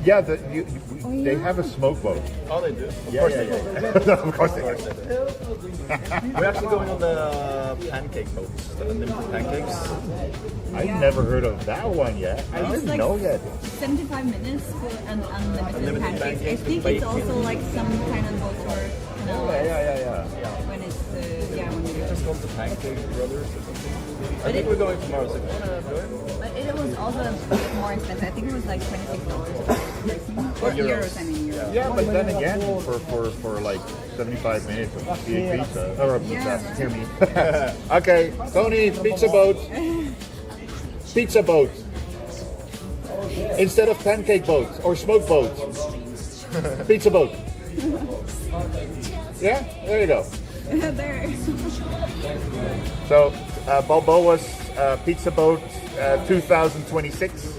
Yeah, they have a smoke boat. Oh, they do? Of course they do. Of course they do. We're actually going on the pancake boats, the unlimited pancakes. I've never heard of that one yet. I didn't like know yet. 75 minutes for an unlimited pancakes. I pancakes think with it's also like some kind of boat for Yeah. when it's when We you're. just called the Pancake Brothers or something. I think we're going tomorrow, so wanna do it? But it was also a bit more expensive. I think it was like $26 or euros. I mean euros. Yeah, but then again, for like 75 minutes of pizza or pizza, hear me. Okay, Tony, pizza boat. Pizza boat. Instead of pancake boats or smoke boats. Pizza boat. Yeah, there you go. There. So, Balboa's Pizza Boat 2026.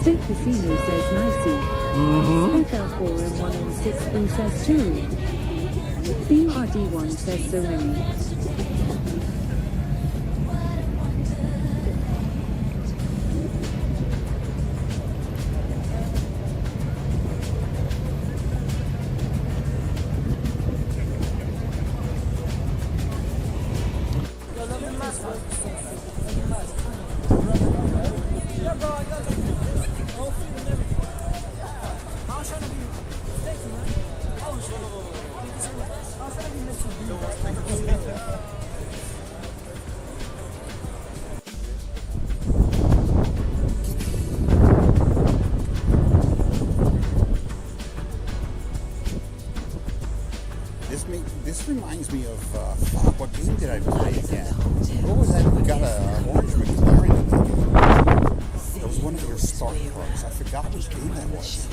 State Casino says nicey. Hotel 4 and 1 and 6 E says 2. BRD1 says so many. This reminds me of fuck. What game did I play again? What was that? We got a orange McLaren in that game. That was one of your start cars. I forgot which game that was.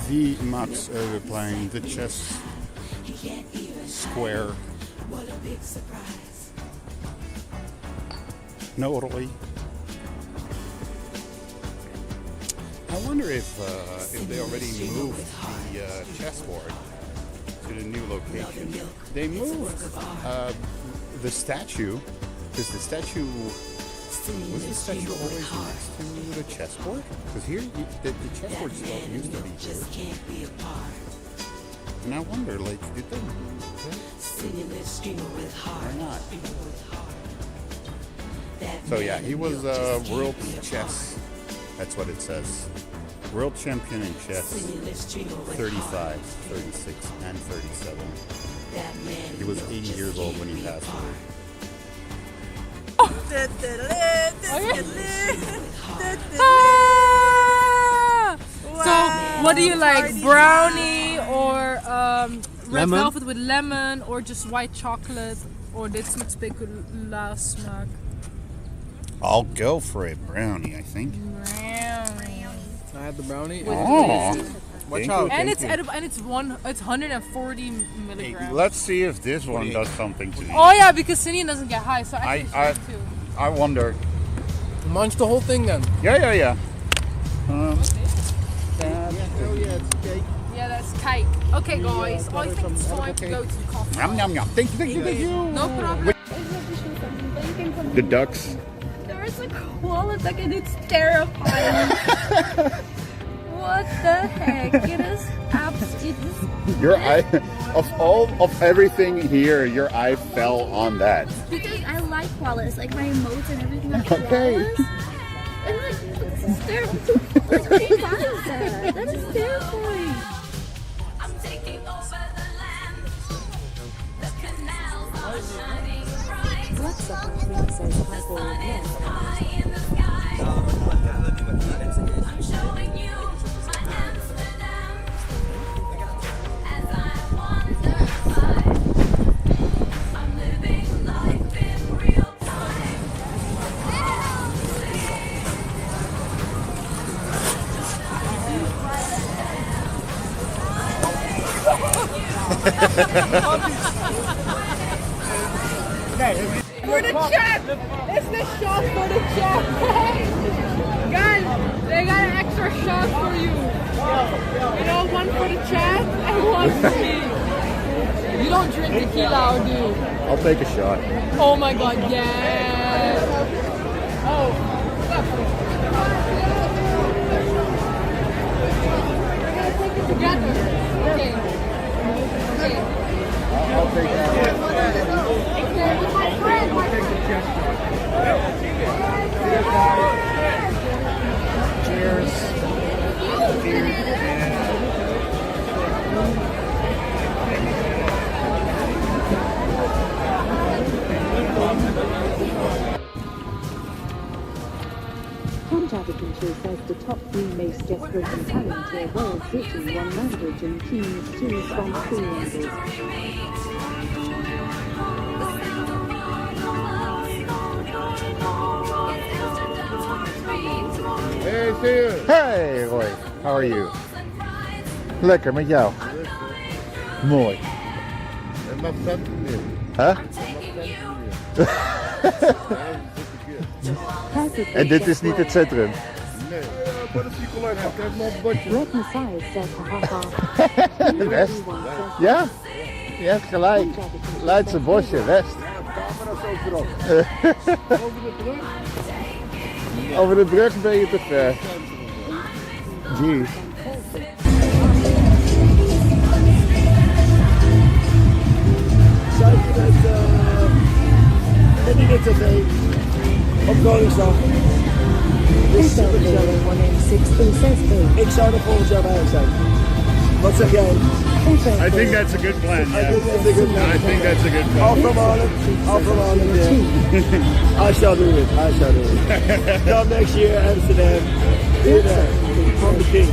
The maps we're playing the chess square. No, Roy. I wonder if they already moved the chessboard to the new location. They moved the statue, because the statue was the statue always next to the chessboard? Because here the chessboard still used to be here. And I wonder, like, did they move it? Or not? So yeah, he was world chess. That's what it says. World champion in chess. 35, 36, and 37. He was 80 years old when he passed away. So, what do you like? Brownie or red velvet with lemon, or just white chocolate, or dit met speculaasmaak? I'll go for a brownie, I think. I had the brownie. Oh, Watch out. And it's edible, and it's 140 milligrams. Let's see if this one does something to me. Oh yeah, because Cinian doesn't get high, so I think I so too. I wonder. Munch the whole thing then. Yeah. Yeah, it's cake. Yeah, that's cake. Okay, guys, I think it's time to go to the coffee. Yum, yum, yum. Thank you. No problem. The ducks. There's a koala duck and it's terrifying. What the heck? It is absolutely. Your eye, of everything here, your eye fell on that. Because I like koalas, like my emotes and everything like Okay. koalas. And like, this is terrifying. Like, what is that? That is terrifying. I'm taking over the land. The canals are shining bright. What's up? Says hi for again. In the sky. I'm showing you my Amsterdam. As I wander by, I'm living life in real time. For the chat! It's the shot for the chat! Guys, they got an extra shot for you. You know, one for the chat and one for me. You don't drink tequila, or do you? I'll take a shot. Oh my god, yes! Oh, together. Okay. Okay. I'll take that. Okay, with my friend. Cheers. Contact Adventure says the top 3 most desperate and talented world switching one language and teams to respond to languages. Hey, see you. Hey, Roy. How are you? Lekker met jou. Mooi. En wat staat er nu? Huh? En dit is niet het centrum. Nee. Wat is die collega? Kijk maar op het bordje. Red Messiah says haha. West. Ja? Je hebt gelijk. Leidse bosje, West. Camera zo voorop. Over de brug. Over de brug ben je te ver. Jeez. Zuiver met die tv op Koningsdag. Dus super gezellig. 106 says go. Ik zou er volgend jaar bij zijn. Wat zeg jij? I think that's a good plan. Yeah. I think that's a good plan. I'll come on it. Yeah. I shall do it. Come next year, Amsterdam. Be there. From the king.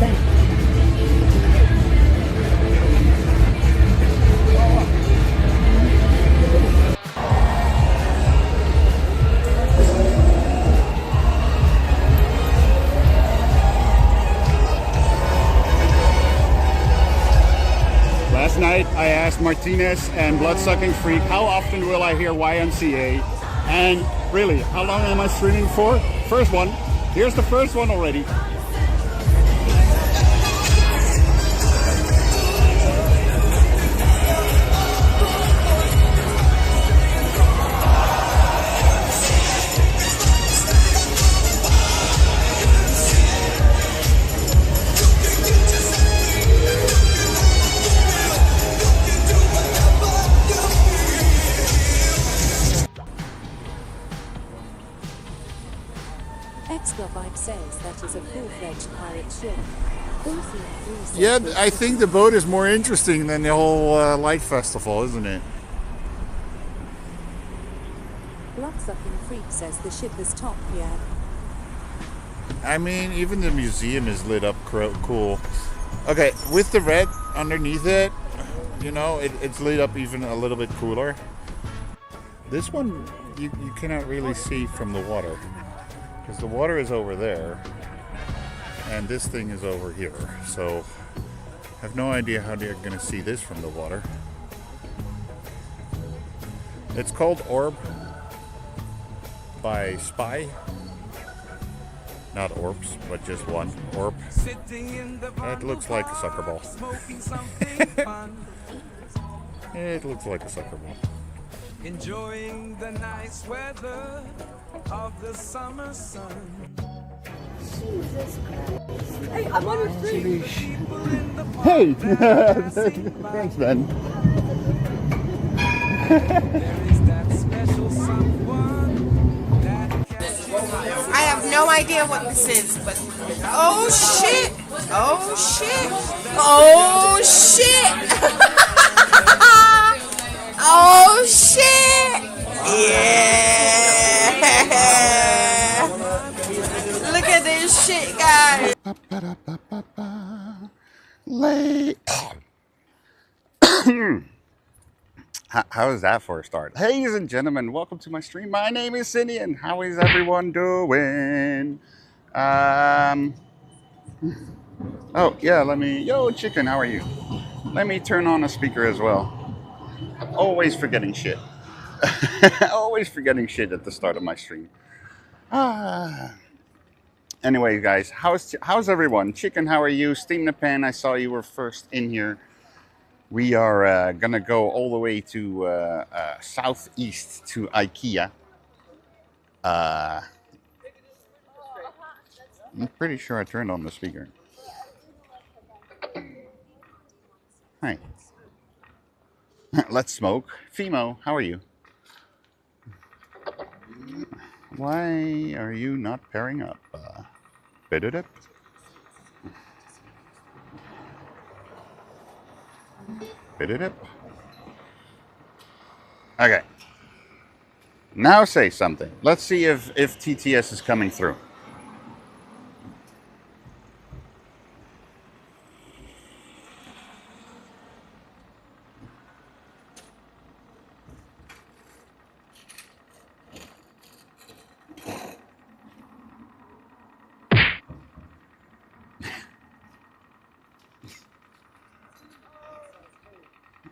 Last night I asked Martinez and Bloodsucking Freak how often will I hear YMCA, and really, how long am I streaming for? First one. Here's the first one already. Vibe says that is a full-fledged pirate ship. Yeah, I think the boat is more interesting than the whole light festival, isn't it? Bloodsucking Freak says the ship is top, yeah. I mean, even the museum is lit up cool. Okay, with the red underneath it, you know, it's lit up even a little bit cooler. This one, you cannot really see from the water. Because the water is over there, and this thing is over here. So, I have no idea how they're going to see this from the water. It's called Orb by Spy. Not orbs, but just one. Orb. It looks like a soccer ball. It looks like a soccer ball. Enjoying the nice weather of the summer sun. Jesus Christ. Hey, I'm on your street. Hey! Thanks, Ben. I have no idea what this is, but oh shit! Oh shit! Oh shit! Oh shit! Yeah! Look at this shit, guys. How is that for a start? Ladies and gentlemen, welcome to my stream. My name is Cindy, and how is everyone doing? Oh, yeah, let me. Yo, chicken, how are you? Let me turn on a speaker as well. Always forgetting shit. Always forgetting shit at the start of my stream. Ah. Anyway, guys, how's everyone? Chicken, how are you? Steam the Pan, I saw you were first in here. We are gonna go all the way to southeast to IKEA. Uh, I'm pretty sure I turned on the speaker. Hi. Let's smoke. Fimo, how are you? Why are you not pairing up? Bit it up. Bit it up. Okay. Now say something. Let's see if TTS is coming through.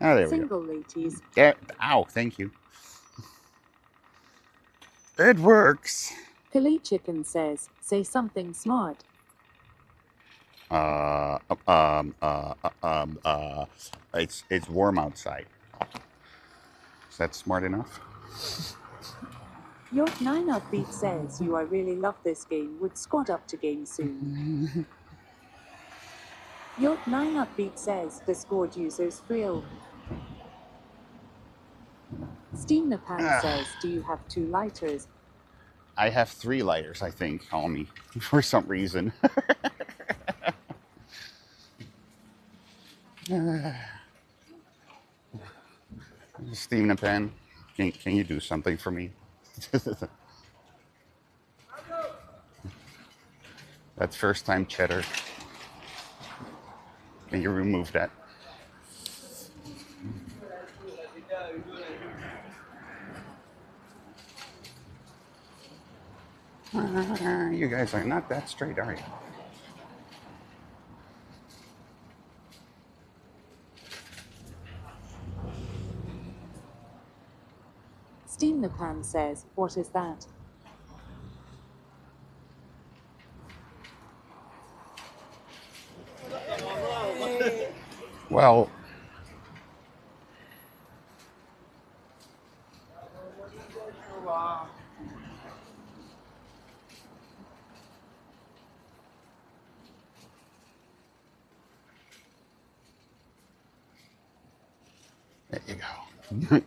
Oh, there we go. Single ladies. Yeah. Ow, thank you. It works. Philly Chicken says, say something smart. It's warm outside. Is that smart enough? Your 9 Upbeat says you I really love this game, would squad up to game soon. Your 9 Upbeat says Discord users thrill. Steam the Pan says, do you have 2 lighters? I have 3 lighters, I think, on me for some reason. Steam the Pan, can you do something for me? That's first time cheddar. Can you remove that? You guys are not that straight, are you? Steam the Pan says, what is that? Well, there you go.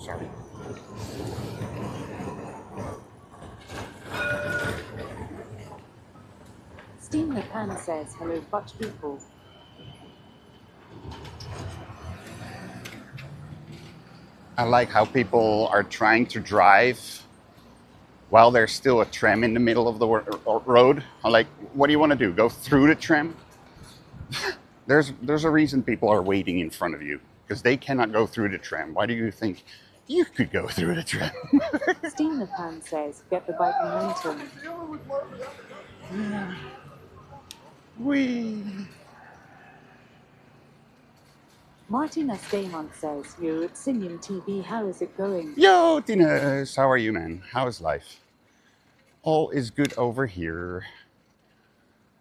Sorry. Steam the Pan says, hello Butch people. I like how people are trying to drive while there's still a tram in the middle of the road. I'm like, what do you want to do? Go through the tram? There's a reason people are waiting in front of you, because they cannot go through the tram. Why do you think you could go through the tram? Steam the Pan says, get the bike momentum. Whee! Martina Staymont says, yo, it's Sinium TV, how is it going? Yo, Tines, how are you, man? How is life? All is good over here.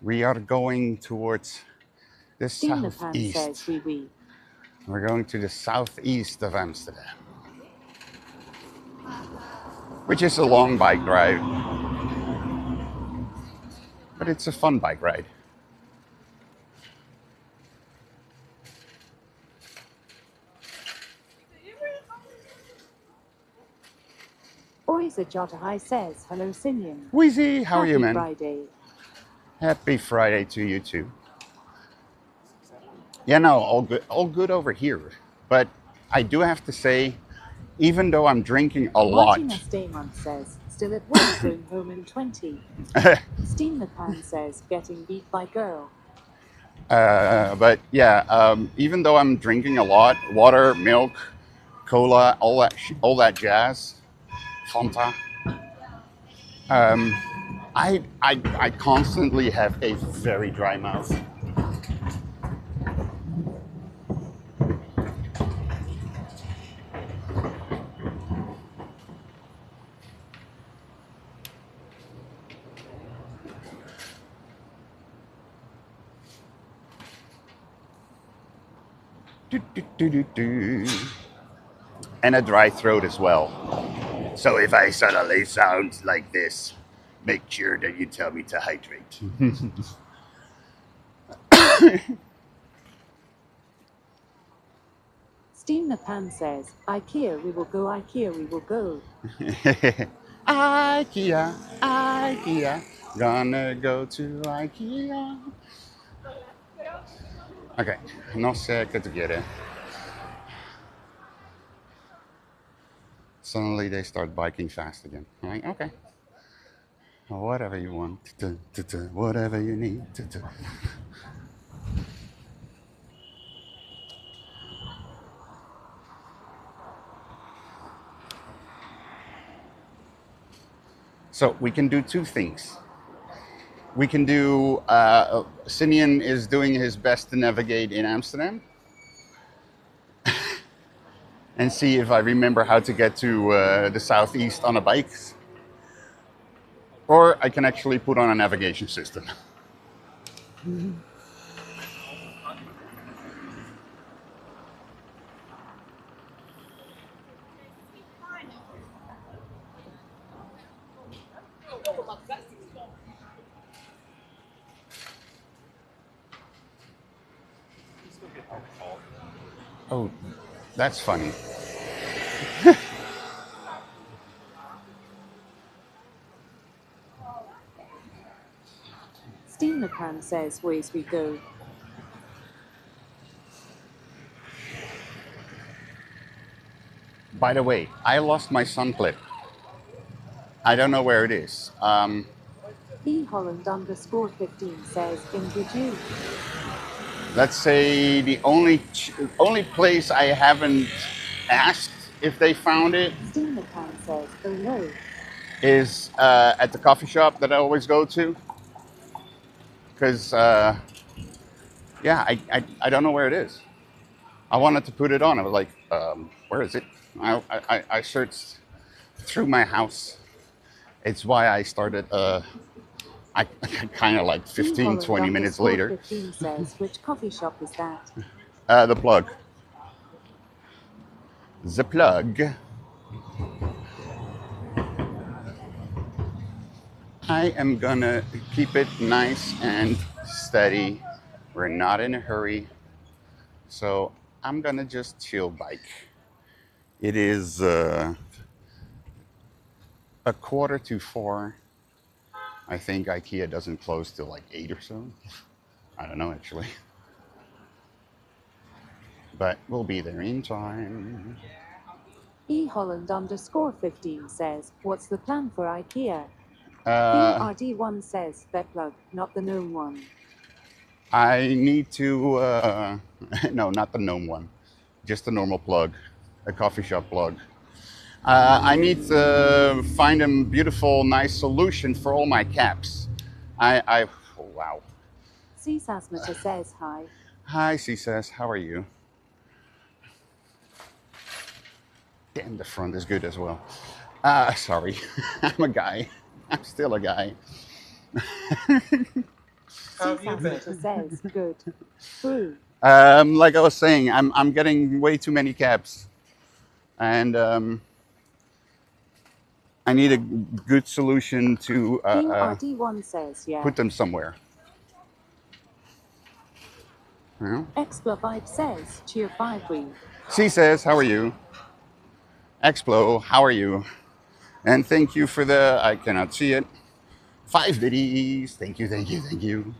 We are going towards the Steam the Pan southeast. says, wee wee. We're going to the southeast of Amsterdam, which is a long bike ride, but it's a fun bike ride. Oisa Jotahai says, hello Sinium. Wheezy, how are you, man? Happy Friday. Happy Friday to you too. Yeah, no, all good over here. But I do have to say, even though I'm drinking a lot. Martina Staymont says, still at work, going home in 20. Steam the Pan says, getting beat by girl. But yeah, even though I'm drinking a lot, water, milk, cola, all that jazz, Fanta. I constantly have a very dry mouth. Do, do, do, do, do. And a dry throat as well. So if I suddenly sound like this, make sure that you tell me to hydrate. Steam the Pan says, IKEA, we will go, IKEA, we will go. IKEA, IKEA, gonna go to IKEA. Okay, no sé qué tú quieres. Suddenly they start biking fast again. I'm like, okay. Whatever you want, whatever you need. So we can do two things. We can do, Simeon is doing his best to navigate in Amsterdam. And see if I remember how to get to the southeast on a bike. Or I can actually put on a navigation system. Oh, that's funny. Steam the Pan says, ways we go. By the way, I lost my sun clip. I don't know where it is. E Holland _ 15 says, in did you? Let's say the only place I haven't asked if they found it Steam the Pan says, oh no. is at the coffee shop that I always go to. Because, yeah, I don't know where it is. I wanted to put it on. I was like, where is it? I searched through my house. It's why I started, I kind of like 15, 20 minutes later. 15 says, which coffee shop is that? The plug. The plug. I am gonna keep it nice and steady. We're not in a hurry. So I'm gonna just chill bike. It is 3:45. I think IKEA doesn't close till like 8 or so. I don't know actually. But we'll be there in time. E Holland _ 15 says, what's the plan for IKEA? BRD1 says, that plug, not the gnome one. I need to, no, not the gnome one. Just a normal plug, a coffee shop plug. I need to find a beautiful, nice solution for all my caps. Oh, wow. Csasmata says hi. Hi, Cisas, how are you? Damn, the front is good as well. Sorry, I'm a guy. I'm still a guy. Csasmata says, good. True. Like I was saying, I'm getting way too many caps. And I need a good solution to BRD1 says, yeah. put them somewhere. Yeah. Explo5 says, cheer 5 we. She says, how are you? Explo, how are you? And thank you for the, I cannot see it, 5 biddies. Thank you, thank you, thank you.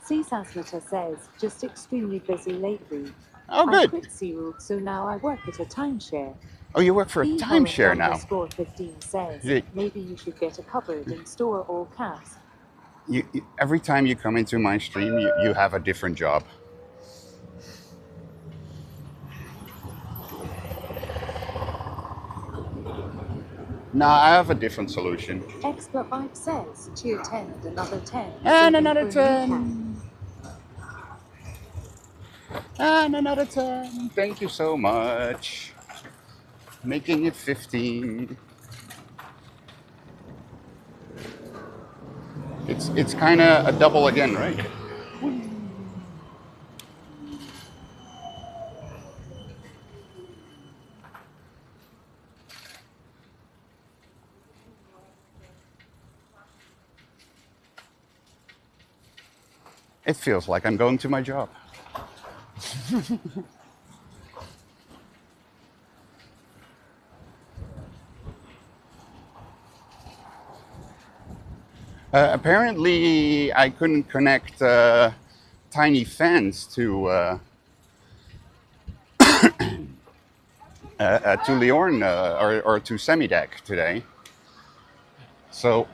Csasmata says, just extremely busy lately. Oh, I good. quit Searook, so now I work at a timeshare. Oh, you work for a timeshare now. _15 says, You, maybe you should get a cupboard and store all caps. every time you come into my stream, you have a different job. No, I have a different solution. Expert Vibe says, cheer 10 and another 10. And saving another for a new 10. And another 10. Thank you so much. Making it 15. It's kind of a double again, right? It feels like I'm going to my job. Apparently, I couldn't connect tiny fans to Leorn or to Semideck today. So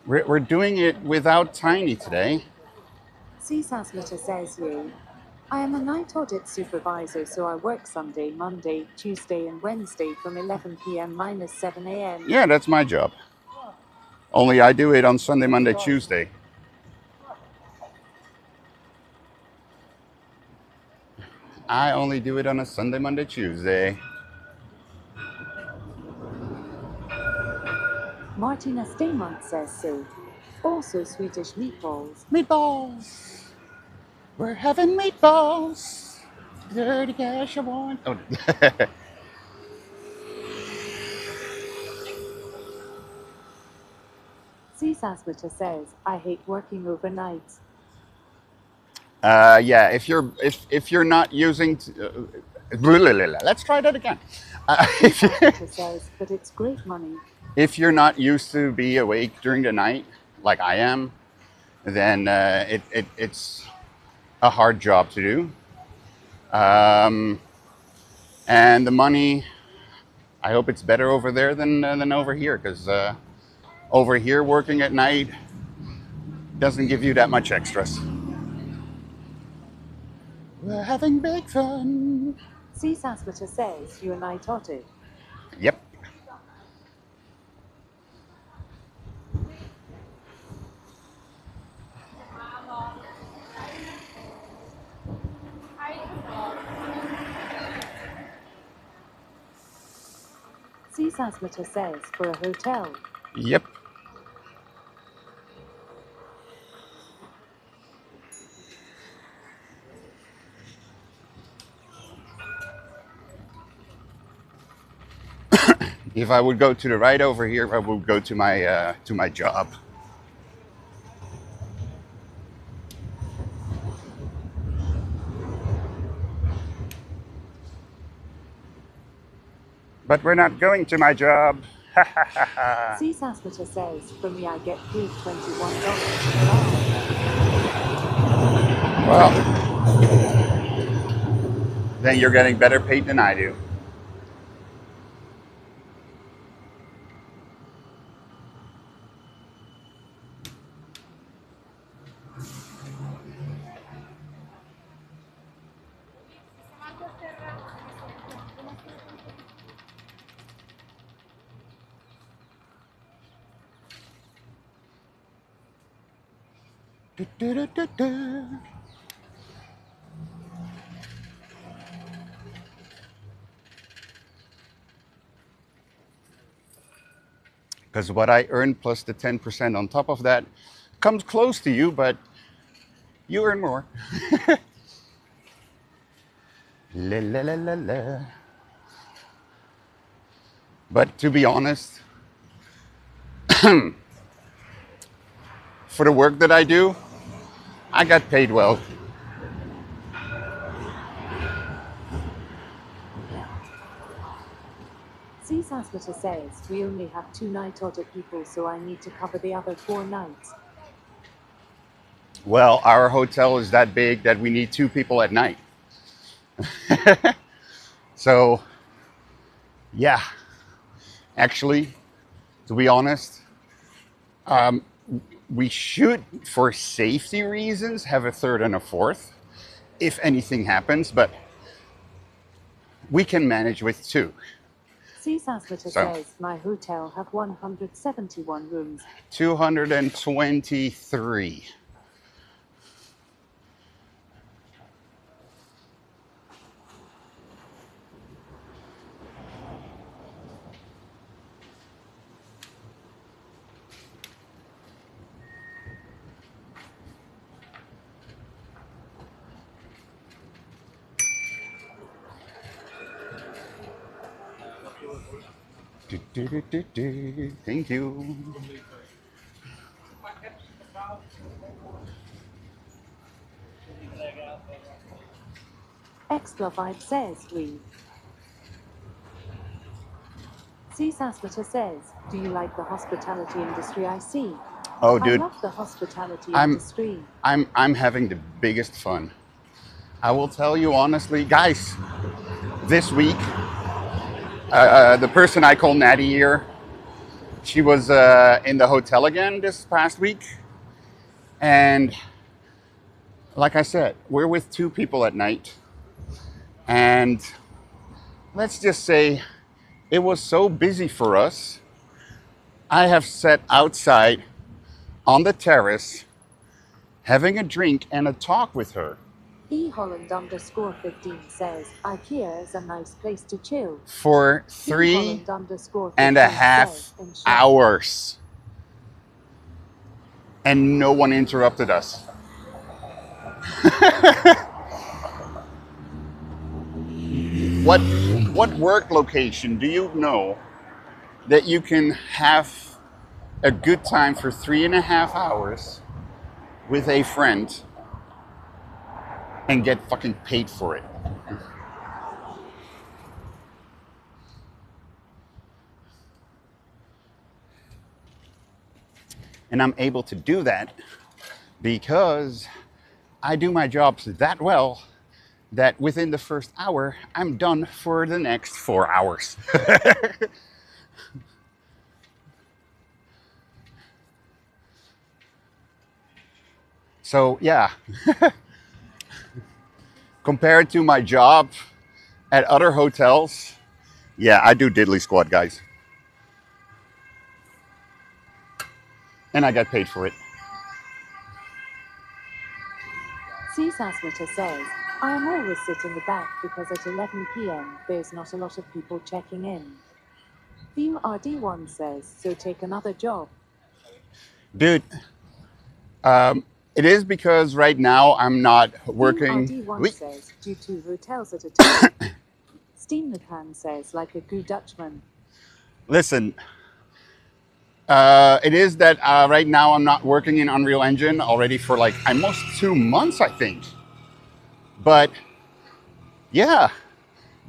we're doing it without Tiny today. Csasmita says you. I am a night audit supervisor, so I work Sunday, Monday, Tuesday, and Wednesday from 11 p.m. minus 7 a.m. Yeah, that's my job. Only I do it on Sunday, Monday, Tuesday. I only do it on a Sunday, Monday, Tuesday. Martina Steinmont says so. Also Swedish meatballs. Meatballs. We're having meatballs. Dirty cash I want. Oh. Csasmita says, I hate working overnight. Yeah, if you're not using, let's try that again. Csasmita says, but it's great money. If you're not used to be awake during the night, like I am, then it's a hard job to do. And the money, I hope it's better over there than over here, because over here working at night doesn't give you that much extras. We're having big fun. Csasmita says, you're night audit. Yep. Csasmita says, for a hotel. Yep. If I would go to the right over here, I would go to my job. But we're not going to my job. Csasmita says, for me I get paid $21 per hour. Well, then you're getting better paid than I do. Because what I earn plus the 10% on top of that comes close to you, but you earn more. La, la, la, la, la. But to be honest, for the work that I do, I got paid well. Csasmita says, we only have 2 night audit people, so I need to cover the other 4 nights. Well, our hotel is that big that we need 2 people at night. So Yeah, actually, to be honest, we should, for safety reasons, have a third and a fourth if anything happens, but we can manage with two. Seasasmita So says, my hotel have 171 rooms. 223. Thank you. Explavibe says, we. Seasasmita says, do you like the hospitality industry? I see. Oh, I dude, love the hospitality I'm industry. I'm having the biggest fun. I will tell you honestly, guys. This week, the person I call Natty here, she was in the hotel again this past week, and like I said, we're with two people at night, and let's just say it was so busy for us. I have sat outside on the terrace having a drink and a talk with her eHolland_15 says, IKEA is a nice place to chill. for 3.5 eHolland_15 says, in short, hours, and no one interrupted us. What work location do you know that you can have a good time for 3.5 hours with a friend and get fucking paid for it? And I'm able to do that because I do my jobs that well that within the first hour, I'm done for the next 4 hours. So yeah, compared to my job at other hotels, yeah, I do diddly squat, guys. And I got paid for it. Seasasmita says, I am always sit in the back because at 11 p.m. there's not a lot of people checking in. Theme RD1 says, so take another job. Dude, it is because right now I'm not working. Theme RD1 Wait. says, due to hotels at a time. Steam McCann says, like a good Dutchman. Listen, it is that right now I'm not working in Unreal Engine already for like almost 2 months, I think. But yeah,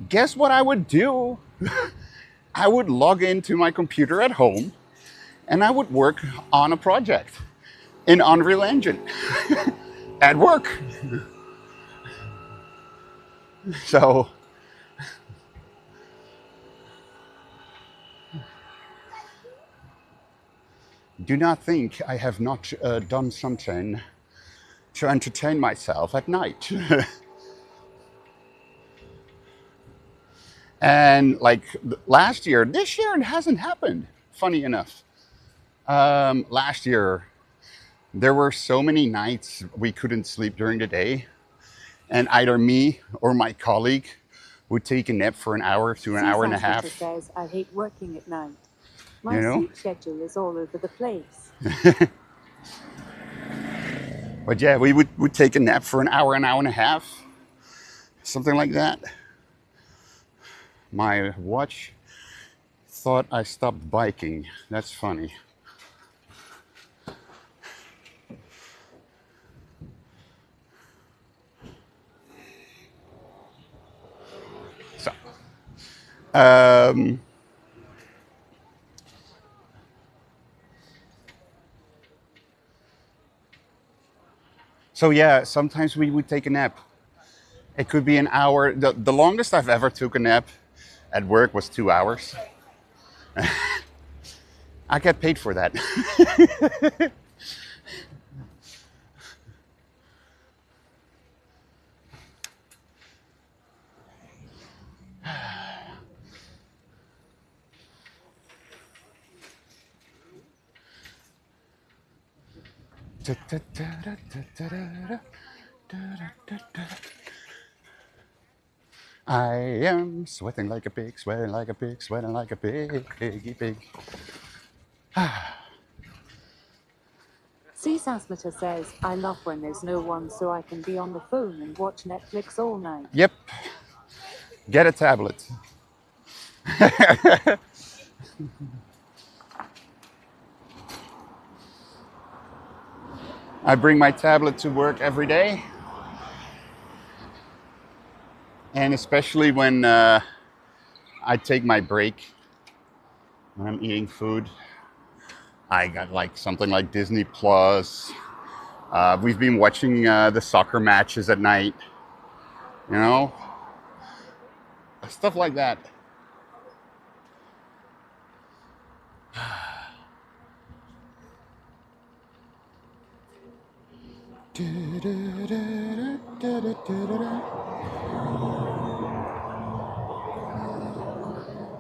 guess what I would do? I would log into my computer at home and I would work on a project in Unreal Engine at work. So do not think I have not done something to entertain myself at night. And like last year, this year it hasn't happened, funny enough. Last year, there were so many nights we couldn't sleep during the day, and either me or my colleague would take a nap for an hour to an hour and a half. Says, I hate working at night. My You know? sleep schedule is all over the place. But yeah, we would take a nap for an hour and a half, something like that. My watch thought I stopped biking. That's funny. So, so yeah, sometimes we would take a nap. It could be an hour. The longest I've ever took a nap at work was 2 hours. I get paid for that. I am sweating like a pig, sweating like a pig, sweating like a pig, piggy pig. Seasasmita says, I love when there's no one so I can be on the phone and watch Netflix all night. Yep. Get a tablet. I bring my tablet to work every day. And especially when I take my break, when I'm eating food, I got like something like Disney Plus. We've been watching the soccer matches at night, you know, stuff like that.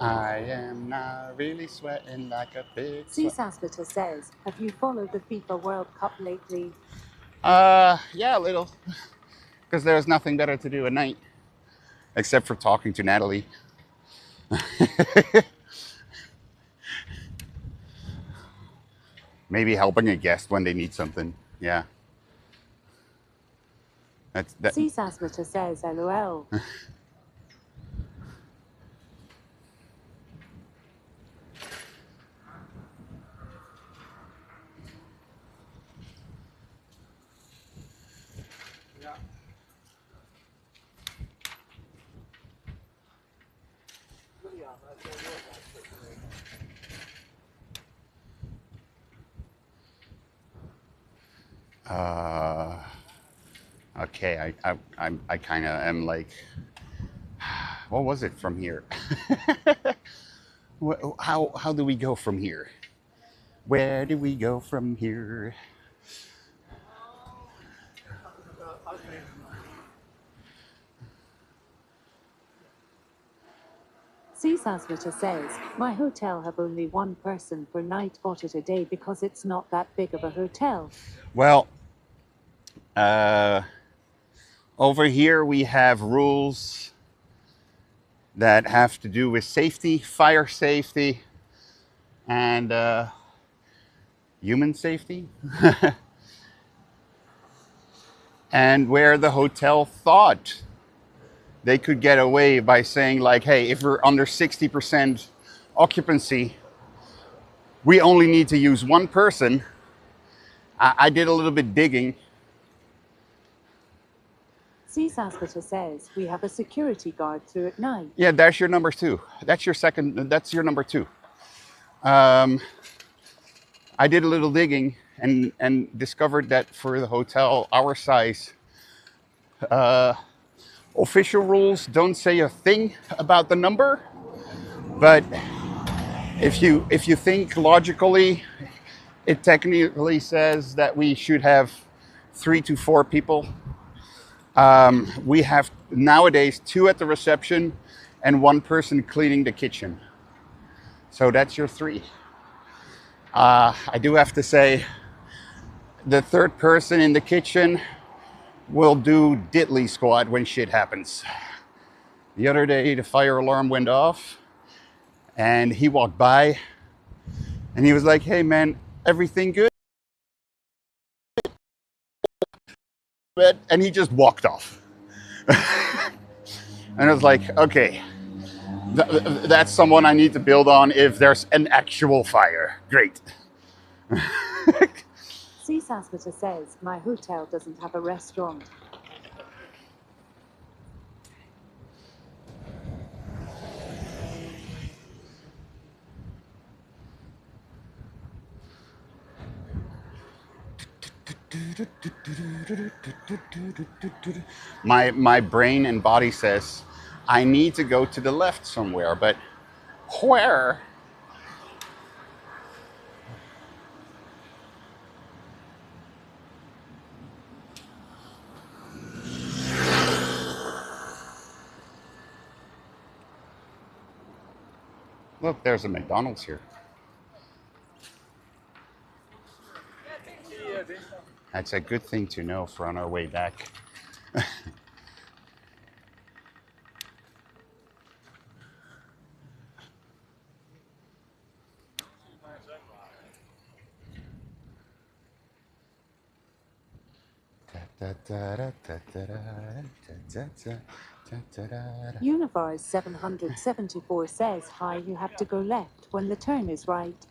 I am not really sweating like a pig. Seasasmita says, have you followed the FIFA World Cup lately? Yeah, a little. Because there's nothing better to do at night. Except for talking to Natalie. Maybe helping a guest when they need something. Yeah. That. Seasasmita says, LOL. Okay, I kind of am like, what was it from here? How do we go from here? Where do we go from here? Seasasmita says, my hotel have only one person per night bought it a day because it's not that big of a hotel. Well, over here we have rules that have to do with safety, fire safety, and human safety. And where the hotel thought they could get away by saying like, hey, if we're under 60% occupancy, we only need to use one person. I did a little bit digging. Seasasmita says, we have a security guard through at night. Yeah, that's your number two. That's your number two. I did a little digging and discovered that for the hotel our size, official rules don't say a thing about the number, but if you think logically, it technically says that we should have 3 to 4 people. We have nowadays 2 at the reception and 1 person cleaning the kitchen. So that's your 3. I do have to say, the 3rd person in the kitchen will do diddly squat when shit happens. The other day, the fire alarm went off, and he walked by, and he was like, "Hey man, everything good?" And he just walked off. And I was like, okay, that's someone I need to build on if there's an actual fire. Great. Seasasmita says, my hotel doesn't have a restaurant. My brain and body says, I need to go to the left somewhere, but where? Look, there's a McDonald's here. That's a good thing to know for on our way back. Univars 774 says, hi, you have to go left when the turn is right.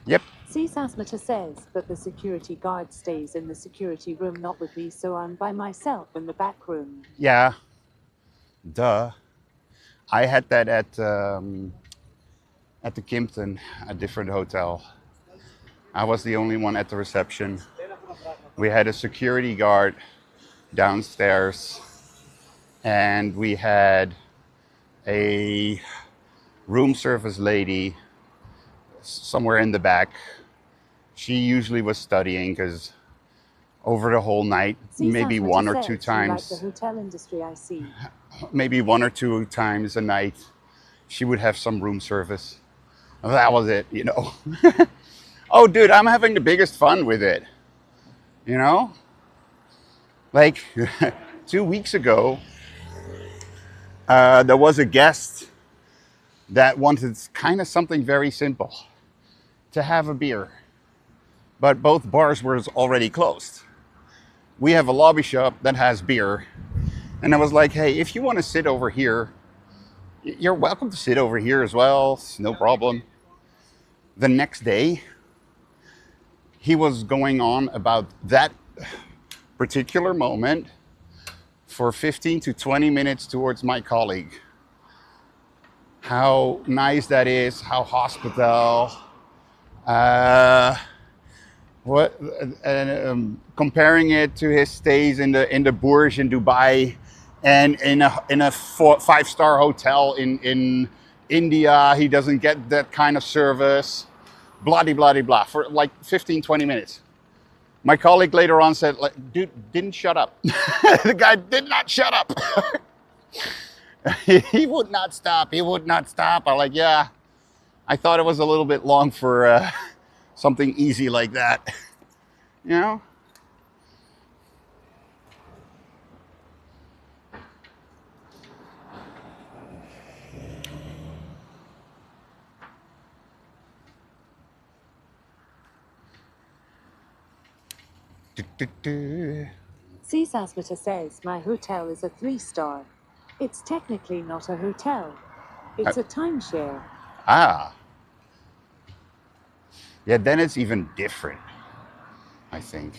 Yep. Sasmata says, but the security guard stays in the security room, not with me, so I'm by myself in the back room. Yeah. Duh. I had that at the Kimpton, a different hotel. I was the only one at the reception. We had a security guard downstairs, and we had a room service lady somewhere in the back. She usually was studying because over the whole night, maybe one or two times. Like the hotel industry, I see. Maybe one or two times a night, she would have some room service. That was it, you know. Oh, dude, I'm having the biggest fun with it. You know? Like 2 weeks ago, there was a guest that wanted kind of something very simple, to have a beer. But both bars were already closed. We have a lobby shop that has beer. And I was like, hey, if you want to sit over here, you're welcome to sit over here as well. It's no problem. The next day, he was going on about that particular moment for 15 to 20 minutes towards my colleague. How nice that is, how hospitable. Comparing it to his stays in the Burj in Dubai and in a 5-star hotel in India, he doesn't get that kind of service. Blah, blah, blah, blah, for like 15, 20 minutes. My colleague later on said, like, dude, didn't shut up. The guy did not shut up. He would not stop. He would not stop. I'm like, yeah, I thought it was a little bit long for something easy like that. You know? Sasmata says, my hotel is a 3-star. It's technically not a hotel. It's a timeshare. Ah. Yeah, then it's even different, I think.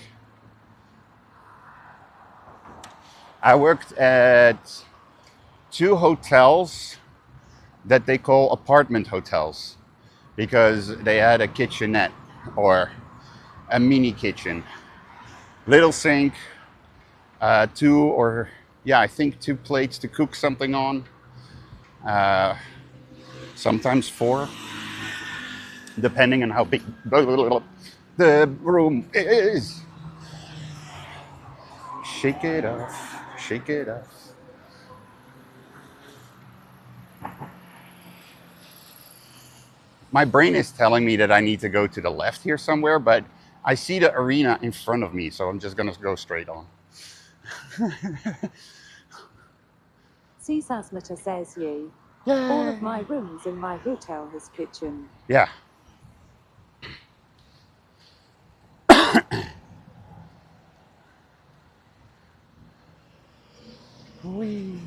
I worked at 2 hotels that they call apartment hotels because they had a kitchenette or a mini kitchen. Little sink, 2 plates to cook something on. Sometimes 4, depending on how big the room is. Shake it off, shake it off. My brain is telling me that I need to go to the left here somewhere, but I see the arena in front of me, so I'm just gonna go straight on. Sasmata says, yay. All of my rooms in my hotel has kitchen. Yeah. Wee.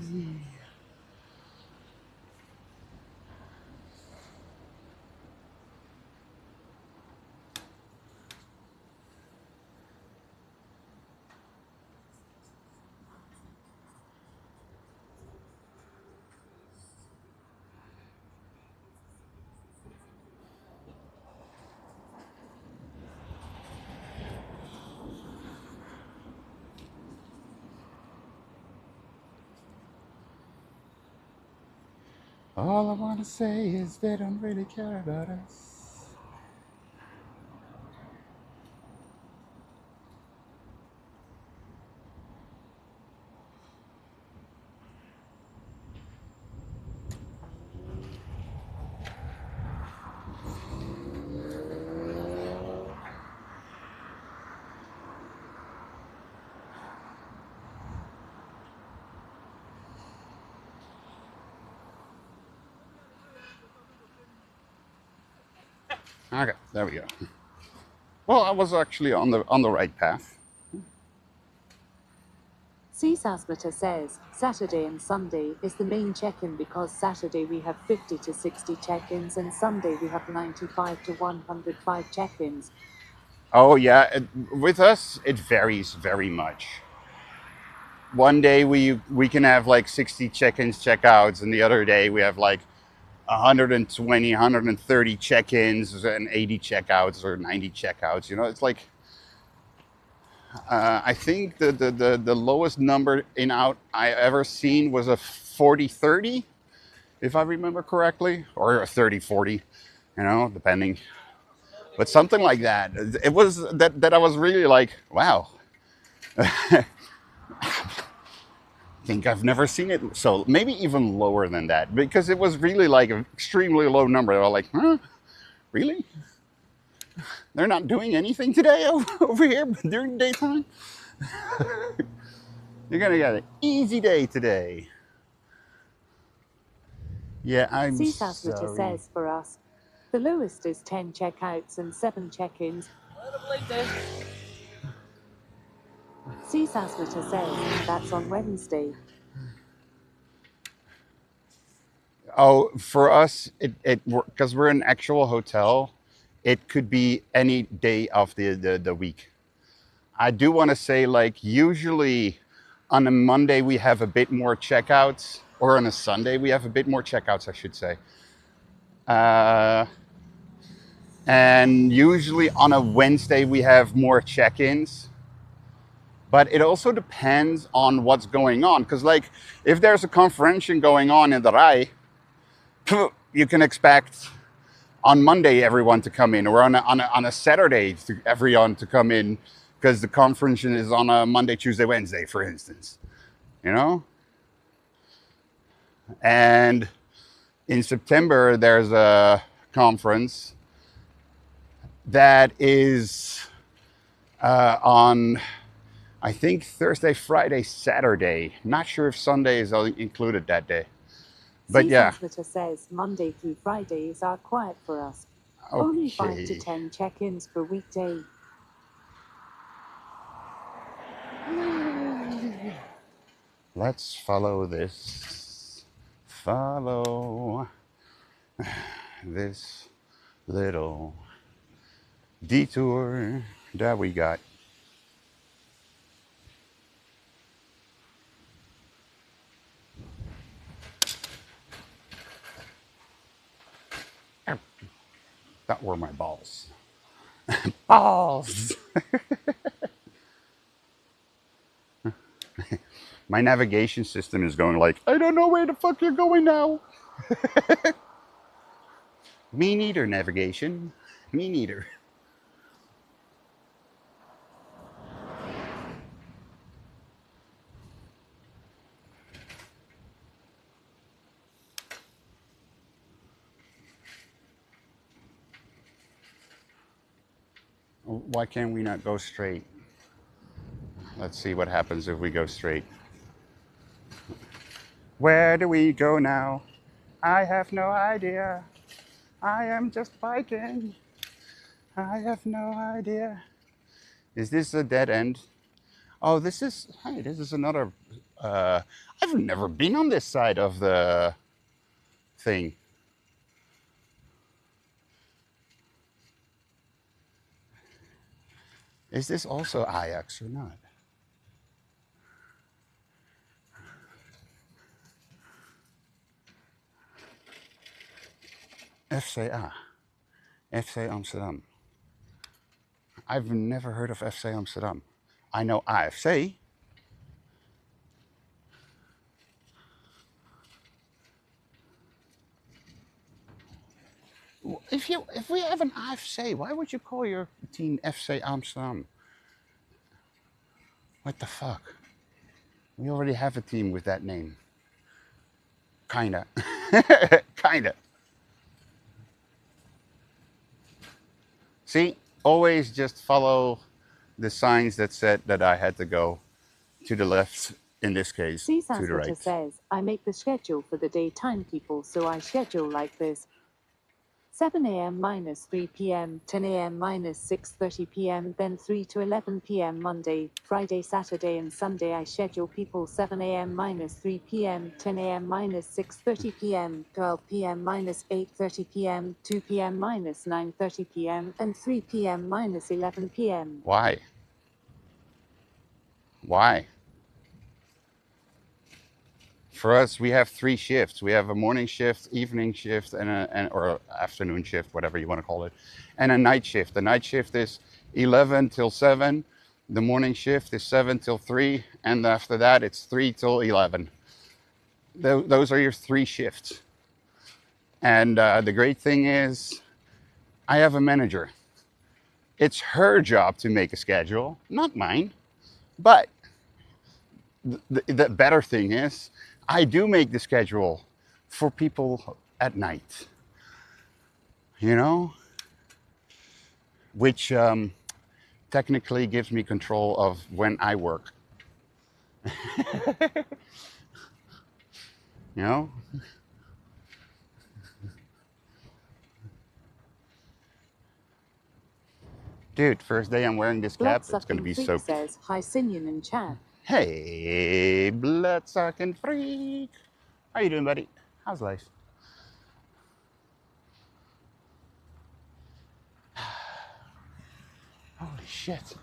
All I want to say is they don't really care about us. Okay, there we go. Well, I was actually on the right path. Sasmata says, Saturday and Sunday is the main check-in because Saturday we have 50 to 60 check-ins and Sunday we have 95 to 105 check-ins. Oh yeah, with us it varies very much. One day we can have like 60 check-ins, check-outs, and the other day we have like 120, 130 check-ins and 80 check-outs or 90 check-outs. You know, it's like I think the lowest number in out I ever seen was a 40-30, if I remember correctly, or a 30-40, you know, depending. But something like that. It was that I was really like, wow. I think I've never seen it. So maybe even lower than that, because it was really like an extremely low number. I was like, huh? Really? They're not doing anything today over here during the daytime? You're gonna get an easy day today. Yeah, I'm Sasmata sorry. says for us, the lowest is 10 check-outs and 7 check-ins. Sasmata says, that's on Wednesday. Oh, for us, it because we're an actual hotel, it could be any day of the week. I do want to say, like, usually on a Monday we have a bit more checkouts, or on a Sunday we have a bit more checkouts, I should say. And usually on a Wednesday we have more check-ins. But it also depends on what's going on. Because, like, if there's a conference going on in the Rai, you can expect on Monday everyone to come in, or on a Saturday everyone to come in, because the conference is on a Monday, Tuesday, Wednesday, for instance. You know? And in September, there's a conference that is on, I think, Thursday, Friday, Saturday. Not sure if Sunday is included that day. But yeah. Sasmata says Monday through Fridays are quiet for us. Okay. Only 5 to 10 check-ins per weekday. Let's follow this. Follow this little detour that we got. That were my balls. Balls! My navigation system is going like, I don't know where the fuck you're going now. Me neither, navigation. Me neither. Why can't we not go straight? Let's see what happens if we go straight. Where do we go now? I have no idea. I am just biking. I have no idea. Is this a dead end? Oh, this is another, I've never been on this side of the thing. Is this also Ajax or not? FCA. FC Amsterdam. I've never heard of FC Amsterdam. I know AFC. if we have an FC, why would you call your team FC Amsterdam? What the fuck? We already have a team with that name. Kinda. Kinda. See, always just follow the signs that said that I had to go to the left, in this case, to the Twitter right. says, I make the schedule for the daytime people, so I schedule like this. 7 a.m. minus 3 p.m., 10 a.m. minus 6:30 p.m., then 3 to 11 p.m. Monday, Friday, Saturday, and Sunday. I schedule people 7 a.m. minus 3 p.m., 10 a.m. minus 6:30 p.m., 12 p.m. minus 8:30 p.m., 2 p.m. minus 9:30 p.m., and 3 p.m. minus 11 p.m. Why? Why? For us, we have 3 shifts. We have a morning shift, evening shift, or afternoon shift, whatever you want to call it, and a night shift. The night shift is 11 till 7. The morning shift is 7 till 3, and after that, it's 3 till 11. Those are your 3 shifts. And the great thing is, I have a manager. It's her job to make a schedule, not mine. But the better thing is, I do make the schedule for people at night, you know, which technically gives me control of when I work. You know? Dude, first day I'm wearing this cap, it's going to be soaked. Says, hi, Sinian in chat. Hey, blood-sucking freak. How you doing, buddy? How's life? Holy shit.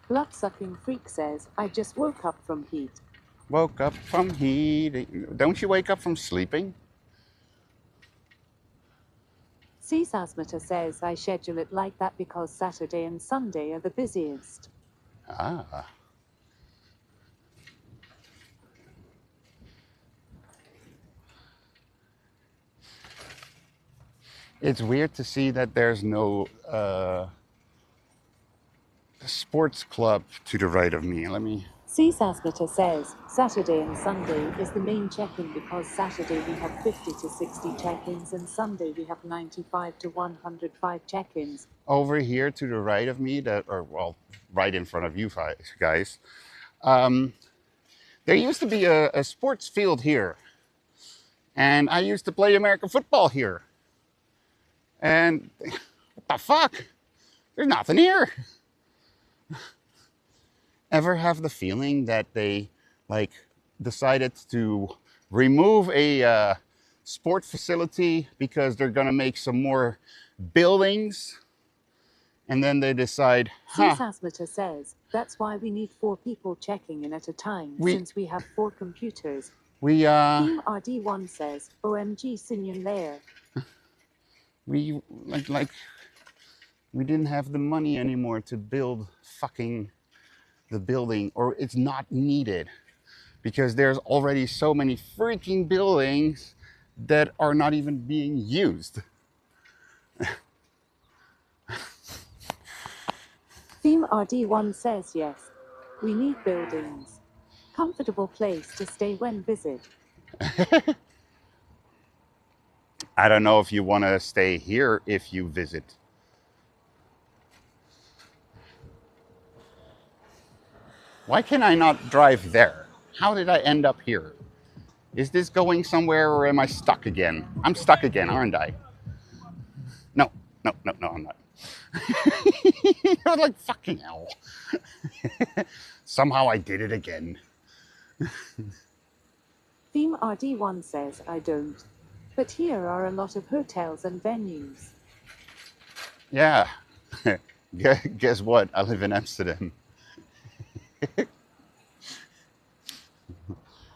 Blood-sucking freak says, I just woke up from heat. Woke up from heat. Don't you wake up from sleeping? Cesasmata says, I schedule it like that because Saturday and Sunday are the busiest. Ah. It's weird to see that there's no sports club to the right of me. Let me... Cesasmata says, Saturday and Sunday is the main check-in because Saturday we have 50 to 60 check-ins and Sunday we have 95 to 105 check-ins. Over here to the right of me, right in front of you guys, there used to be a sports field here. And I used to play American football here. And what the fuck? There's nothing here. Ever have the feeling that they decided to remove a sport facility because they're gonna make some more buildings, and then they decide, Cesasmata says, that's why we need 4 people checking in at a time since we have 4 computers. Team RD1 says, OMG Sinian Lair. We didn't have the money anymore to build fucking the building, or it's not needed because there's already so many freaking buildings that are not even being used. Team RD1 says yes. We need buildings. Comfortable place to stay when visit. I don't know if you want to stay here if you visit. Why can I not drive there? How did I end up here? Is this going somewhere or am I stuck again? I'm stuck again, aren't I? No, I'm not. You're like, fucking hell. Somehow I did it again. Team RD1 says I don't. But here are a lot of hotels and venues. Yeah. Guess what? I live in Amsterdam.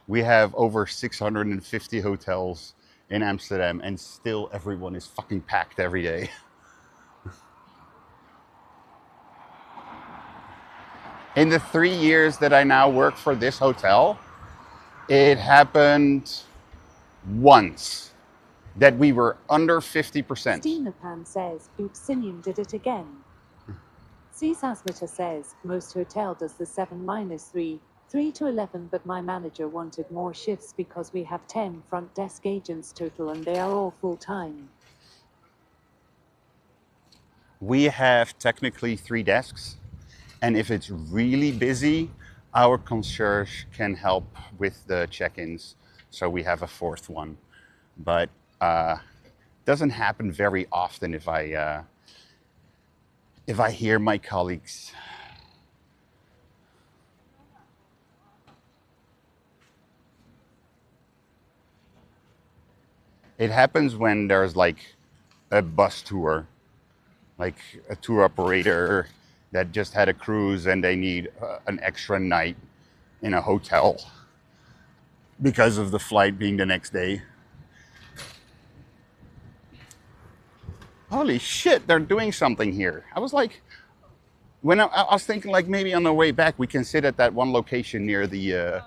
We have over 650 hotels in Amsterdam and still everyone is fucking packed every day. In the 3 years that I now work for this hotel, it happened once that we were under 50%. Steenapan says, oops, Sinium did it again. Csasmita says, most hotel does the 7-3, 3 to 11, but my manager wanted more shifts because we have 10 front desk agents total and they are all full-time. We have technically 3 desks, and if it's really busy, our concierge can help with the check-ins, so we have a 4th one. But doesn't happen very often if I hear my colleagues. It happens when there's like a bus tour, like a tour operator that just had a cruise and they need an extra night in a hotel because of the flight being the next day. Holy shit, they're doing something here. I was like, when I was thinking like maybe on the way back we can sit at that one location near the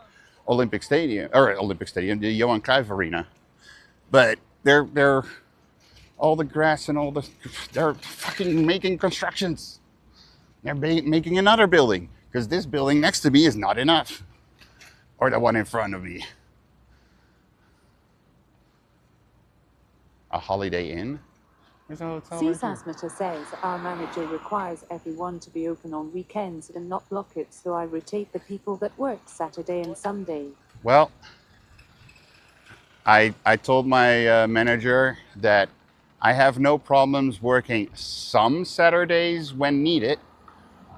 Olympic Stadium, the Johan Cruyff Arena. But they're all the grass and they're fucking making constructions. They're making another building because this building next to me is not enough, or the one in front of me. A Holiday Inn. Csasmita says, our manager requires everyone to be open on weekends and not block it, so I rotate the people that work Saturday and Sunday. Well, I told my manager that I have no problems working some Saturdays when needed,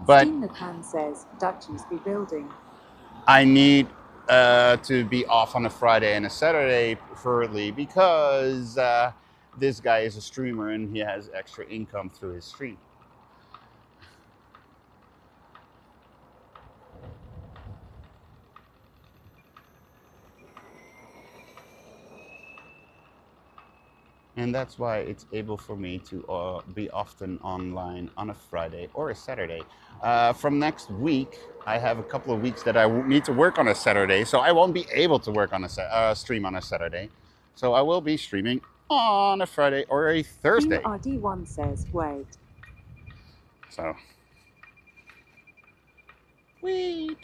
but Steenapan says, Dutchies be building. I need to be off on a Friday and a Saturday preferably because this guy is a streamer and he has extra income through his stream. And that's why it's able for me to be often online on a Friday or a Saturday. From next week, I have a couple of weeks that I need to work on a Saturday, so I won't be able to work on a stream on a Saturday. So I will be streaming on a Friday or a Thursday. RD1 says, wait. So, wait.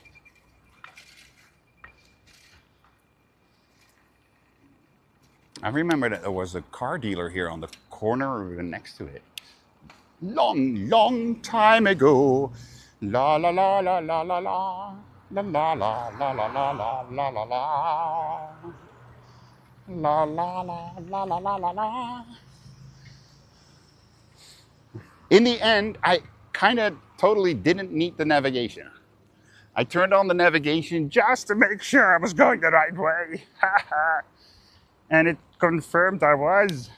I remember that there was a car dealer here on the corner or even next to it. Long, long time ago. La la la la la la la. La la la la la la la la la la. La la la la la la la la. In the end, I kind of totally didn't need the navigation. I turned on the navigation just to make sure I was going the right way. And it confirmed I was.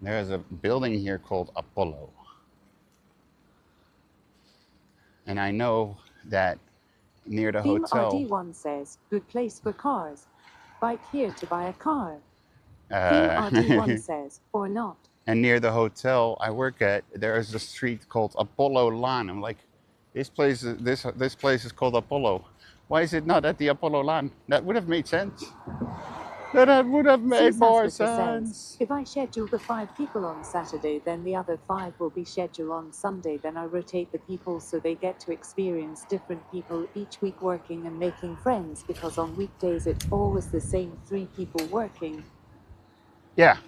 There's a building here called Apollo. And I know that near the hotel. RD1 says, good place for cars. Bike here to buy a car. RD1 says, or not. And near the hotel I work at, there is a street called Apollo Laan. I'm like, this place is called Apollo. Why is it not at the Apollo Laan? That would have made sense. That would have made more sense. Says, if I schedule the 5 people on Saturday, then the other 5 will be scheduled on Sunday. Then I rotate the people so they get to experience different people each week working and making friends, because on weekdays it's always the same 3 people working. Yeah.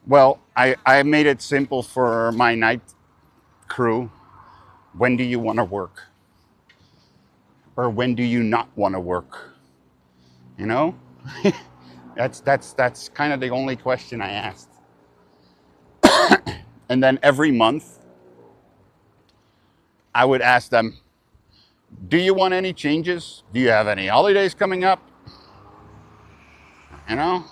Well, I made it simple for my night crew. When do you want to work? Or when do you not want to work? You know? That's kind of the only question I asked. And then every month, I would ask them, do you want any changes? Do you have any holidays coming up? You know?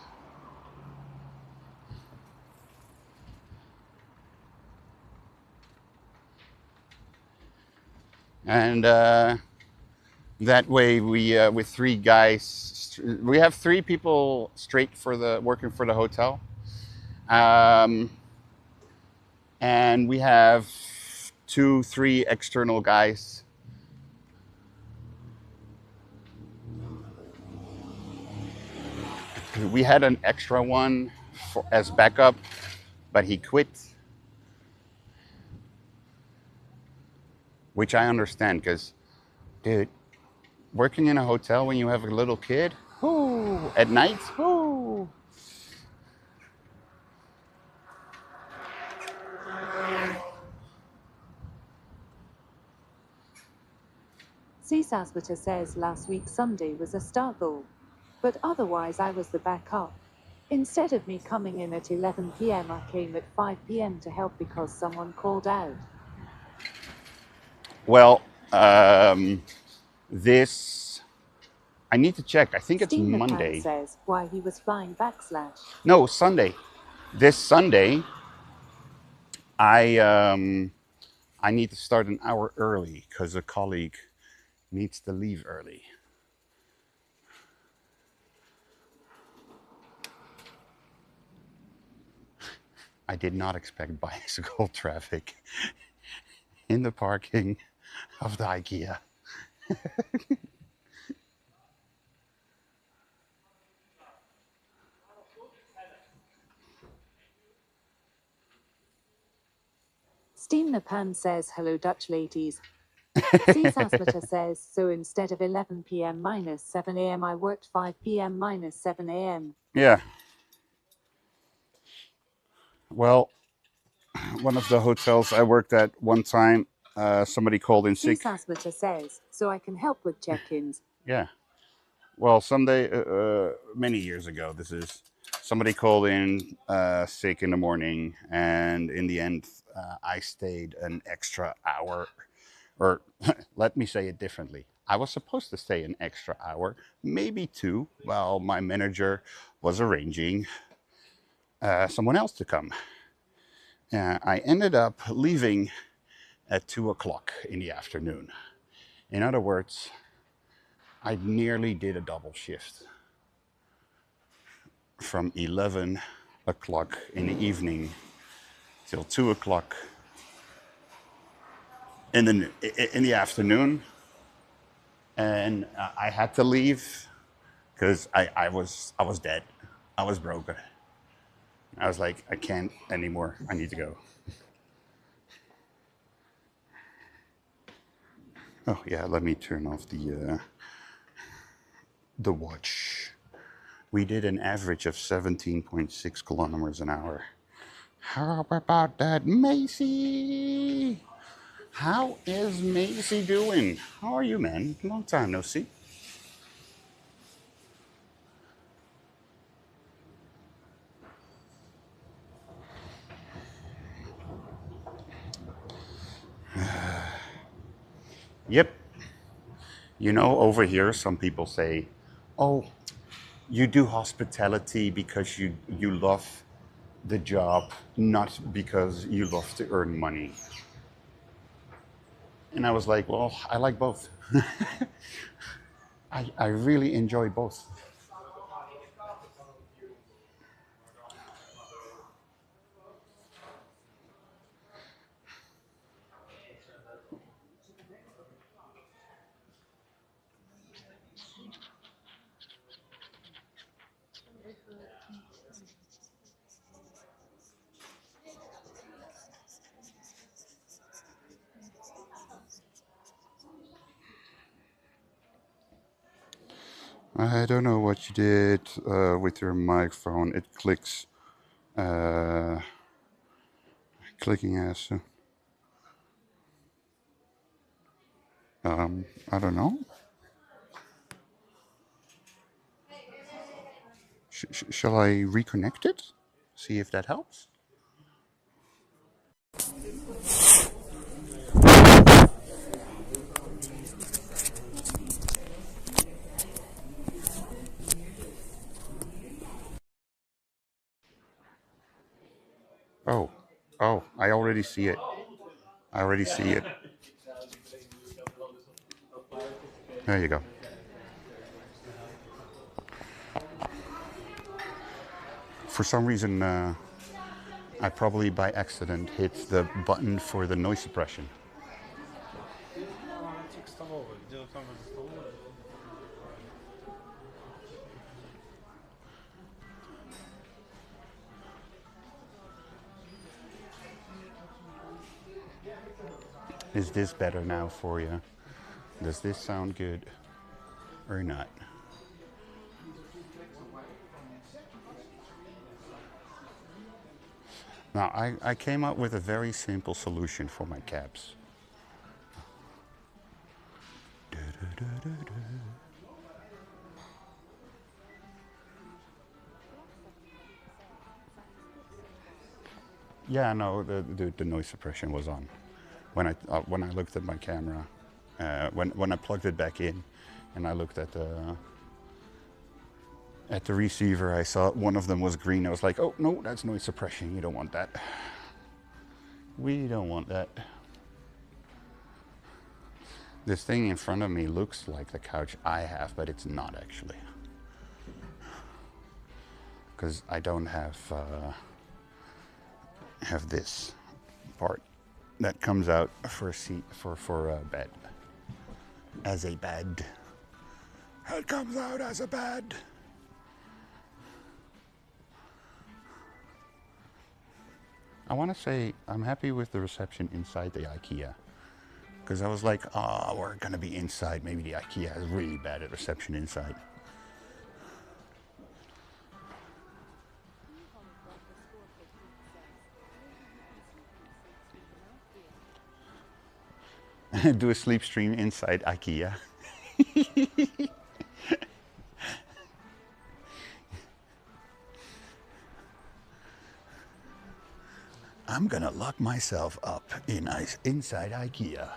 and that way we with 3 guys, we have 3 people straight for the working for the hotel, and we have 2, 3 external guys. We had an extra one as backup, but he quit, which I understand because, dude, working in a hotel when you have a little kid, whoo, at night, whoo. Saswita says last week Sunday was a struggle, but otherwise I was the backup. Instead of me coming in at 11 p.m. I came at 5 p.m. to help because someone called out. Well, this, I need to check. I think it's Steve Monday. McCann says why he was flying backslash. No, Sunday. This Sunday, I need to start an hour early because a colleague needs to leave early. I did not expect bicycle traffic in the parking of the IKEA. Steve Napan says hello Dutch ladies. Saswita says so instead of 11 p.m. minus 7 a.m. I worked 5 p.m. minus 7 a.m. Yeah. Well, one of the hotels I worked at one time, somebody called in sick. Saswita says so I can help with check-ins. Yeah. Well, someday, many years ago, this is, somebody called in sick in the morning, and in the end, I stayed an extra hour, or let me say it differently. I was supposed to stay an extra hour, maybe 2, while my manager was arranging someone else to come. I ended up leaving at 2 o'clock in the afternoon. In other words, I nearly did a double shift from 11 o'clock in the evening till 2 o'clock in the afternoon. And I had to leave because I was dead. I was broken. I was like, I can't anymore. I need to go. Oh yeah, let me turn off the watch. We did an average of 17.6 kilometers an hour. How about that, Macy? How is Macy doing? How are you, man? Long time no see. Yep. You know, over here, some people say, oh, you do hospitality because you love the job, not because you love to earn money. And I was like, well, I like both. I really enjoy both. I don't know what you did with your microphone. It clicks, clicking as. I don't know. Shall I reconnect it? See if that helps. Oh, I already see it. I already see it. There you go. For some reason, I probably by accident hit the button for the noise suppression. Is this better now for you? Does this sound good or not? Now, I came up with a very simple solution for my cabs. Yeah, no, the noise suppression was on when I looked at my camera. When I plugged it back in, and I looked at the receiver, I saw one of them was green. I was like, oh no, that's noise suppression. You don't want that. We don't want that. This thing in front of me looks like the couch I have, but it's not actually, because I don't have this part that comes out for a seat for a bed. As a bed. It comes out as a bed. I want to say I'm happy with the reception inside the IKEA. Because I was like, oh, we're going to be inside. Maybe the IKEA is really bad at reception inside. Do a sleep stream inside IKEA. I'm gonna lock myself up inside IKEA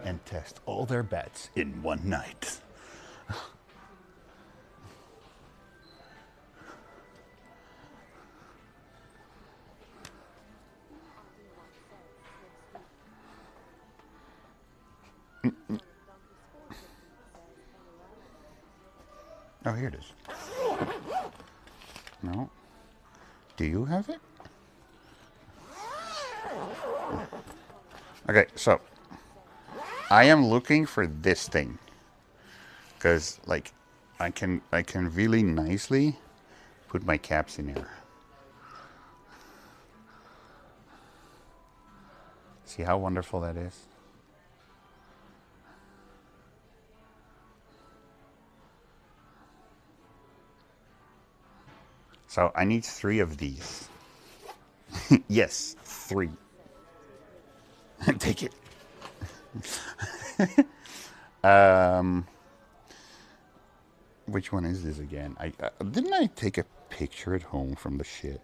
and test all their beds in one night. Oh, here it is. No. Do you have it? Okay, so I am looking for this thing because, like, I can really nicely put my caps in here. See how wonderful that is? So I need 3 of these. Yes, 3. Take it. Which one is this again? Didn't I take a picture at home from the shit?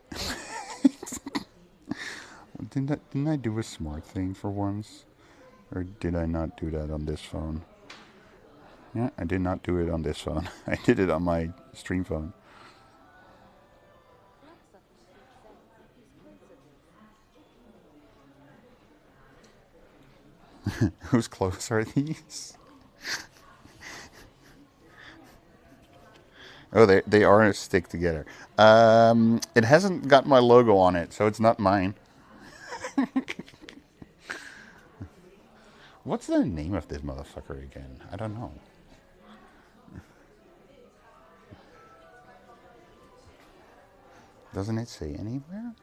Didn't I do a smart thing for once? Or did I not do that on this phone? Yeah, I did not do it on this phone. I did it on my stream phone. Whose clothes are these? Oh, they are stick together. It hasn't got my logo on it, so it's not mine. What's the name of this motherfucker again? I don't know. Doesn't it say anywhere?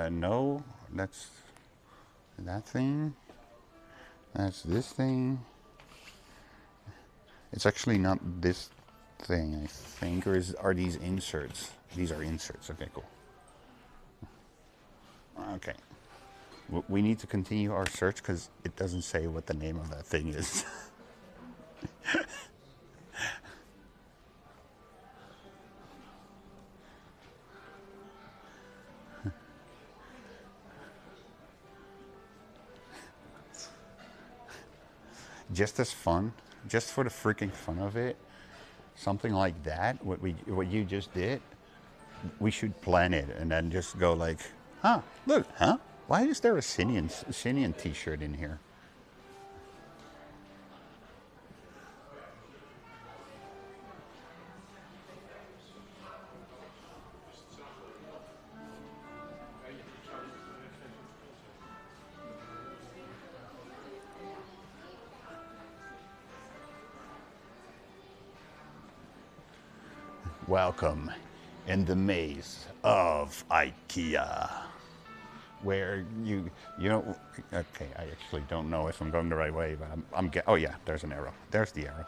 No, that's that thing. That's this thing. It's actually not this thing, I think, or are these inserts? These are inserts. Okay, cool. Okay. We need to continue our search because it doesn't say what the name of that thing is. Just as fun, just for the freaking fun of it, something like that, what you just did, we should plan it and then just go like, huh, look, huh, Why is there a Sinian t-shirt in here? Welcome in the maze of IKEA, where you know. Okay, I actually don't know if I'm going the right way, but oh yeah, there's an arrow. There's the arrow.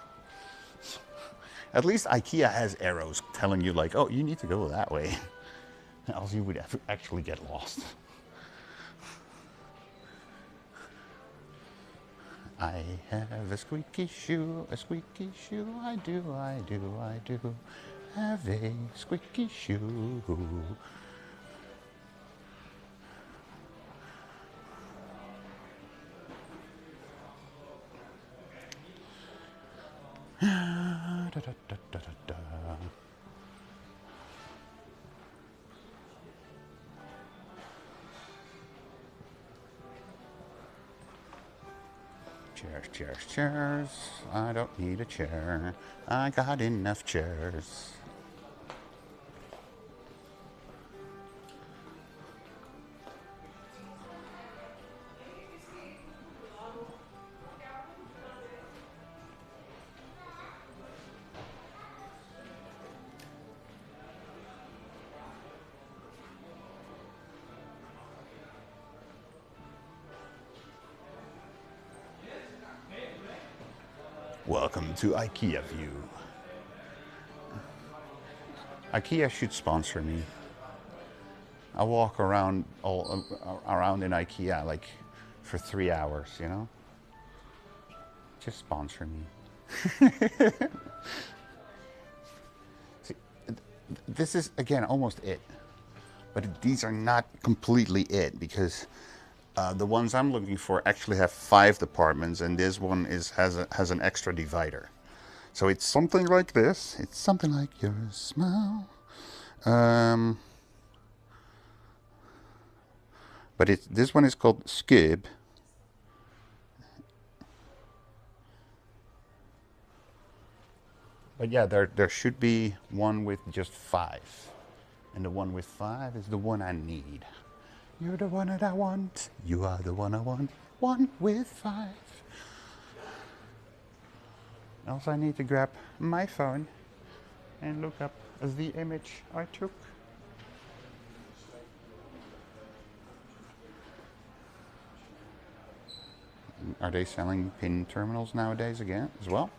At least IKEA has arrows telling you like, oh, you need to go that way, else you would actually get lost. I have a squeaky shoe, I do, I do, I do have a squeaky shoe. Da, da, da, da, da, da. Chairs, chairs, chairs. I don't need a chair. I got enough chairs. Welcome to IKEA View. IKEA should sponsor me. I walk around around in IKEA like for 3 hours, you know? Just sponsor me. See, this is again almost it. But these are not completely it, because the ones I'm looking for actually have 5 departments, and this one has an extra divider. So it's something like this. It's something like your smile. But this one is called Skib. But yeah, there should be one with just 5. And the one with 5 is the one I need. You're the one that I want. You are the one I want. One with 5. Also, I need to grab my phone and look up the image I took. Are they selling pin terminals nowadays again as well?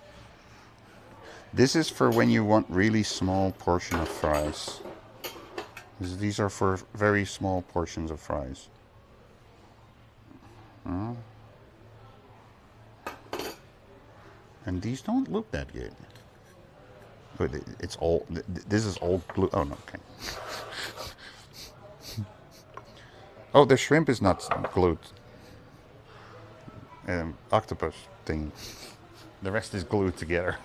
This is for when you want really small portion of fries. These are for very small portions of fries. And these don't look that good. But it's all, this is all blue. Oh, no, okay. Oh, the shrimp is not glued. Octopus thing. The rest is glued together.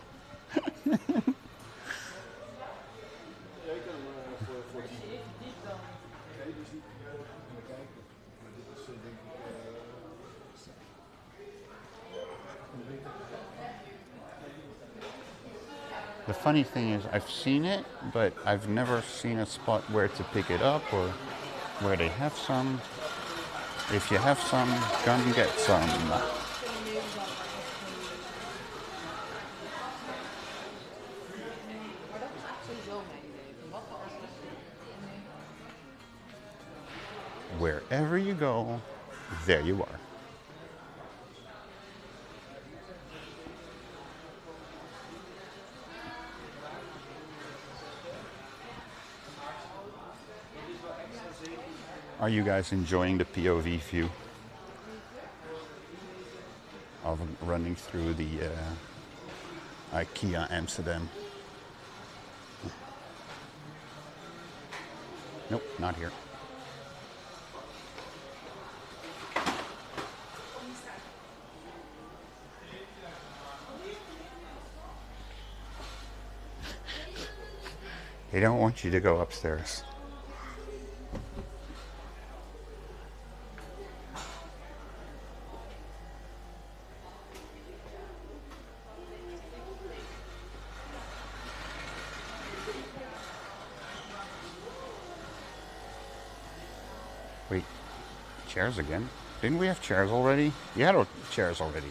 The funny thing is, I've seen it, but I've never seen a spot where to pick it up or where they have some. If you have some, come and get some. Wherever you go, there you are. Are you guys enjoying the POV view of running through the IKEA Amsterdam? Nope, not here. They don't want you to go upstairs. Wait, chairs again? Didn't we have chairs already? We had our chairs already.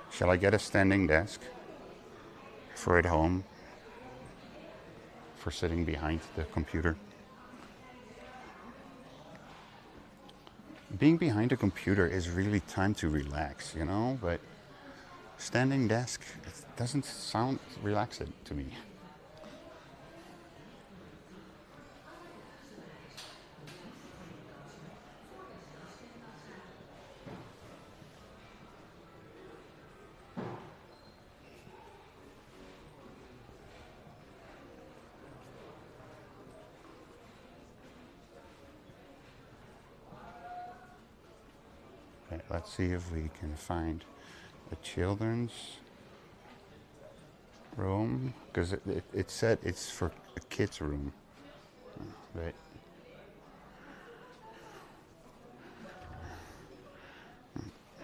Shall I get a standing desk for at home? For sitting behind the computer? Being behind a computer is really time to relax, you know, but standing desk, it doesn't sound relaxing to me. Okay, let's see if we can find a children's room, because it said it's for a kid's room. But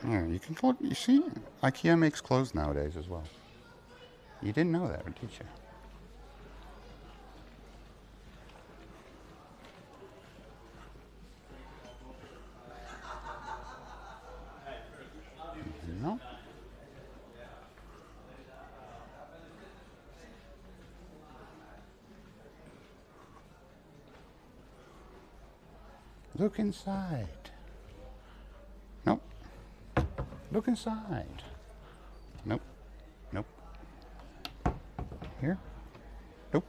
yeah, you can call. You see, IKEA makes clothes nowadays as well. You didn't know that, did you? No. Look inside. Nope. Look inside. Nope. Nope. Here? Nope.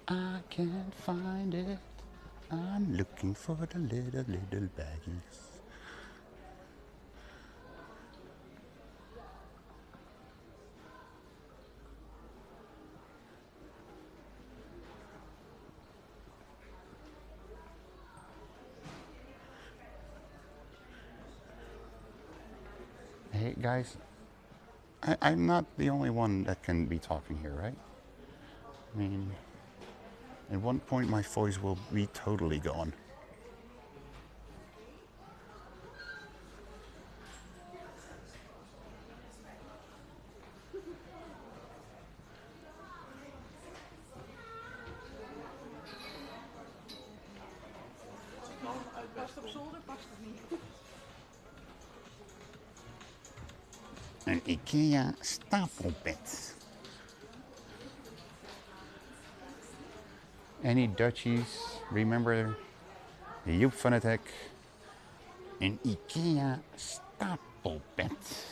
I can't find it. I'm looking for the little baggies. Hey guys, I'm not the only one that can be talking here, right? I mean, at one point my voice will be totally gone. Een IKEA stapelbed. Any Dutchies remember Joep van het Hek? Een IKEA stapelbed.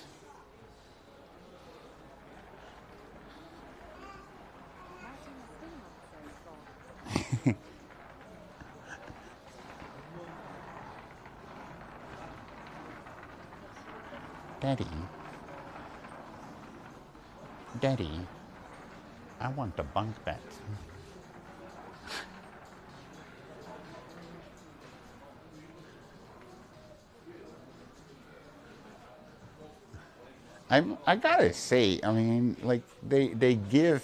Daddy, I want a bunk bed. I gotta say, I mean, like they give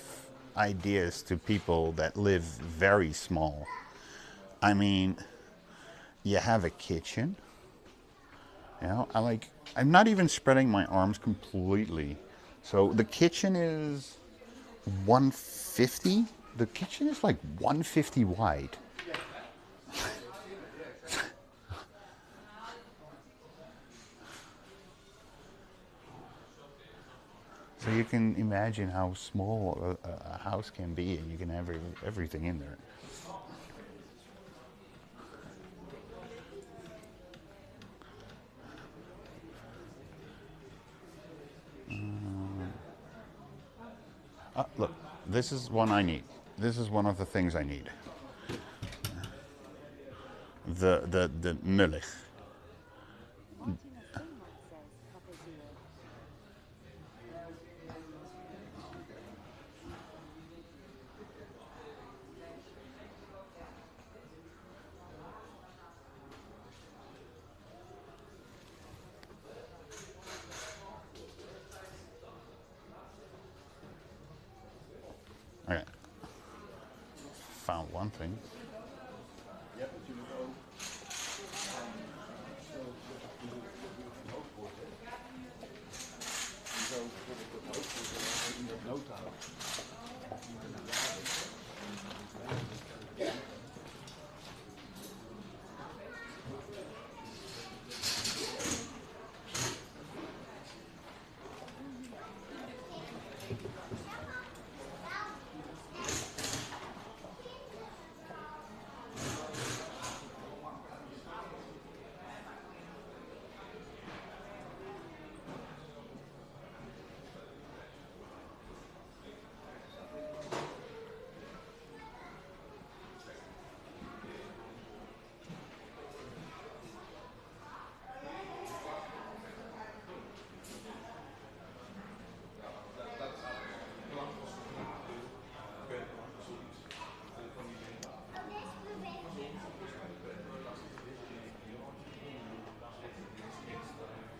ideas to people that live very small. I mean, you have a kitchen. You know, I'm not even spreading my arms completely. So the kitchen is 150. The kitchen is like 150 wide. So you can imagine how small a house can be, and you can have everything in there. Look, this is one I need. This is one of the things I need. The mullig. found one thing.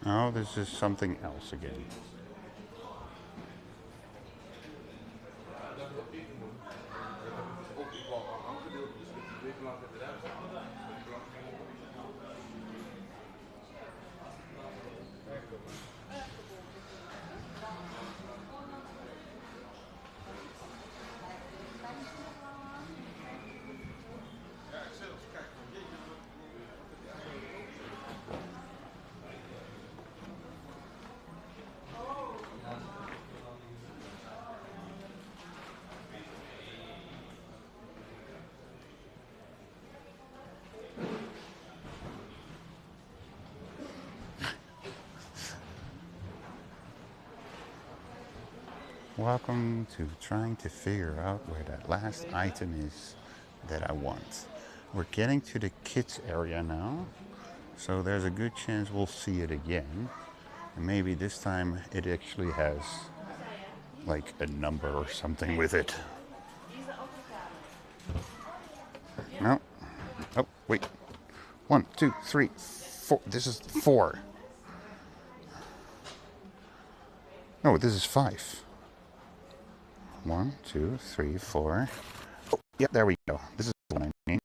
Oh, this is something else again. Welcome to trying to figure out where that last item is that I want. We're getting to the kids area now, so there's a good chance we'll see it again. And maybe this time it actually has like a number or something with it. No. Oh, wait. 1, 2, 3, 4. This is 4. No, this is 5. 1, 2, 3, 4. Oh, yeah, there we go. This is the one I need.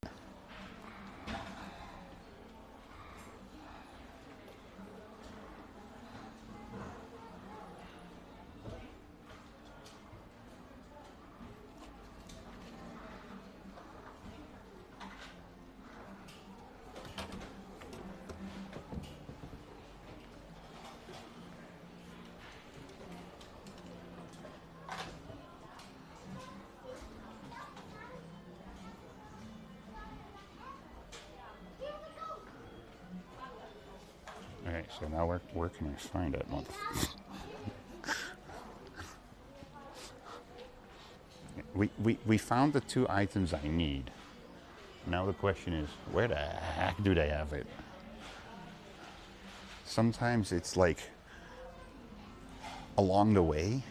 Alright, so now where can I find that one? we found the 2 items I need. Now the question is, where the heck do they have it? Sometimes it's like along the way.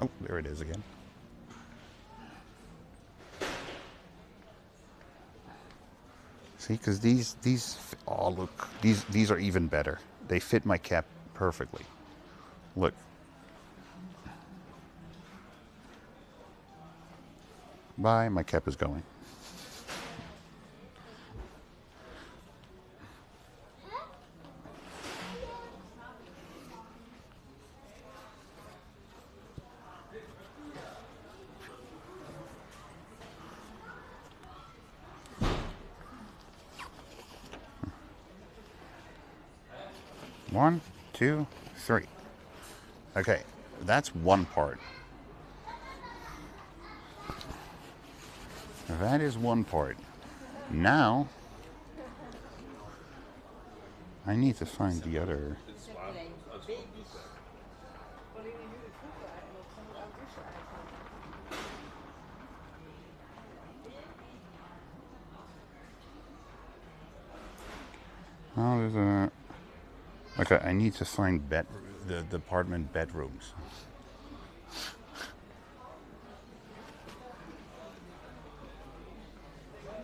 Oh, there it is again. See, because these, oh look, these are even better. They fit my cap perfectly. Look. Bye, my cap is going. One, 2, 3. Okay, that's one part. That is one part. Now, I need to find the other. Oh, there's a. Okay, I need to find the apartment bedrooms.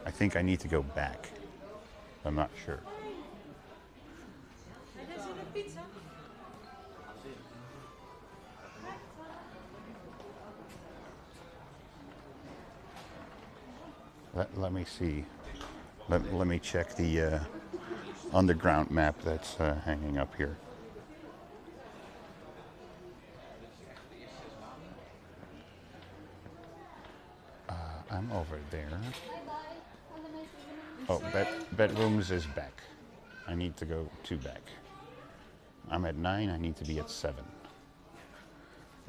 I think I need to go back. I'm not sure. Let me see. Let me check the underground map that's hanging up here. I'm over there. Oh, bedrooms is back. I need to go 2 back. I'm at 9, I need to be at 7.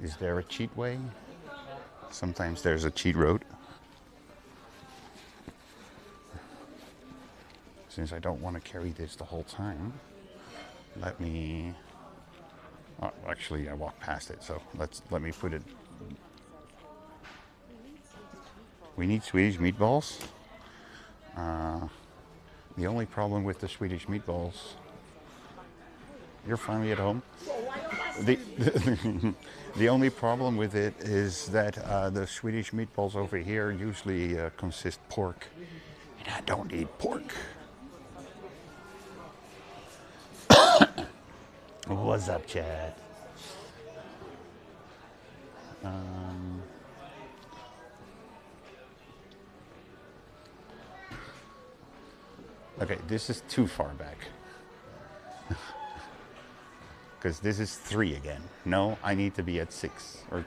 Is there a cheat way? Sometimes there's a cheat road. Since I don't want to carry this the whole time, let me... Oh, actually I walked past it, so let me put it... We need Swedish meatballs. The only problem with the Swedish meatballs... You're finally at home? The only problem with it is that the Swedish meatballs over here usually consist pork. And I don't eat pork. What's up, Chad? Okay, this is too far back. Because this is 3 again. No, I need to be at 6 or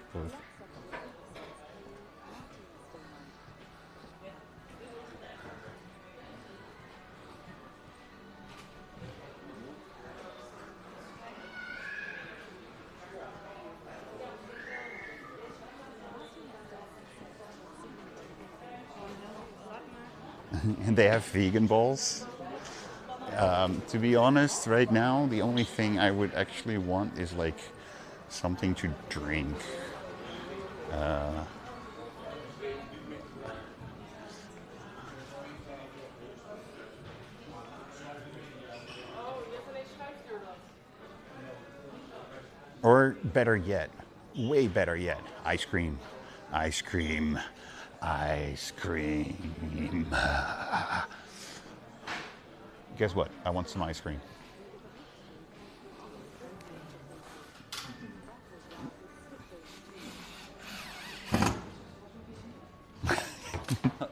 and they have vegan bowls. To be honest, right now, the only thing I would actually want is like something to drink. Or better yet, way better yet, ice cream. Ice cream. Ice cream. Guess what? I want some ice cream.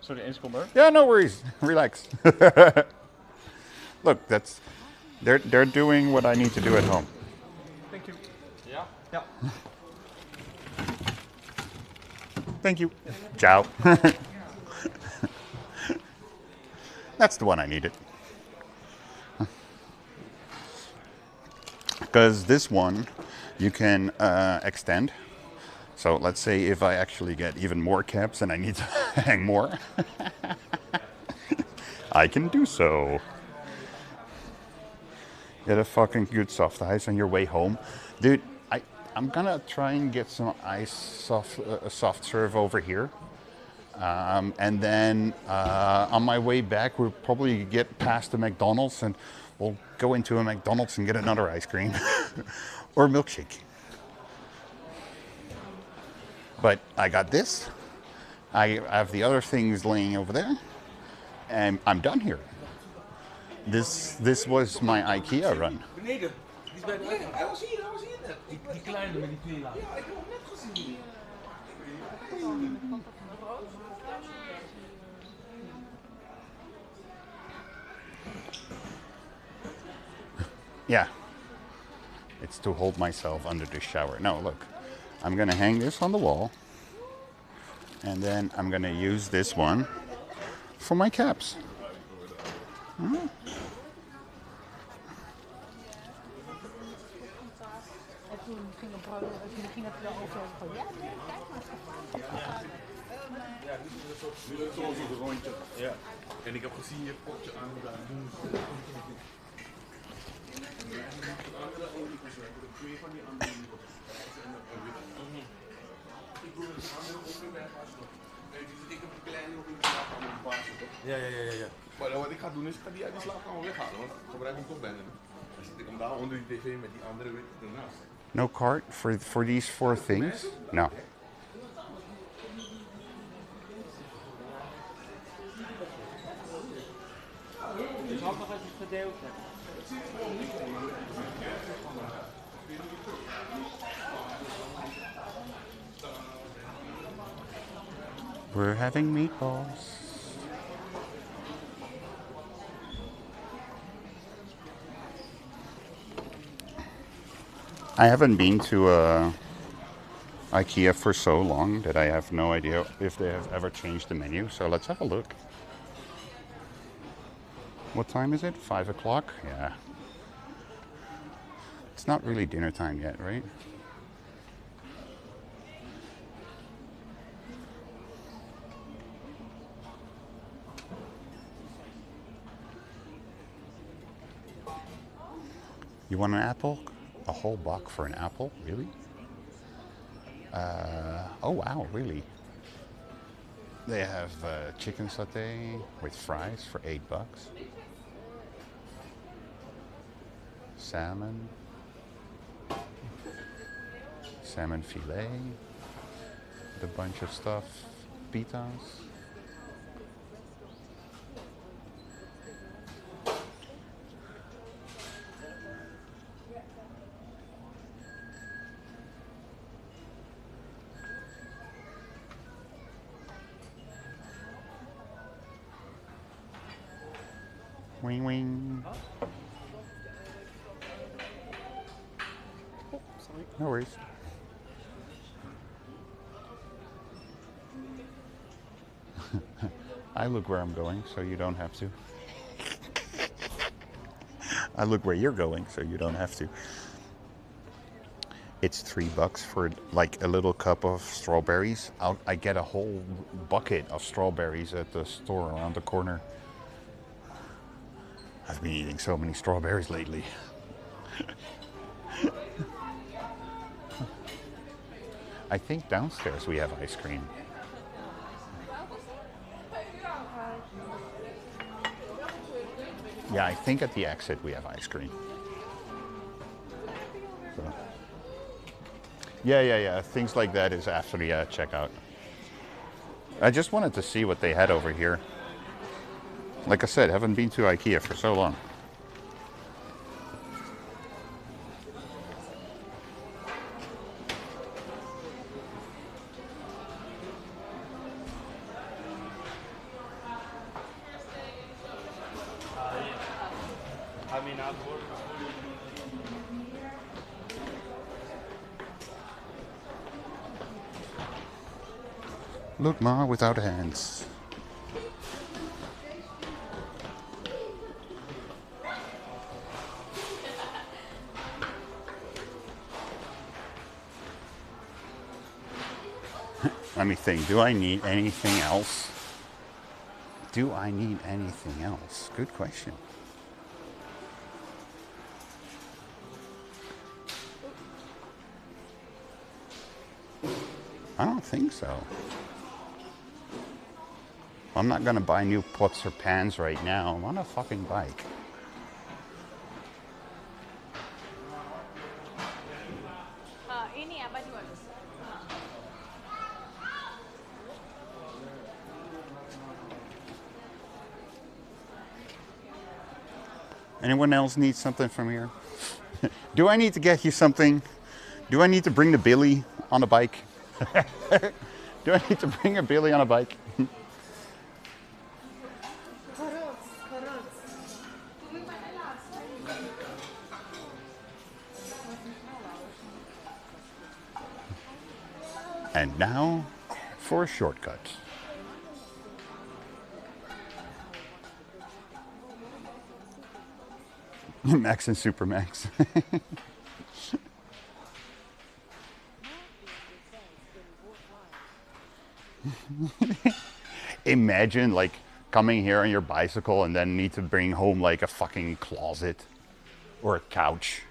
Sorry, 1 seconde. Yeah, no worries. Relax. Look, they're doing what I need to do at home. Thank you. Ja? Ja. Thank you. Ciao. That's the one I needed. Because this one you can extend. So let's say if I actually get even more caps and I need to hang more, I can do so. Get a fucking good soft ice on your way home. Dude, I'm gonna try and get some ice soft serve over here. And then on my way back, we'll probably get past the McDonald's and we'll go into a McDonald's and get another ice cream or milkshake. But I got this. I have the other things laying over there, and I'm done here. This was my IKEA run. Beneden. Die is bij de... Hij was hier net. Die kleine met die 2 lagen. Ja, ik heb hem net gezien. Yeah, it's to hold myself under the shower. No, look, I'm gonna hang this on the wall, and then I'm gonna use this one for my caps. Ja. En ik heb gezien je potje aan daar doen. Ja. Maar wat ik ga doen is, ik ga die uit die slaapkamer weghalen, want ik gebruik hem toch bijna niet. Dan zit ik hem daar onder die tv met die andere ernaast. No cart for these 4 things? No. Ik had nog even verdeeld. We're having meatballs. I haven't been to IKEA for so long that I have no idea if they have ever changed the menu. So let's have a look. What time is it? 5 o'clock? Yeah. It's not really dinner time yet, right? You want an apple? A whole buck for an apple? Really? Oh wow, really? They have chicken satay with fries for $8. Salmon. Salmon filet. With a bunch of stuff. Pitas. Wing wing. No worries. I look where I'm going, so you don't have to. I look where you're going, so you don't have to. It's $3 for like a little cup of strawberries. I get a whole bucket of strawberries at the store around the corner. I've been eating so many strawberries lately. I think downstairs we have ice cream. Yeah, I think at the exit we have ice cream. So. Yeah. Things like that is after the checkout. I just wanted to see what they had over here. Like I said, haven't been to IKEA for so long. Look, Ma, without hands. Let me think. Do I need anything else? Do I need anything else? Good question. I don't think so. I'm not gonna buy new pots or pans right now. I'm on a fucking bike. Ini apa jual? Anyone else need something from here? Do I need to get you something? Do I need to bring the Billy on a bike? Do I need to bring a Billy on a bike? And now for a shortcut. Max and Supermax. Imagine like coming here on your bicycle and then need to bring home like a fucking closet or a couch.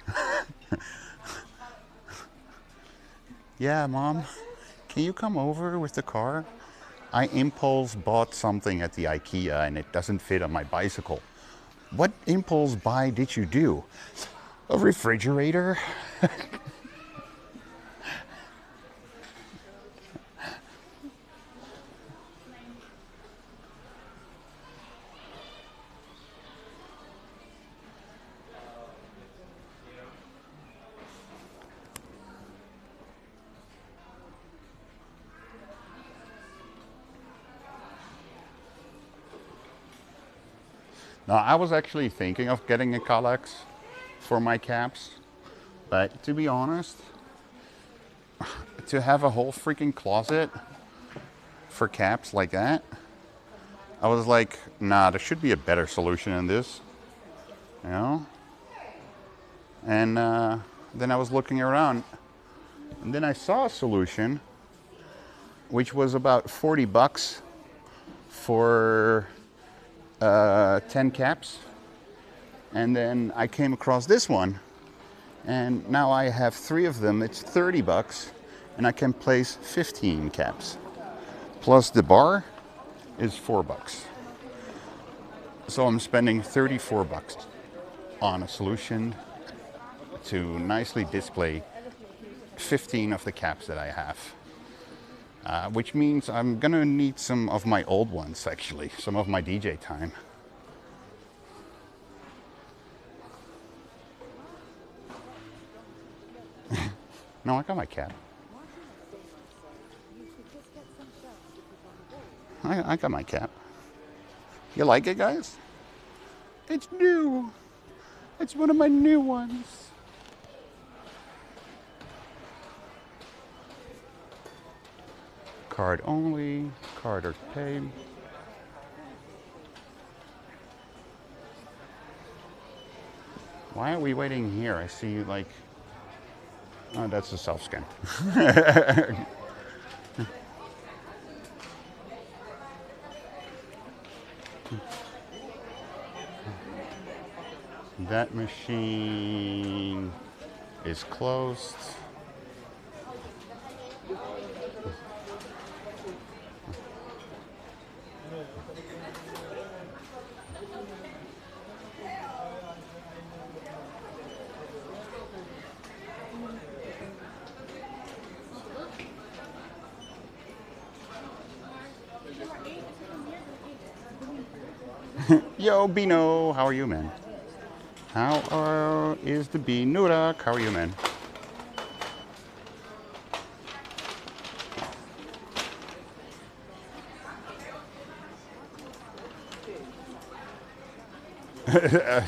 Yeah, Mom, can you come over with the car? I impulse bought something at the IKEA and it doesn't fit on my bicycle. What impulse buy did you do? A refrigerator? Now, I was actually thinking of getting a Kallax for my caps, But to be honest, to have a whole freaking closet for caps like that, I was like, nah, there should be a better solution than this, you know? And then I was looking around, and then I saw a solution, which was about 40 bucks for 10 caps. And then I came across this one, and now I have 3 of them. It's 30 bucks, and I can place 15 caps. Plus the bar is 4 bucks. So I'm spending 34 bucks on a solution to nicely display 15 of the caps that I have. Which means I'm gonna need some of my old ones, actually, some of my DJ time. No, I got my cap. I got my cap. You like it, guys? It's new. It's one of my new ones. Card only, card or pay. Why are we waiting here? I see like, oh, that's a self-scan. That machine is closed. Yo, Bino, how are you, man? How is the bee? Nurak, how are you, man?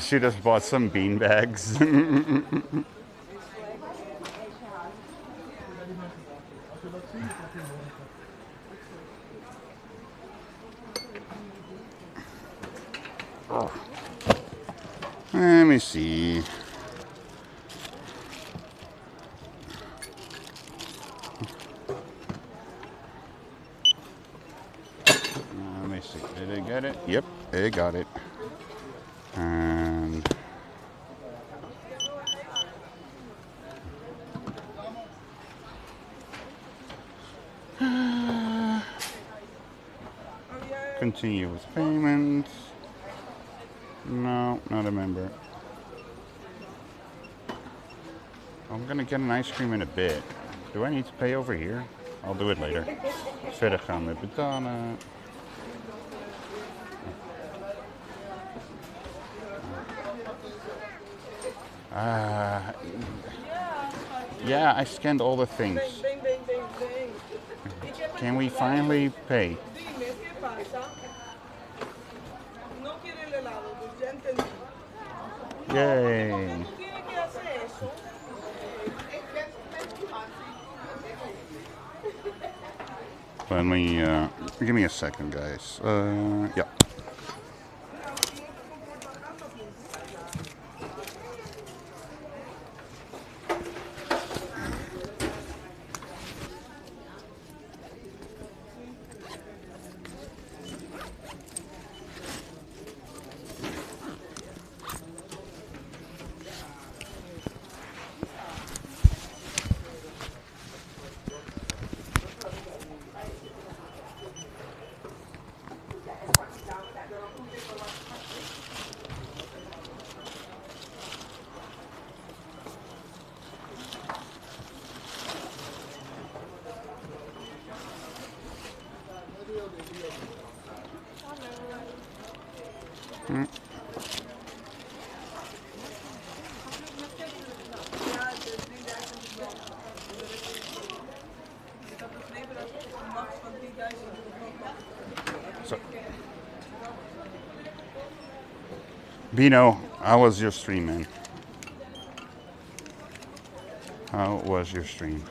She just bought some bean bags. Let me see. Let me see. Did I get it? Yep, I got it. And continue with payment. No, not a member. I'm gonna get an ice cream in a bit. Do I need to pay over here? I'll do it later. Verder gaan met betalen. Yeah, I scanned all the things. Can we finally pay? Yay! Let me, give me a second, guys. Yeah. Bino, how was your stream, man? How was your stream?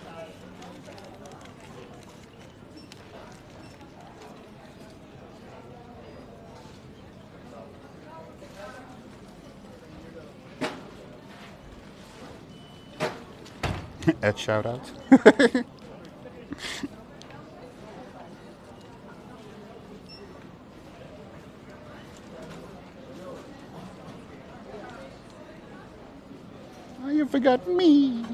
Ed shout out. Oh, you forgot me.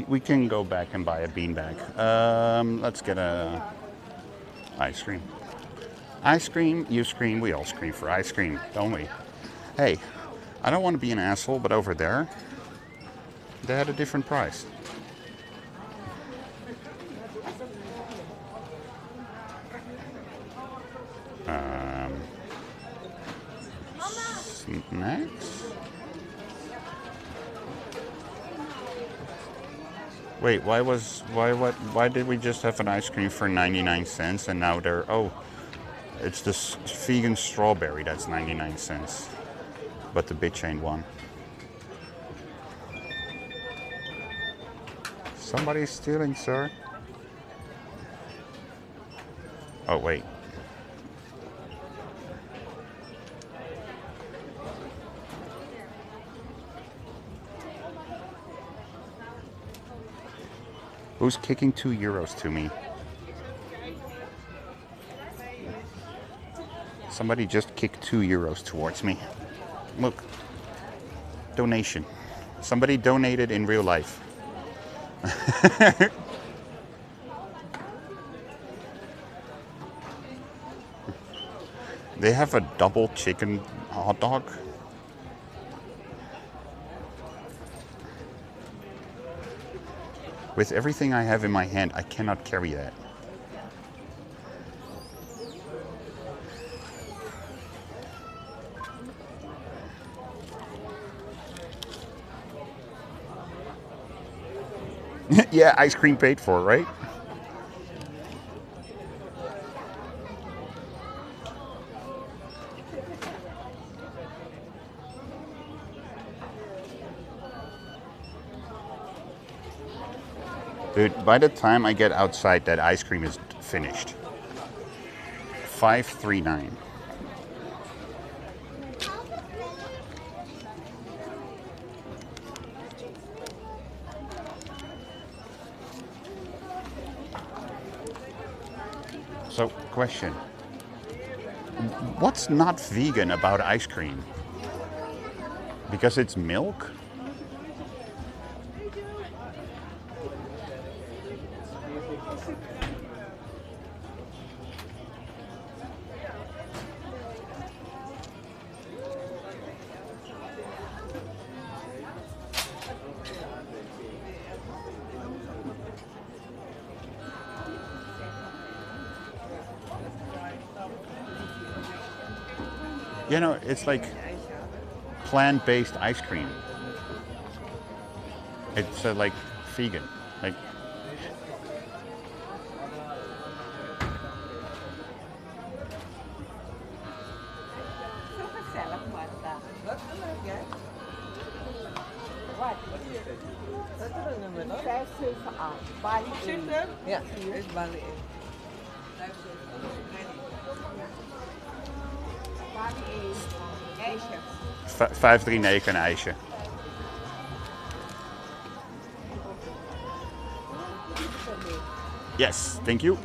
We can go back and buy a beanbag. Let's get a ice cream. Ice cream, you scream, we all scream for ice cream, don't we? Hey, I don't want to be an asshole, but over there, they had a different price. Snacks? Wait, why did we just have an ice cream for 99 cents and now they're, oh, it's this vegan strawberry that's 99 cents. But the bitch ain't one. Somebody's stealing, sir. Oh, wait. Who's kicking €2 to me? Somebody just kicked €2 towards me. Look. Donation. Somebody donated in real life. They have a double chicken hot dog. With everything I have in my hand, I cannot carry that. Yeah, ice cream paid for, right? Dude, by the time I get outside, that ice cream is finished. $5.39. So, question. What's not vegan about ice cream? Because it's milk? You know, it's like plant-based ice cream. It's like vegan. Like Yeah, it's Bali. $5.39 een ijsje. Yes, thank you.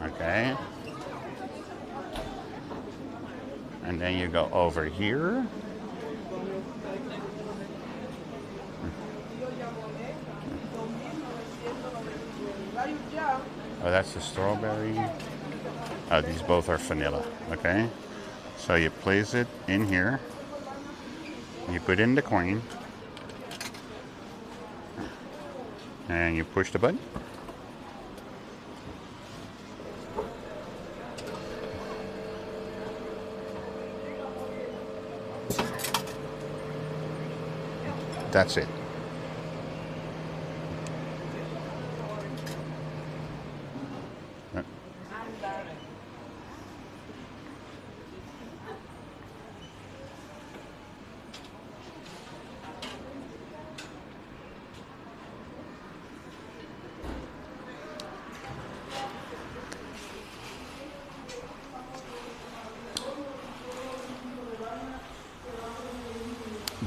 Okay. And then you go over here. Oh, that's the strawberry. Oh, these both are vanilla. Okay. So you place it in here. You put in the coin. And you push the button. That's it.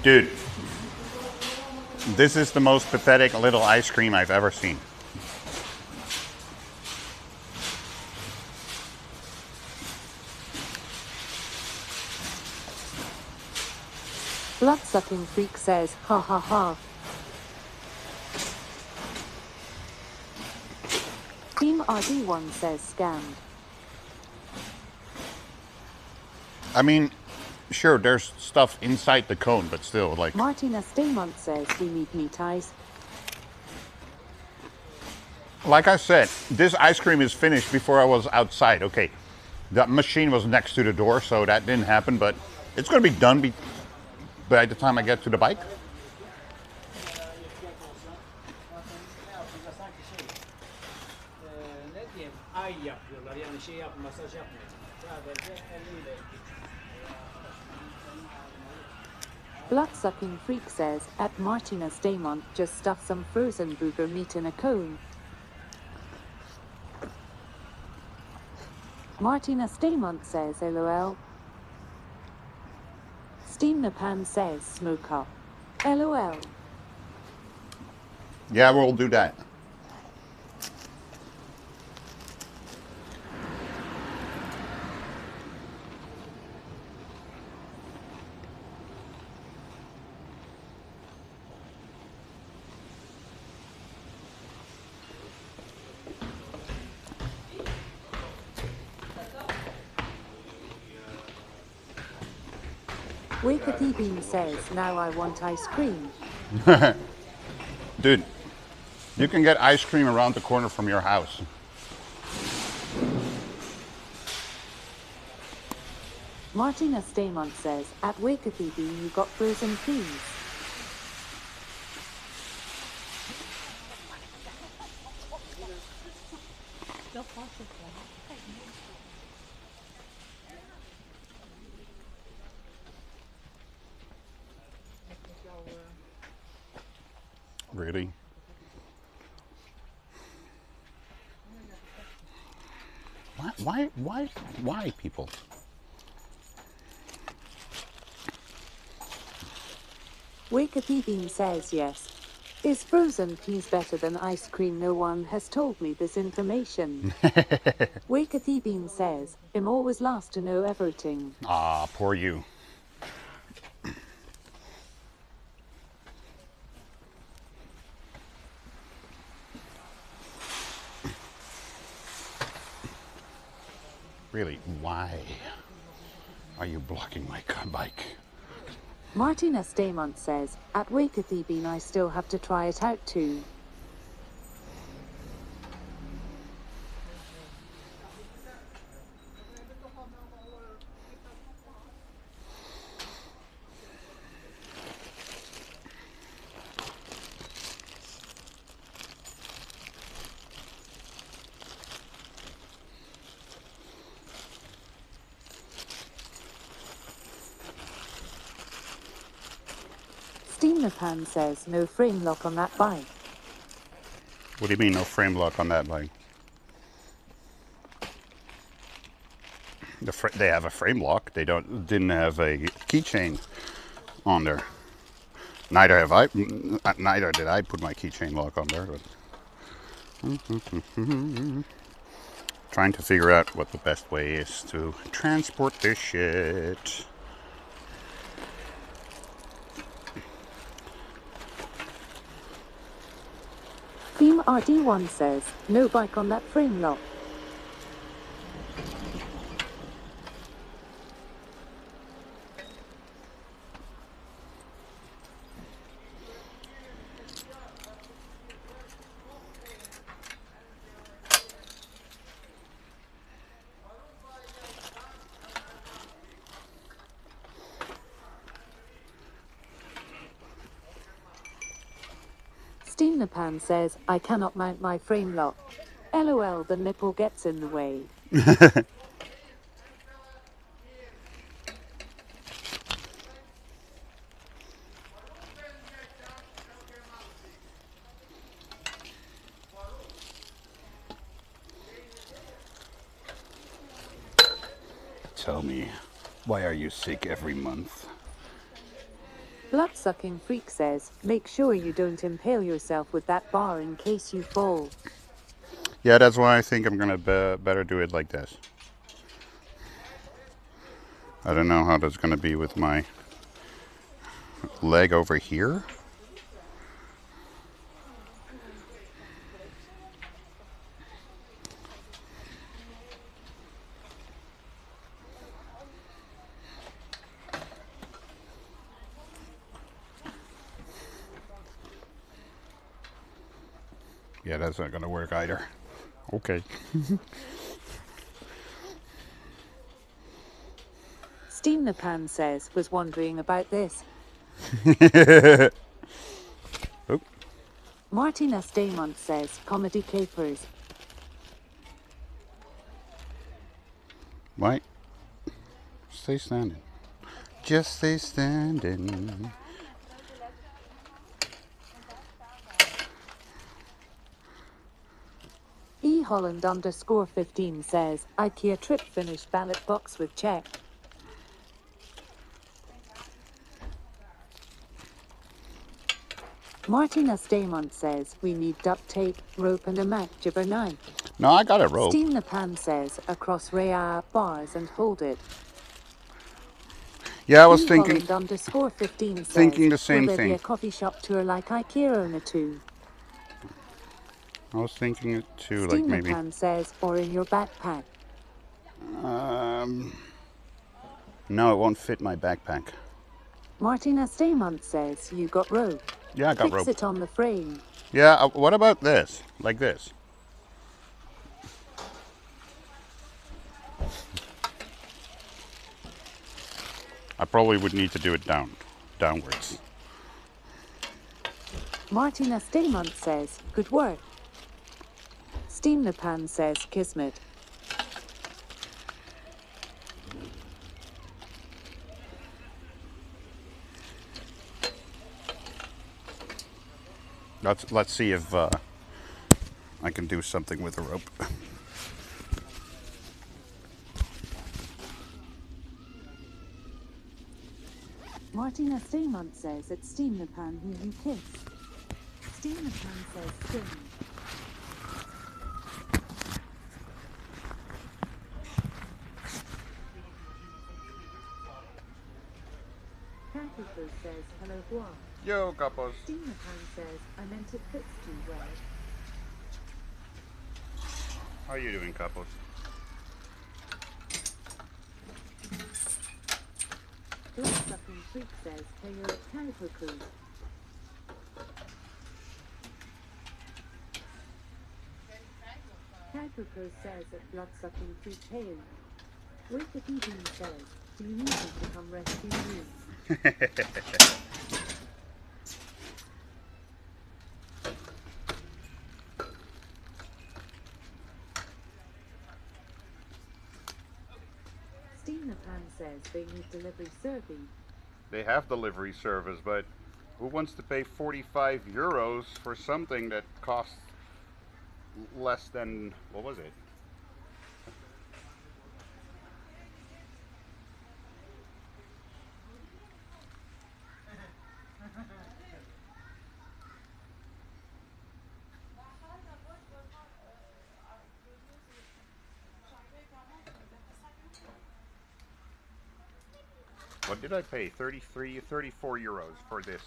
Dude, this is the most pathetic little ice cream I've ever seen. Blood-sucking freak says, ha ha ha. Team RD1 says scammed. I mean, sure, there's stuff inside the cone, but still, like... Martina Staymont says we need meat eyes. Like I said, this ice cream is finished before I was outside. Okay, that machine was next to the door, so that didn't happen, but it's going to be done by the time I get to the bike. Blood-sucking freak says, at Martina Staymont, just stuff some frozen booger meat in a cone. Martina Staymont says, LOL. Steam the Pan says, smoke up. LOL. Yeah, we'll do that. Wakathy Bean says, now I want ice cream. Dude, you can get ice cream around the corner from your house. Martina Staymont says, at Wakathy Bean you got frozen peas. Really? Why people? Wakathy Bean says yes. Is frozen peas better than ice cream? No one has told me this information. Wakathy Bean says, I'm always last to know everything. Ah, poor you. Really, why are you blocking my bike? Martina Staymont says, at Wakathy Bean I still have to try it out too. Steam the Pan says, no frame lock on that bike. What do you mean, no frame lock on that bike? They have a frame lock. They didn't have a keychain on there. Neither have I. Neither did I put my keychain lock on there. But trying to figure out what the best way is to transport this shit. Team RD1 says, no bike on that frame lock. Steam the Pan says, I cannot mount my frame lock. LOL, the nipple gets in the way. Tell me, why are you sick every month? Blood-sucking freak says, make sure you don't impale yourself with that bar in case you fall. Yeah, that's why I think I'm gonna better do it like this. I don't know how that's gonna be with my leg over here. Yeah, that's not gonna work either. Okay. Steam the Pan says, was wondering about this. Oop. Martina Staymont says, comedy capers. Why? Stay standing. Just stay standing. eHolland_15 says, IKEA trip finished ballot box with check. Martina Staymont says, we need duct tape, rope and a Mac jibber knife. No, I got a rope. Steam the Pan says, across Rhea bars and hold it. Yeah, I was thinking eHolland_15 says, thinking the same will there be thing. a coffee shop tour like IKEA owner too? I was thinking it too, like Steam the maybe. Pan says, or in your backpack. No, it won't fit my backpack. Martina Staymont says, you got rope. Yeah, I got Fix rope. it on the frame. Yeah, what about this? Like this? I probably would need to do it downwards. Martina Staymont says, good work. Steam the Pan says, kismet. Let's see if I can do something with the rope. Martina Staymont says, it's Steam the Pan who you kiss. Steam the Pan says, sting. Campus says, hello, Guam. Yo, Capos. Steam the Pan says, I meant it fits too well. How are you doing, Capos? Blood-sucking freak says, hey, you're at Calico. Calico says that blood-sucking freak hail. Wicked Evening says, do you need me to come rescue you? Steam the Pan says they need delivery serving. They have delivery service, but who wants to pay 45 euros for something that costs less than, what was it? What did I pay? 34 euros for this.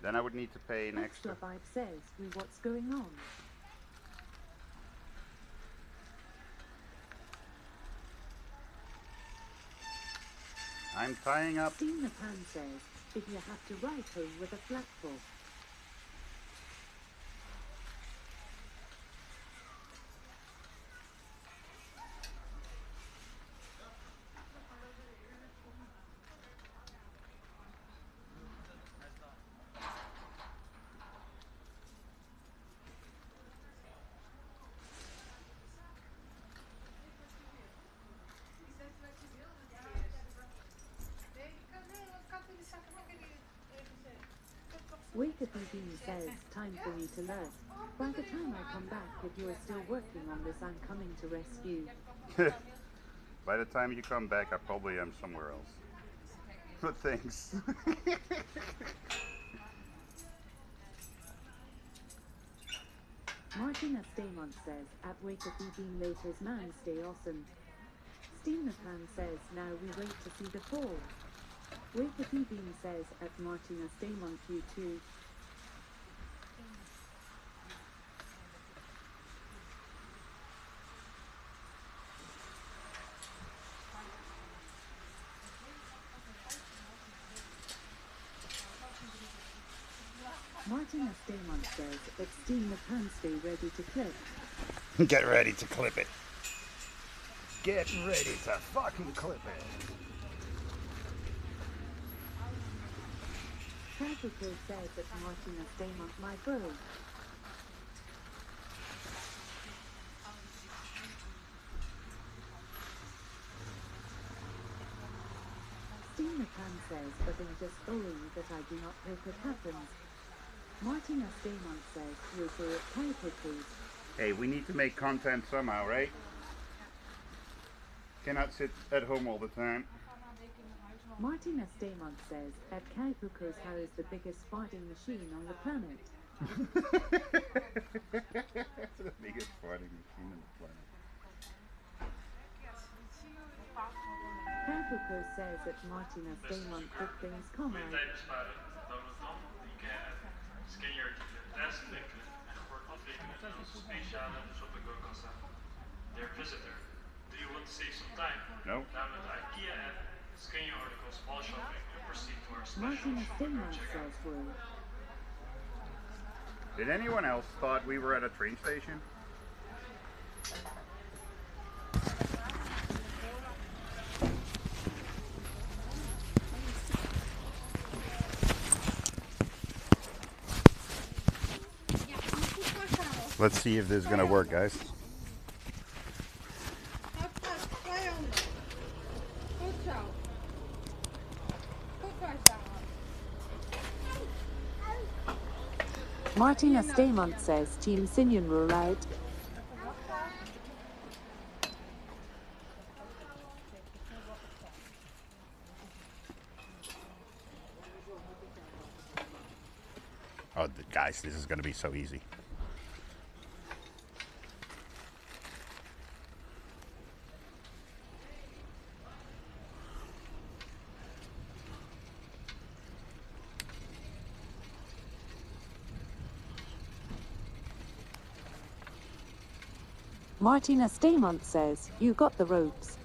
Then I would need to pay an extra. Extra Vibe says, what's going on? I'm tying up. Steam the Pan says, if you have to ride home with a flat foot. Wicked Evening says, time for me to learn. By the time I come back, if you're still working on this, I'm coming to rescue. By the time you come back, I probably am somewhere else. But thanks. Martina Staymont says, at wake up being late is man stay awesome. Steam the Pan says, now we wait to see the fall. Wake up being says, at Martina Staymont Q2. Martina Staymont says, it's Steam the Pan stay ready to clip. Get ready to clip it. Get ready to fucking clip it. Caprico says that Martina Staymont my bro. Steam the Pan says, but I'm just owing that I do not hope it happens. Martina Staymont says, you'll say it Caprico's. Hey, we need to make content somehow, right? Cannot sit at home all the time. Martina Staymont says, at Caprico's house the biggest farting machine on the planet. The biggest farting machine on the planet. Caprico says that Martina Staymont good things come out. Scan je artikelen, test, winkelen en wordt afrekenen van een speciale shopping kassa. Dear visitor, do you want to save some time? No. Download the IKEA app, scan your articles while shopping and proceed to our special Martina shopping Staymont checkout. says well. Did anyone else thought we were at a train station? Let's see if this is gonna work, guys. Martina Staymont says Team Sinyan roll out. Oh, guys, this is gonna be so easy. Martina Staymont says, you got the ropes.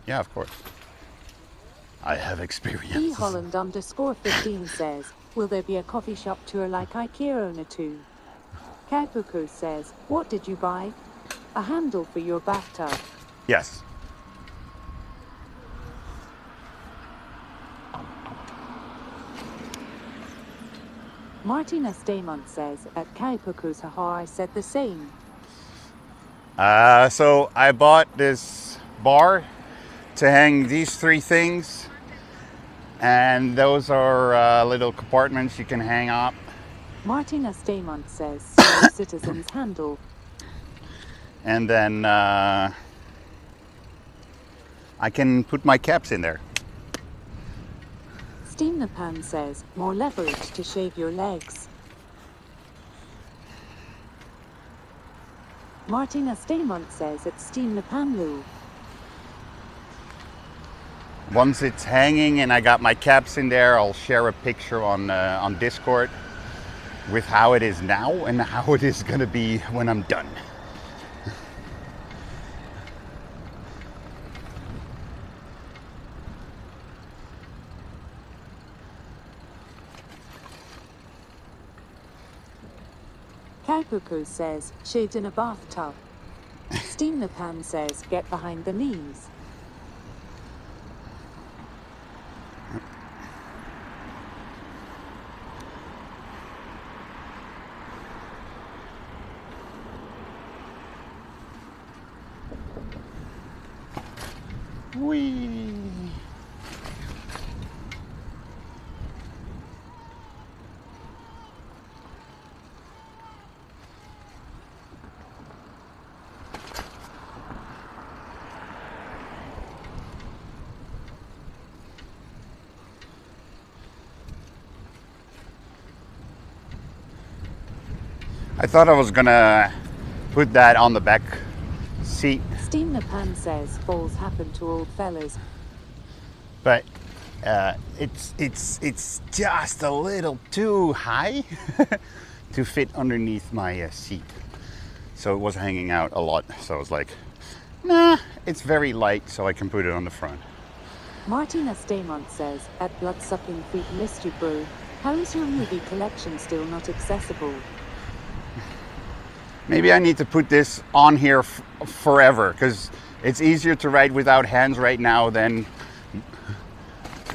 Yeah, of course. I have experience. E Holland _15 says, will there be a coffee shop tour like IKEA owner too? Caprico says, what did you buy? A handle for your bathtub. Yes. Martina Staymont says, at Caprico's haha I said the same. So I bought this bar to hang these three things, and those are little compartments you can hang up. Martina Staymont says, senior citizens handle. And then I can put my caps in there. Steam the Pan says, more leverage to shave your legs. Martina Staymont says it's Steam the Pan Lou. Once it's hanging and I got my caps in there, I'll share a picture on Discord with how it is now and how it is gonna be when I'm done. Caprico says, shaved in a bathtub. Steam the Pan says, get behind the knees. Whee! I thought I was gonna put that on the back seat, Steam Napan says falls happen to old fellas. but it's just a little too high to fit underneath my seat. So it was hanging out a lot. So I was like, nah, it's very light, so I can put it on the front. Martina Stamont says, at Bloodsucking Freak missed you bro. How is your movie collection still not accessible? Maybe I need to put this on here forever, because it's easier to write without hands right now than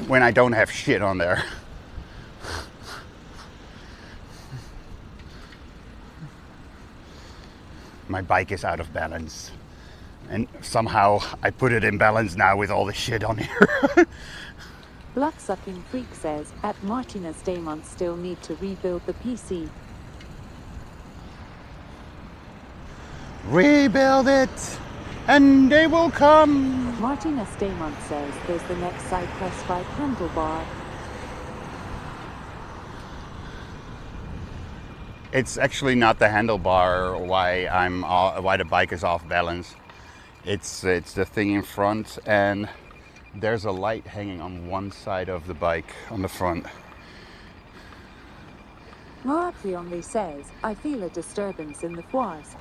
when I don't have shit on there. My bike is out of balance. And somehow I put it in balance now with all the shit on here. Bloodsucking Freak says, at Martina Stamont still need to rebuild the PC. Rebuild it, and they will come. Martina Stamont says there's the next side quest bike handlebar. It's actually not the handlebar why the bike is off balance. It's the thing in front, and there's a light hanging on one side of the bike on the front. Moakley only says, I feel a disturbance in the foires.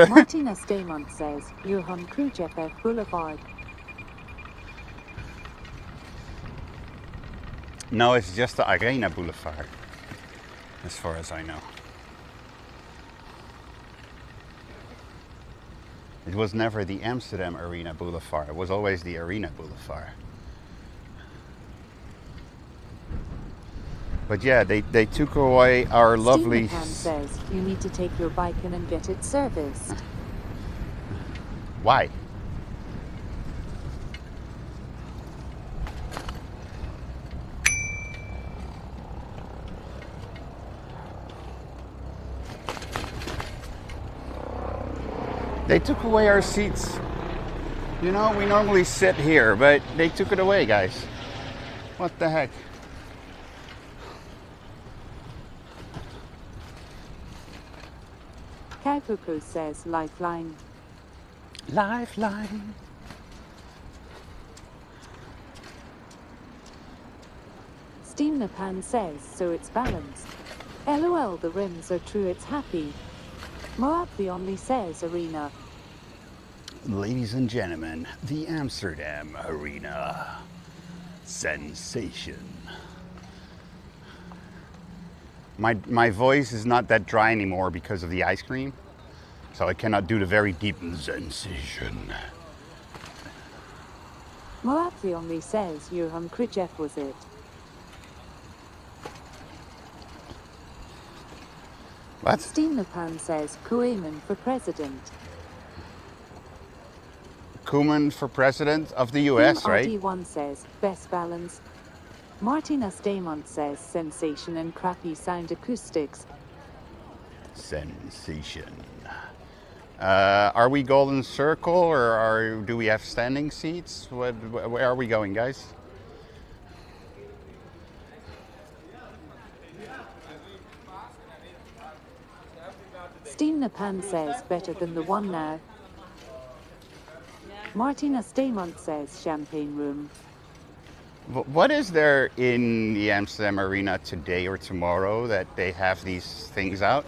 Martina Stamont says, Johan Krujev Boulevard. No, it's just the Arena Boulevard, as far as I know. It was never the Amsterdam Arena Boulevard. It was always the Arena Boulevard. But yeah, they took away our lovely... Steve McCann says, you need to take your bike in and get it serviced. Why? They took away our seats. You know, we normally sit here, but they took it away, guys. What the heck? Kaukuku says, lifeline. Lifeline. Steam Napan says, so it's balanced. LOL, the rims are true, it's happy. Moab the only says, arena. Ladies and gentlemen, the Amsterdam Arena. Sensation. My voice is not that dry anymore because of the ice cream, so I cannot do the very deep sensation. Moab the only says, Johan Krujev was it. What? Steam Napan says, Koeman for president. Koeman for president of the US, right? RD1 says, best balance. Martina Stamont says, sensation and crappy sound acoustics. Sensation. Are we Golden Circle, or do we have standing seats? Where are we going, guys? Steam Napan says, better than the one now. Martina Stamont says, champagne room. What is there in the Amsterdam Arena today or tomorrow that they have these things out?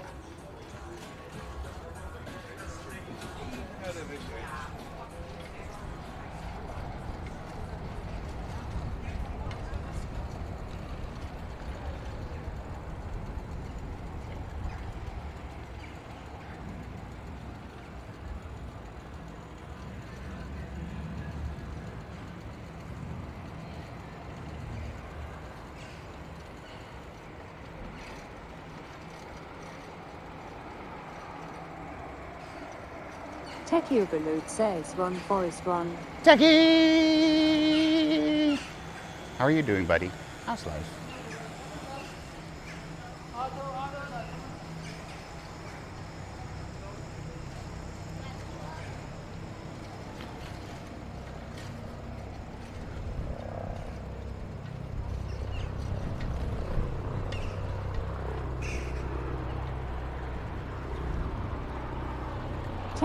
Techie Overload says, run Forest run. Techie! How are you doing, buddy? How's life?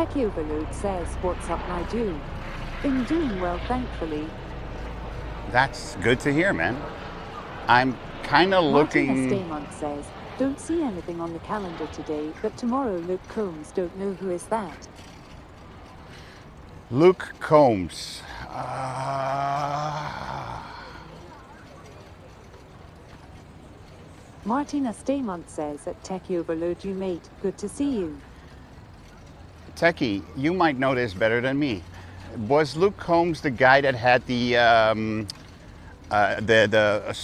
Tech Overload says, what's up, my dude? Been doing well, thankfully. That's good to hear, man. I'm kind of looking. Martina Staymont says, don't see anything on the calendar today, but tomorrow Luke Combs, don't know who is that. Luke Combs. Martina Staymont says, at Tech Overload you mate, good to see you. Techie, you might know this better than me. Was Luke Combs the guy that had the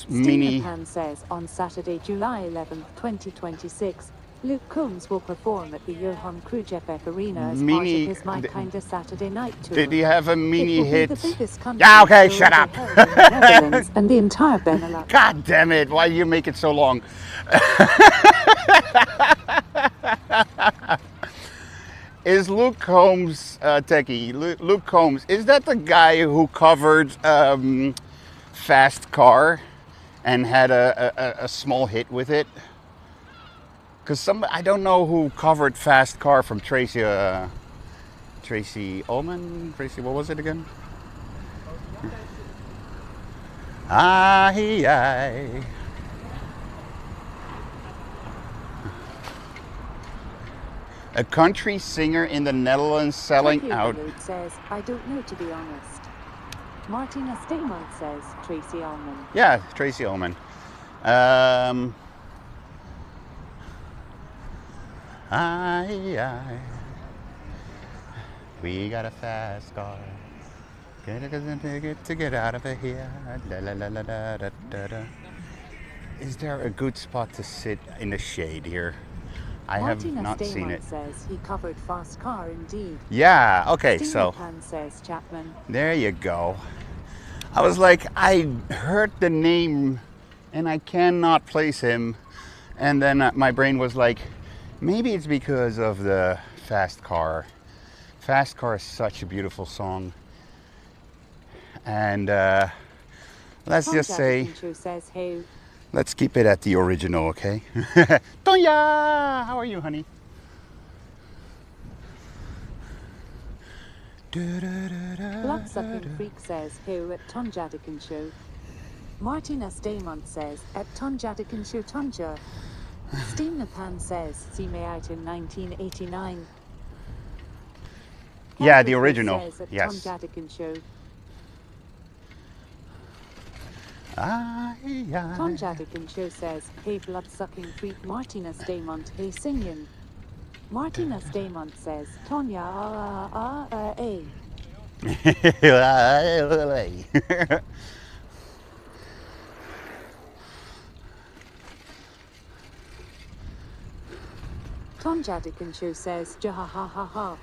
mini? Pan says, on Saturday, July 11th, 2026, Luke Combs will perform at the Johan Cruyff Arena as part of his My Kinda Saturday Night tour. Did he have a mini hit? Yeah, okay, shut up. And the entire Benelux. God damn it, why do you make it so long? Is Luke Combs, Techie, Luke Combs, is that the guy who covered Fast Car and had a small hit with it? Because I don't know who covered Fast Car from Tracy Ullman? Tracy, what was it again? Aye. A country singer in the Netherlands selling out. Says, I don't know, to be honest. Martina Staymont says, Tracy Ullman. Yeah, Tracy Ullman. Aye. We got a fast car. To get out of here. Is there a good spot to sit in the shade here? I have not seen it. Says he covered Fast Car indeed. Yeah, okay, so says Chapman. There you go. I was like, I heard the name and I cannot place him. And then my brain was like, maybe it's because of the Fast Car. Fast Car is such a beautiful song. And let's just say, says, hey. Let's keep it at the original, okay? Tonya! How are you, honey? Bloodsucking Freak says, who at Tonjadikan Show. Martina Staymont says, at Tonjadikan Show Tonja. Steam Napan says, see me out in 1989. Yeah, the original. Says, at yes. Tonjadikan Show. Tonjadikan Show says, hey blood-sucking freak Martina Staymont, hey singing. Martina Staymont says, Tonya, Tonjadikan Show says, jahahaha.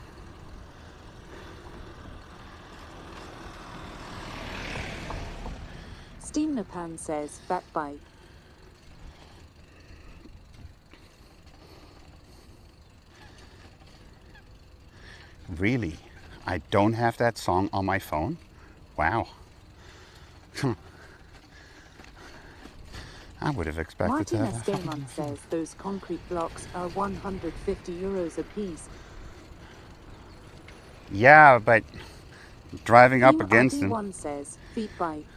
Steam Napan says, fat bite. Really? I don't have that song on my phone? Wow. I would have expected Martina that. Staymont says those concrete blocks are 150 euros a piece. Yeah, but driving up against them. One says, feet bite.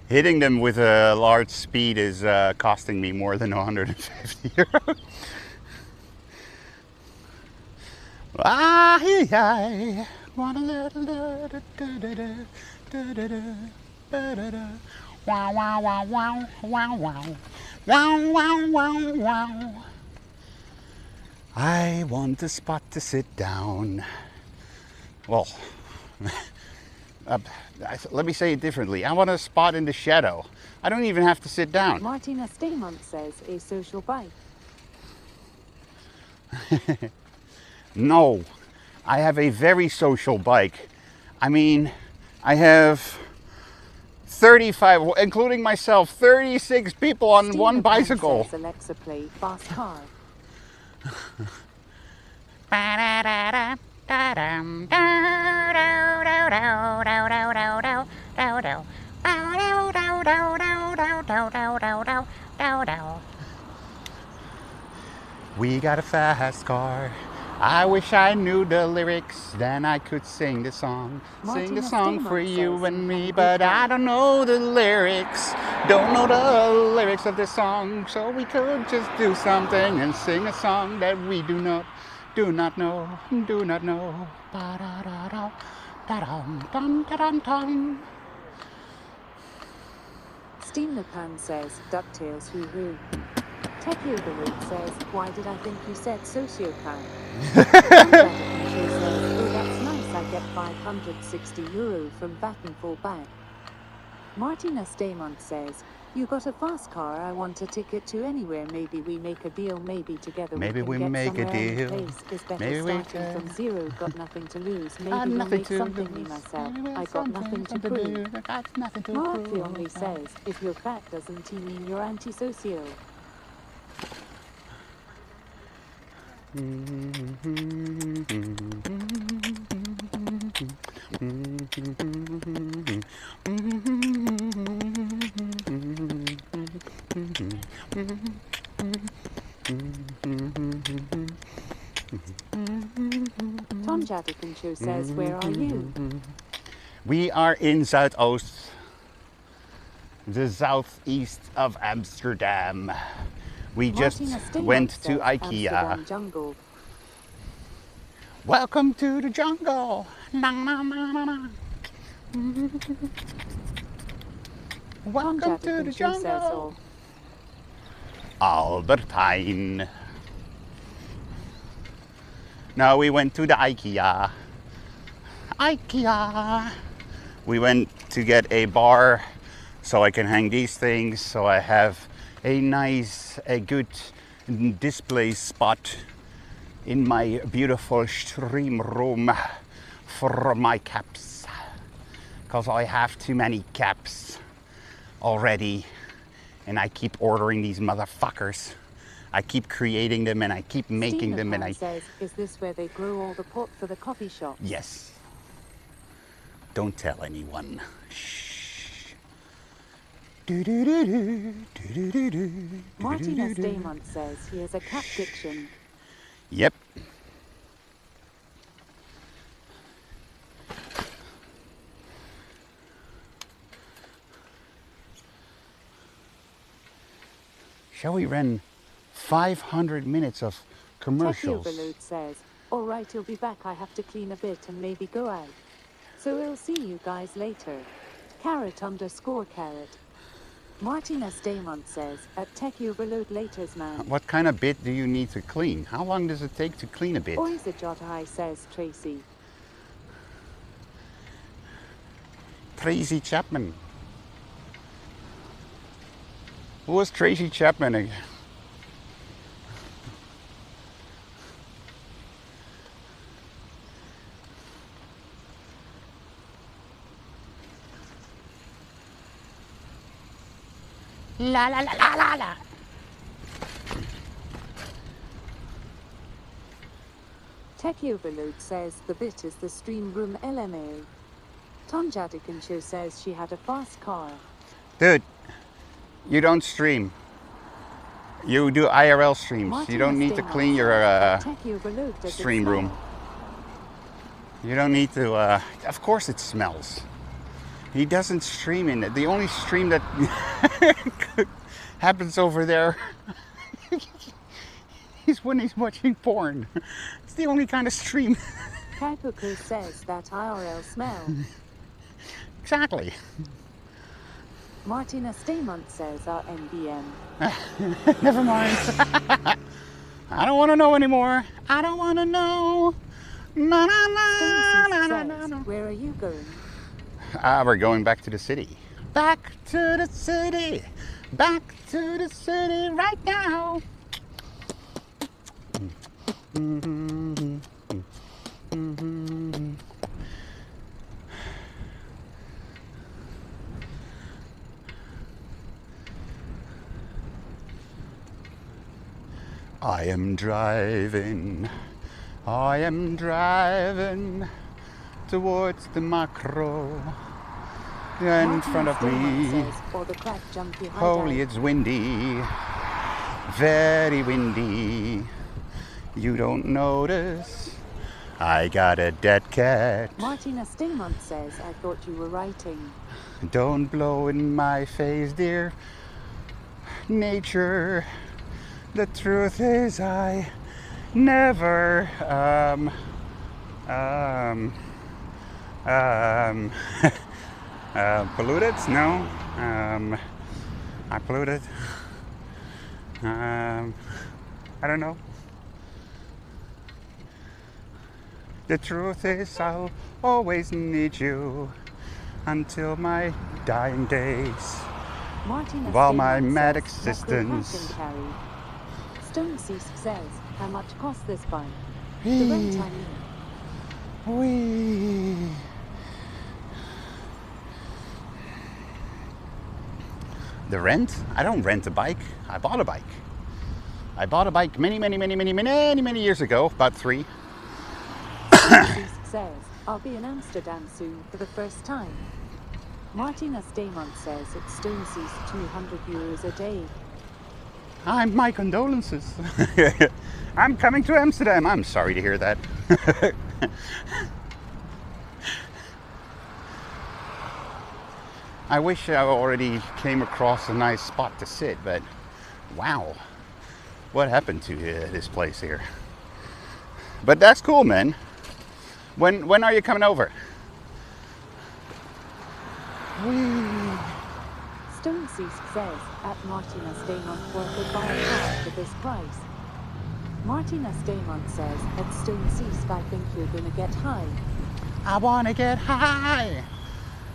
Hitting them with a large speed is costing me more than 150 euros. I want a little wow wow wow wow wow wow wow wow wow wow. I want a spot to sit down. Well, let me say it differently. I want a spot in the shadow. I don't even have to sit down. Martina Staymont says a social bike. No, I have a very social bike. I mean, I have 35, including myself, 36 people on one bicycle. Says Alexa, play Fast Car. We got a fast car. I wish I knew the lyrics, then I could sing the song. Sing the Martina song for Stegman you says and you me, have but good I health. don't know the lyrics. Don't know the lyrics of the song, so we could just do something and sing a song that we do not know. Ba-da-da-da, da-dum, dum, da-dum, dum. Steam the Pan says, DuckTales hoo hoo. Techie Overload says, why did I think you said sociopath? Tom Jaddick Show says, oh that's nice, I get €560 from Vattenfall back. Martina Staymont says, you got a fast car, I want a ticket to anywhere, maybe we make a deal, maybe together Maybe we we can get make a somewhere, any deal. place is better Maybe we starting can. from zero, got nothing to lose, maybe Got we'll nothing make to something me lose. myself, Maybe I got nothing to something prove. do. I got nothing to Mark prove. the only says, if you're fat doesn't he mean you're antisocial. Tom Jaddick Show says, where are you? We are in Zuidoost, the southeast of Amsterdam. We just Martina Staymont went to says, IKEA. Amsterdam jungle. Welcome to the jungle. Na, na, na, na, na. Welcome Tom to Jaddick the Show says, jungle. oh. Albertijn. Now we went to the IKEA. IKEA. We went to get a bar so I can hang these things, so I have a good display spot in my beautiful stream room for my caps, because I have too many caps already and I keep ordering these motherfuckers. I keep creating them and I keep making them and I... says, is this where they grow all the pot for the coffee shop? Yes. Don't tell anyone. Shh. Martina Staymont says he has a cat diction. Yep. Shall we run 500 minutes of commercials? Techie Overload says, all right, you'll be back. I have to clean a bit and maybe go out. So we'll see you guys later. _carrot. Martina Staymont says, at Techie Overload laters, man. What kind of bit do you need to clean? How long does it take to clean a bit? Or is it Jotahai, says Tracy. Tracy Chapman. Who was Tracy Chapman again? La la la la la la. Techie Overload says the bit is the stream room LMA. Tom Jaddick Show says she had a fast car. Dude, you don't stream. You do IRL streams. Martina You don't need to Staymont clean your says, Techie Overload, does it stream smell? room. You don't need to, of course it smells. He doesn't stream in it. The only stream that happens over there is when he's watching porn. It's the only kind of stream. Kaipuku says that IRL smell. Exactly. Martina Staymont says our NBM. Never mind. I don't want to know anymore. I don't want to know. Na, na, na, na, na, na, na. Where are you going? We're going back to the city. Back to the city. Back to the city right now. I am driving towards the macro. In front of me. Says, or the crack junkie Holy, hideout. it's windy. Very windy. You don't notice I got a dead cat. Martina Stamont says, I thought you were writing. Don't blow in my face, dear nature. The truth is I never polluted? No. I polluted. I don't know. The truth is I'll always need you until my dying days. Martina While my Stamont mad says, existence. Stone Cease says, how much cost this bike? The rent I mean. Wee. The rent? I don't rent a bike. I bought a bike. I bought a bike many years ago, about 3. Stone Cease says, I'll be in Amsterdam soon for the first time. Martina Stamont says it's Stone Cease €200 a day. My condolences. I'm coming to Amsterdam. I'm sorry to hear that. I wish I already came across a nice spot to sit, but wow, what happened to this place here? But that's cool, man. When are you coming over? Whee. Stone Cease says, at Martina Stamont worth it by a car for this price. Martina Stamont says, at Stone Cease I think you're gonna get high. I wanna get high,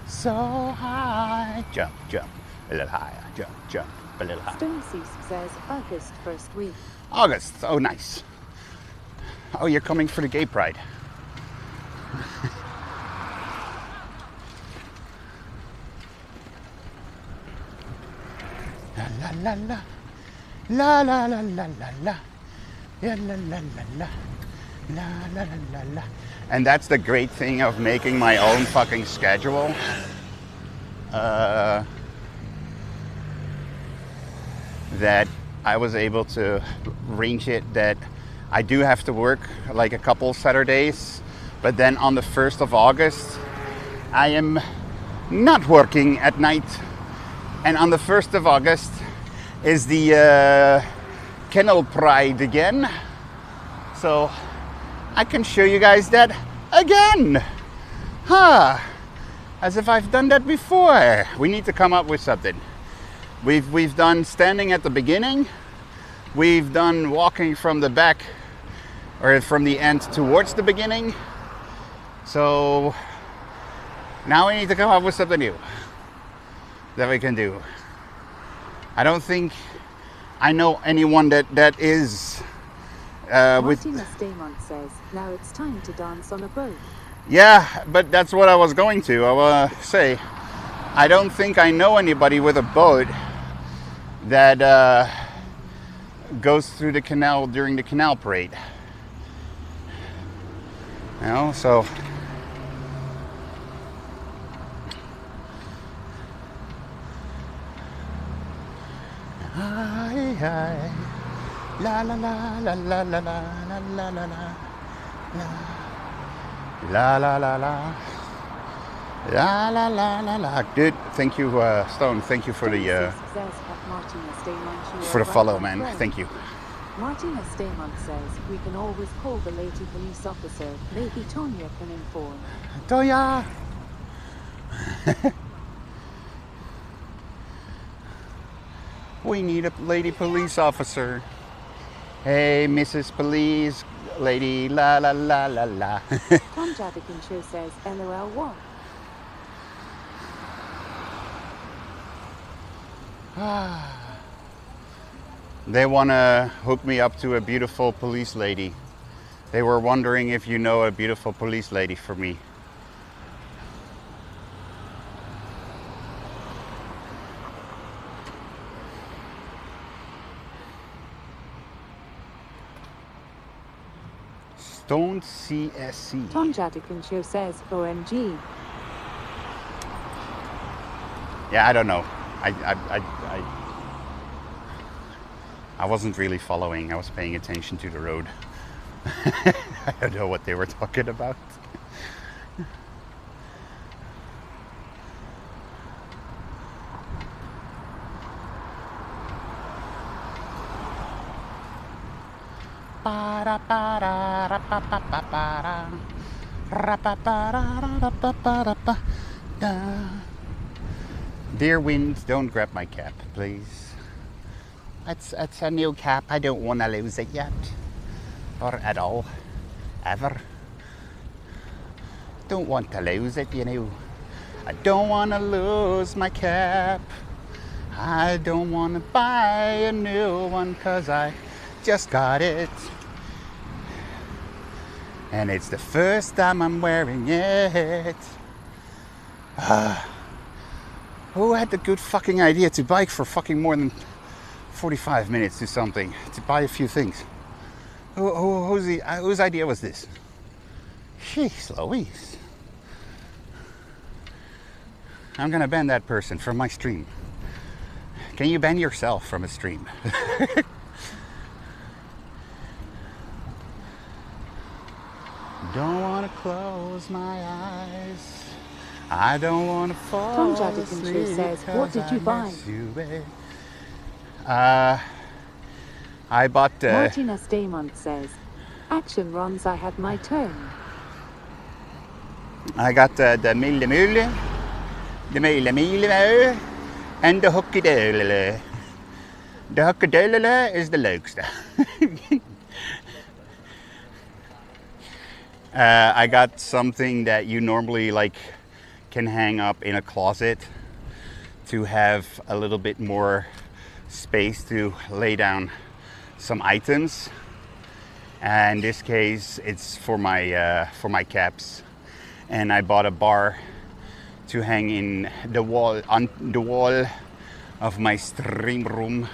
so high. Jump, jump, a little higher. Jump, jump, a little higher. Stone Cease says, August first week. August, oh nice. Oh, you're coming for the gay pride. La la la la la la la la la la la la la la la la la. And that's the great thing of making my own fucking schedule. That I was able to arrange it that I do have to work like a couple Saturdays, but then on the 1st of August I am not working at night. And on the 1st of August is the Kennel Pride again. So I can show you guys that again. Huh. As if I've done that before. We need to come up with something. We've done standing at the beginning. We've done walking from the back or from the end towards the beginning. So now we need to come up with something new that we can do. I don't think I know anyone that is Martina Stamont says, now it's time to dance on a boat. Yeah, but that's what I was going to. I want to say, I don't think I know anybody with a boat that goes through the canal during the canal parade. You know, so hi, hi. La la la la la la la la la la la la la la la la la la la. Dude, thank you, Stone. Thank you for the follow, man. Thank you. Martina Stamont says we can always call the lady police officer. Maybe Tonya can inform. Tonya. We need a lady police officer. Hey, Mrs. Police Lady, la la la la la. Tom Jadikin Show says, LOL what? They want to hook me up to a beautiful police lady. They were wondering if you know a beautiful police lady for me. Stone CSC. Tom Jadikin Show says, OMG. Yeah, I don't know. I wasn't really following. I was paying attention to the road. I don't know what they were talking about. Dear wind, don't grab my cap, please. It's a new cap. I don't want to lose it yet. Or at all. Ever. Don't want to lose it, you know. I don't want to lose my cap. I don't want to buy a new one because I just got it. And it's the first time I'm wearing it. Who had the good fucking idea to bike for fucking more than 45 minutes to something? To buy a few things? Whose idea was this? Jeez Louise. I'm gonna ban that person from my stream. Can you ban yourself from a stream? Don't want to close my eyes. I don't want to fall Tom Jadikin asleep says, what did you buy? I bought... Martina Staymont says, action runs, I had my turn. I got the mille mule, the mille and the hooky-doodle. The hooky-doodle is the leukste. I got something that you normally like can hang up in a closet to have a little bit more space to lay down some items. And in this case, it's for my caps. And I bought a bar to hang in the wall, on the wall of my stream room.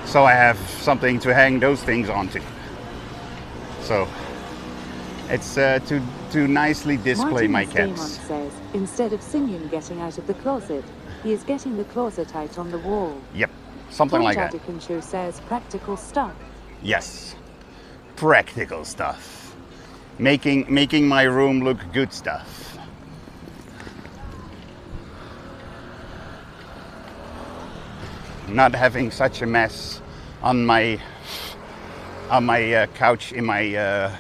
So I have something to hang those things onto. So it's to nicely display my caps. Says, instead of Sinyan getting out of the closet, he is getting the closet out on the wall. Yep, something like that. Tom Show says practical stuff. Yes, practical stuff. Making my room look good stuff. Not having such a mess on my couch in my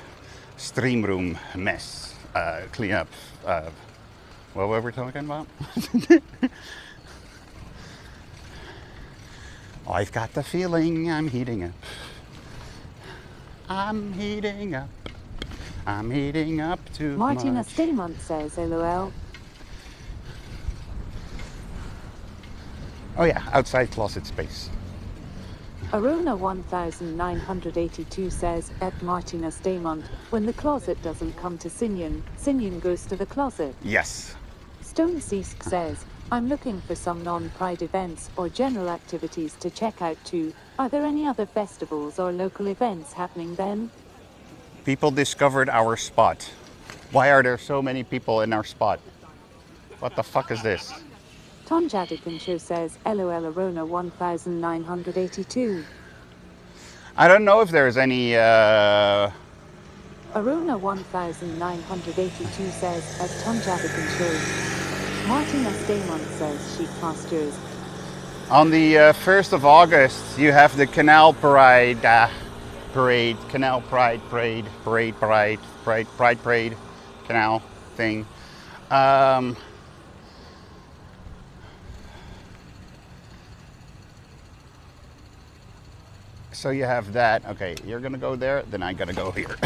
stream room mess. Clean up. What were we talking about? I've got the feeling I'm heating up. I'm heating up. I'm heating up too Martina much. Staymont says, LOL. Oh yeah, outside closet space. Arona 1982 says, at Martina Staymont, when the closet doesn't come to Sinyan, Sinyan goes to the closet. Yes. Stone Ceask says, I'm looking for some non-Pride events or general activities to check out too. Are there any other festivals or local events happening then? People discovered our spot. Why are there so many people in our spot? What the fuck is this? Tom Jadikin Show says, LOL Arona 1982. I don't know if there's any... Arona 1982 says, at Tom Jadikin Show. Martina Staymont says, sheep pastures. On the 1st of August, you have the Canal Pride Canal Pride Parade, Canal thing. So you have that. Okay, you're gonna go there, then I gotta go here.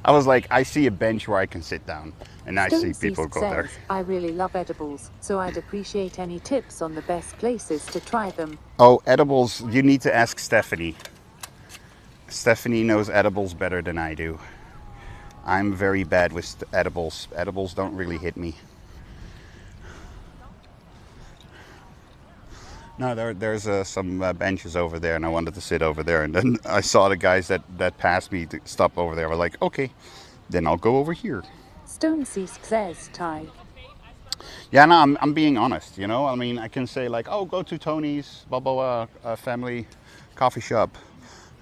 I was like, I see a bench where I can sit down, and I see people go there. I really love edibles, so I'd appreciate any tips on the best places to try them. Oh, edibles, you need to ask Stephanie. Stephanie knows edibles better than I do. I'm very bad with edibles. Edibles don't really hit me. No, there's some benches over there, and I wanted to sit over there. And then I saw the guys that passed me to stop over there. I was like, okay, then I'll go over here. Stone says Ty. Yeah, no, I'm being honest, you know? I mean, I can say like, oh, go to Tony's, blah, blah, blah, family coffee shop.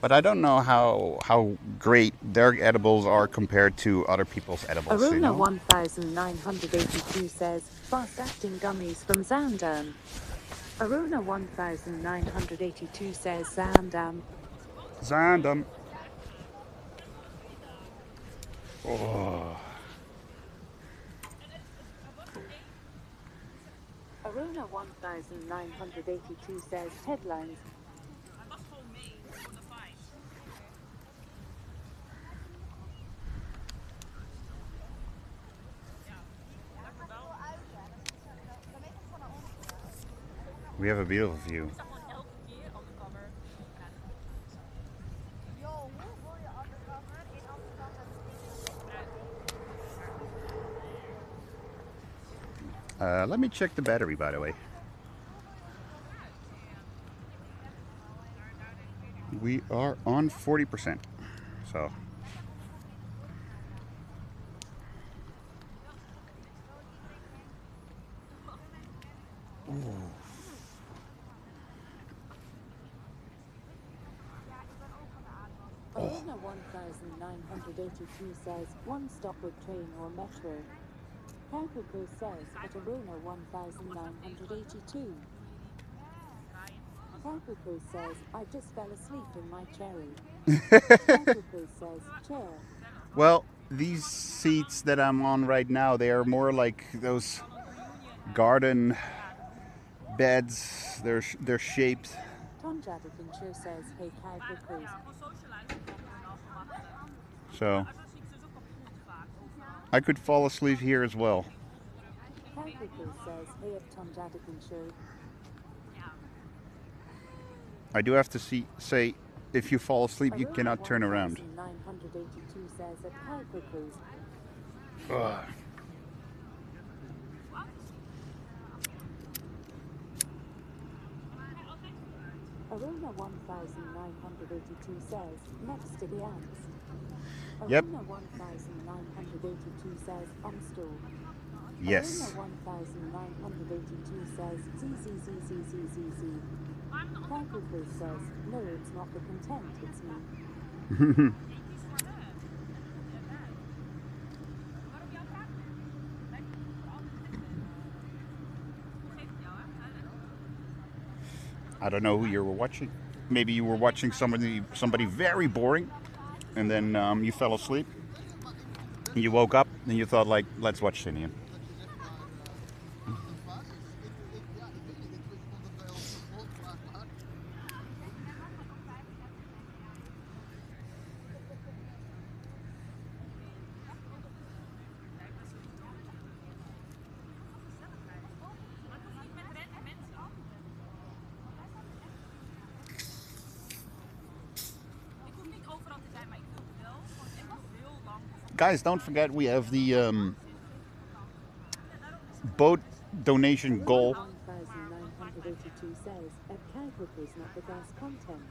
But I don't know how great their edibles are compared to other people's edibles, you Aruna know? 1982 says, fast-acting gummies from Zandam. Aruna 1982 says, Zandam. Zandam. Oh. Aruna 1982 says, headlines. We have a beautiful view. Let me check the battery, by the way. We are on 40%. So. Ooh. Aruna 1982 says, one stop with train or metro. Kakuko says at Aruna 1982. Kakuko says, I just fell asleep in my cherry. Kakuko says, chair. Well, these seats that I'm on right now, they are more like those garden beds. They're shaped. Tonjadikincho says, hey Kakuko. So I could fall asleep here as well. Kakuko says, hey at Tonjadikincho. I do have to say, if you fall asleep, you cannot turn around. 982 says at Kakuko. Aruna 1982 says, next to the ants. Yep. Aruna 1982 says, Amstel. Yes. Aruna 1982 says, ZZZZZZZ. Kakuko says, no, it's not the content, it's me. I don't know who you were watching. Maybe you were watching somebody very boring, and then you fell asleep. And you woke up and you thought like, let's watch Sinian. Guys, don't forget we have the boat donation goal. 1982 says, at Kakuko is not the best content.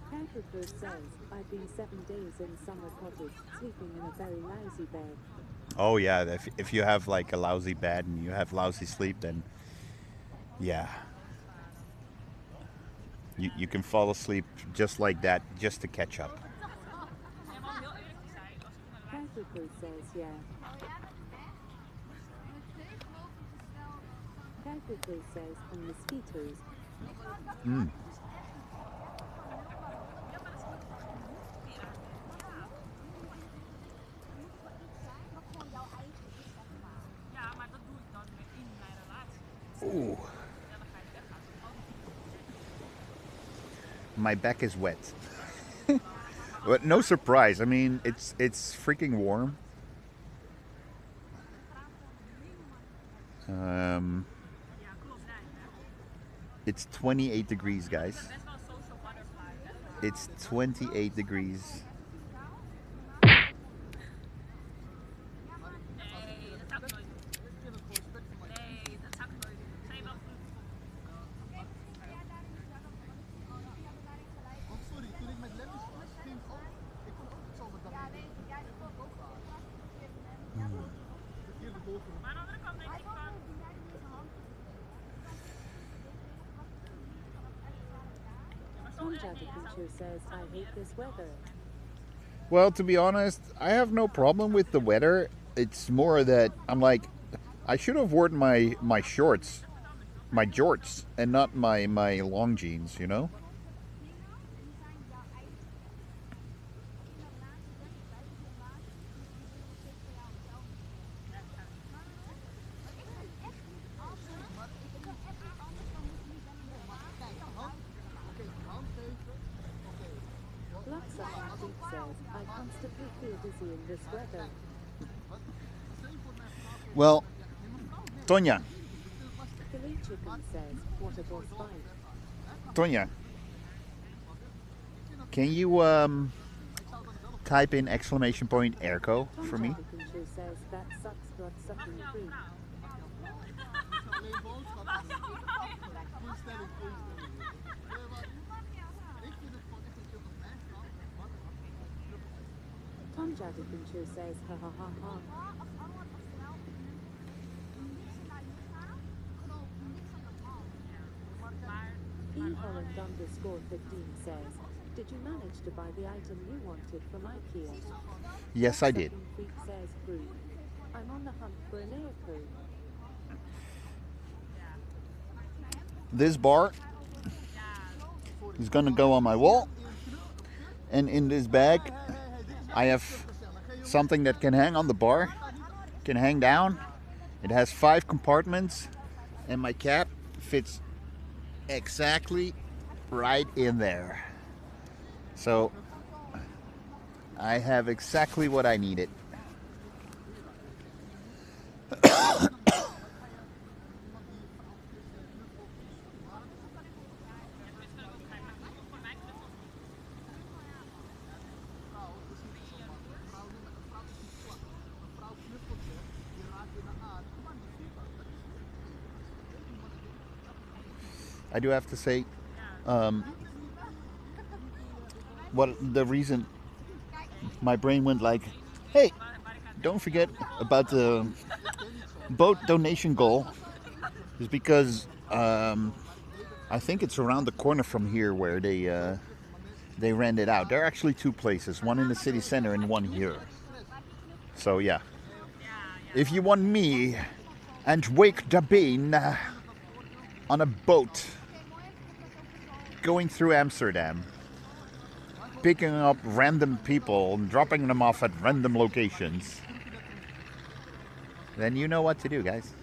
Kakuko says, I've been 7 days in summer cottage, sleeping in a very lousy bed. Oh yeah, if you have like a lousy bed and you have lousy sleep, then yeah. You can fall asleep just like that, just to catch up. Kakuko says, yeah. Kakuko says, and mosquitoes. Mm. Ooh. My back is wet. But no surprise. I mean, it's freaking warm. It's 28 degrees, guys. It's 28 degrees. Jadakuncho says, I hate this weather. Well, to be honest, I have no problem with the weather. It's more that I'm like, I should have worn my shorts, my jorts, and not my long jeans, you know? Bloodsucking Creek says, I constantly feel dizzy in this weather. Well, Tonya, Philly Chicken says, what a boss fight. Tonya, can you type in !airco for me? Jadakuncho says, that sucks bloodsucking creek. Tom Jadakuncho says, ha ha ha ha. E_Holland_15 says, did you manage to buy the item you wanted from IKEA? Yes, I did. Creek says, Brew. I'm on the hunt for an air code. This bar is gonna go on my wall, and in this bag I have something that can hang on the bar, can hang down. It has 5 compartments, and my cap fits exactly right in there. So I have exactly what I needed. I do have to say, what the reason my brain went like, hey, don't forget about the boat donation goal, is because I think it's around the corner from here where they rent it out. There are actually 2 places, one in the city center and one here. So yeah, if you want me and Wake Dabin on a boat going through Amsterdam, picking up random people and dropping them off at random locations, then you know what to do, guys.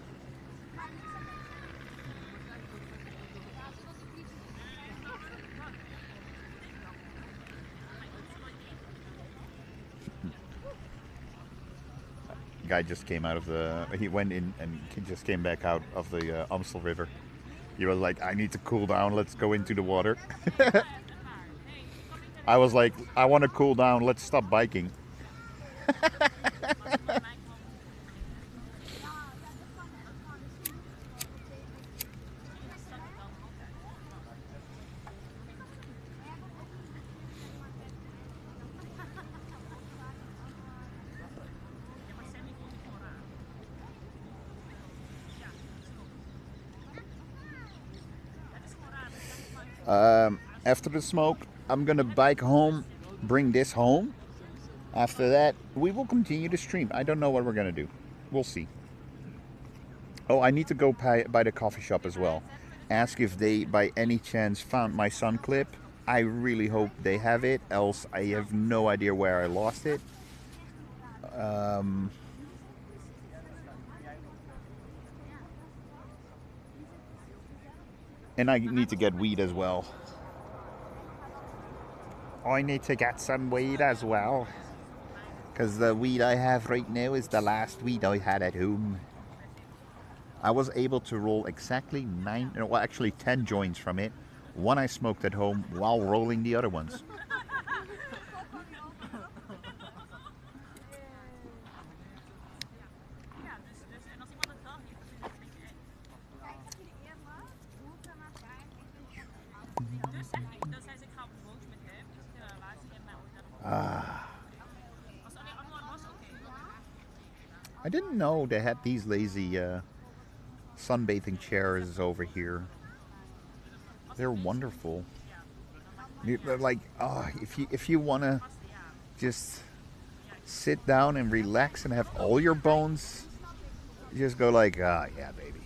Guy just came out of he went in and he just came back out of the Amstel River. He was like, I need to cool down, let's go into the water. I was like, I want to cool down, let's stop biking. After the smoke, I'm gonna bike home, bring this home. After that, we will continue to stream. I don't know what we're gonna do. We'll see. Oh, I need to go by the coffee shop as well. Ask if they, by any chance, found my sun clip. I really hope they have it, else I have no idea where I lost it. And I need to get weed as well. I need to get some weed as well, because the weed I have right now is the last weed I had at home. I was able to roll exactly 10 joints from it. One I smoked at home while rolling the other ones. I didn't know they had these lazy sunbathing chairs over here. They're wonderful. Like, oh, if you want to just sit down and relax and have all your bones, just go like, ah, yeah, baby.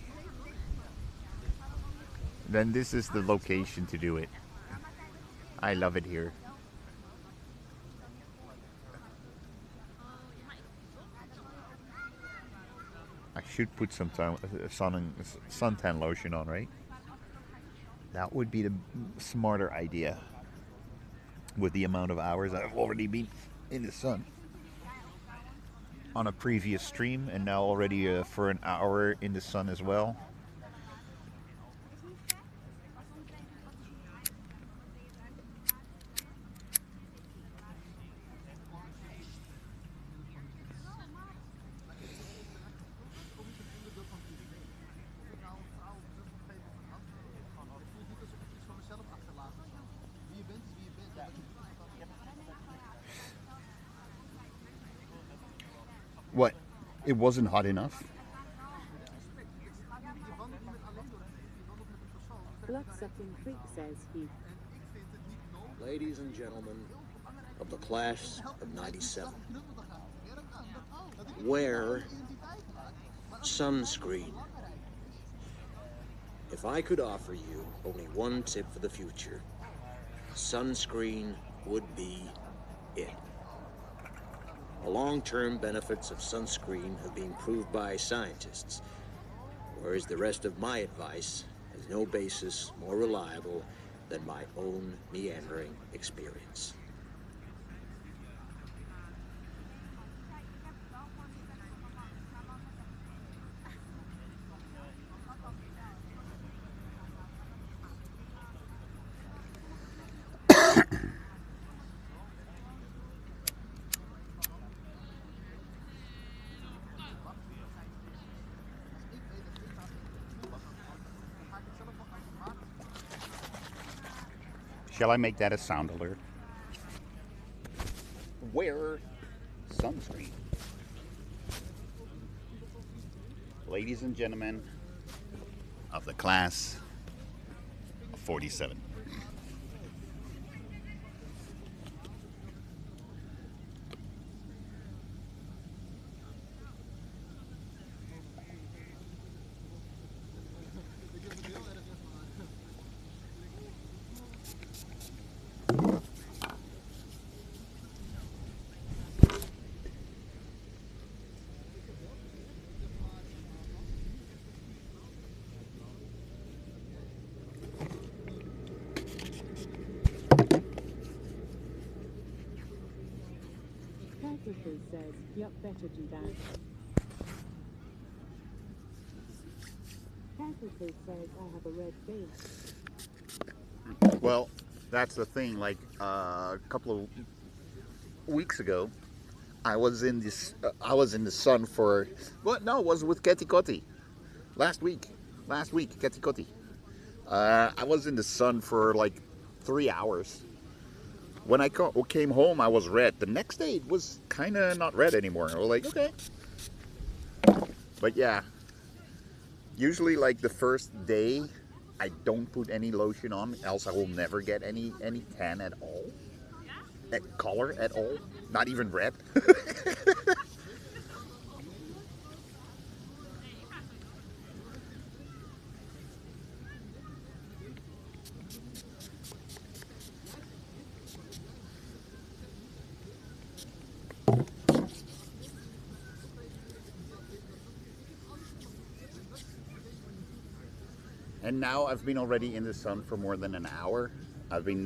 Then this is the location to do it. I love it here. I should put some suntan lotion on, right? That would be the smarter idea. With the amount of hours I've already been in the sun. On a previous stream, and now already for an hour in the sun as well. What? It wasn't hot enough? Bloodsucking freak says he. Ladies and gentlemen of the class of 97, wear sunscreen. If I could offer you only one tip for the future, sunscreen would be it. The long-term benefits of sunscreen have been proved by scientists, whereas the rest of my advice has no basis more reliable than my own meandering experience. Shall I make that a sound alert? Wear sunscreen. Ladies and gentlemen of the class of 47. Capricorn says, yup, better do that. Capricorn says, I have a red face. Well, that's the thing. Like a couple of weeks ago, I was in the sun for. Well, no, it was with Ketty Kotti. Last week, Ketty Kotti. I was in the sun for like 3 hours. When I came home, I was red. The next day, it was kind of not red anymore. I was like, okay. But yeah, usually like the first day, I don't put any lotion on, else I will never get any tan at all. Color at all. Not even red. And now I've been already in the sun for more than an hour. I've been,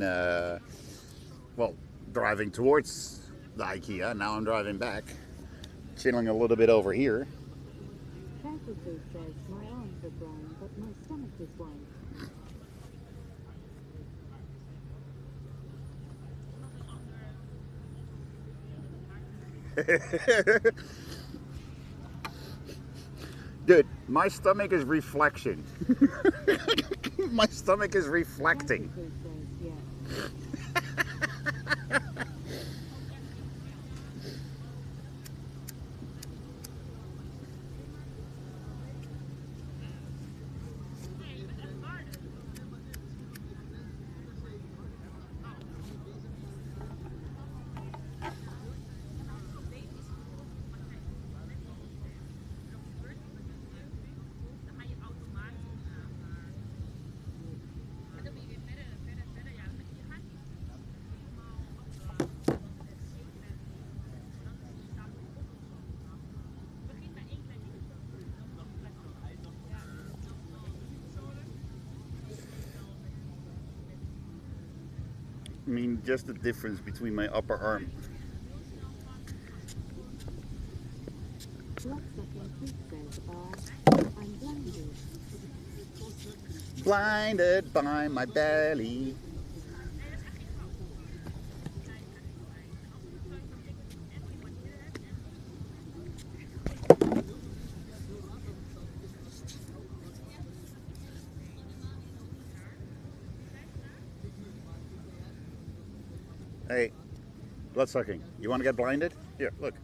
driving towards the IKEA. Now I'm driving back, chilling a little bit over here. Capricorn says, my arms are brown, but my stomach is white. Dude, my stomach is reflection. My stomach is reflecting. mean, just the difference between my upper arm. Blinded by my belly. Hey, blood sucking. You want to get blinded? Here, look.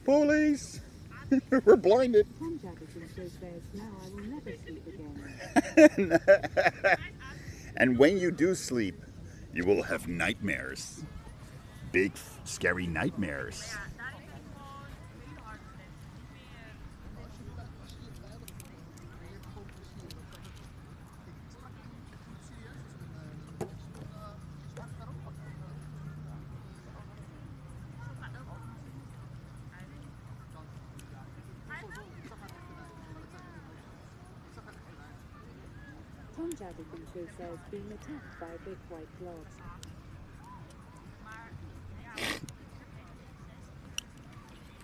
Police! We're blinded. And when you do sleep, you will have nightmares. Big, scary nightmares. Tom Jabberconcho says being attacked by a big white blob.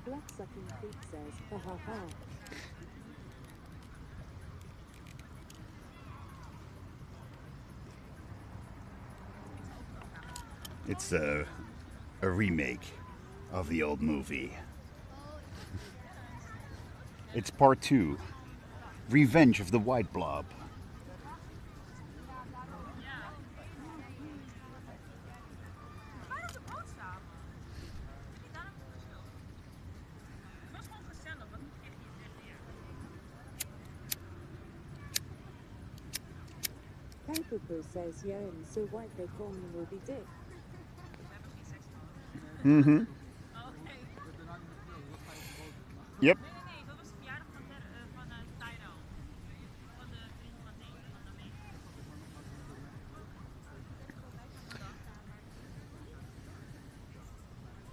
Blood-sucking creep says, ha ha ha. It's a remake of the old movie. It's part 2. Revenge of the White Blob. Pepper says, yeah, and so white they call me Moby Dick. Mm-hmm. Yep.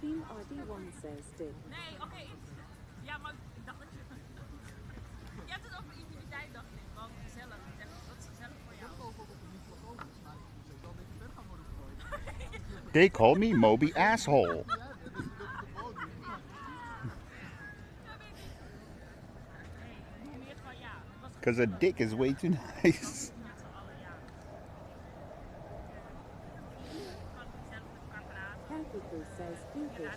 Team RD1 says Dick. Nee, oké. Ja, maar ik dacht dat je... Je hebt het over intimiteit, dacht ik. Want gezellig. Ik zeg, dat is gezellig voor jou. They call me Moby Asshole. Because a dick is way too nice. Pepper says English.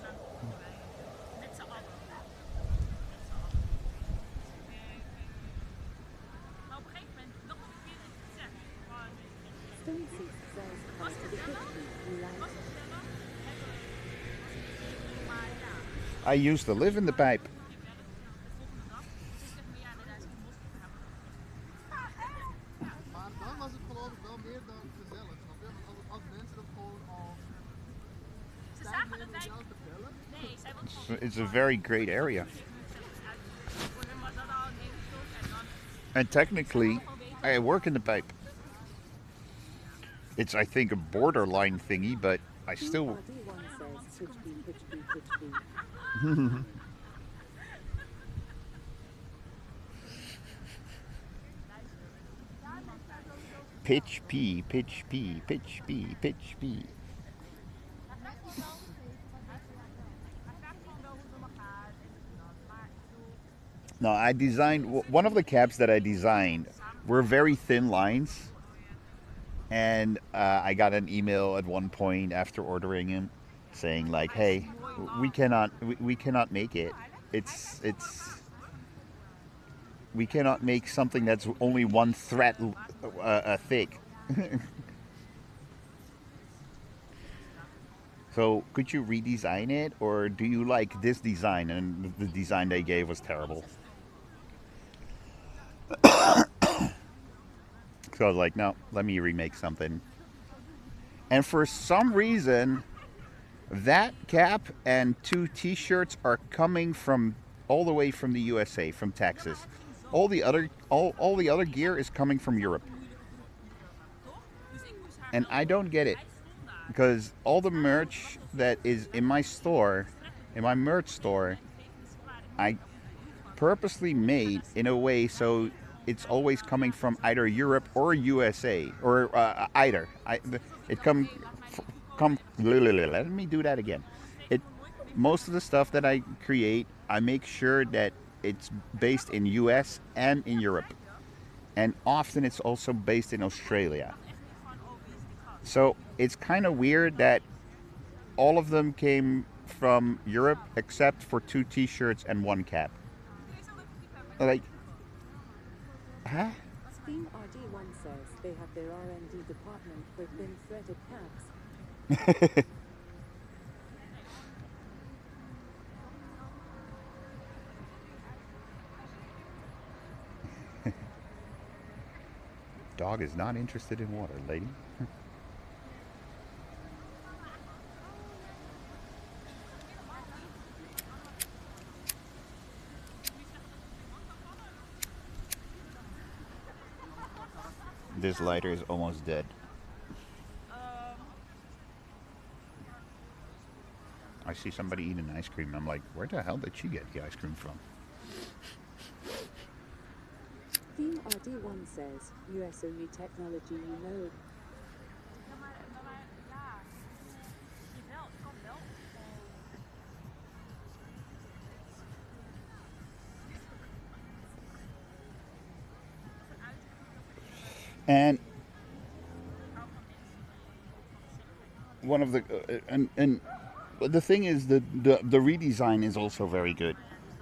Stone Seed says, come to the kitchen, you like? I used to live in the pipe. It's a very great area. And technically, I work in the pipe. It's, I think, a borderline thingy, but I still... Pitch P, pitch P, pitch P, pitch P. No, I designed, one of the caps that I designed were very thin lines. And I got an email at one point after ordering them saying like, hey, we cannot make it. We cannot make something that's only one thread thick. So could you redesign it, or do you like this design? And the design they gave was terrible. So I was like, no, let me remake something. And for some reason, That cap and 2 T-shirts are coming from all the way from the USA, from Texas. All the other gear is coming from Europe, and I don't get it because all the merch that is in my store, in my merch store, I purposely made in a way so it's always coming from either Europe or USA or either. It come. Let me do that again. It most of the stuff that I create, I make sure that it's based in US and in Europe, and often it's also based in Australia. So it's kind of weird that all of them came from Europe except for 2 T-shirts and 1 cap. Like, huh? Steam RD1 says they have their R&D department with thin threaded caps. Dog is not interested in water, lady. This lighter is almost dead. I see somebody eating ice cream. I'm like, where the hell did she get the ice cream from? Steam RD1 says, USOE technology you know. And one of the and the thing is the redesign is also very good.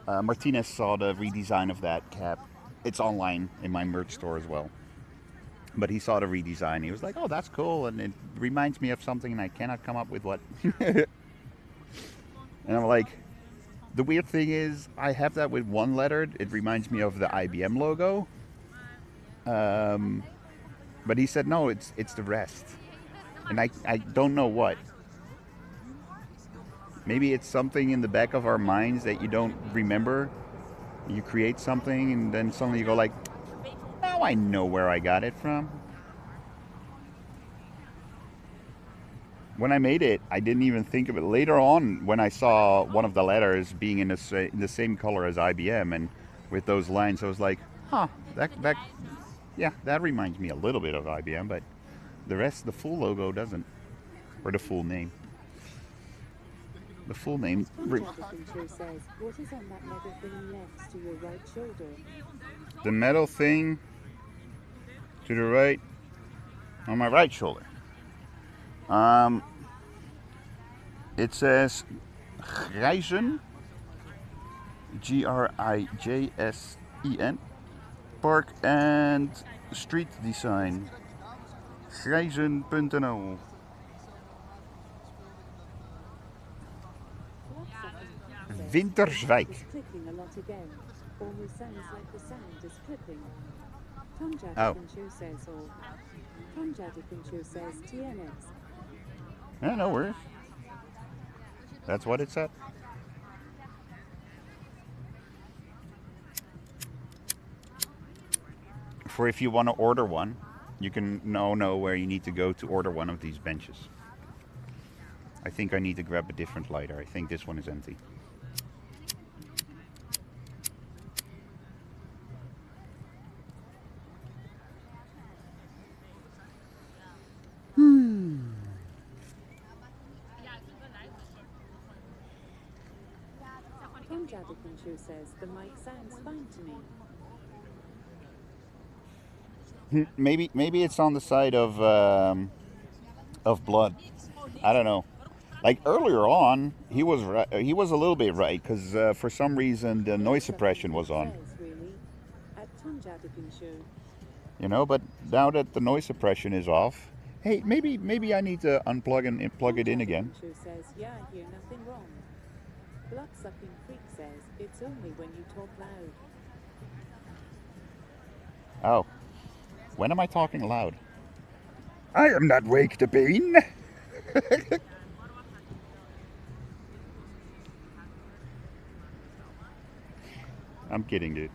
Martinez saw the redesign of that cap. It's online in my merch store as well. But he saw the redesign. He was like, "Oh, that's cool," and it reminds me of something, and I cannot come up with what. And I'm like, the weird thing is, I have that with one letter. It reminds me of the IBM logo. But he said, no, it's the rest. And I don't know what. Maybe it's something in the back of our minds that you don't remember. You create something and then suddenly you go like, now I know where I got it from. When I made it, I didn't even think of it. Later on, when I saw one of the letters being in the same color as IBM and with those lines, I was like, huh, that reminds me a little bit of IBM, but the rest, the full logo doesn't, or the full name. The full name. Says, what is on that metal thing next to your right shoulder? The metal thing to the right, on my right shoulder. It says Grijzen, Grijsen, Park and Street Design. Grijzen.nl. Winterswijk. Clicking a lot again. Almost sounds like the sound is clipping. Tom Oh. Jadikincho says TNX. Yeah, no worries. That's what it said. For if you want to order one, you can know where you need to go to order one of these benches. I think I need to grab a different lighter. I think this one is empty. Tom Jadikincho says the mic sounds fine to me. Maybe it's on the side of blood. I don't know. Like earlier on, he was right. He was a little bit right because for some reason the noise suppression was on. You know, but now that the noise suppression is off, hey, maybe I need to unplug and plug it in again. Says, yeah, I hear nothing wrong. Blood-sucking freak says it's only when you talk loud. Oh, when am I talking loud? I am not Wake the Bean. I'm kidding, dude.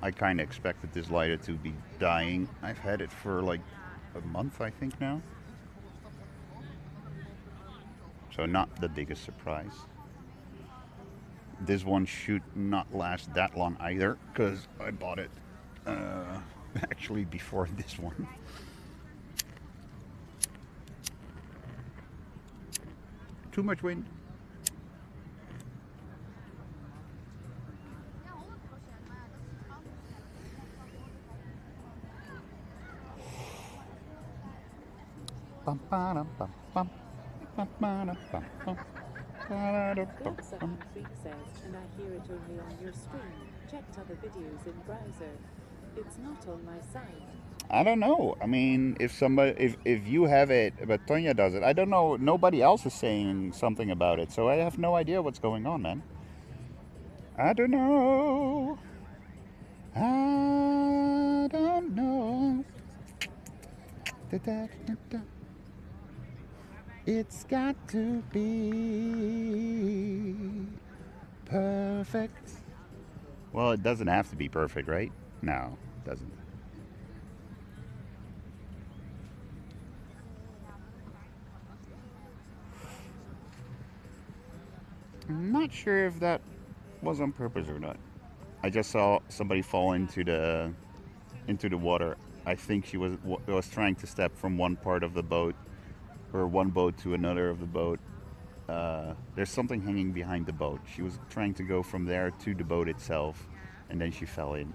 I kind of expected this lighter to be dying. I've had it for like a month, I think now. So not the biggest surprise. This one should not last that long either, because I bought it actually before this one. Too much wind. Bum, ba-dum, bum, bum. Bum, ba-dum, bum, bum. Ba-da-dum, bum, bum. Freak says, and I hear it only on your screen. Checked other videos in browser. It's not on my site. I don't know. I mean, if you have it, but Tonya does it, I don't know. Nobody else is saying something about it, so I have no idea what's going on, man. I don't know. I don't know. Da-da-da-da. It's got to be perfect. Well, it doesn't have to be perfect, right? No, it doesn't. I'm not sure if that was on purpose or not. I just saw somebody fall into the water. I think she was trying to step from one part of the boat, or one boat to another of the boat. There's something hanging behind the boat. She was trying to go from there to the boat itself, and then she fell in.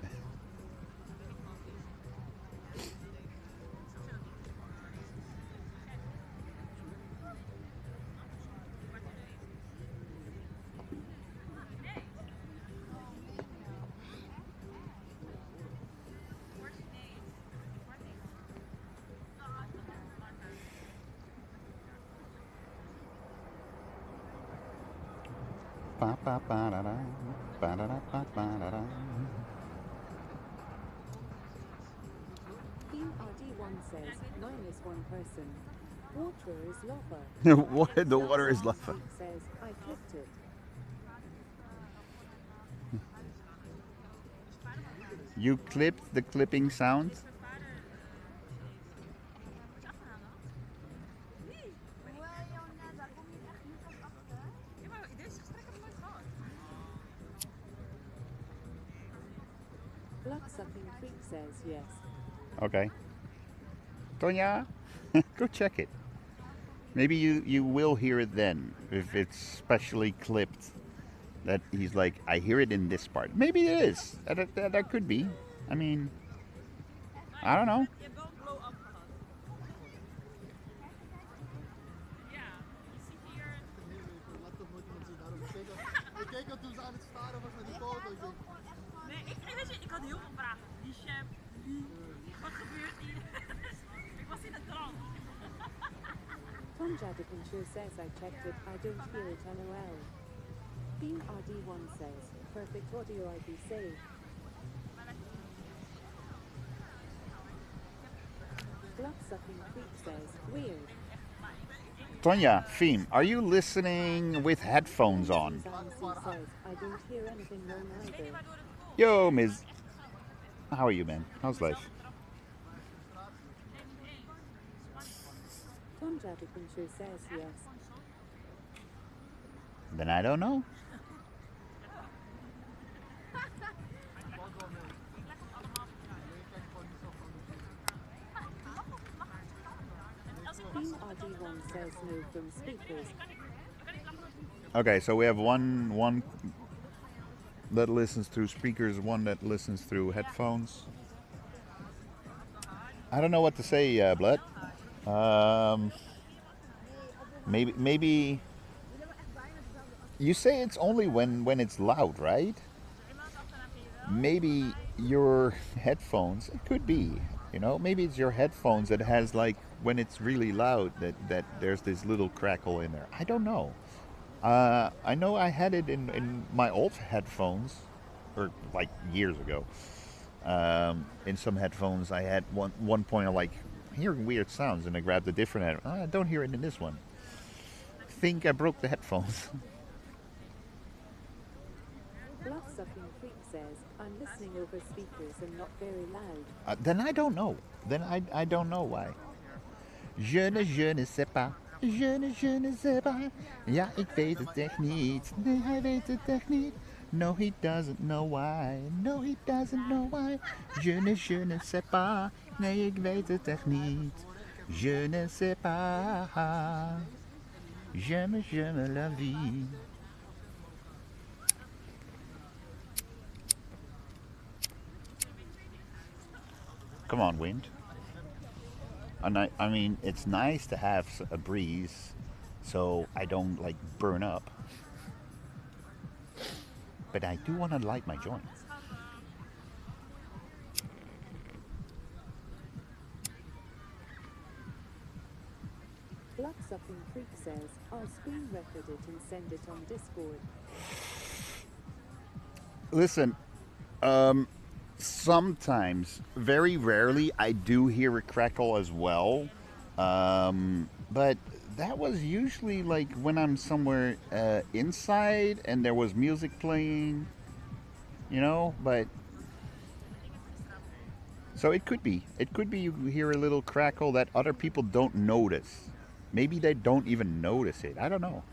Ba-ba-ba-da-da, ba-da-da-ba-ba-da-da. Team RD1 says, minus one person. Water is lava. What? The water is lava. Says, I clipped it. You clipped the clipping sound? Blood-sucking freak says yes. Okay. Tonya, go check it. Maybe you will hear it then, if it's specially clipped. That he's like, I hear it in this part. Maybe it is. That could be. I mean, I don't know. Ik had heel veel vragen. Wie chef? Wie? Wat gebeurt hier? Ik was in de trance. Tom Jadikin says I checked it, I don't hear it LOL. Team RD1 says, perfect audio ID save. Blood-sucking freak says, weird. Tonya, Fiem, are you listening with headphones on? Zancy says, I don't hear anything wrong either. Yo, Ms. How are you, man? How's life? Tom Jadikin says yes. Then I don't know. Team RD1 says no from speakers. Okay, so we have one that listens through speakers, one that listens through headphones. I don't know what to say, Blood. Maybe you say it's only when it's loud, right? maybe your headphones, it could be, maybe it's your headphones that has like when it's really loud that there's this little crackle in there. I don't know. I know I had it in my old headphones, or like years ago. In some headphones, I had one point of like hearing weird sounds, and I grabbed a different headphone. I don't hear it in this one. Think I broke the headphones. Blood-sucking freak says, I'm listening over speakers and not very loud. Then I don't know. Then I don't know why. Je ne sais pas. Je ne sais pas. Ja, ik weet het echt niet. Nee, hij weet het echt niet. No, he doesn't know why. No, he doesn't know why. Je ne sais pas. Nee, ik weet het echt niet. Je ne sais pas. Je me la vie. Come on, wind. And I mean, it's nice to have a breeze so I don't like burn up. But I do want to light my joint. Blood-sucking freak says, I'll screen record it and send it on Discord. Listen, sometimes, very rarely, I do hear a crackle as well. But that was usually like when I'm somewhere inside and there was music playing, but so it could be you hear a little crackle that other people don't notice. Maybe they don't even notice it. I don't know.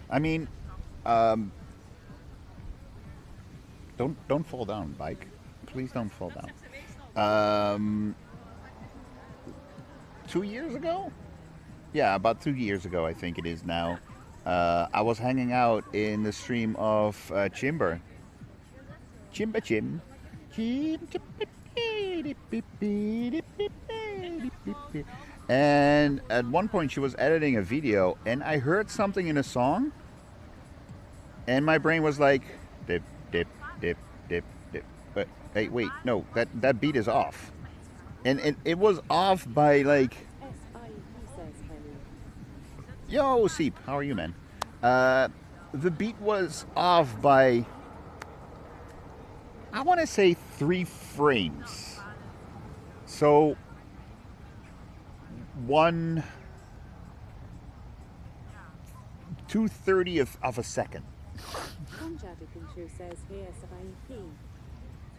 I mean, don't fall down, bike. Please don't fall down. 2 years ago? Yeah, about 2 years ago, I think it is now. I was hanging out in the stream of Chimber. Chimba Chim. And at one point she was editing a video and I heard something in a song and my brain was like dip dip dip dip dip, but hey, wait, no, that beat is off, and it was off by like, yo Seep, how are you, man? The beat was off by, I want to say 3 frames. So 1/230th of a second.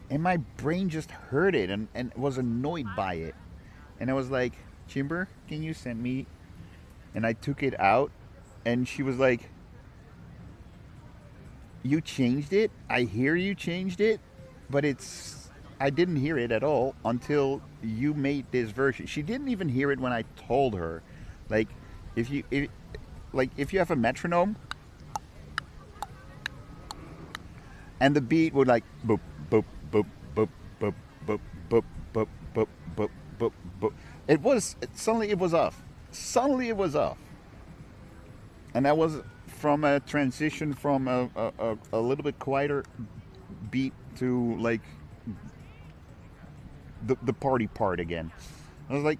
And my brain just heard it and was annoyed by it. And I was like, Chimber, can you send me? And I took it out and she was like, you changed it? I hear you changed it, but I didn't hear it at all until you made this version. She didn't even hear it when I told her. Like, if you have a metronome and the beat would like boop boop boop boop boop boop boop boop boop boop boop boop. Suddenly it was off. Suddenly it was off. And that was from a transition from a little bit quieter beat to like the party part again. I was like,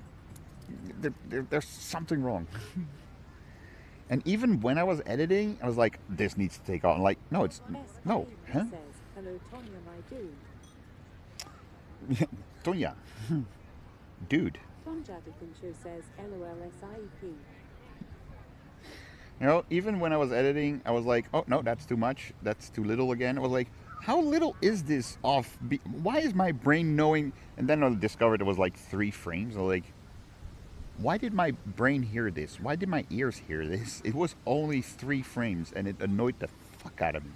there's something wrong. And even when I was editing, I was like, this needs to take off. I'm like, no, no, huh? Hello, Tonya, my dude. Tonya, dude. Tonja Show says, LOLSIP. Even when I was editing, I was like, oh, no, that's too much. That's too little again. I was like, how little is this off? Why is my brain knowing? And then I discovered it was like 3 frames. I was like, why did my brain hear this? Why did my ears hear this? It was only 3 frames and it annoyed the fuck out of me.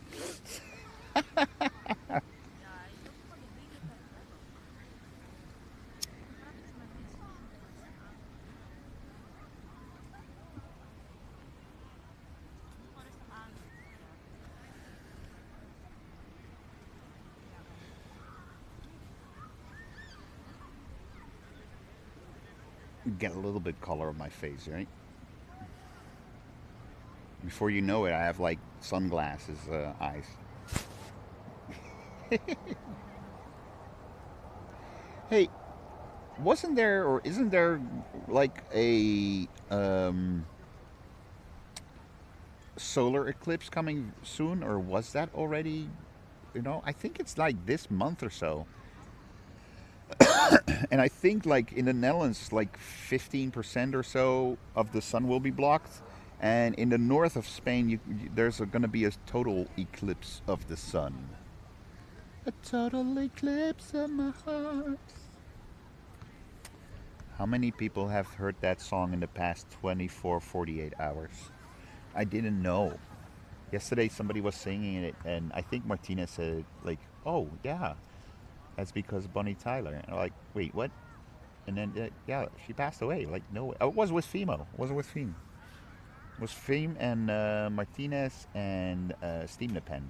get a little bit color on my face, right? Before you know it, I have like sunglasses eyes. Hey, wasn't there or isn't there like a solar eclipse coming soon, or was that already? You know, I think it's like this month or so. And I think like in the Netherlands, like 15% or so of the sun will be blocked. And in the north of Spain, there's going to be a total eclipse of the sun. A total eclipse of my heart. How many people have heard that song in the past 24, 48 hours? I didn't know. Yesterday somebody was singing it, and I think Martina said, like, oh, yeah, that's because Bonnie Tyler. And I'm like, wait, what? And then, yeah, she passed away. Like, no, it was with Fimo. It wasn't with Fim. It was Fim and Martinez and Steam the Pen.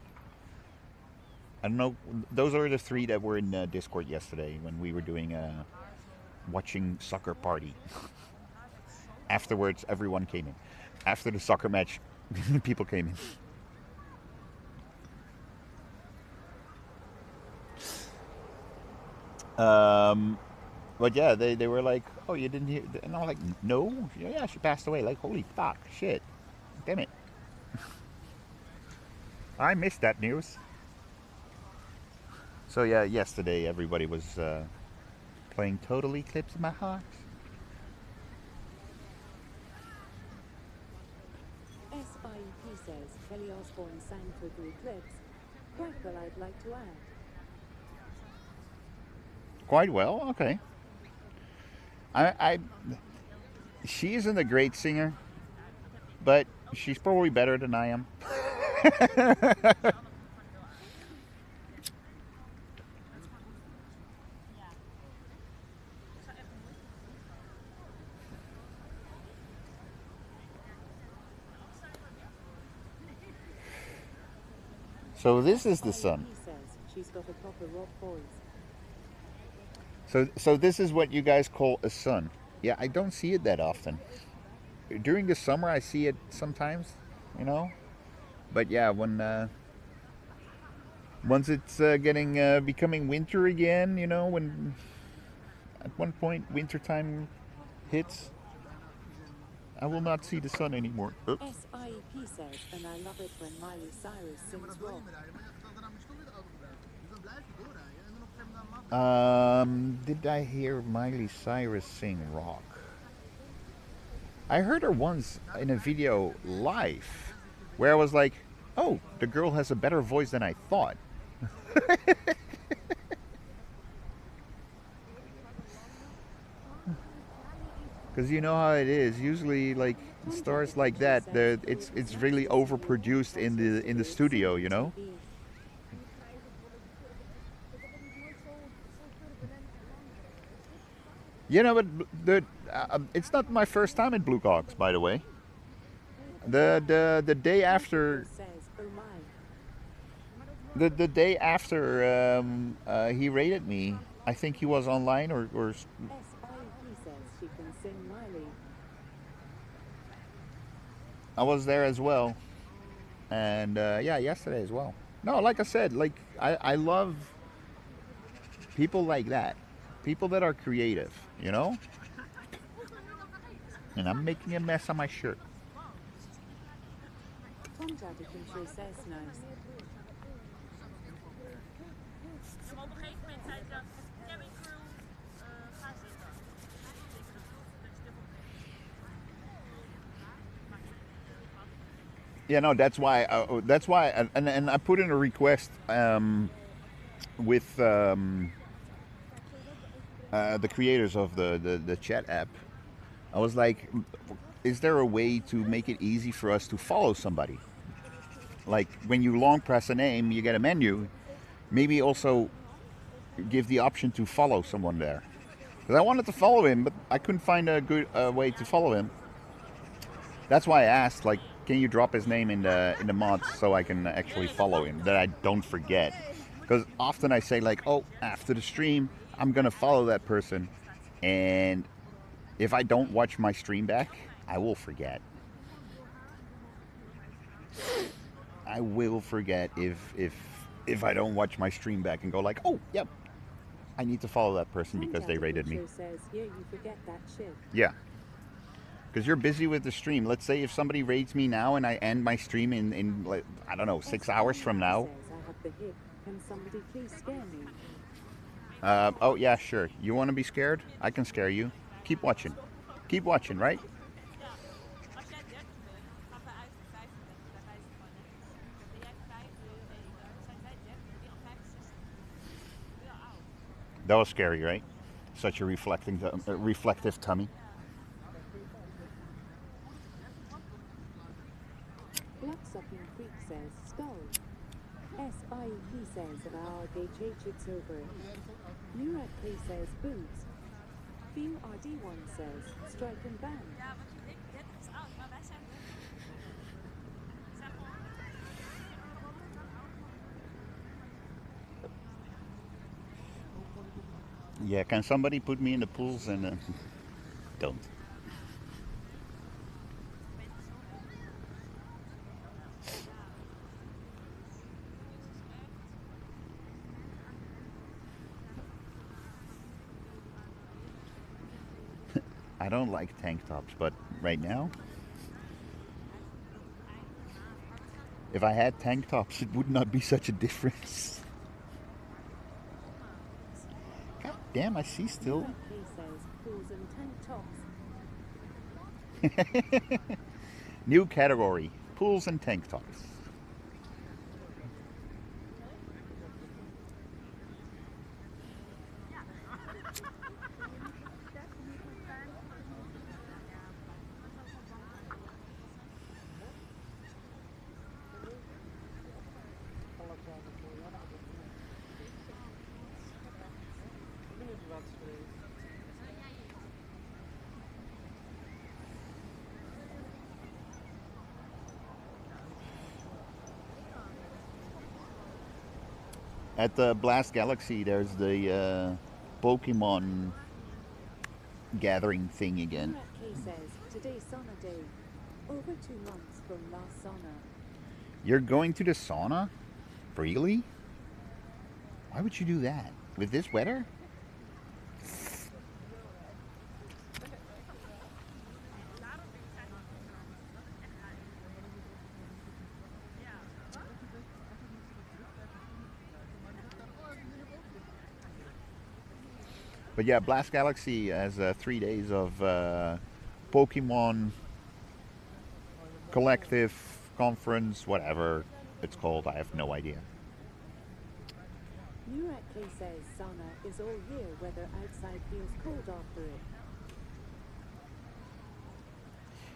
I don't know. Those are the three that were in Discord yesterday when we were doing watching soccer party. Afterwards, everyone came in. After the soccer match, people came in. But yeah, they were like, oh, you didn't hear? And I was like, no, yeah, she passed away. Like, holy fuck, shit, damn it. I missed that news. So yeah, yesterday everybody was playing Total Eclipse of My Heart. SIEP says Kelly Osbourne sang Total Eclipse. Quite well, I'd like to add. Quite well, okay. She isn't a great singer, but she's probably better than I am. So this is the sun. She's got a proper rock voice. So this is what you guys call a sun. Yeah, I don't see it that often. During the summer, I see it sometimes, you know. But yeah, when once it's becoming winter again, you know, when at one point wintertime hits, I will not see the sun anymore. Oops. SIEP says, and I love it when Miley Cyrus sings rock. Did I hear Miley Cyrus sing rock? I heard her once in a video live where I was like, oh, the girl has a better voice than I thought. Because you know how it is. Usually, like stars like that, it's really overproduced in the studio, you know. You know, but it's not my first time at Blue Cox, by the way. The day after. The day after he rated me, I think he was online or I was there as well, and yeah, yesterday as well. No, like I said, like I love people like that, people that are creative, you know. And I'm making a mess on my shirt. Yeah, no, that's why, and I put in a request with the creators of the chat app. I was like, is there a way to make it easy for us to follow somebody? Like when you long press a name, you get a menu. Maybe also give the option to follow someone there. Because I wanted to follow him, but I couldn't find a good way to follow him. That's why I asked, like, can you drop his name in the mods so I can actually follow him, that I don't forget. Because often I say like, oh, after the stream, I'm gonna follow that person, and If I don't watch my stream back, I will forget. I will forget if I don't watch my stream back and go like, oh, yep, I need to follow that person because they rated me. Says, yeah, you forget that shit. Yeah. Because you're busy with the stream. Let's say if somebody rates me now and I end my stream in like, I don't know, 6 hours from now. Says, I have the hip. Can somebody please scare me? Oh, yeah, sure. You want to be scared? I can scare you. Keep watching. Keep watching, right? That was scary, right? Such a reflective tummy. Bloodsucking Creek says, skull. SIE says, RGH, it's over. Murat K says, boobs. Beam RD1 says, strike and ban. Yeah, can somebody put me in the pools and don't. I don't like tank tops, but right now, if I had tank tops, it would not be such a difference. God damn, I see still. New category, pools and tank tops. At the Blast Galaxy, there's the Pokemon gathering thing again. Murat K says, today's sauna day. Over 2 months from last sauna. You're going to the sauna? Really? Why would you do that? With this weather? But yeah, Blast Galaxy has 3 days of Pokemon collective conference, whatever it's called. I have no idea. Murat K says sauna is all year, weather outside feels cold after it.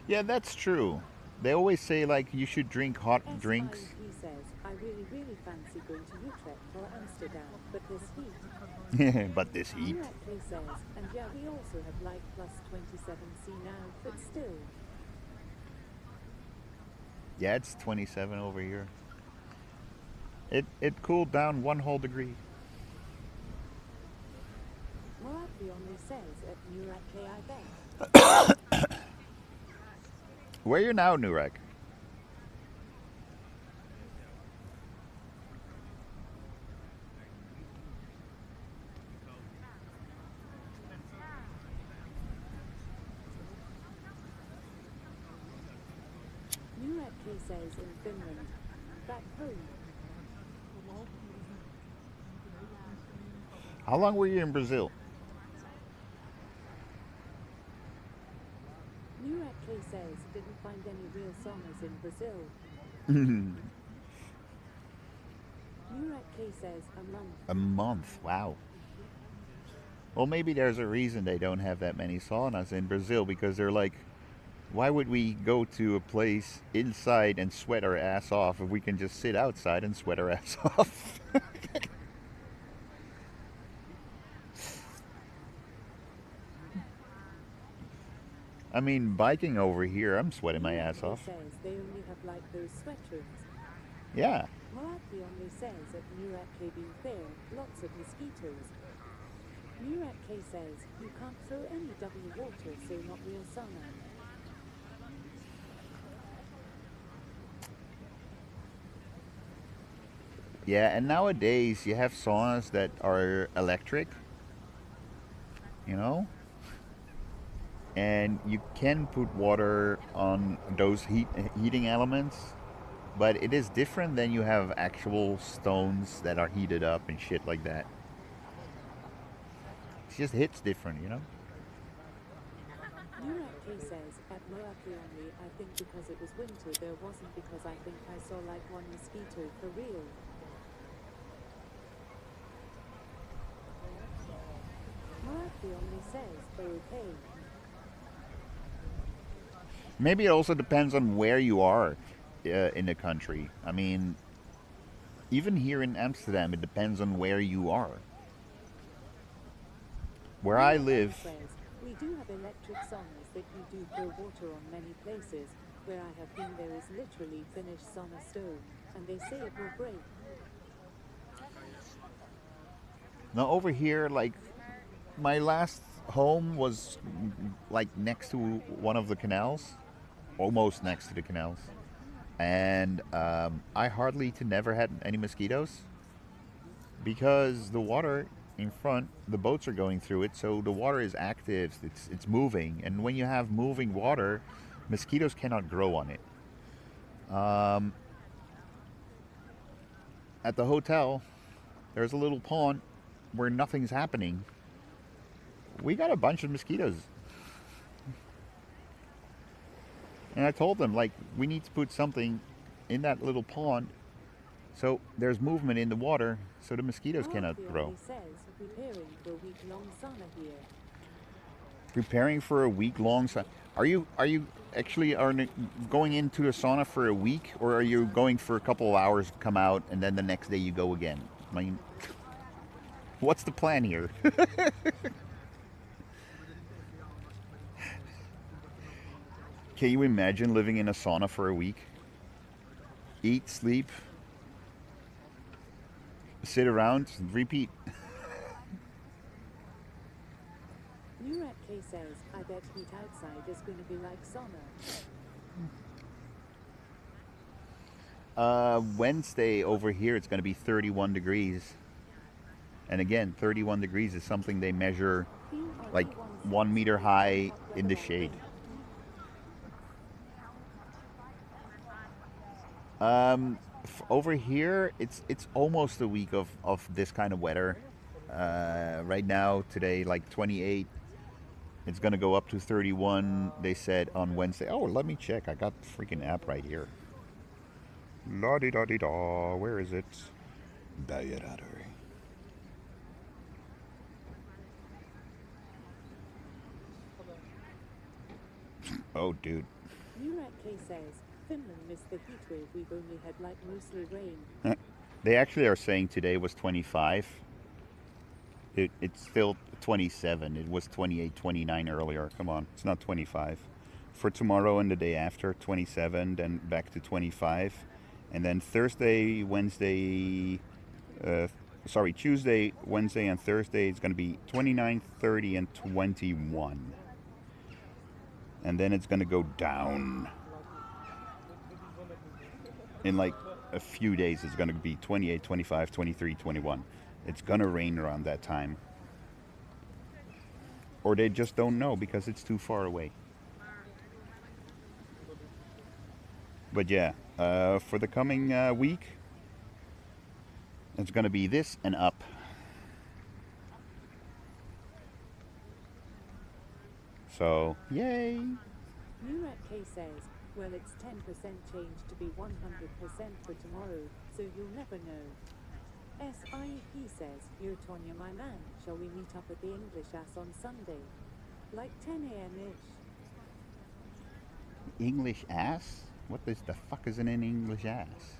Yeah, that's true. They always say like you should drink hot drinks. He says, I really fancy going to Utrecht or Amsterdam, but this heat. But this heat. Murat K says, and yeah, we also have like plus 27C now, but still. Yeah, it's 27 over here. It cooled down 1 whole degree. Murat only says at Murat K, I bet. Where are you now, Nurek? Murat K says in Finland, back home. How long were you in Brazil? Murat K says didn't find any real saunas in Brazil. Murat K says a month. A month, wow. Well, maybe there's a reason they don't have that many saunas in Brazil, because they're like, why would we go to a place inside and sweat our ass off if we can just sit outside and sweat our ass off? I mean, biking over here, I'm sweating my ass off. Says they only have like those sweatshirts. Yeah. Murat only says at Murat K being fair, lots of mosquitoes. Murat K says, you can't throw any W water, so not real sauna. Yeah, and nowadays you have saunas that are electric, you know? And you can put water on those heating elements, but it is different than you have actual stones that are heated up and shit like that. It just hits different, you know? Murat K says, at Moaki only, I think because it was winter there wasn't, because I think I saw like one mosquito for real. Moaki only says, okay. Maybe it also depends on where you are in the country. I mean, even here in Amsterdam, it depends on where you are. Where I live, Says, we do have electric saunas that you do throw water on many places. Where I have been there is literally finished sauna stone, and they say it will break. now over here, like my last home was like next to one of the canals, almost next to the canals, and I hardly to never had any mosquitoes because the water in front, the boats are going through it, so the water is active, it's moving, and when you have moving water, mosquitoes cannot grow on it. At the hotel, there's a little pond where nothing's happening. We got a bunch of mosquitoes. And I told them, like, we need to put something in that little pond so there's movement in the water so the mosquitoes cannot grow. Says, preparing for a week-long sauna here. Preparing for a week-long sauna. Are you actually going into a sauna for a week, or are you going for a couple of hours, come out, and then the next day you go again? I mean, what's the plan here? Can you imagine living in a sauna for a week? Eat, sleep, sit around, repeat. Murat K says, I bet heat outside is going to be like sauna. Wednesday over here it's going to be 31 degrees. And again, 31 degrees is something they measure like 1 meter high in the shade. Over here, it's almost a week of this kind of weather. Right now, today, like 28. It's going to go up to 31, they said, on Wednesday. Oh, let me check. I got the freaking app right here. La-di-da-di-da. Where is it? Dietary. Oh, dude. Murat K says, Finland missed the heat wave. We've only had like mostly rain. They actually are saying today was 25. It's still 27. It was 28, 29 earlier. Come on, it's not 25. For tomorrow and the day after, 27, then back to 25. And then Tuesday, Wednesday, and Thursday, it's going to be 29, 30, and 21. And then it's going to go down. In like a few days, it's going to be 28, 25, 23, 21. It's going to rain around that time. Or they just don't know because it's too far away. But yeah, for the coming week, it's going to be this and up. So, yay! Murat K says, well, it's 10% change to be 100% for tomorrow, so you'll never know. SIP says, Yo, Tonya, my man, shall we meet up at the English Ass on Sunday? Like 10 a.m.-ish. English ass? What the fuck is an English ass?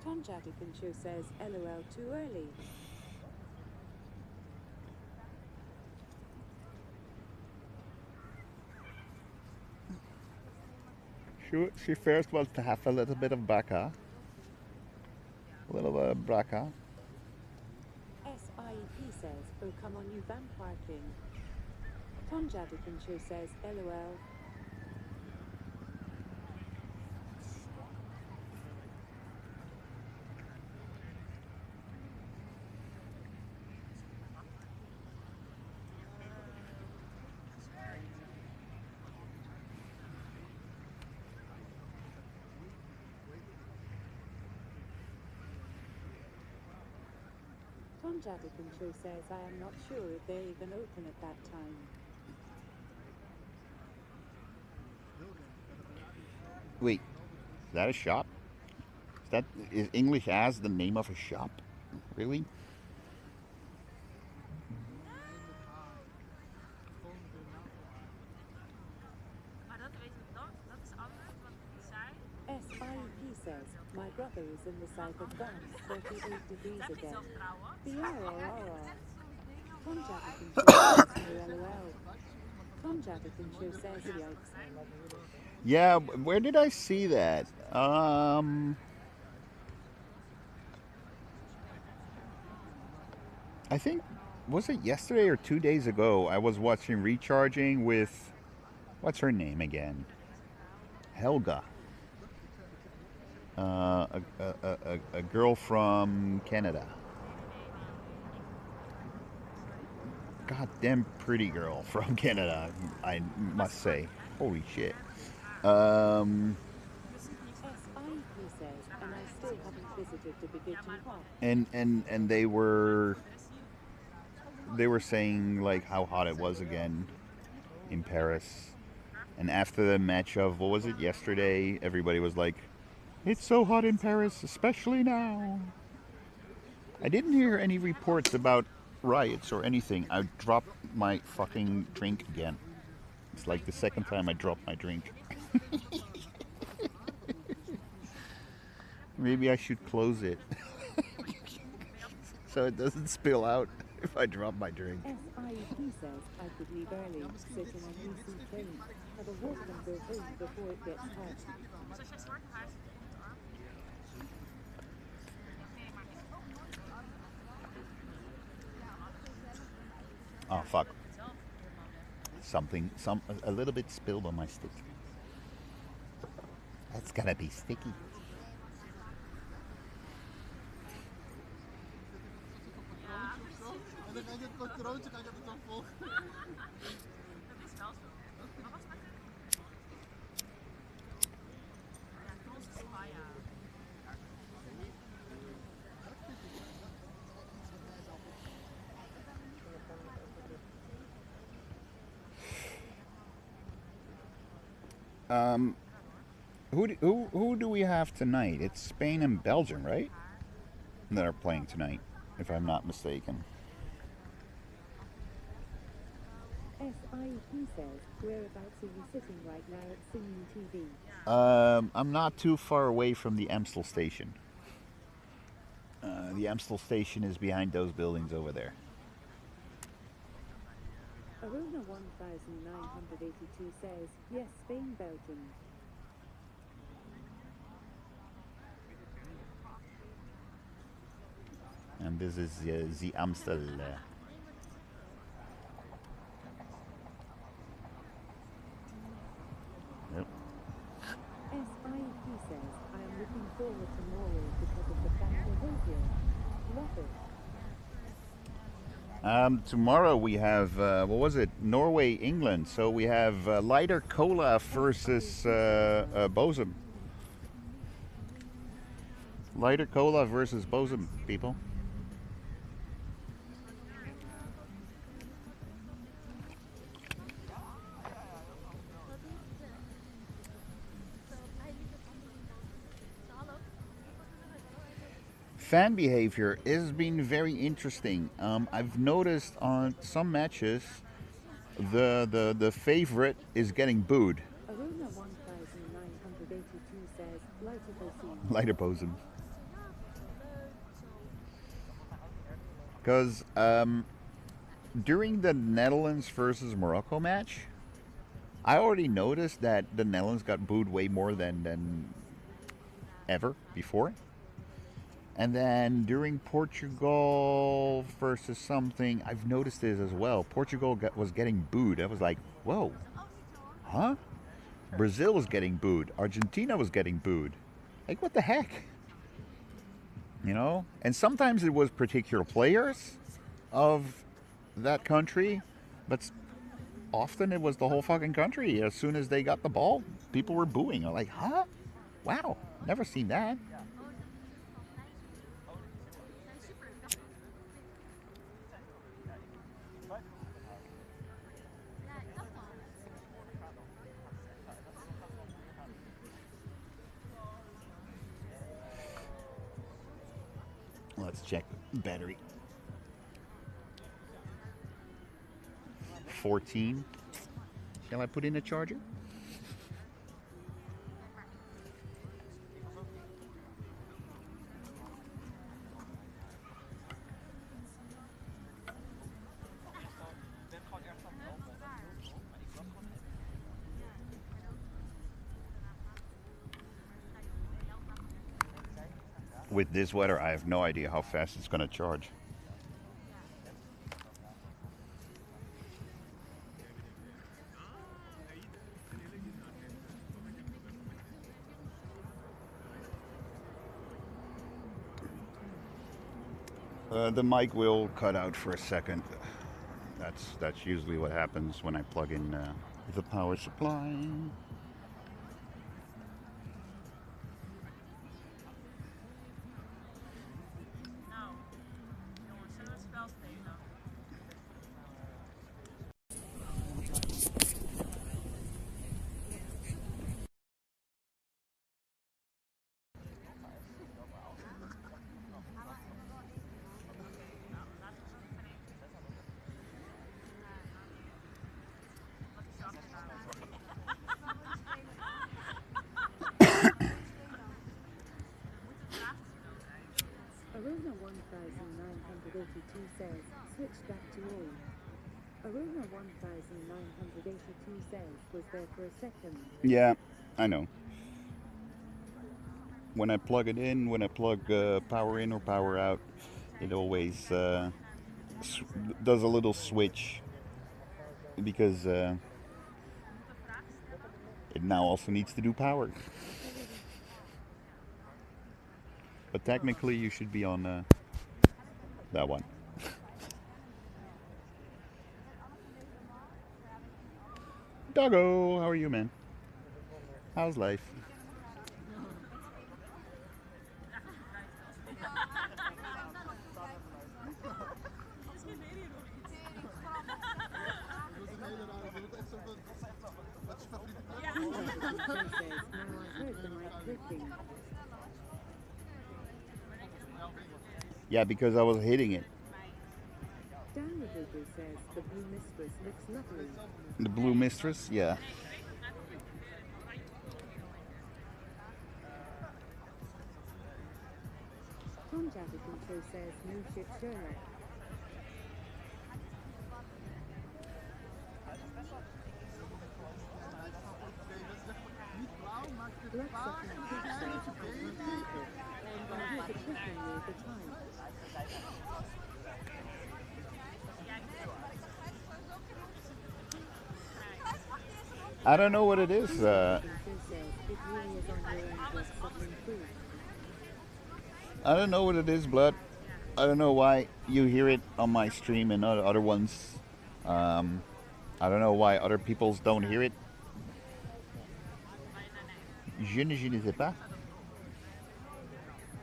Tom Jadikin Show says, LOL, too early. She first wants to have a little bit of baka. A little bit of baka. SIEP says, oh come on you vampire king. Tom Jadikin Show says, LOL. Tom Jadikin Show says, I am not sure if they're even open at that time. Wait, is that a shop? Is English as the name of a shop? Really? SIEP says, my brother is in the south of France, 38 degrees again. Tom Jadikin Show says, LOL. Tom Jadikin Show says, yikes. Yeah, where did I see that? I think, was it yesterday or 2 days ago? I was watching Recharging with, what's her name again? Helga. A girl from Canada. Goddamn pretty girl from Canada, I must say. Holy shit. SIEP says, and I still haven't visited the Bigitton Hop. And they were saying like how hot it was again in Paris. And after the match of, what was it, yesterday, everybody was like, it's so hot in Paris, especially now. I didn't hear any reports about riots or anything. I dropped my fucking drink again. It's like the second time I dropped my drink. Maybe I should close it so it doesn't spill out if I drop my drink. SIEP says, I could leave early, sit in a DC train, have a walk and go home before it gets hot. Oh fuck. A little bit spilled on my stick. That's gonna be sticky. Who do we have tonight? It's Spain and Belgium, right? That are playing tonight, if I'm not mistaken. SIEP says, whereabouts are you sitting right now at Singing TV? I'm not too far away from the Amstel station. The Amstel station is behind those buildings over there. Arona 1982 says, yes, Spain, Belgium. And this is the Amstel. Yep. SIEP says, I am looking forward to Norway because of the fan behavior. Love it. Tomorrow we have, what was it? Norway, England. So we have Lighter Cola versus Bosom. Lighter Cola versus Bosom, people. Fan behavior has been very interesting. I've noticed on some matches the favorite is getting booed. Arona 1982 says, lighter bosom. Lighter Bosom. Because during the Netherlands versus Morocco match, I already noticed that the Netherlands got booed way more than ever before. And then during Portugal versus something, I've noticed this as well. Portugal was getting booed. I was like, whoa, huh? Brazil was getting booed. Argentina was getting booed. Like, what the heck? You know? And sometimes it was particular players of that country, but often it was the whole fucking country. As soon as they got the ball, people were booing. I'm like, huh? Wow, never seen that. Let's check battery. 14. Shall I put in a charger? With this weather, I have no idea how fast it's going to charge. The mic will cut out for a second. That's usually what happens when I plug in the power supply. Arona 1982 says, switch back to all. Arona 1982 says, was there for a second. Yeah, I know. When I plug it in, when I plug power in or power out, it always does a little switch because it now also needs to do power. But technically, you should be on that one. Doggo, how are you, man? How's life? Yeah, because I was hitting it. Dan the Google says the Blue Mistress looks lovely. The Blue Mistress, yeah. Tom Jabberton Show says no shit Sherlock. I don't know what it is. I don't know what it is, Blood. I don't know why you hear it on my stream and other ones. I don't know why other people's don't hear it. Je ne sais pas.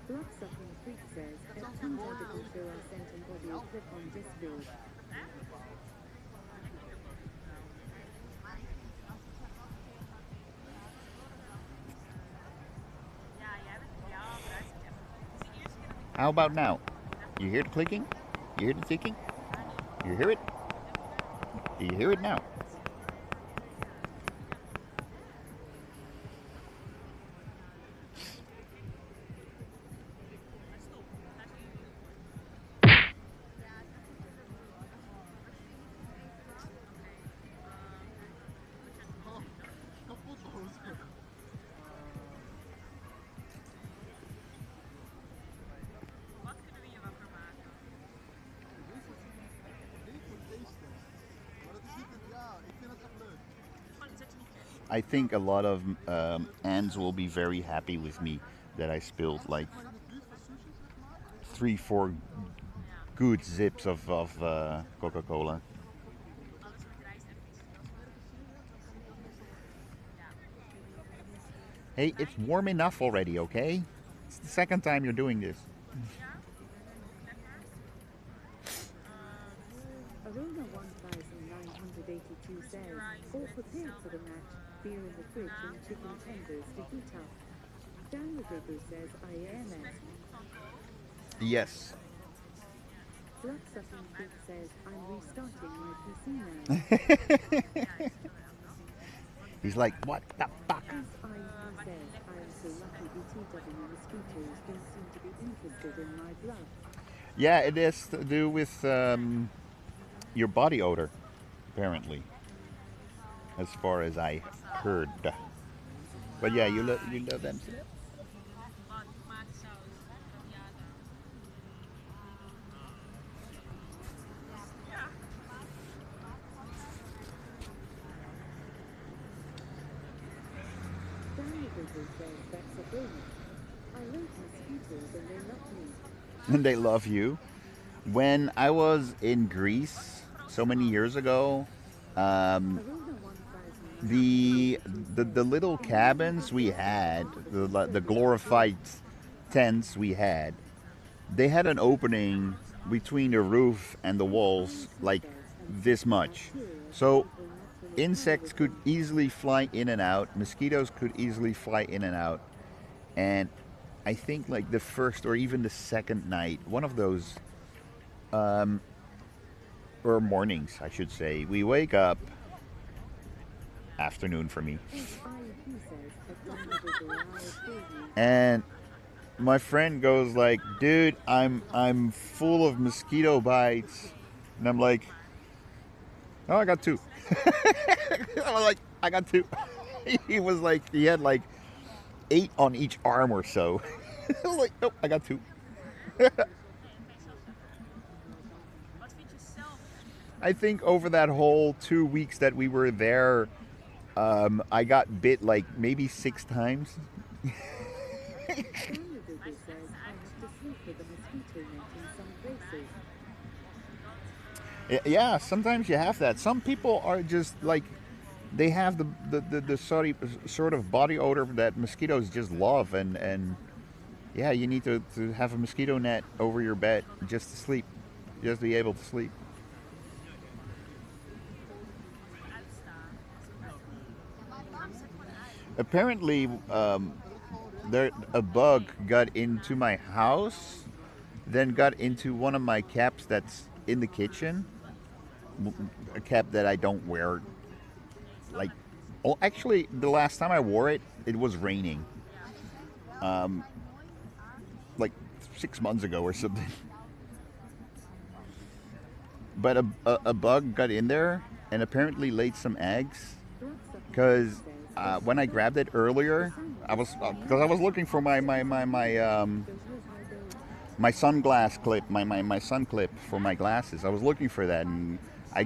Bloodsucking Freak says, at Tom Jabberton Show I sent an audio clip on Discord. How about now? You hear the clicking? You hear the ticking? You hear it? Do you hear it now? I think a lot of ants will be very happy with me that I spilled like 3, 4 good zips of Coca-Cola. Hey, it's warm enough already, okay? It's the second time you're doing this. Arona 1982 says, all prepared for the match, beer in the fridge and chicken tenders to heat up. Daniel Gogo says IAMS. Yes. Bloodsucking Freak says, I'm restarting my PC now. He's like, what the fuck? SIE says, I am so lucky BTW mosquitoes don't seem to be interested in my blood. Yeah, it has to do with your body odor, apparently, as far as I heard. But yeah, you love them. Daniel Gogo says, that's a bonus. I love mosquitoes and they love me. And they love you. When I was in Greece so many years ago, the little cabins we had, the glorified tents we had, they had an opening between the roof and the walls like this much. So insects could easily fly in and out, mosquitoes could easily fly in and out. And I think like the first or even the second night, one of those, or mornings, I should say, we wake up, afternoon for me, and my friend goes like, dude, I'm full of mosquito bites. And I'm like, oh, I got 2. I was like, I got 2. He was like, he had like 8 on each arm or so. I was like, nope, I got 2. I think over that whole 2 weeks that we were there, I got bit like maybe 6 times. Yeah, sometimes you have that. Some people are just like, they have the sort of body odor that mosquitoes just love, and yeah, you need to have a mosquito net over your bed just to sleep, just to be able to sleep. Apparently, a bug got into my house, then got into one of my caps that's in the kitchen, a cap that I don't wear. Like, oh, actually, the last time I wore it, it was raining. Like 6 months ago or something. But a bug got in there and apparently laid some eggs. Because when I grabbed it earlier, I was looking for my sunglass clip, my sun clip for my glasses. I was looking for that, and I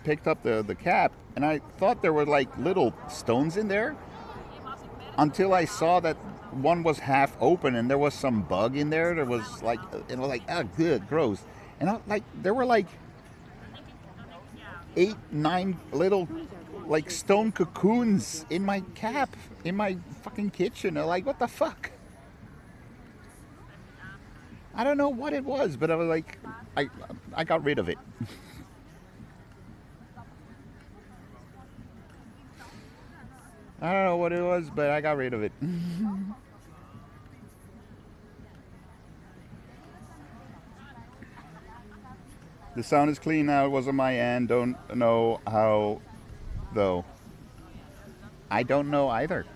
picked up the cap, and I thought there were like little stones in there, until I saw that one was half open and there was some bug in there. There was like, it was like, oh, good, gross. And there were like 8, 9 little like stone cocoons in my cap, in my fucking kitchen. I'm like, what the fuck? I don't know what it was, but I was like, I got rid of it. I don't know what it was, but I got rid of it. The sound is clean now. It was on my end. Don't know how, though. I don't know either.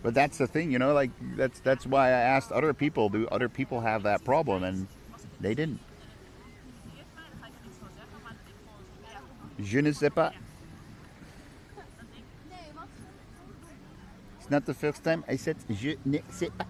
But that's the thing, you know, like that's why I asked other people, do other people have that problem? And they didn't. Je ne sais pas. It's not the first time I said je ne sais pas.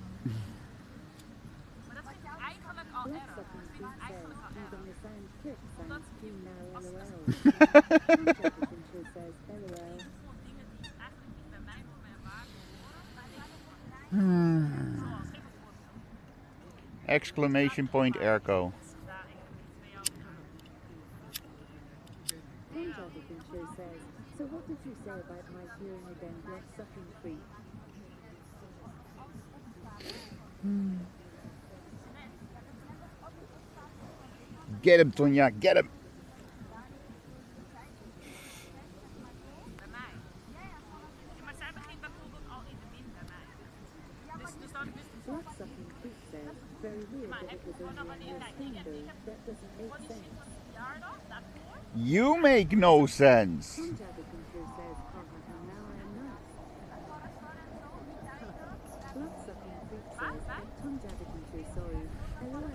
Exclamation point airco. Jonathan Show says, so what did you say about my hearing again blood sucking freak? Get him, Tonya, get him. Blood sucking freak says, very weird that it was only on your screen though, that doesn't make sense. You make no sense. Jonathan Show says, now I am nice. Blood sucking freak says, Jonathan Show sorry, LOL.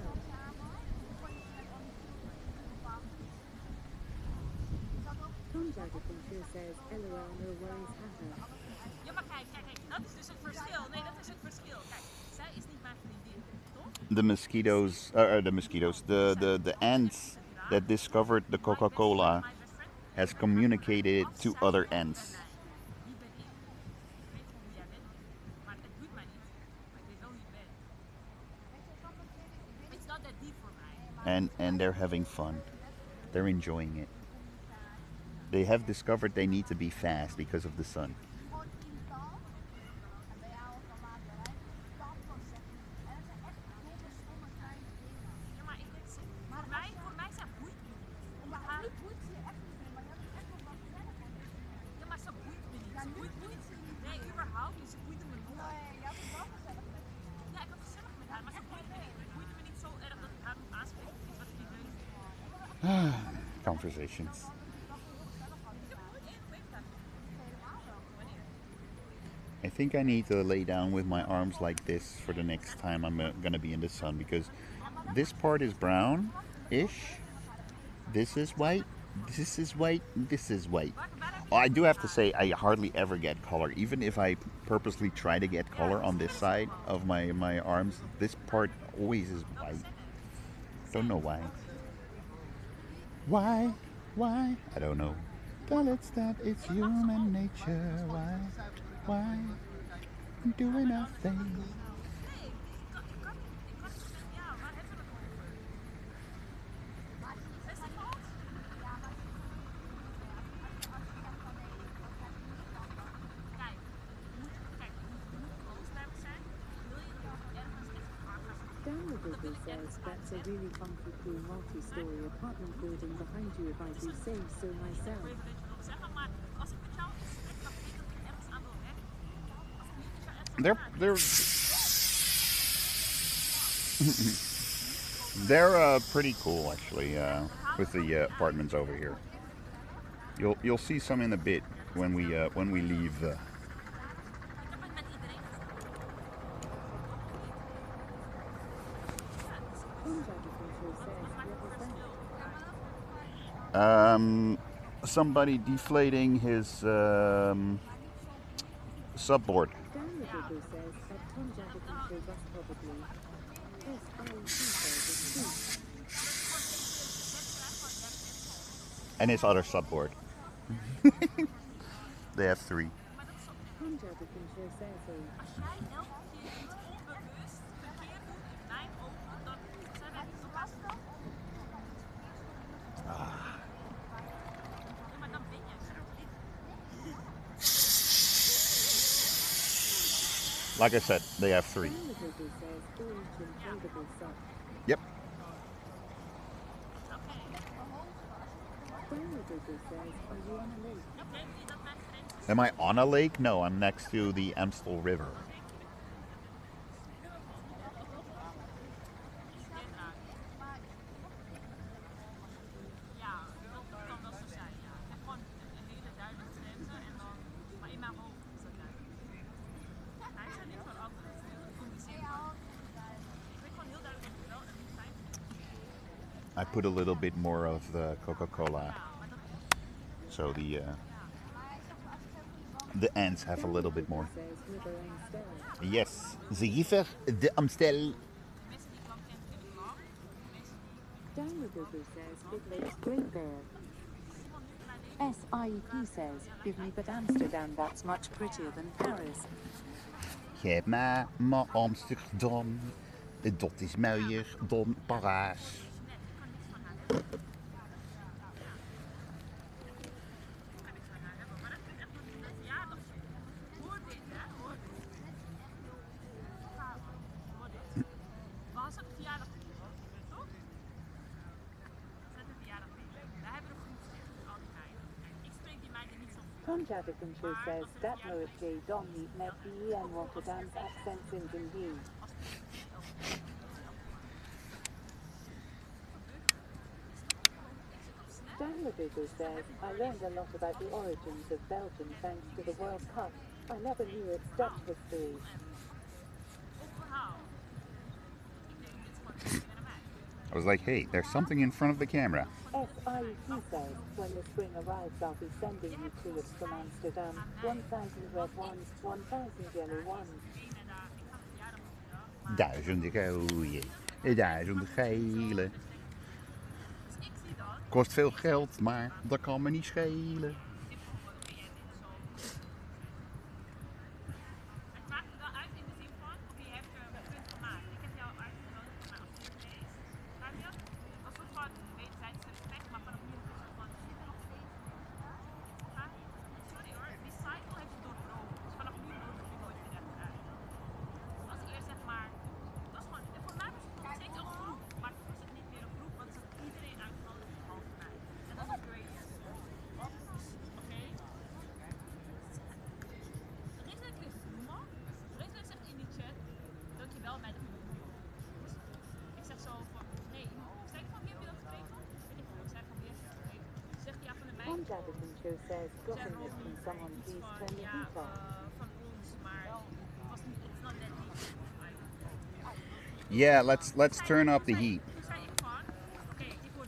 Jonathan Show says, LOL no worries haha. Ja, maar kijk, dat is dus het verschil. Nee, dat is het verschil. Kijk, zij is niet mijn vriendin, toch? The ants that discovered the Coca-Cola has communicated it to other ants. Die ben ik. Ik weet gewoon wie jij bent, maar het doet mij niet. Maar ik weet wel wie je bent. It's not that deep for mij. And they're having fun. They're enjoying it. They have discovered they need to be fast because of the sun. Conversations. I think I need to lay down with my arms like this for the next time I'm gonna be in the sun, because this part is brown-ish. This is white. This is white. This is white. Oh, I do have to say I hardly ever get color. Even if I purposely try to get color on this side of my arms, this part always is white. Don't know why. Why? I don't know. But it's that it's human nature. Why? Doing nothing. Daniel Google says, that's a really funky cool multi-story apartment building behind you if I do say so myself. They're pretty cool actually, with the apartments over here. You'll see some in a bit when we leave. Somebody deflating his subboard. And his other subboard. They have 3. Like I said, they have 3. Yep. Am I on a lake? No, I'm next to the Amstel River. I put a little bit more of the Coca-Cola, so the ants have a little bit more. Yes, the river, the Amstel. SIEP says, give me but Amsterdam, that's much prettier than Paris. Geef mij maar Amsterdam, Dat is mooier dan Parijs. Was het verjaardag toch? Zet een verjaardag in. Daar hebben we een groep al die meiden. Ik spreek die meiden niet zo goed. Tom Jadikinshu says that Noah J. Don meet met PE and Rotterdam's accents in Dundee. Dan Rodriguez says, I learned a lot about the origins of Belgium thanks to the World Cup. I never knew its Dutch history. I was like, hey, there's something in front of the camera. SIEP says, when the spring arrives, I'll be sending you tulips from Amsterdam. 1,000 red ones, 1,000 yellow ones. Duizenden rode, 1000 gele. Kost veel geld, maar dat kan me niet schelen. Tom Jadikinshu says, dropping this from someone, please turn the heat off. Yeah, let's turn up the heat.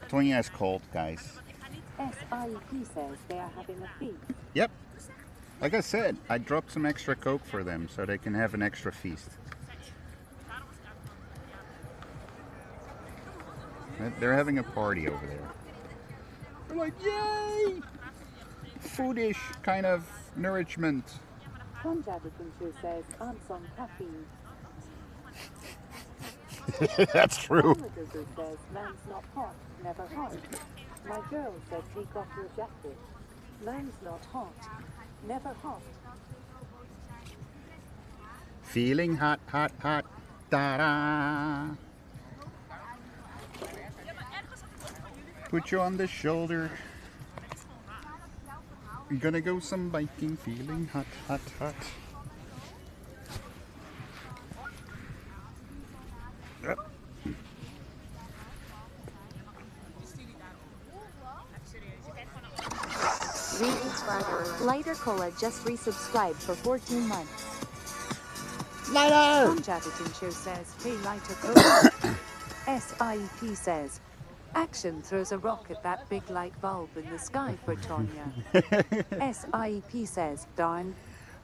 Tonya is cold, guys. SIEP says they are having a feast. Yep. Like I said, I dropped some extra Coke for them so they can have an extra feast. They're having a party over there. They're like, yay! Foodish kind of nourishment. Tom Jadikinshu says, I'm on caffeine. That's true. Tom says, man's not hot, never hot. My girl said, take off your jacket. Man's not hot, never hot. Feeling hot, hot, hot. Ta-da! Put you on the shoulder. I'm gonna go some biking, feeling hot, hot, hot. Yep. Resubscriber. Lighter Cola just resubscribed for 14 months. Lighter! Tom Jadikinshu says, hey, lighter cola. SIEP says, Action throws a rock at that big light bulb in the sky for Tonya. SIEP says, darn.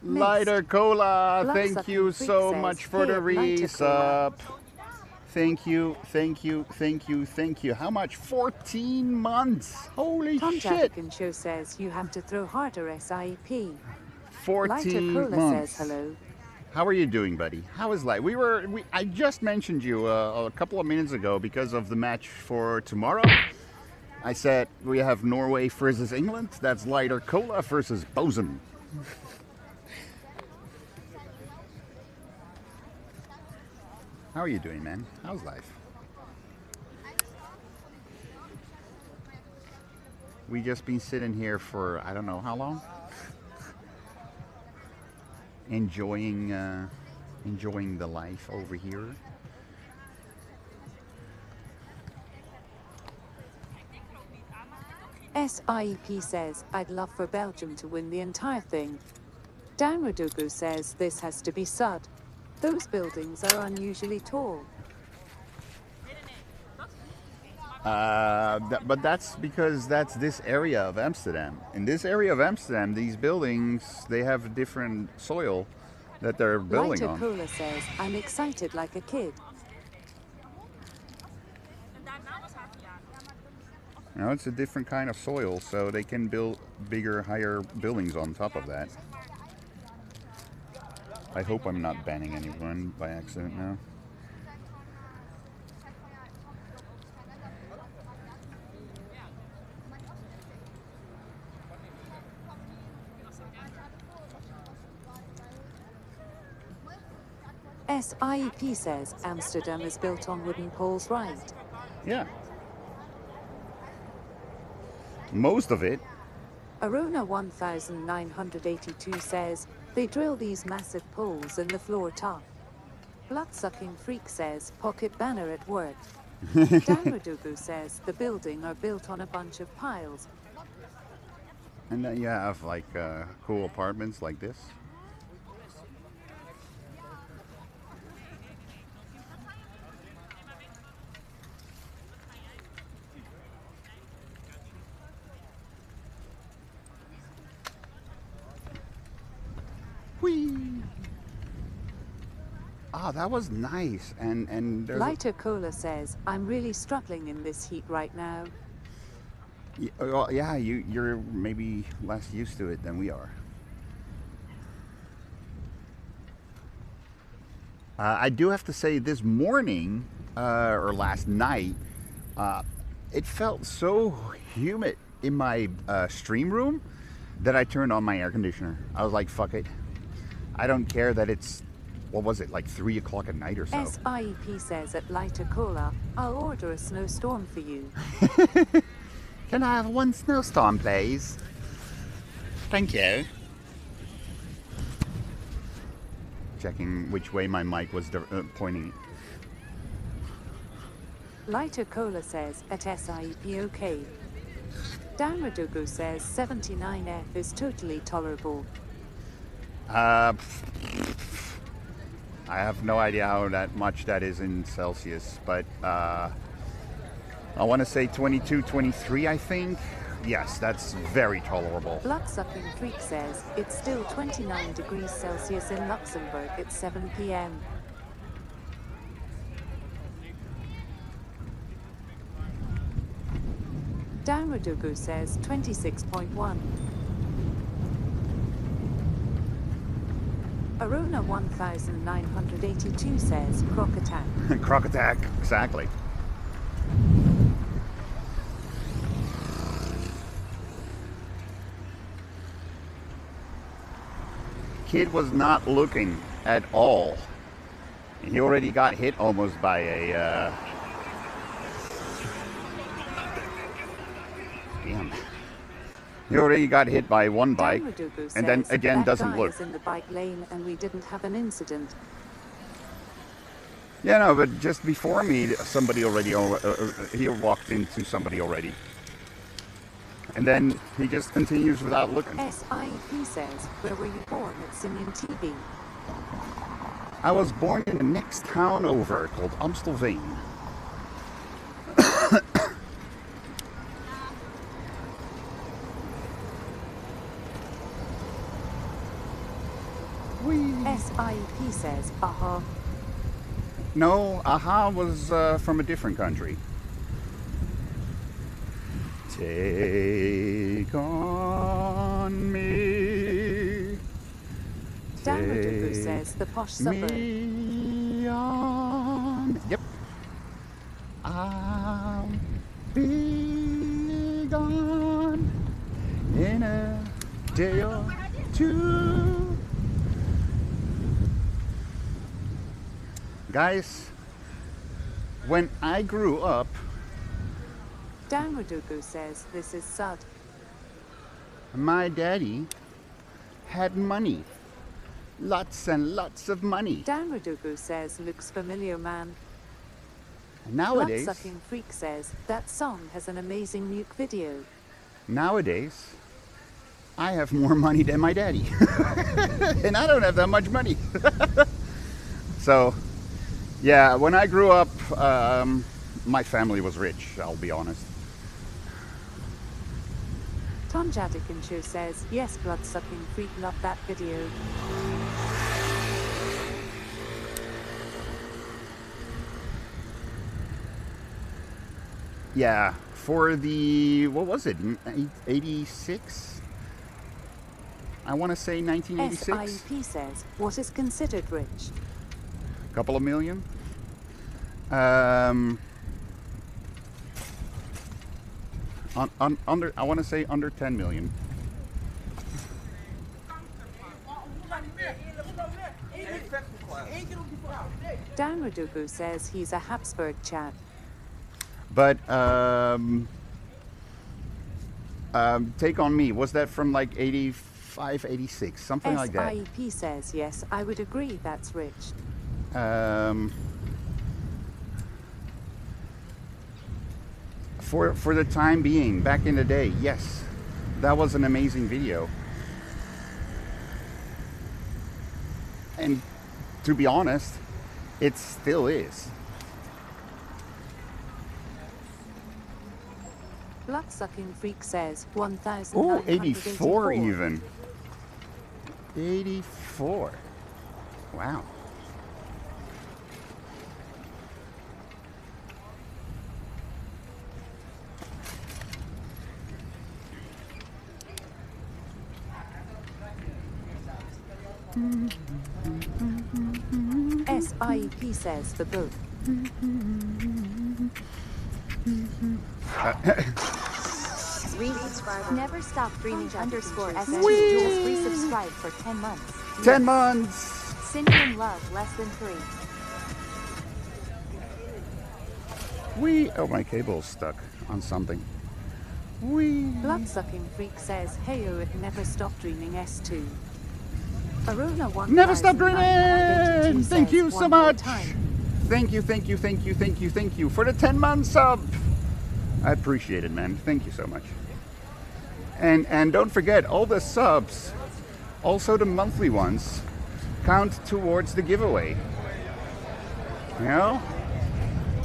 Next. Lighter Cola, thank Bloodsucking you Freak so says, much for "Hey, the Lighter Cola." resub. Thank you, thank you, thank you, thank you. How much? 14 months. Holy Tom shit. Jadikinshu says, you have to throw harder, SIEP. 14 Lighter Cola months. says hello. How are you doing, buddy? How is life? I just mentioned you a couple of minutes ago because of the match for tomorrow. I said we have Norway versus England. That's Lighter Cola versus Bosun. How are you doing, man? How's life? We just been sitting here for I don't know how long. Enjoying the life over here. SIEP says, I'd love for Belgium to win the entire thing. Dan Radugu says, this has to be sud. Those buildings are unusually tall. But that's because that's this area of Amsterdam. In this area of Amsterdam, these buildings, they have different soil that they're building Lighter on. Cola says, I'm excited like a kid. You know, it's a different kind of soil, so they can build bigger, higher buildings on top of that. I hope I'm not banning anyone by accident now. SIEP says Amsterdam is built on wooden poles, right? Yeah. Most of it. Arona 1982 says they drill these massive poles in the floor top. Blood-sucking freak says pocket banner at work. Dan Radugu says the building are built on a bunch of piles. And then you have like cool apartments like this. Whee! Ah, that was nice. And there's Lighter Cola says, I'm really struggling in this heat right now. well, yeah, you're maybe less used to it than we are. I do have to say, this morning or last night, it felt so humid in my stream room that I turned on my air conditioner. I was like, fuck it. I don't care that it's, what was it, like 3 o'clock at night or so. SIEP says at Lighter Cola, I'll order a snowstorm for you. Can I have one snowstorm, please? Thank you. Checking which way my mic was pointing. Lighter Cola says at SIEP okay. Dan Radugu says 79F is totally tolerable. I have no idea how much that is in Celsius, but I want to say 22, 23, I think. Yes, that's very tolerable. Blood-sucking freak says it's still 29 degrees Celsius in Luxembourg at 7 p.m. Dan Radugu says 26.1. Arona 1982 says croc attack. Croc attack, exactly. Kid was not looking at all. He already got hit almost by a damn. He already got hit by one bike, and then again doesn't look. In the bike lane, and we didn't have an incident. Yeah, no, but just before me, somebody already he walked into somebody already, and then he just continues without looking. SIP says, where were you born at Singing TV? I was born in the next town over called Amsterdam We. SIP says, aha. No, aha was from a different country. Take on me. Dan Radugu says the posh suburb. Me on. Yep. I'll be gone in a day or two. Guys, when I grew up, Dan Radugu says this is sad. My daddy had money. Lots and lots of money. Dan Radugu says looks familiar, man. Nowadays, Blood-sucking freak says that song has an amazing nuke video. Nowadays, I have more money than my daddy. And I don't have that much money. So, yeah, when I grew up, my family was rich, I'll be honest. Tom Jadikinshow says, yes, blood-sucking freak, love that video. Yeah, for the, what was it, 86? I want to say 1986. SIP says, what is considered rich? A couple of million. Under, I want to say under 10 million. Dan Radugu says he's a Habsburg chap. But Take on Me, was that from like 85, 86, something like that? SIEP says yes, I would agree that's rich. For the time being, back in the day, yes, that was an amazing video. And to be honest, it still is. Blood-sucking freak says 1,000. Oh, 84 even. 84. Wow. SIEP says the book. Never stop dreaming _ SG. Just resubscribe for 10 months. 10 months. Cindy in love less than 3. Oh, my cable's stuck on something. Blood-sucking freak says, "Heyo, it never stop dreaming S2." Aruna 1. Never stop dreaming! Thank you so much. Time. Thank you for the 10 month sub. I appreciate it, man. Thank you so much. And don't forget, all the subs, also the monthly ones, count towards the giveaway. You know?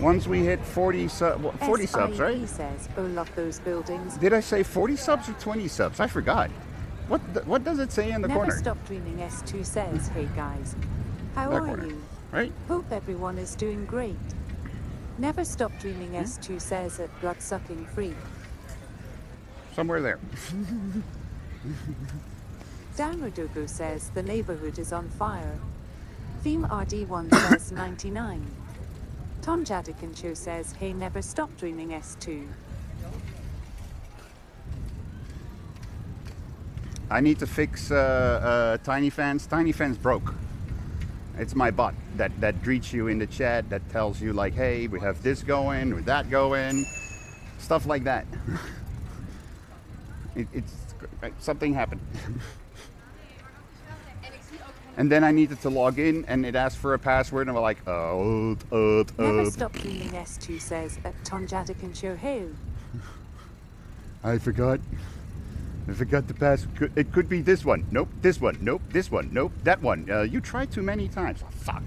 Once we hit 40 subs, right? He says, "Oh, love those buildings." Did I say 40 subs or 20 subs? I forgot. What does it say in the corner? Never stop dreaming S2 says, "Hey guys, how That are corner, you? right? Hope everyone is doing great." Never stop dreaming S2 says at blood-sucking freak. Somewhere there. Dan Radugu says the neighborhood is on fire. Theme RD1 says 99. Tom Jadikin says, "Hey, never stop dreaming S2." I need to fix Tiny Fans. Tiny Fans broke. It's my bot that greets you in the chat, that tells you like, hey, we have this going, or that going, stuff like that. It's something happened. And then I needed to log in, and it asked for a password, and I'm like, Never stop dreaming S2 says at Tom Jadikin "Hey." I forgot the password. It could be this one. Nope. This one. Nope. This one. Nope. That one. You tried too many times. Oh, fuck.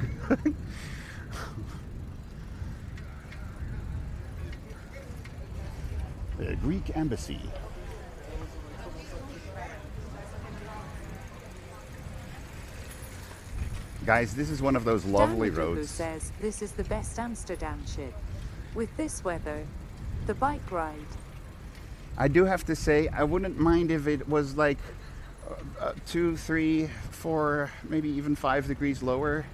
The Greek embassy. Guys, this is one of those lovely Dan roads. says this is the best Amsterdam shit. With this weather, the bike ride. I do have to say, I wouldn't mind if it was like 2, 3, 4, maybe even 5 degrees lower.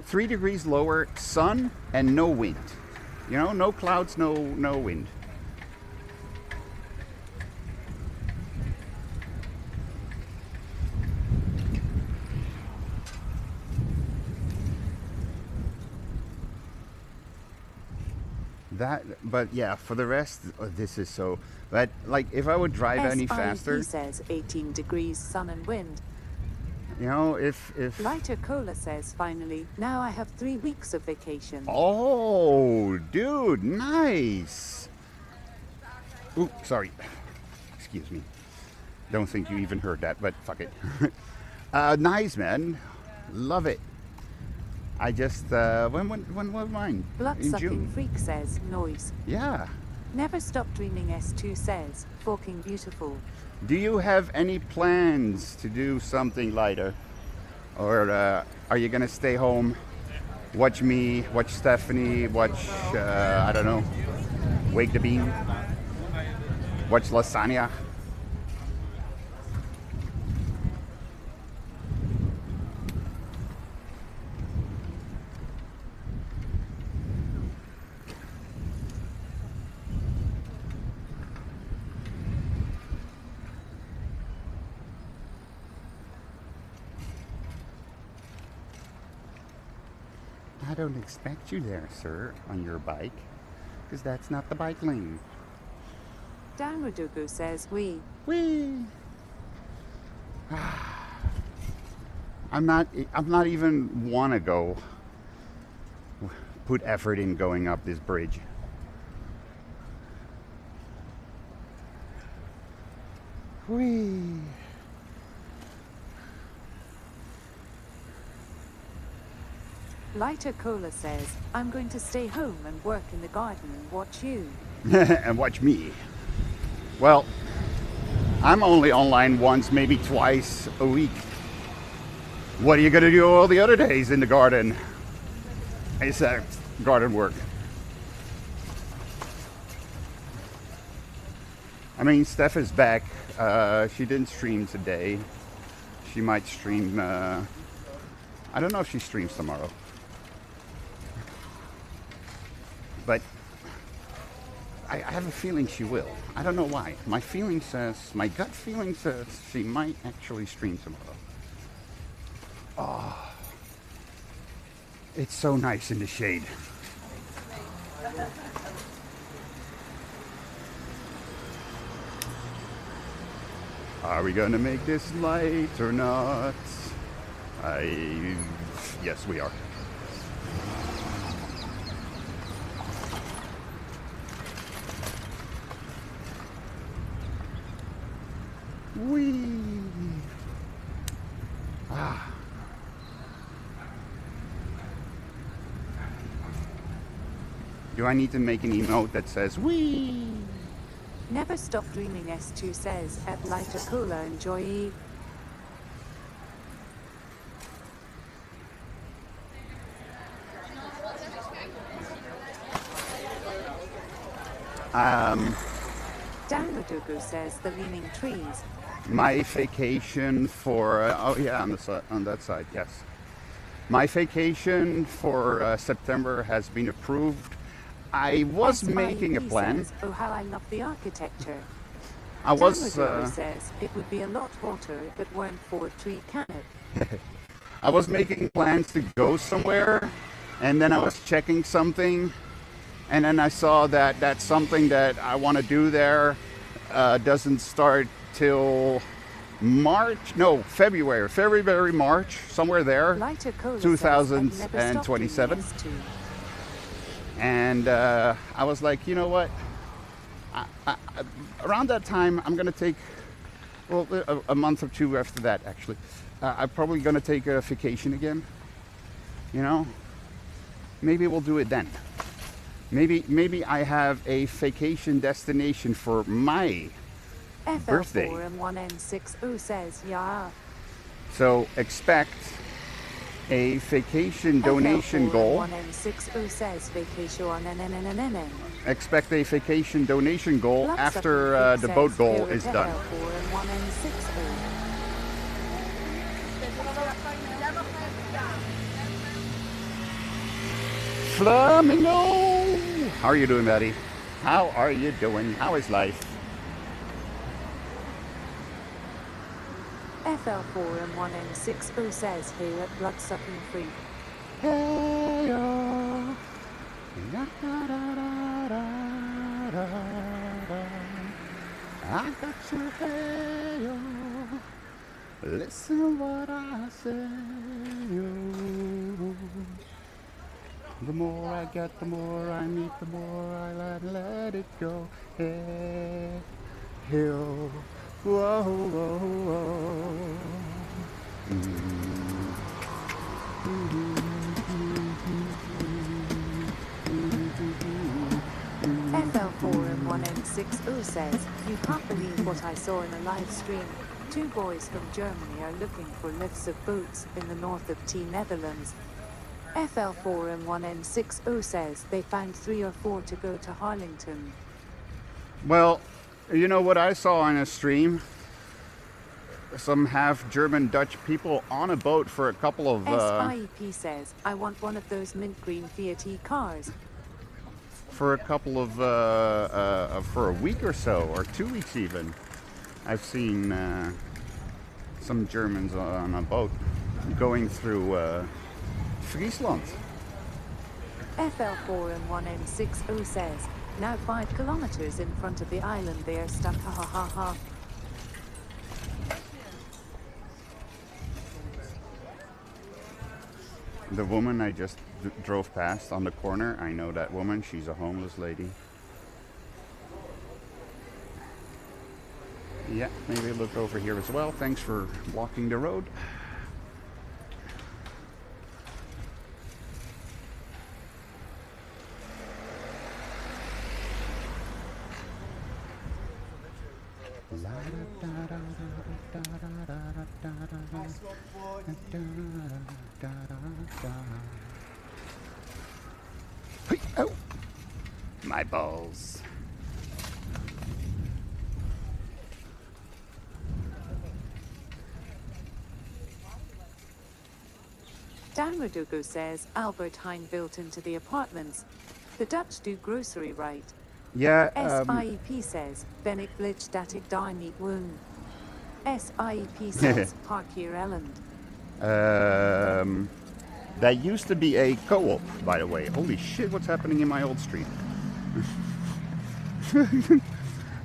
3 degrees lower, sun and no wind. You know, no clouds, no wind. But yeah, for the rest, this is so. But like, if I would drive any faster, He says 18 degrees, sun and wind. you know, if Lighter Cola says finally, now I have 3 weeks of vacation. Oh, dude, nice. Ooh, sorry. Excuse me. Don't think you even heard that, but fuck it. Nice, man. Love it. I just when was mine? In Blood-sucking June. freak says noise. Yeah. Never stop dreaming S2 says, forking beautiful. Do you have any plans to do something lighter, or are you gonna stay home, watch me, watch Stephanie, watch I don't know, Wake the Bean, watch Lasagna? I don't expect you there, sir, on your bike, because that's not the bike lane. Danradugu says we. I'm not even want to go put effort in going up this bridge. Whee. Lighter Cola says, I'm going to stay home and work in the garden and watch you. And watch me. Well, I'm only online once, maybe twice a week. What are you going to do all the other days in the garden? Except garden work. I mean, Steph is back. She didn't stream today. She might stream. I don't know if she streams tomorrow. But I have a feeling she will. I don't know why. My gut feeling says she might actually stream tomorrow. Oh, it's so nice in the shade. Are we gonna make this light or not? Yes, we are. Whee! Ah. Do I need to make an emote that says wee? Never stop dreaming, S2 says, at Lighter Cola enjoy. Danradugu says the leaning trees. My vacation for on that side, yes. My vacation for September has been approved. I was making a plan. Says, oh, how I love the architecture. I was. Says it would be a lot hotter if it weren't for a tree canopy. I was making plans to go somewhere, and then I was checking something, and then I saw that something that I want to do there doesn't start till February, March, somewhere there, 2027. And I was like, you know what? Around that time, I'm going to take, a month or two after that, actually. I'm probably going to take a vacation again. You know? Maybe we'll do it then. Maybe I have a vacation destination for my birthday. FL4M1N60 says, yeah. So expect a vacation donation goal. FL4M1N60 says vacation. Expect a vacation donation goal after the boat goal is done. Flamingo! How are you doing, buddy? How are you doing? How is life? FL4M1N60 says here at Blood Sucking Free. Hey, yo. I got your hey, yo. Listen what I say, yo. The more I get, the more I need, the more I let it go. Hey, yo. Whoa, whoa, whoa. FL4M1N60 says, you can't believe what I saw in a live stream. 2 boys from Germany are looking for lifts of boats in the north of Netherlands. FL4M1N60 says they found 3 or 4 to go to Harlington. Well, you know what I saw on a stream? Some half German Dutch people on a boat for a couple of SIEP says, I want one of those mint green Fiat E cars. For a couple of for a week or so, or 2 weeks even. I've seen some Germans on a boat going through Friesland. FL4M1M60 says, now 5 kilometers in front of the island they are stuck, ha ha ha ha. The woman I just drove past on the corner, I know that woman, she's a homeless lady. Yeah, maybe look over here as well. Thanks for walking the road. Oh, my balls. Danradugo says, Albert Heijn built into the apartments. The Dutch do grocery right. Yeah, SIEP says, ben ik blij dat ik daar niet woon. SIEP says, park hier Elland. That used to be a co-op, by the way. Holy shit, what's happening in my old street?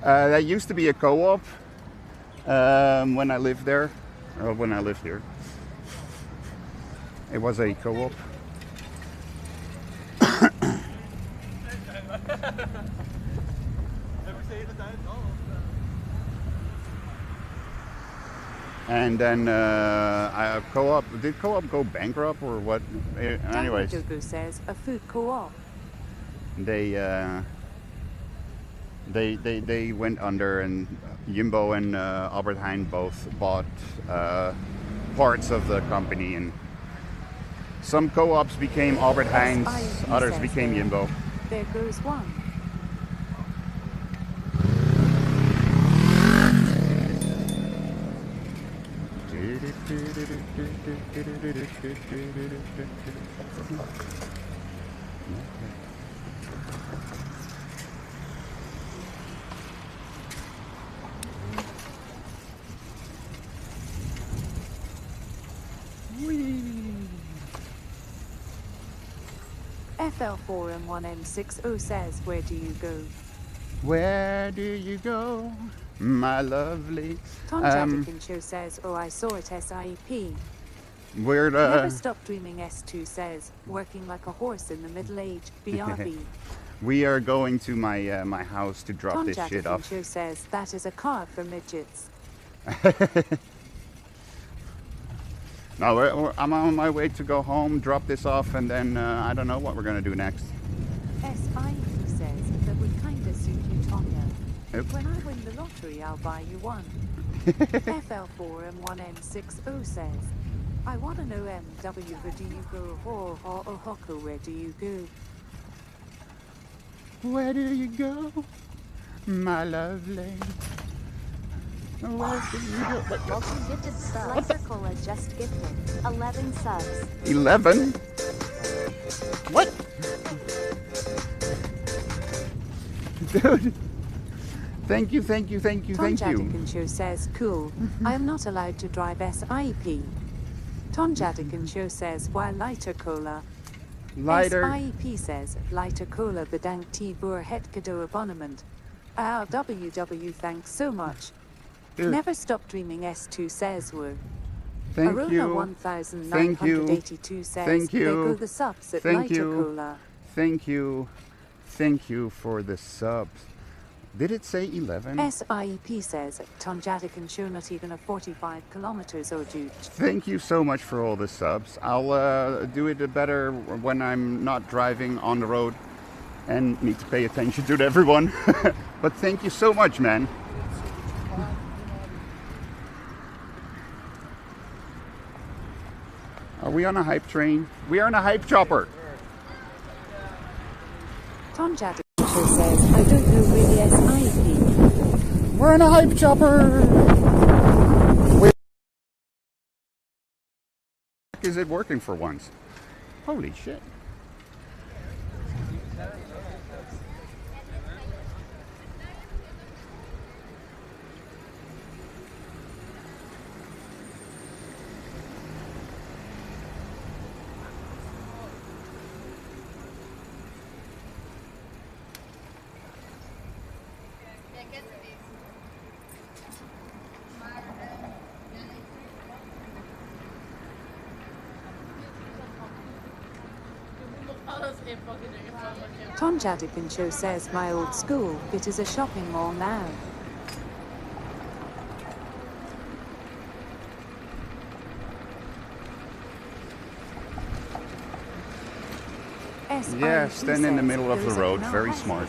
That used to be a co-op when I lived there, or when I lived here. It was a co-op. And then co-op, did co-op go bankrupt or what? Anyways, Danradugo says, a food co-op. They went under, and Jumbo and Albert Heijn both bought parts of the company, and some co-ops became Albert Heijn's, others became Jumbo. There goes one. FL4M1M60 says, where do you go? Where do you go, my lovely? Tonjadikincho says, oh, I saw it SIEP. We're Never stop dreaming S2 says, working like a horse in the middle age, BRB. We are going to my my house to drop this shit off. Tonjadikincho says, that is a car for midgets. No, I'm on my way to go home, drop this off, and then I don't know what we're going to do next. SIEP says, that would kinda suit you, Tonya. Yep. When I win the lottery, I'll buy you one. FL4M1M60 says, I want to know MW, where do you go? Oh, Hoko, where do you go? Where do you go, my lovely? Where do you go? Welcome gifted subs. Licer Cola just gifted 11 subs. 11? What? Dude. Thank you. Tonjadikincho says, cool. I am not allowed to drive SIEP. Tonjadikincho says, why lighter cola? Lighter. SIEP says, lighter cola bedankt T voor het cadeau abonnement. WW, thanks so much. Dude. Never stop dreaming S2 says, woo. Thank Arona you. 1982 says, Thank you. there go the subs at Thank lighter you. cola. Thank you for the subs. Did it say 11? SIEP says, Tonjadikincho not even a 45 kilometers or dude. Thank you so much for all the subs. I'll do it better when I'm not driving on the road and need to pay attention to everyone. But thank you so much, man. Are we on a hype train? We are on a hype chopper. Tonjadikincho says, I don't know really SIEP. We're in a hype chopper. Wait. Is it working for once? Holy shit. Tonjadikan Show says my old school, it is a shopping mall now. Yeah, stand in the middle of the road, very smart.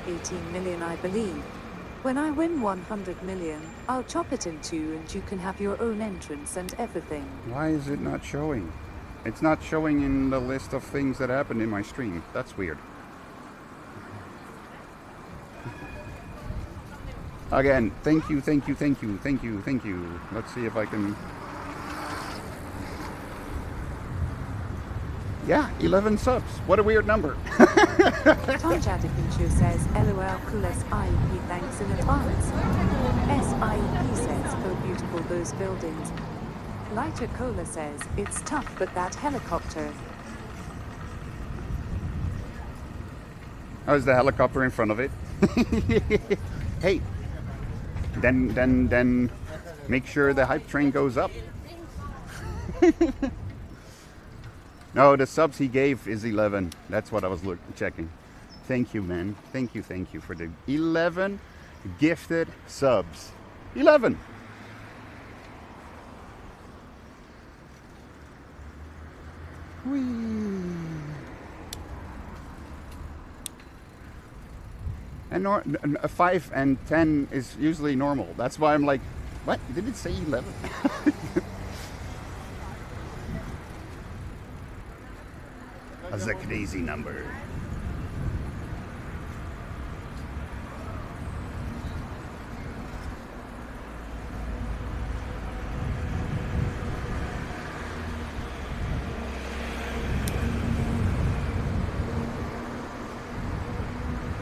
18 million, I believe. When I win 100 million, I'll chop it in two and you can have your own entrance and everything. Why is it not showing? It's not showing in the list of things that happened in my stream. That's weird. Again, thank you, thank you, thank you, thank you, thank you. Let's see if I can... Yeah, 11 subs. What a weird number. Tonjadikan Show says, LOL cool SIP, thanks in advance. SIP says, oh beautiful those buildings. Lighter Cola says, it's tough but that helicopter. Oh, is the helicopter in front of it? Hey, then make sure the hype train goes up. No, the subs he gave is 11. That's what I was checking. Thank you, man. Thank you for the 11 gifted subs. 11. Whee. And 5 and 10 is usually normal. That's why I'm like, what? Did it say 11? That's a crazy number.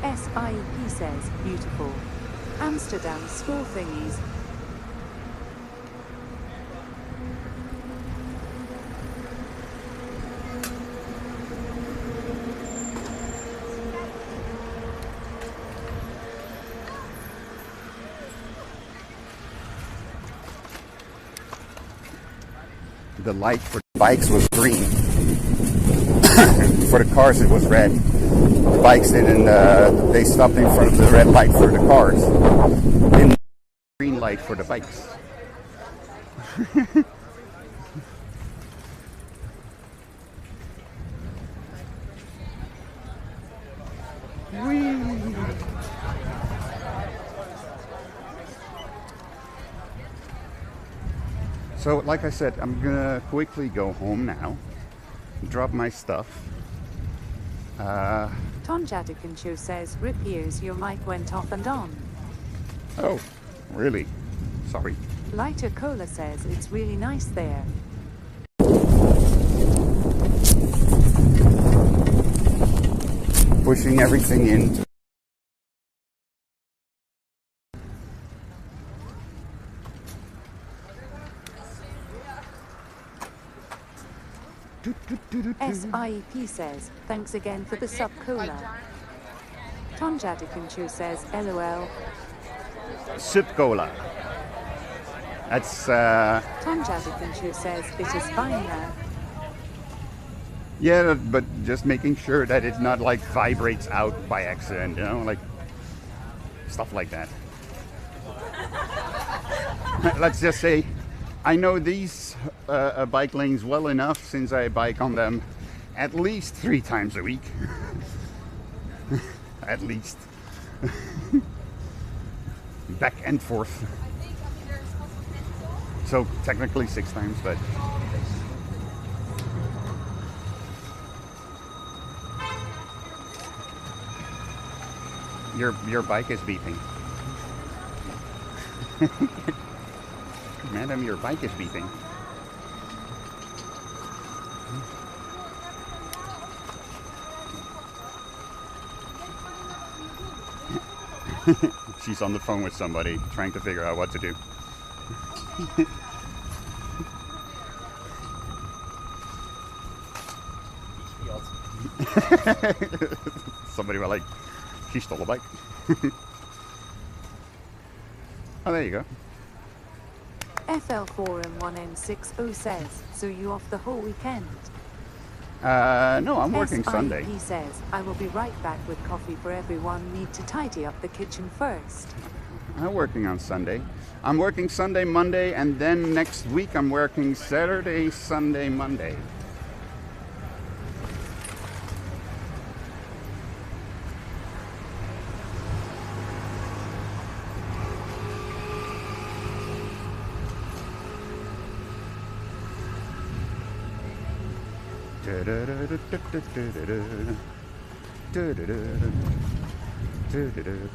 SIP says, beautiful. Amsterdam school thingies. The light for the bikes was green. For the cars it was red. The bikes didn't, they stopped in front of the red light for the cars. Didn't green light for the bikes. So, like I said, I'm gonna quickly go home now, drop my stuff. Tonjadikan Show says, rip ears, your mic went off and on. Oh, really? Sorry. Lighter Cola says, it's really nice there. Pushing everything in. SIP says, thanks again for the sub cola. Tonjadikan Show says, LOL. Sub cola. That's Tonjadikan Show says, it is fine now. Yeah, but just making sure that it not like vibrates out by accident, you know, like stuff like that. Let's just say I know these bike lanes well enough since I bike on them at least 3 times a week. At least. Back and forth. So technically 6 times, but your bike is beeping. Madam, your bike is beeping. She's on the phone with somebody trying to figure out what to do. Somebody was like, she stole a bike. Oh, there you go. FL4M1N60 says, so you off the whole weekend? No, I'm working Sunday. He says, I will be right back with coffee for everyone. Need to tidy up the kitchen first. I'm working on Sunday. I'm working Sunday, Monday, and then next week I'm working Saturday, Sunday, Monday.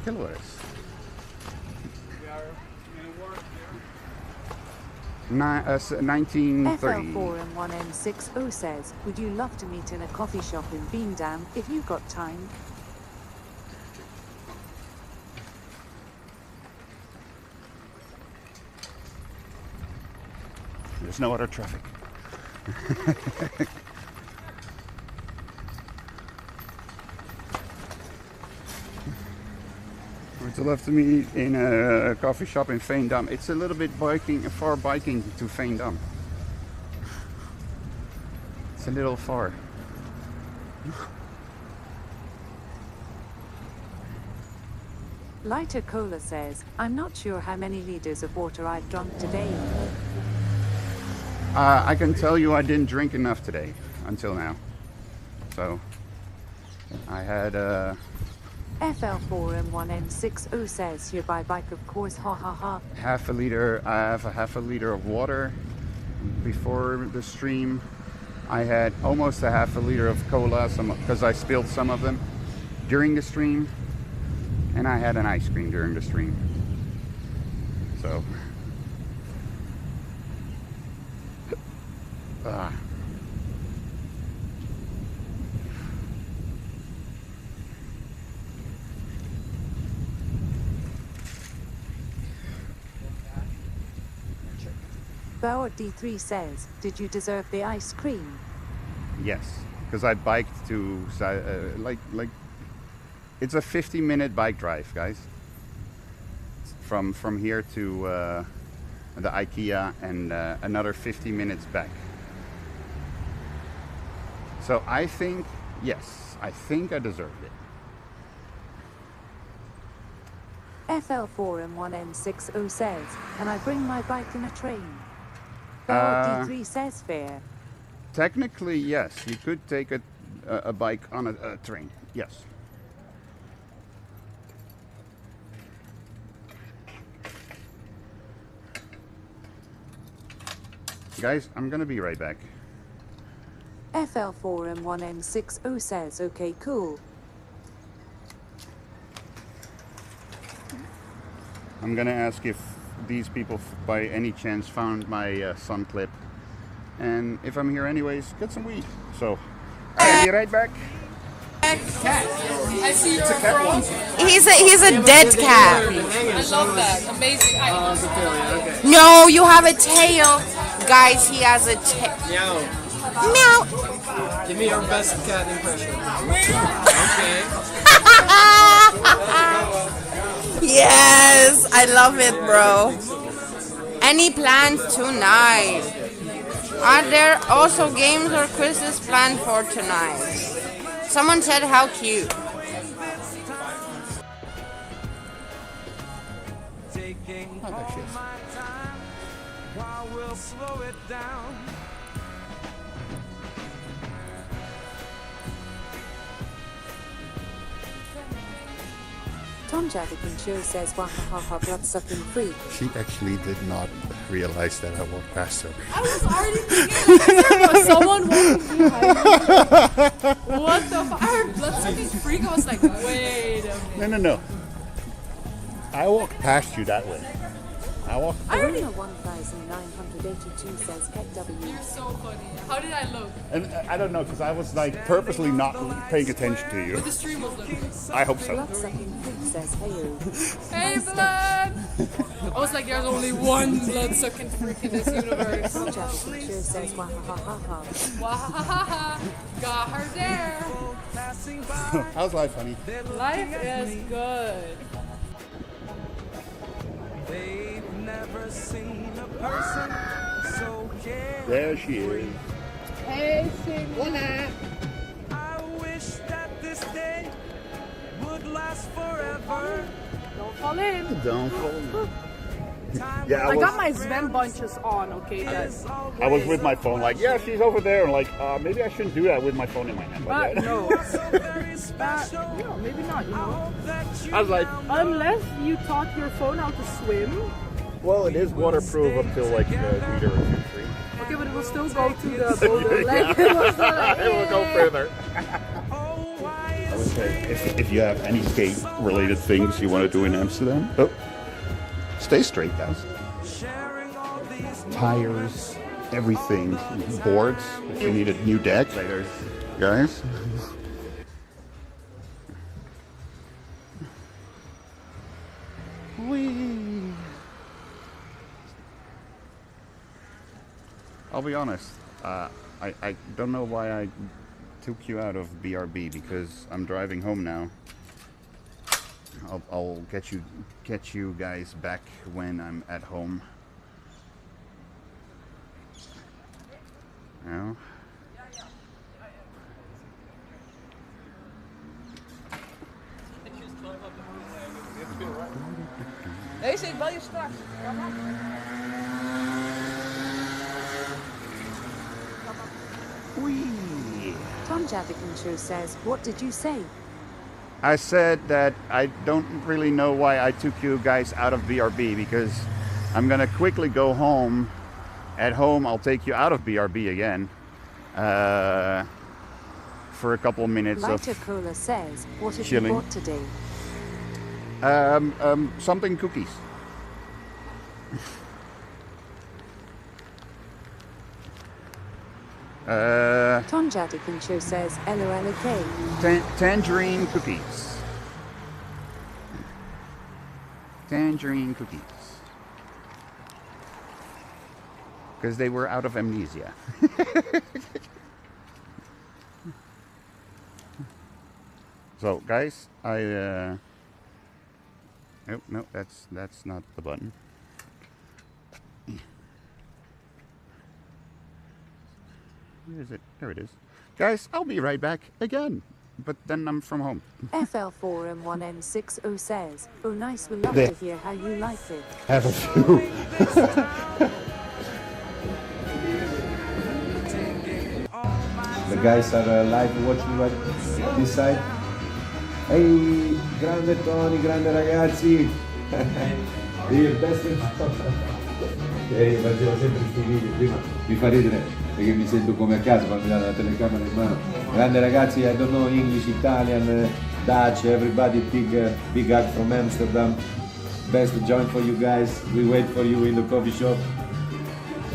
Kilowatt. 1930. FL4M1N60 says, would you love to meet in a coffee shop in Veendam if you got time? There's no other traffic. Would you love to meet in a coffee shop in Veendam? It's a little bit far biking to Veendam. It's a little far. Lighter Cola says, I'm not sure how many liters of water I've drunk today. I can tell you I didn't drink enough today, until now. So, I had FL4M1N60 says, here by bike of course, ha ha ha. half a liter. I have a half a liter of water before the stream. I had almost a half a liter of cola, because I spilled some of them during the stream. And I had an ice cream during the stream. So... Bauer D3 says, did you deserve the ice cream? Yes, because I biked to it's a 50-minute bike drive, guys. From here to the IKEA and another 50 minutes back. So I think, yes, I think I deserved it. FL4M1N60 says, can I bring my bike in a train? Bauer D3 says fair. Technically, yes, you could take a bike on a train, yes. Guys, I'm gonna be right back. FL4M1N60 says, okay, cool. I'm gonna ask if these people by any chance found my sun clip. And if I'm here anyways, get some weed. So, I'll be right back. I see you're a frog. He's a dead cat. I love that. Amazing. No, you have a tail. Guys, he has a tail. Meow. Meow. Give me your best cat impression. Yes, I love it, bro. Any plans tonight? Are there also games or quizzes planned for tonight? Someone said how cute. Oh, there she is. Tom Jadikin Show says, wahahaha, blood-sucking freak. She actually did not realize that I walked past her. I was already thinking there was someone walking behind me. What the fuck? I heard blood-sucking freak. I was like, wait a minute. No. I walked past you that way. I walked. I already know 1982 says KW. You're so funny. How did I look? And I don't know, because I was like purposely not paying attention to you. But the stream was looking. I hope so. Blood-sucking freak says, hey. Hey, blood! I was like, there's only one blood-sucking freak in this universe. Tom Jadikin Show says, wahahaha. Wahahaha. Got her there. How's life, honey? Life is good. There she is. Hey, Simona. Don't fall in. Don't fall in. Yeah, I got my Sven bunches on, okay? I was with my phone like, yeah, she's over there. And like, maybe I shouldn't do that with my phone in my hand. But Like no. No, maybe not, you know? I was like, Unless you taught your phone how to swim. well, it is waterproof up till like meter or 2, 3. Okay, but it will still go to the boulder. Like, it will still, like, It will go further. I would say, if you have any skate-related things you want to do in Amsterdam, stay straight, guys. Tires, everything, boards. If you need a new deck later, guys. Whee! I'll be honest. I don't know why I took you out of BRB because I'm driving home now. I'll get you guys back when I'm at home. Now. Deze, ik bel je straks. Tom Jadikin Show says, what did you say? I said that I don't really know why I took you guys out of BRB because I'm gonna quickly go home. At home, I'll take you out of BRB again for a couple of minutes Lighter of Cola says, what have chilling. you bought today? Something cookies. Tom Jadikin Show says, LOLOK. Tangerine cookies. Tangerine cookies. Because they were out of amnesia. So, guys, no, that's not the button. Where is it? There it is. Guys, I'll be right back again. But then I'm from home. FL4M1N60 says, oh nice, we'd love There. to hear how you like it. Have a few. The guys are live watching right this side. Ehi, grande Tony, grande ragazzi. Il best in facevo sempre questi video, prima mi fa ridere perché mi sento come a casa quando mi dà la telecamera in mano. Grande ragazzi, I don't know English, Italian, Dutch, everybody, big hug from Amsterdam. Best joint for you guys. We wait for you in the coffee shop.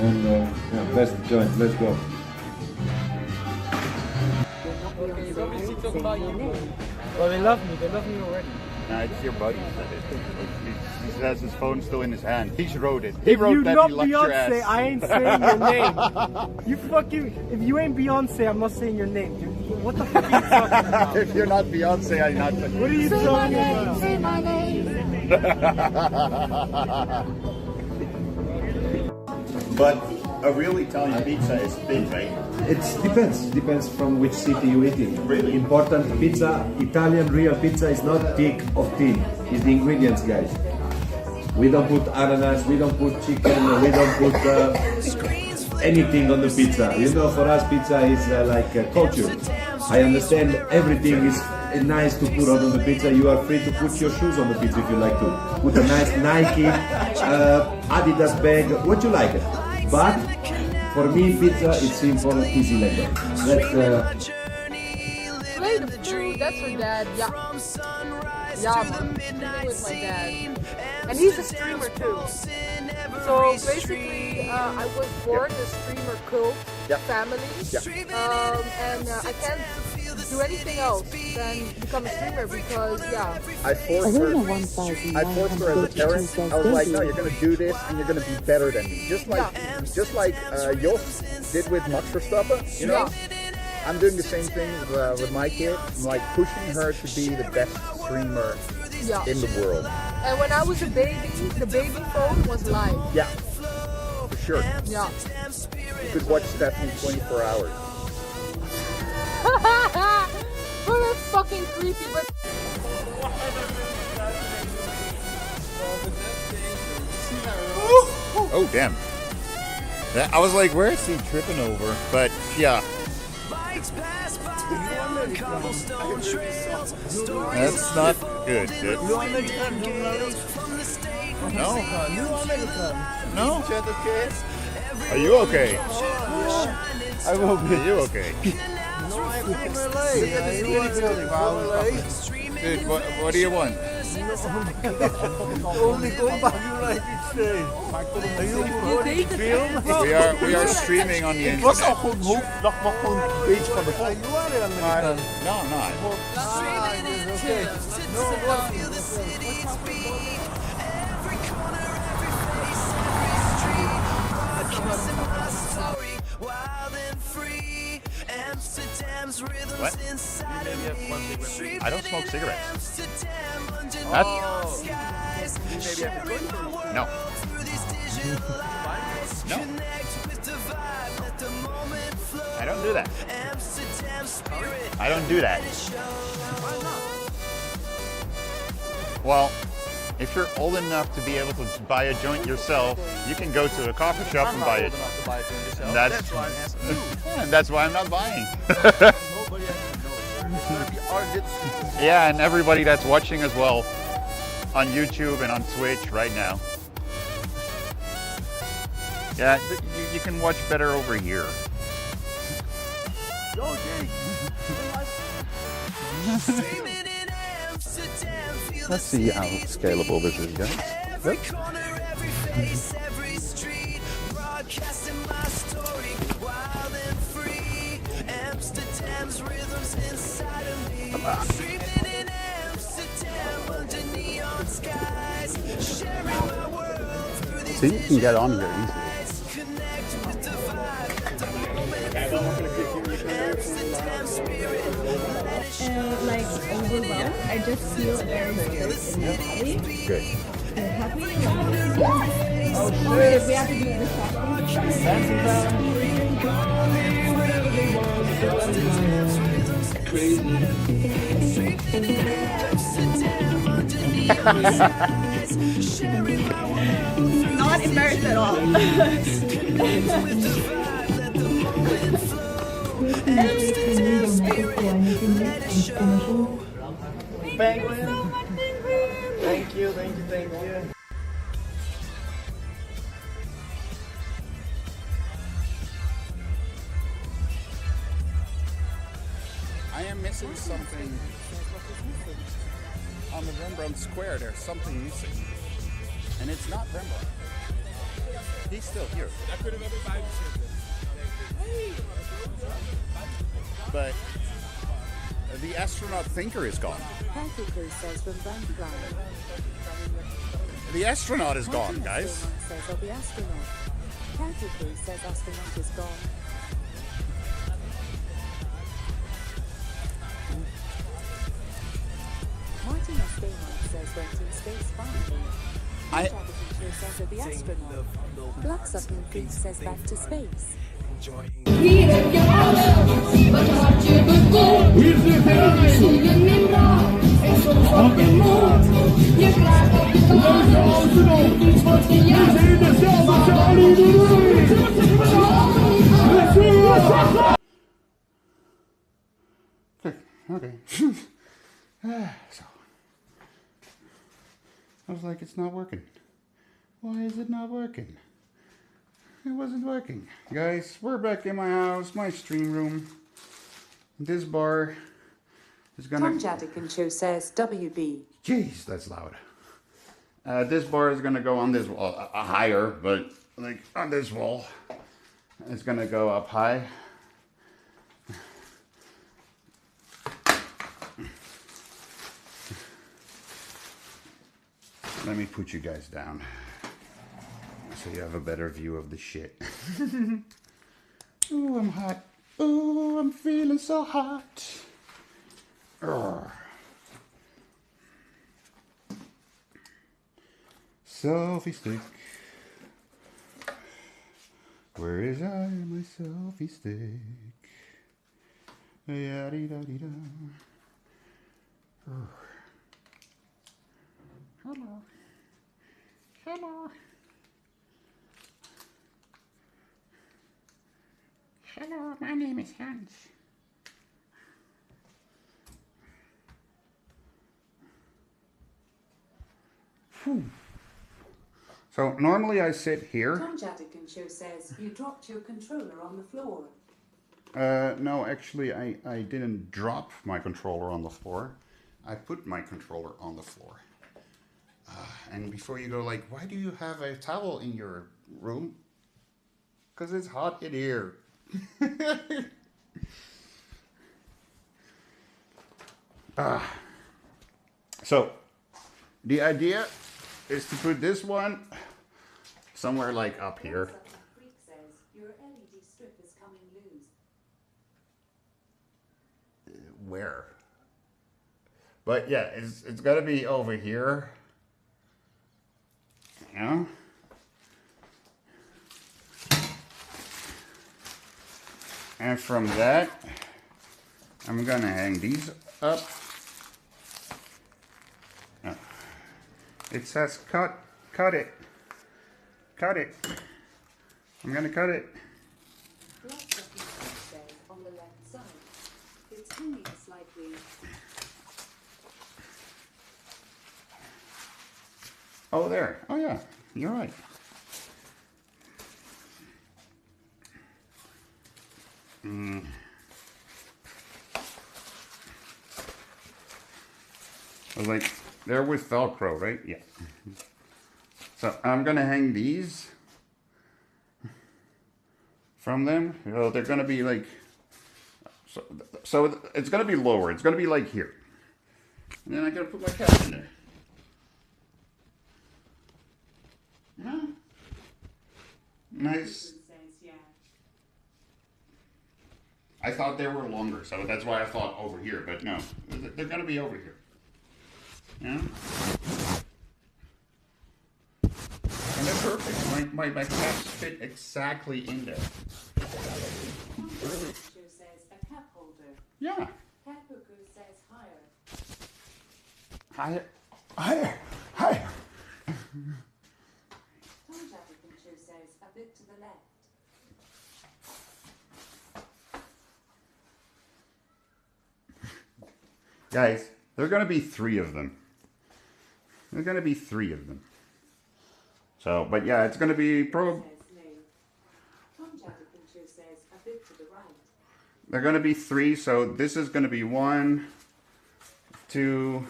And yeah, best joint, let's go. Well, they love me already. Nah, it's your buddy. He has his phone still in his hand. He wrote it. He wrote that he locked your ass. Beyonce, I ain't saying your name. You fucking, if you ain't Beyonce, I'm not saying your name. What the fuck are you talking about? If you're not Beyonce, I'm not. What are you talking about? Say my name. But a real Italian pizza is big, right? It depends from which city you eat in. Really? Important pizza, Italian real pizza is not thick of thin. It's the ingredients, guys. We don't put ananas, we don't put chicken, we don't put anything on the pizza. You know, for us pizza is like culture. I understand everything is nice to put on the pizza. You are free to put your shoes on the pizza if you like to. Put a nice Nike, Adidas bag, what you like. But for me, pizza is simple, easy like that. That's Play the food, that's for dad. Yeah. Yeah, man. With my dad. And he's a streamer too. So basically, I was born a streamer cult family. And I can't do anything else than become a streamer because, I forced her as a parent. I was like, no, you're going to do this and you're going to be better than me. Just like Jos did with Max Verstappen, you know? I'm doing the same thing with my kid. I'm like pushing her to be the best streamer in the world. And when I was a baby, the baby phone was live. Yeah, for sure. Yeah. You could watch Stephanie 24 hours. Well, that's fucking creepy, but... Oh, damn. I was like, where is he tripping over? But, yeah. That's not good, dude. No? No? Are you okay? I will be. Are you okay? Dude, what do you want? Only go back United States. Are you recording film? We are streaming on the Het was al internet. gewoon hoop, dat mag gewoon een beetje van de grond. Maar No, I'm not. oké. What? I don't smoke cigarettes. That's... No. No. I don't do that. I don't do that. Well, if you're old enough to be able to buy a joint yourself, you can go to a coffee shop and buy it. That's why I'm asking you. And that's why I'm not buying. Yeah, and everybody that's watching as well on YouTube and on Twitch right now. Yeah, you can watch better over here. Let's see how scalable this is, guys. See, you can get on here easily. Like overwhelmed. I just feel very good in my body. Good. Happy? Yes! Oh shit! We have to do the Not embarrassed at all. Penguin. Thank you. I am missing something. On the Rembrandt Square, there's something missing. And it's not Rembrandt. He's still here. But the astronaut thinker is gone. Practically says Rembrandt gone. The astronaut is gone, guys. Says of the astronaut. Practically says astronaut is gone. Martin Esteban says went in space finally. Says of the astronaut. Bloodsucking Creek says back to space. Okay. So, I was like, it's not working. Why is it not working? It wasn't working. Guys, we're back in my house, my stream room. This bar is gonna... Tom Jadikin Show says WB. Jeez, that's loud. This bar is gonna go on this wall, higher, but like on this wall. It's gonna go up high. Let me put you guys down so you have a better view of the shit. Ooh, I'm hot. Ooh, I'm feeling so hot. Urgh. selfie stick? Where is my selfie stick? Ya-dee-da-dee-da. Oh. Hello. Hello. Hello, my name is Hans. Whew. So normally I sit here. Tom Jadikin Show says you dropped your controller on the floor. No, actually I didn't drop my controller on the floor. I put my controller on the floor. And before you go like, why do you have a towel in your room? Because it's hot in here. So the idea is to put this one somewhere like up here. Freak says your LED strip is coming loose. Where? But yeah, it's got to be over here. You know? And from that, I'm gonna hang these up. It says cut it, cut it. I'm gonna cut it. Lots of people says on the left side. It's hanging slightly. Oh, there. Oh, yeah. You're right. I was like, they're with Velcro, right? Yeah. So I'm going to hang these from them. You know, they're going to be like, so it's going to be lower. It's going to be like here. And then I got to put my cap in there. Yeah. Nice. I thought they were longer, so that's why I thought over here, but no, they're gonna be over here. Yeah? And they're perfect. My caps fit exactly in there. Says a cap holder. Yeah. Cap hooker says higher. Higher. Higher. Higher. Tom Jadikin Show says a bit to the left. Guys, there are going to be 3 of them. There are going to be 3 of them. So, but yeah, it's going to be Tom Jadikin Show says a bit to the right. They're going to be 3, so this is going to be 1, 2.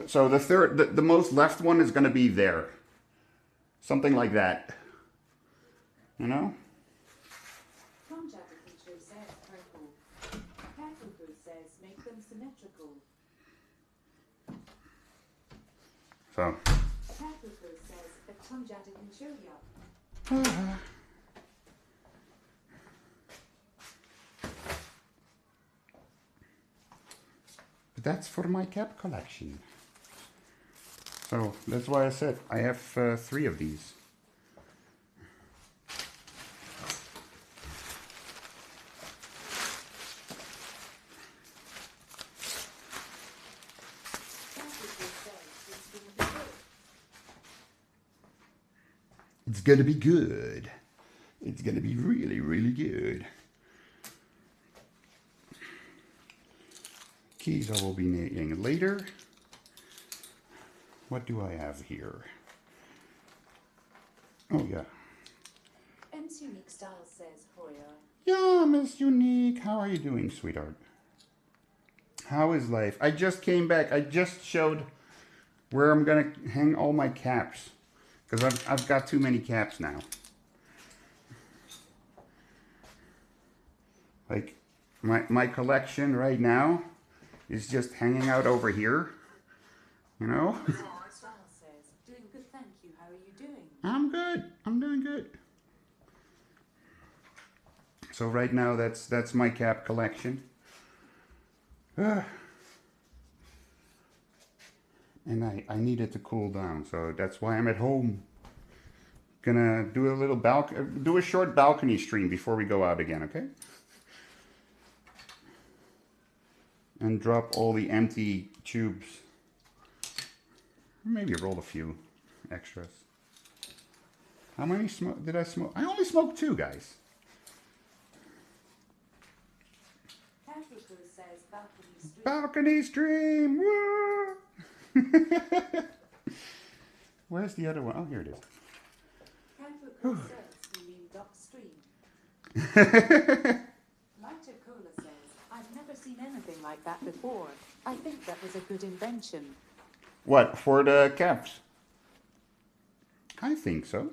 So the third, the most left one is going to be there. Something like that. You know? Tom Jadikin Show says purple. Cap hooker says make them symmetrical. So. Cap hooker says a Tom Jadikin Show yup. But that's for my cap collection. So that's why I said I have 3 of these. It's gonna be good. It's gonna be really, really good. Keys I will be needing later. What do I have here? Oh yeah. M's Unique Style says Hoya. Yeah, Miss Unique. How are you doing, sweetheart? How is life? I just came back. I just showed where I'm gonna hang all my caps. Because I've got too many caps now. Like, my collection right now is just hanging out over here. You know? Style says, doing good, thank you. How are you doing? I'm good. I'm doing good. So right now, that's my cap collection. And I need it to cool down, so that's why I'm at home. Gonna do a little do a short balcony stream before we go out again, okay? And drop all the empty tubes. Maybe roll a few extras. How many did I smoke? I only smoked 2, guys. Says balcony stream. Woo! Where's the other one? Oh, here it is. Says you mean Doc Stream. Lighter Cola says, I've never seen anything like that before. I think that was a good invention. What, for the caps? I think so.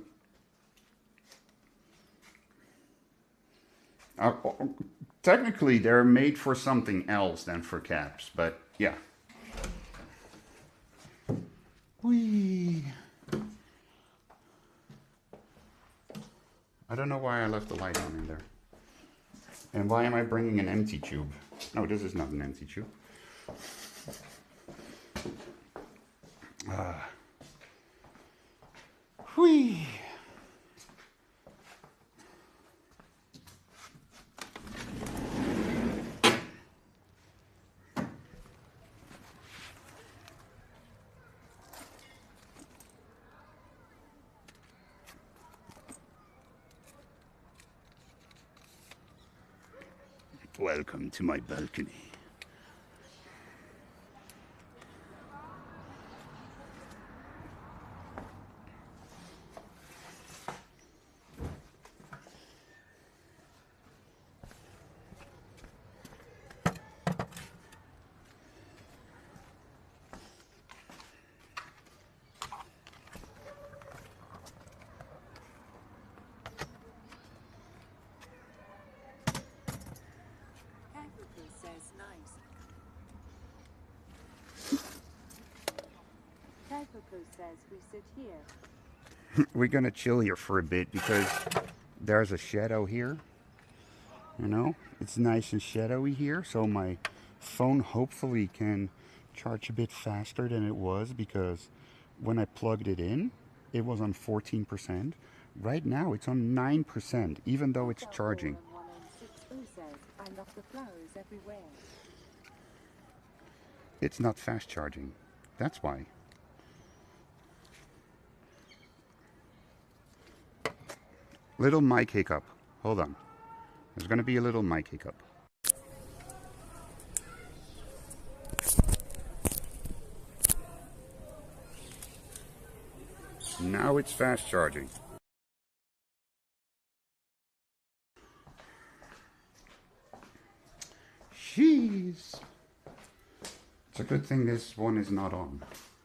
Technically, they're made for something else than for caps, but yeah. Whee! I don't know why I left the light on in there. And why am I bringing an empty tube? No, this is not an empty tube. Whee! Welcome to my balcony. Says nice. Coco says we sit here. We're gonna chill here for a bit because there's a shadow here. You know, it's nice and shadowy here, so my phone hopefully can charge a bit faster than it was, because when I plugged it in, it was on 14%. Right now it's on 9%, even though it's charging. I love the flowers everywhere. It's not fast charging. That's why. Little mic hiccup. Hold on. There's going to be a little mic hiccup. Now it's fast charging. Jeez. It's a good thing this one is not on.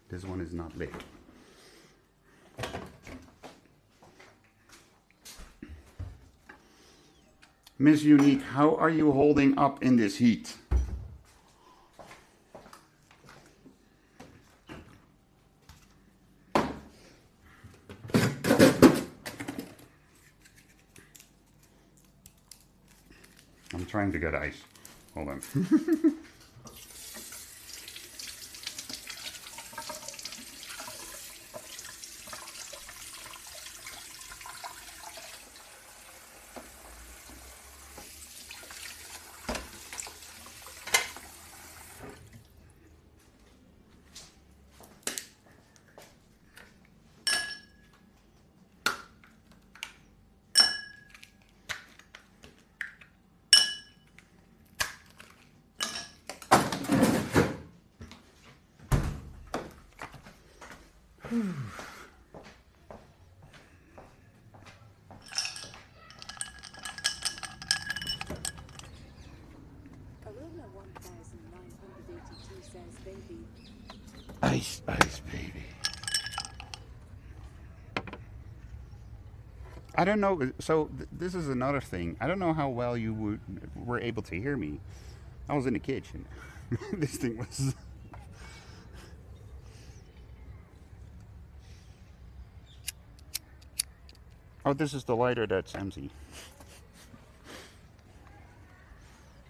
This one is not lit. Miss Unique, how are you holding up in this heat? I'm trying to get ice. Hold on. Ice, ice, baby. I don't know. So this is another thing. I don't know how well you were able to hear me. I was in the kitchen. This thing was. Oh, this is the lighter that's empty.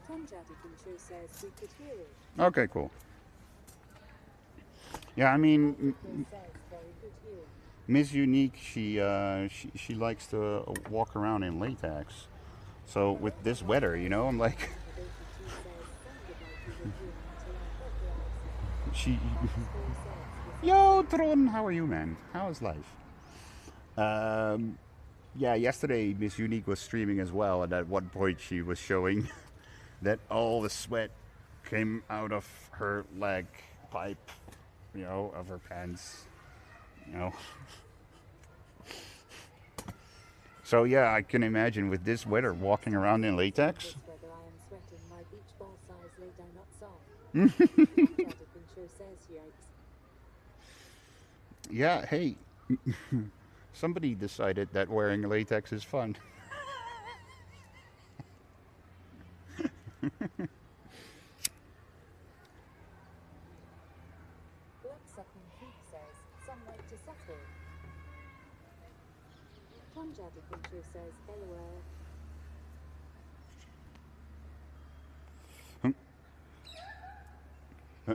Tom Jadikin says we could hear it. Okay, cool. Yeah, I mean, Miss Unique, she likes to walk around in latex. So with this weather, I'm like, she. Yo, Tron, how are you, man? How's life? Yeah, yesterday Miss Unique was streaming as well, and at one point she was showing that all the sweat came out of her leg pipe, of her pants, you know. So yeah, I can imagine with this weather walking around in latex. Yeah, hey, somebody decided that wearing latex is fun. Bloodsucking Freak says, some like to settle. Plunge Adventure says, LOL.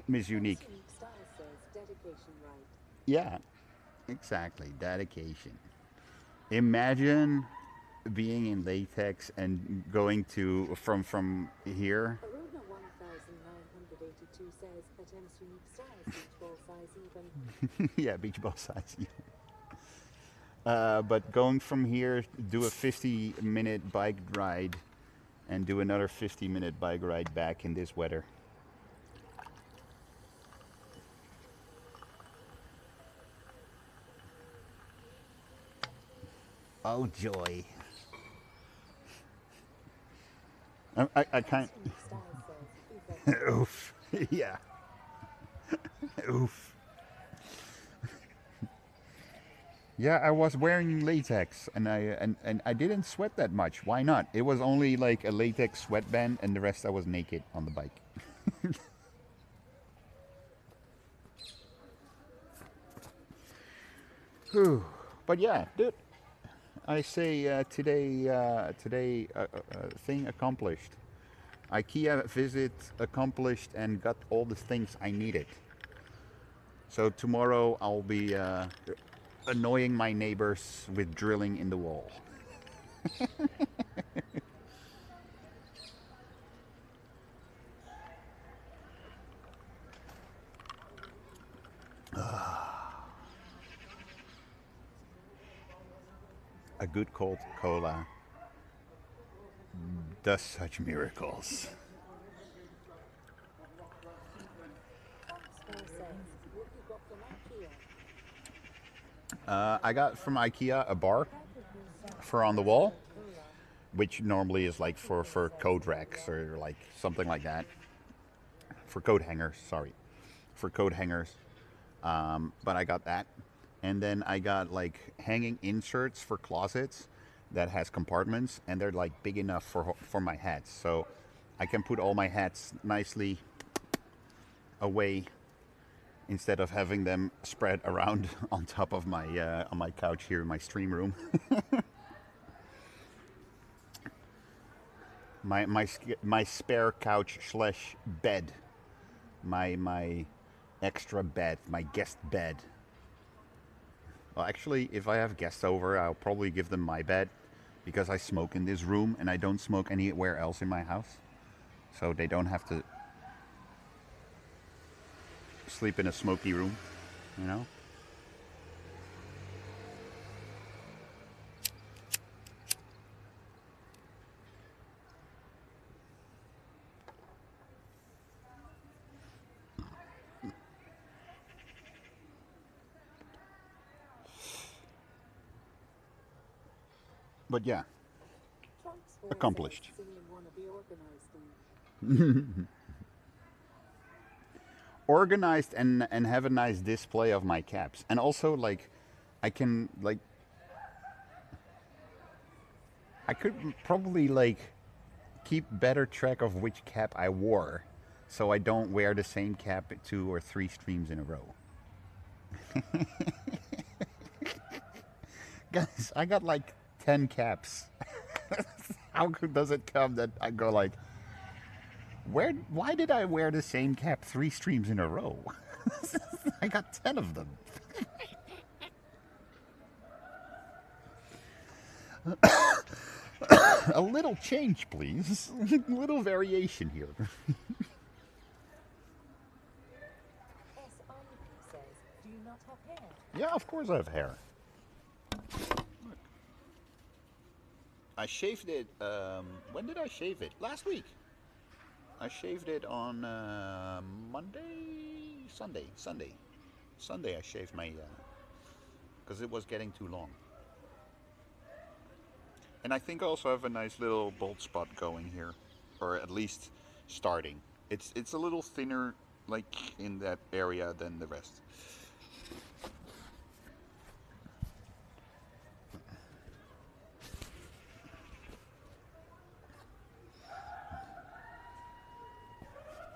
Miss Unique. Unique Style says, dedication right. Yeah, exactly. Dedication. Imagine being in latex and going to from here. Aruna 1982 says, attempts Unique Styles beach ball size even. Yeah, beach ball size. But going from here, do a 50-minute bike ride, and do another 50-minute bike ride back in this weather. Oh joy! I can't. Oof! Yeah. Oof. Yeah, I was wearing latex, and I didn't sweat that much. Why not? It was only like a latex sweatband, and the rest I was naked on the bike. Whew. But yeah, dude, I say today thing accomplished. IKEA visit accomplished and got all the things I needed. So tomorrow I'll be annoying my neighbors with drilling in the wall. A good cold cola does such miracles. I got from IKEA a bar for on the wall, which normally is like for coat racks or like something like that. For coat hangers, sorry. For coat hangers. But I got that. And then I got like hanging inserts for closets that has compartments, and they're like big enough for my hats. So I can put all my hats nicely away instead of having them spread around on top of my on my couch here in my stream room. my spare couch slash bed, my extra bed, my guest bed. Well, actually, if I have guests over, I'll probably give them my bed, because I smoke in this room and I don't smoke anywhere else in my house, so they don't have to sleep in a smoky room, you know? But yeah, accomplished. Organized and have a nice display of my caps. And also, like, I can, like, I could probably, like, keep better track of which cap I wore, so I don't wear the same cap 2 or 3 streams in a row. Guys, I got like 10 caps. How does it come that I go like, why did I wear the same cap 3 streams in a row? I got 10 of them. A little change, please. A little variation here. says, do you not have hair? Yeah, of course I have hair. Look. I shaved it, when did I shave it? Last week. I shaved it on Sunday I shaved my, because it was getting too long. And I think I also have a nice little bald spot going here, or at least starting. It's a little thinner, like in that area than the rest.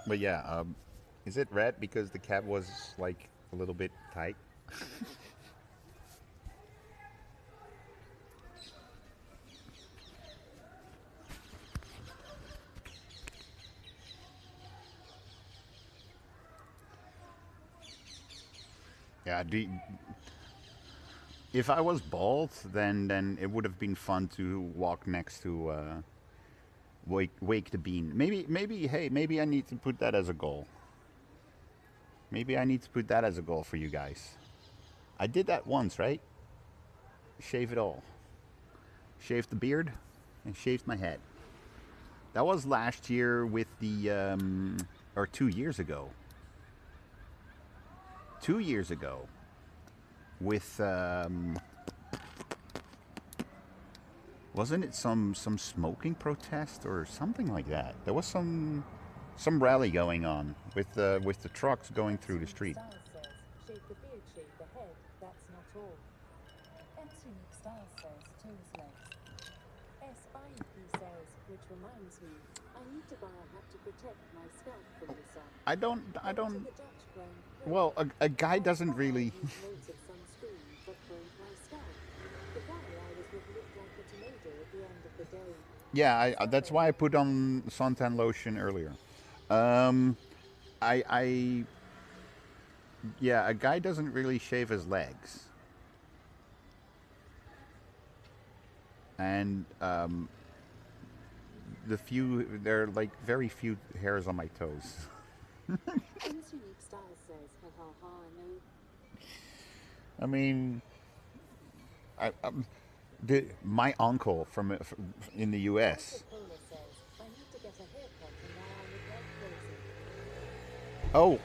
But yeah, is it red because the cap was like a little bit tight? Yeah, if I was bald, then it would have been fun to walk next to Wake the Bean. Maybe I need to put that as a goal. Maybe I need to put that as a goal for you guys. I did that once, right? Shave it all. Shaved the beard and shaved my head. That was last year with the, or 2 years ago. 2 years ago with, wasn't it some smoking protest or something like that? There was some rally going on with the trucks going through the street. Style says, shave the beard, shave the head, that's not all. Unique Style says, toes legs. SIP says, which reminds me, I need to buy a hat to protect my scalp from the sun. I don't, well, a guy doesn't really... Yeah, that's why I put on suntan lotion earlier. Yeah, a guy doesn't really shave his legs. And there are like very few hairs on my toes. Unique Style says, ha ha ha, no. I mean, my uncle from in the U.S. Oh,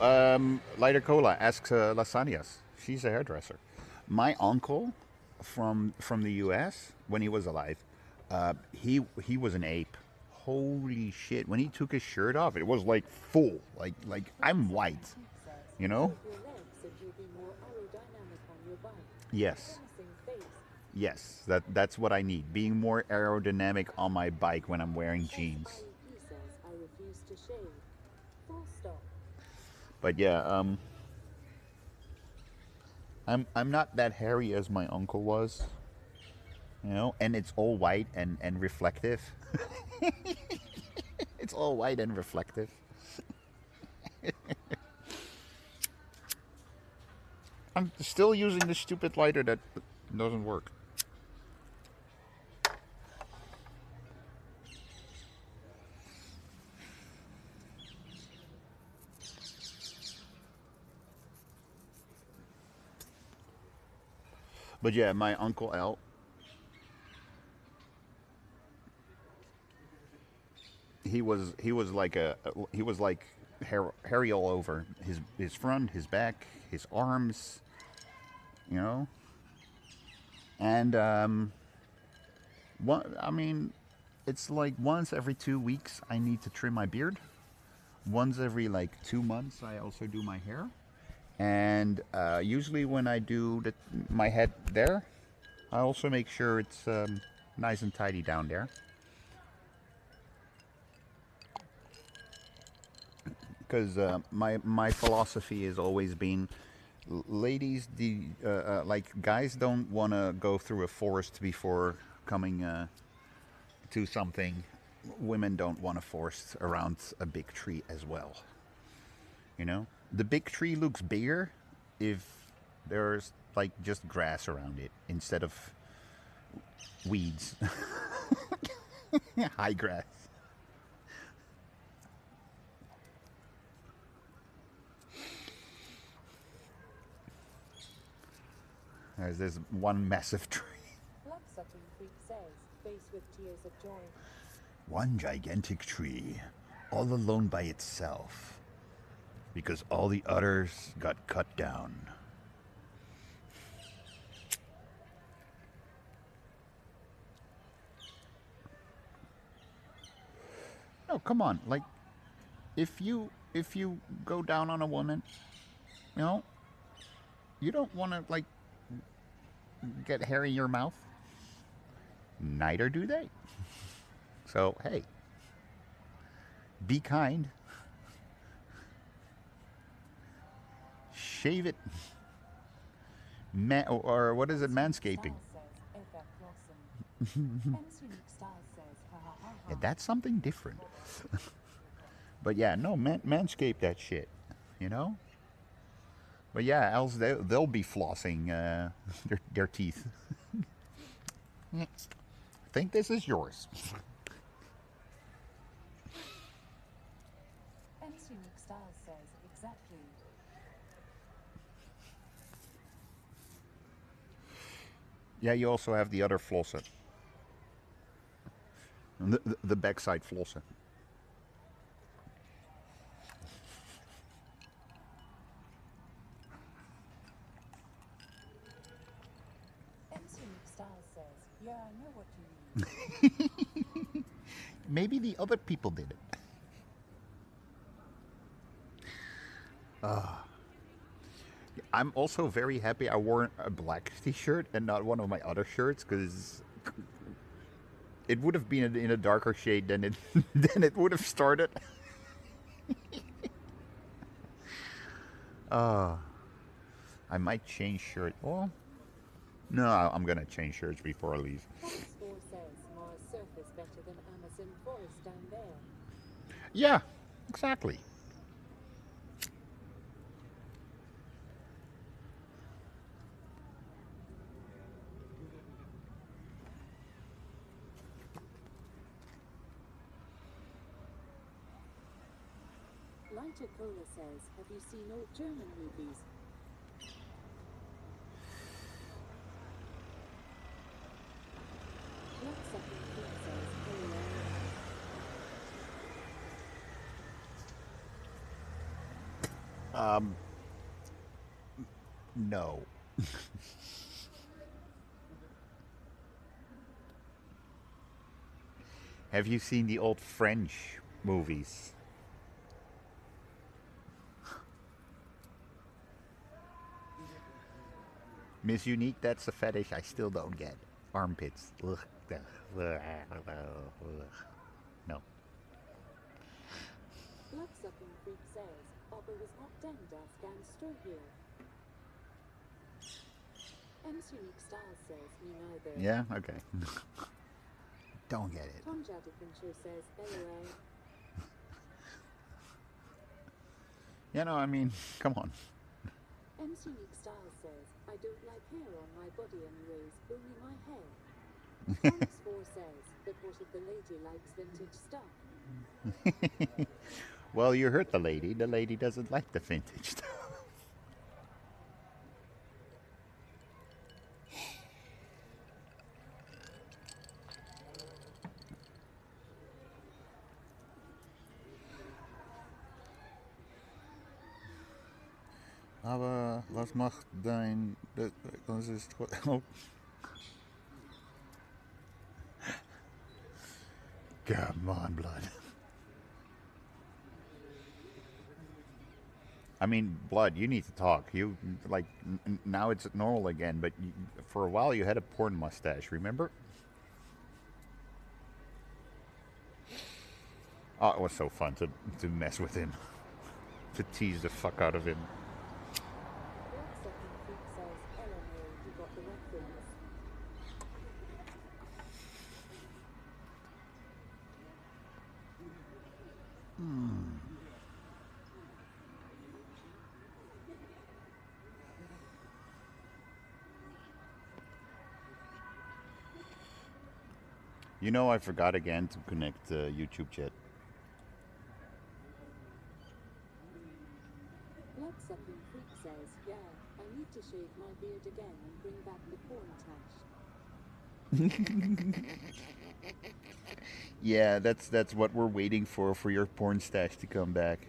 Lighter Cola asks Lasagnas. She's a hairdresser. My uncle from the U.S. when he was alive, he was an ape. Holy shit! When he took his shirt off, it was like full, like I'm white, you know. Yes. Yes, that's what I need. Being more aerodynamic on my bike when I'm wearing jeans. But yeah, I'm not that hairy as my uncle was, you know, and it's all white and reflective. It's all white and reflective. I'm still using this stupid lighter that doesn't work. But yeah, my Uncle Al, he was like hairy all over his front, his back, his arms, you know. And I mean, it's like once every 2 weeks I need to trim my beard. Once every like 2 months I also do my hair. And usually when I do my head there, I also make sure it's nice and tidy down there. Because my philosophy has always been, ladies, like guys don't want to go through a forest before coming to something. Women don't want a forest around a big tree as well. You know? The big tree looks bigger if there's like just grass around it instead of weeds. High grass. There's this one massive tree. Bloodsucking Freak says, face with tears of joy. One gigantic tree, all alone by itself, because all the others got cut down. No, come on. Like, if you go down on a woman, you know, you don't want to like get hair in your mouth. Neither do they. So hey, be kind. Shave it. Or what is it? Manscaping. Yeah, that's something different. But yeah, no, manscape that shit, you know. But yeah, else they'll be flossing their teeth. I think this is yours. M's Unique Style says exactly. Yeah, you also have the other flosser. The backside flosser. M's Unique Style says, yeah, I know what you mean. Maybe the other people did it. I'm also very happy I wore a black t-shirt and not one of my other shirts, because it would have been in a darker shade than it would have started. I might change shirt. Well, no, I'm gonna change shirts before I leave. Fox 4 says, Mars surface better than Amazon forest down there. Yeah, exactly. Lighter Cola says, have you seen old German movies? Bloodsucking Freak says, No. Have you seen the old French movies? Miss Unique, that's a fetish I still don't get. Armpits. Ugh. No. Bloodsucking Freak says, Bobber was not done das ganz stur here. M's Unique Style says, me neither. Yeah? Okay. Don't get it. Tom Jaddifincher says, LOL. You know, I mean, come on. M's Unique Style says, I don't like hair on my body anyways, only my hair. Alex 4 says, but what if the lady likes vintage stuff? Well, you hurt the lady. The lady doesn't like the vintage stuff. Aber was macht dein... Das ist... Oh. Come on, blood. I mean, blood, you need to talk. You, like, now it's normal again, but for a while you had a porn mustache, remember? Oh, it was so fun to mess with him. To tease the fuck out of him. Bloodsucking Freak says, LMAO, you got the reference. You know, I forgot again to connect YouTube chat. Bloodsucking Freak says, yeah, I need to shave my beard again and bring back the porn tash. Yeah, that's what we're waiting for your porn stash to come back.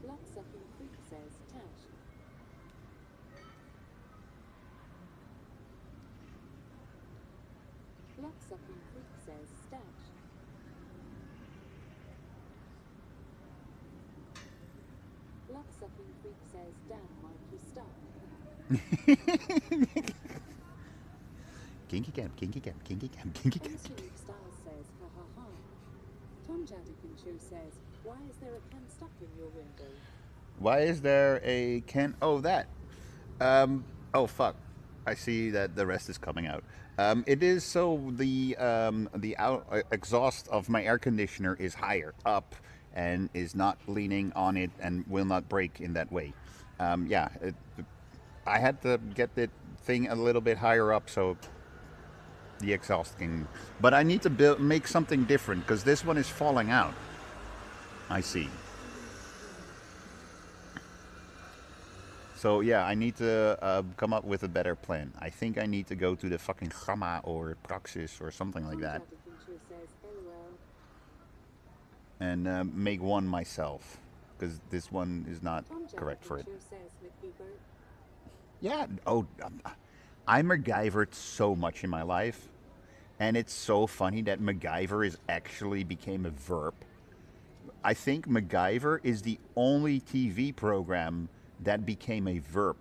Bloodsucking Freak says, tash. Bloodsucking Freak says, stash. Bloodsucking Freak says, damn, Mike, you stuck. Kinky cam, kinky cam, kinky cam, kinky cam. Unsunique Styles says, ha ha ha. Tom Jadikin Show says, why is there a can stuck in your window? Why is there a can? Oh, that. Oh, fuck. I see that the rest is coming out. It is so the exhaust of my air conditioner is higher up and is not leaning on it and will not break in that way. Yeah, I had to get the thing a little bit higher up so the exhaust can. But I need to make something different because this one is falling out. I see. So yeah, I need to come up with a better plan. I think I need to go to the fucking Gamma or Praxis or something like that, and make one myself, because this one is not correct for it. Yeah. Oh, I MacGyvered so much in my life, and it's so funny that MacGyver is actually became a verb. I think MacGyver is the only TV program that became a verb.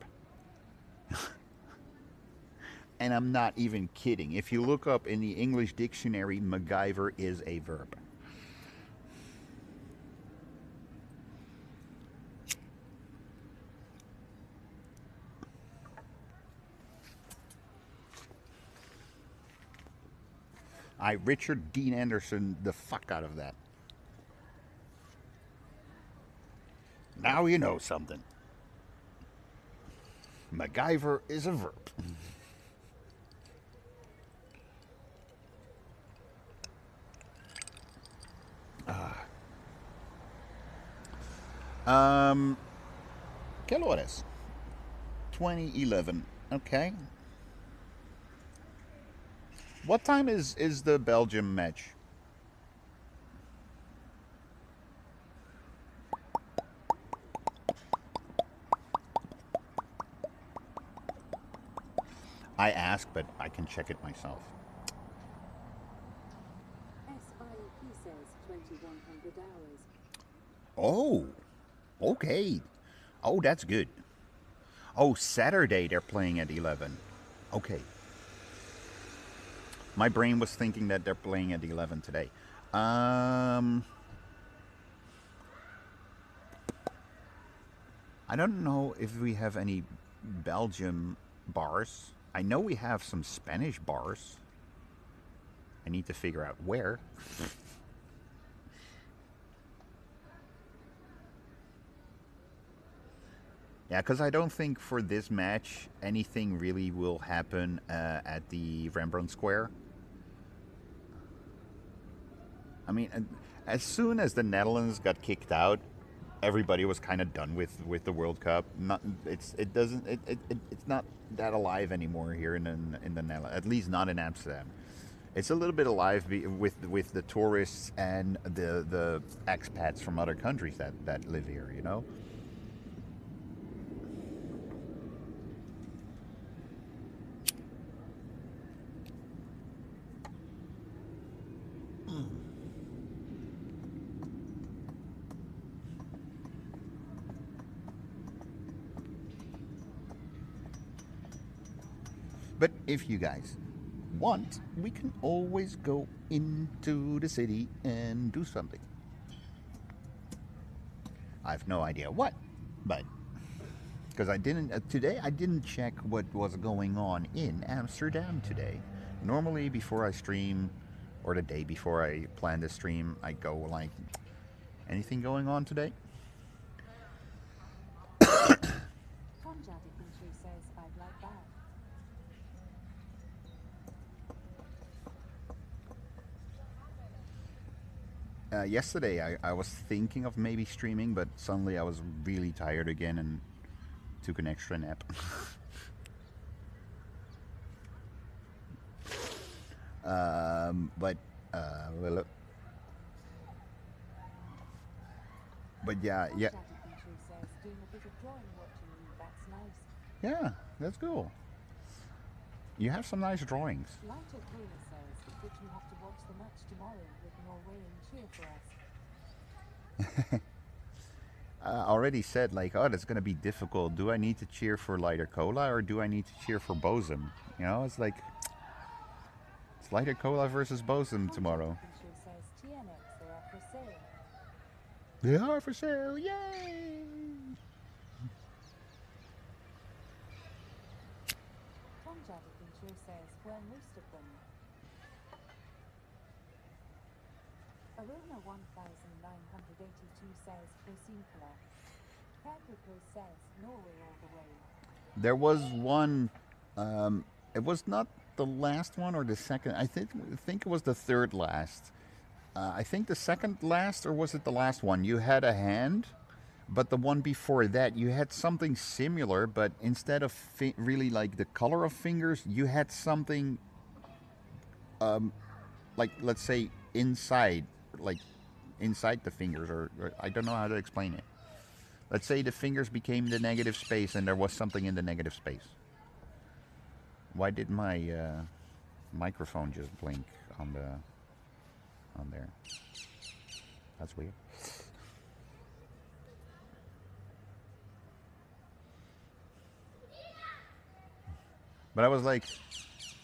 And I'm not even kidding. If you look up in the English dictionary, MacGyver is a verb. I Richard Dean Anderson the fuck out of that. Now you know something. MacGyver is a verb. ¿Qué hora es? 2011. Okay. What time is the Belgium match? I ask, but I can check it myself. SIP says 2100 hours. Oh, okay. Oh, that's good. Oh, Saturday they're playing at 11. Okay. My brain was thinking that they're playing at 11 today. I don't know if we have any Belgium bars. I know we have some Spanish bars. I need to figure out where. Yeah, because I don't think for this match anything really will happen at the Rembrandt Square. I mean, as soon as the Netherlands got kicked out, everybody was kind of done with the World Cup. It's not that alive anymore here in the Netherlands. At least not in Amsterdam. It's a little bit alive with the tourists and the expats from other countries that live here. You know. But if you guys want, we can always go into the city and do something. I have no idea what, but because I didn't check what was going on in Amsterdam today. Normally before I stream, or the day before I plan the stream, I go like, anything going on today? Tom Jadikin says, I'd like that. Yesterday, I was thinking of maybe streaming, but suddenly I was really tired again and took an extra nap. But well, but yeah, yeah, Says doing a bit of drawing watching you. That's nice. yeah, that's cool. You have some nice drawings. Lighter Cola says that you have to watch the match tomorrow with Norway and cheer for us. I already said like, oh, that's gonna be difficult. Do I need to cheer for Lighter Cola or do I need to cheer for Bosom? You know, it's like it's Lighter Cola versus Bosom tomorrow. She says TNX they are for sale. They are for sale, yay! Tom Jadikin says, well, most of them. Arona 1982 says, Prosincola. Caprico says, Norway all the way. There was one. It was not the last one or the second. I think it was the third last. I think the second last, or was it the last one? You had a hand, but the one before that, you had something similar, but instead of really like the color of fingers, you had something like, let's say, inside, like inside the fingers, or I don't know how to explain it. Let's say the fingers became the negative space and there was something in the negative space. Why did my microphone just blink on there? That's weird. But I was like,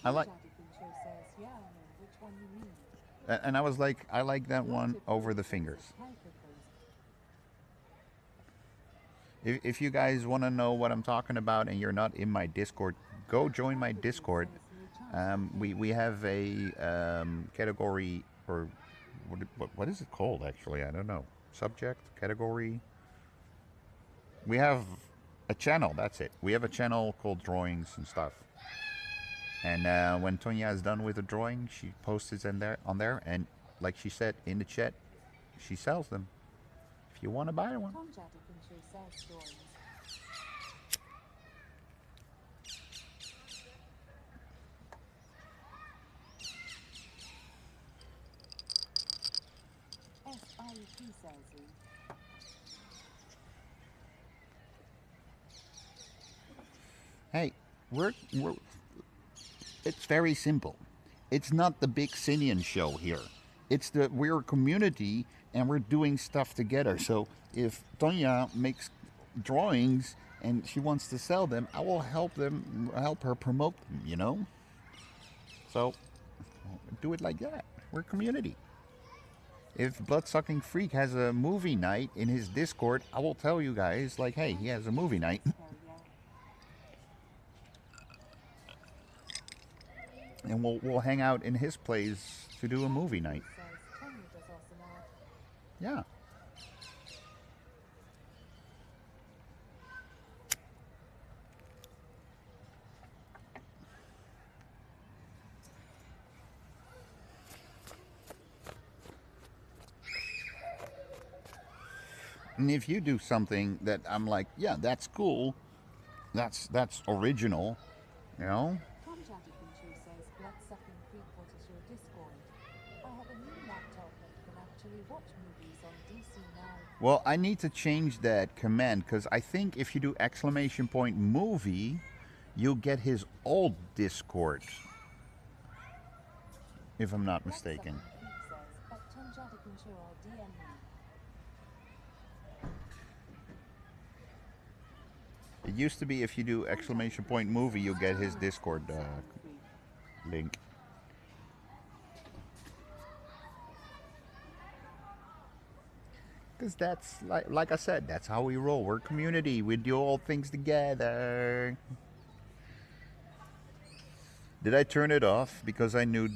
I like, Says, yeah, I know which one you mean. and I was like, I like that one over the fingers. If you guys want to know what I'm talking about and you're not in my Discord, go join my Discord. We have a category, or what is it called actually? I don't know. Subject, category. We have a channel, that's it. We have a channel called Drawings and Stuff. And when Tonya is done with the drawing, she posts it on there, and like she said in the chat, she sells them. If you want to buy one. Tom Jadikin says drawings. SIP says Hey, it's very simple. It's not the big Sinian show here. We're a community and we're doing stuff together. So if Tonya makes drawings and she wants to sell them, I will help her promote them, you know? So do it like that. We're a community. If Bloodsucking Freak has a movie night in his Discord, I will tell you guys, like, hey, he has a movie night. And we'll hang out in his place to do a movie night. Yeah. And if you do something that I'm like, yeah, that's cool, that's original, you know? Tom Jadikin says, Bloodsucking Freak, what is your Discord? I have a new laptop and can actually watch movies on DC Now. Well, I need to change that command because I think if you do !movie, you'll get his old Discord. If I'm not mistaken. Tom Jadikin or DM me. It used to be if you do !movie, you'll get his Discord link. Because that's, like I said, that's how we roll. We're a community. We do all things together. Did I turn it off because I knew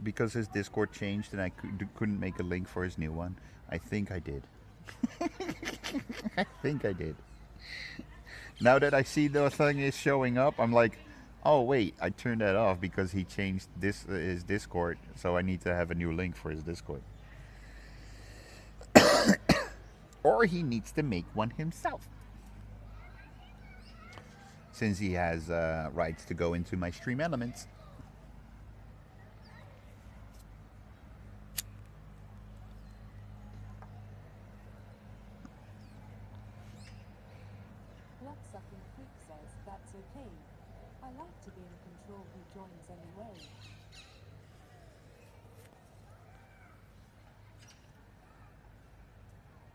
because his Discord changed and I couldn't make a link for his new one? I think I did. I think I did. Now that I see the thing is showing up, I'm like, oh wait, I turned that off because he changed his Discord, so I need to have a new link for his Discord. Or he needs to make one himself. Since he has rights to go into my stream elements. Blood-sucking freak says that's okay. I like to be in control who joins anyway.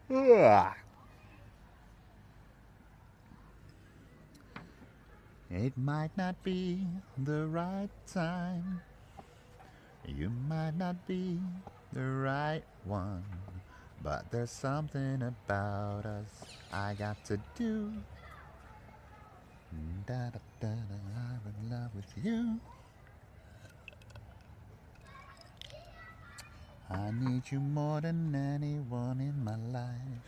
Ugh. It might not be the right time. You might not be the right one. But there's something about us I got to do. Da, da, da, da, I'm in love with you. I need you more than anyone in my life.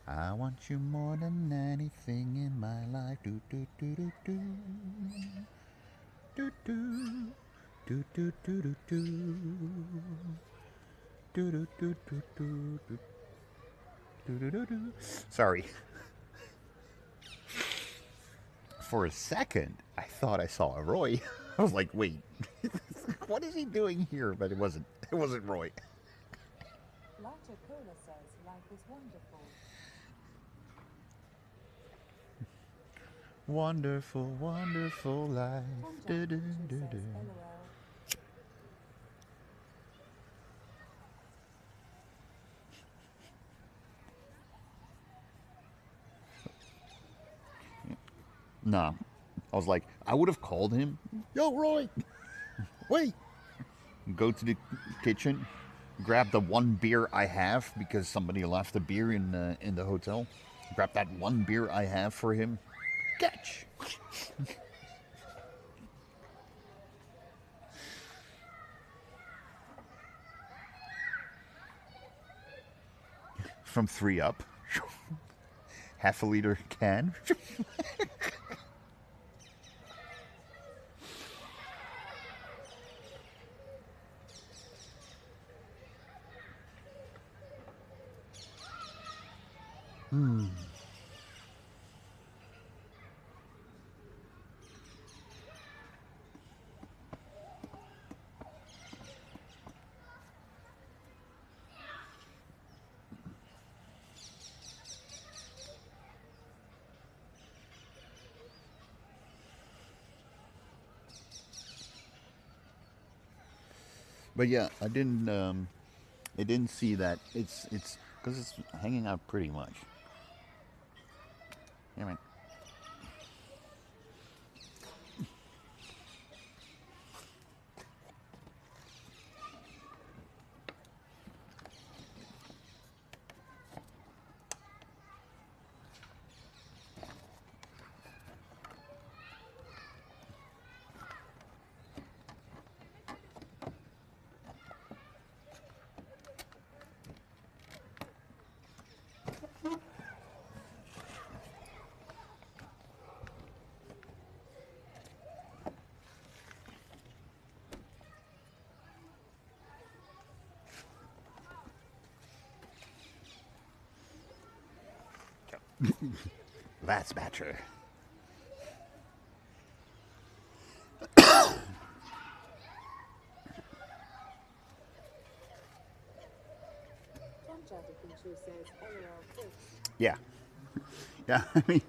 I want you more than anything in my life. Do do do do do. Do do. Do do do do do. Do do do do do do. Do do do do. Sorry. For a second, I thought I saw a Roy. I was like, wait, what is he doing here? But it wasn't. It wasn't Roy. Lighter Cola says life is wonderful. Wonderful, wonderful life. Do, do, do, do. No. I was like, I would have called him. Yo, Roy, wait. Go to the kitchen, grab the one beer I have because somebody left a beer in the hotel. Grab that one beer I have for him. Catch. From 3UP. Half a liter can. But yeah, I didn't see that. It's because it's hanging out pretty much. Yeah, man. That's better. Yeah. Yeah, I mean,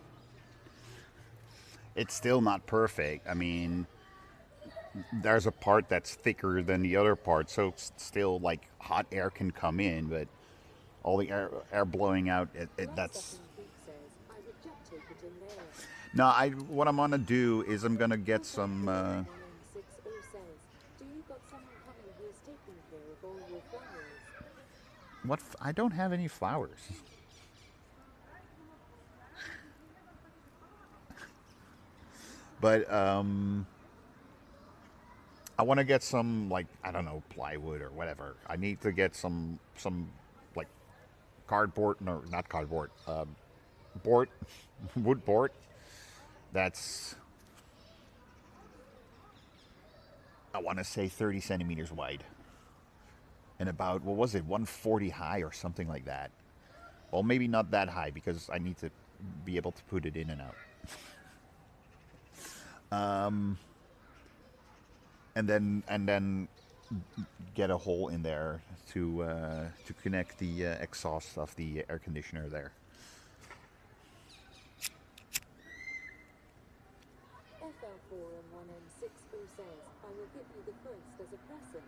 it's still not perfect. I mean, there's a part that's thicker than the other part, so it's still like hot air can come in, but all the air blowing out, that's... No, what I'm gonna do is I'm gonna get some. What? I don't have any flowers. But I want to get some, like, I don't know, plywood or whatever. I need to get some like cardboard, no, not cardboard, board, wood board. That's, I want to say 30 centimeters wide. And about, what was it, 140 high or something like that. Well, maybe not that high because I need to be able to put it in and out. And then get a hole in there to connect the exhaust of the air conditioner there. FL4M1M60 says, I will give you the first as a present.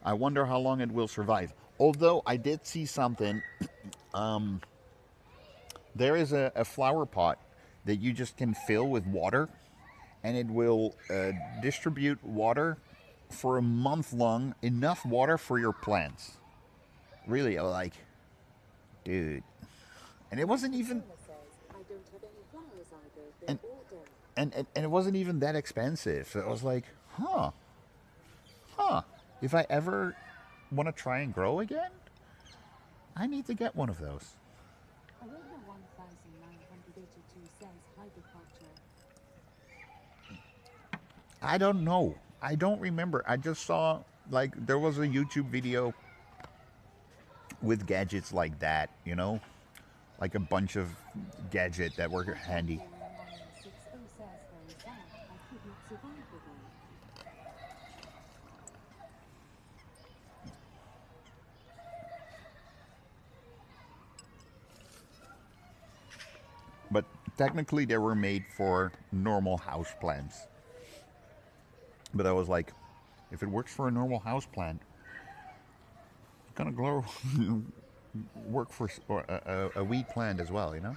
I wonder how long it will survive. Although I did see something. There is a flower pot that you just can fill with water, and it will distribute water for a month long, enough water for your plants. Really, like, dude. And it wasn't even. And it wasn't even that expensive. So I was like, huh. If I ever want to try and grow again, I need to get one of those. Arena 1982 says hydroculture. I don't know. I don't remember. I just saw, like, there was a YouTube video with gadgets like that, you know? Like a bunch of gadgets that were handy. But technically they were made for normal house plants. But I was like, if it works for a normal house plant, it's gonna grow work for a weed plant as well, you know?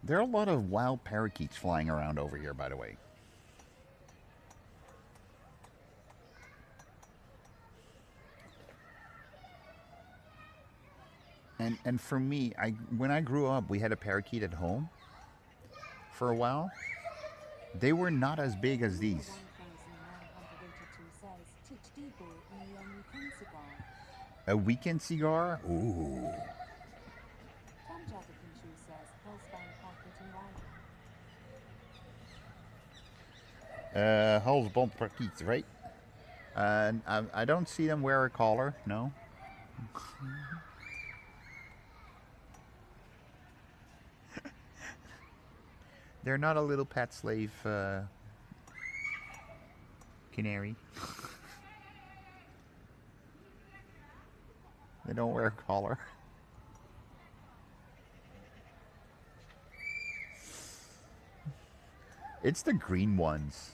There are a lot of wild parakeets flying around over here, by the way. And for me, when I grew up, we had a parakeet at home for a while. They were not as big as these. A weekend cigar? Ooh. Halsband parkiet, right? I don't see them wear a collar, no. They're not a little pet slave canary. They don't wear a collar. It's the green ones.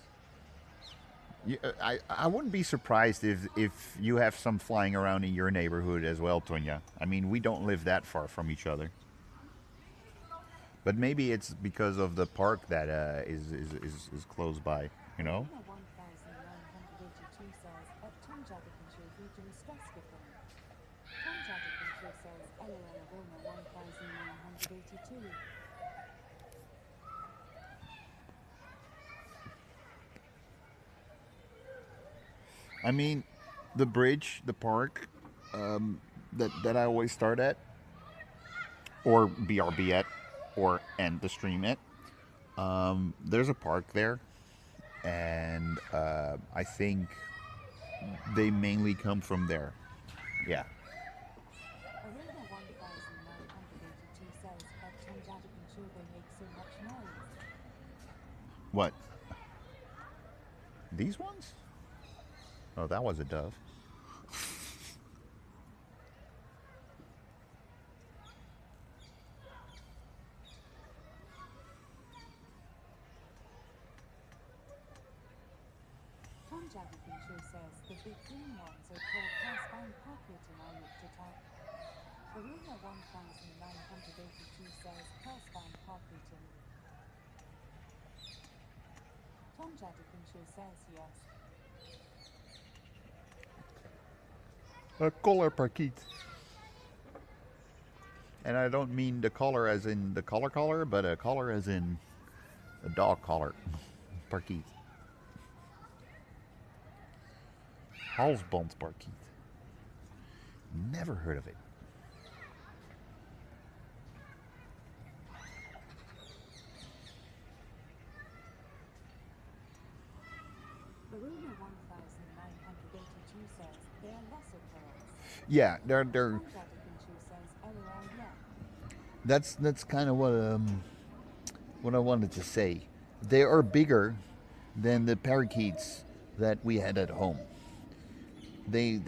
I wouldn't be surprised if you have some flying around in your neighborhood as well, Tonya. I mean, we don't live that far from each other. But maybe it's because of the park that is close by, you know? I mean, the bridge, the park, that I always start at, or BRB at, or end the stream at. There's a park there, and I think they mainly come from there. Yeah. What? These ones? Oh, that was a dove. Tom Jaggerfincher says the big green ones are called cast-iron pocket and I looked it up. Arena 1982 says cast-iron pocket and Tom Jaggerfincher says yes. A collar parkiet. And I don't mean the collar as in the collar, but a collar as in a dog collar. Parkiet. Halsbandparkiet. Never heard of it. Aruna 1982 says they are lesser parrots. Yeah, they're Vatican 2 says LOL, yeah. that's kind of what I wanted to say. They are bigger than the parakeets that we had at home. They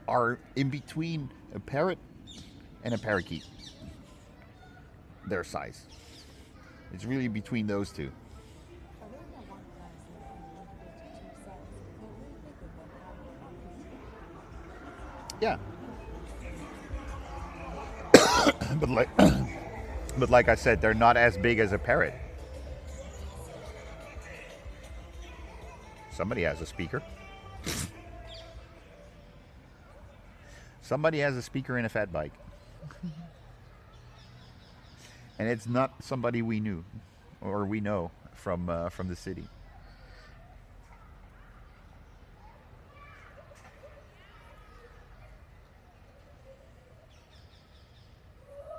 are in between a parrot and a parakeet. Their size. It's really between those two. Aruna 1982 says they're way bigger than our parrots. Yeah. But like I said, they're not as big as a parrot. Somebody has a speaker. Somebody has a speaker in a fat bike. And it's not somebody we knew or we know from the city.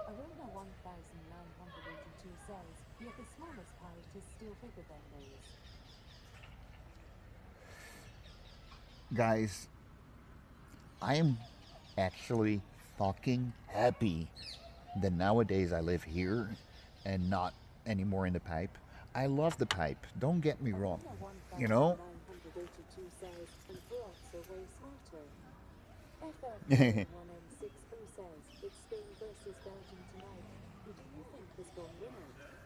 Aruna 1982 says, yet the smallest parrot is still bigger than those. Guys, I am actually fucking happy that nowadays I live here and not anymore in the pipe. I love the pipe, don't get me wrong. You know? 1982 says, and parrots are way smarter. FF1N60 says, it's Spain versus Belgium tonight. Who do you think is going to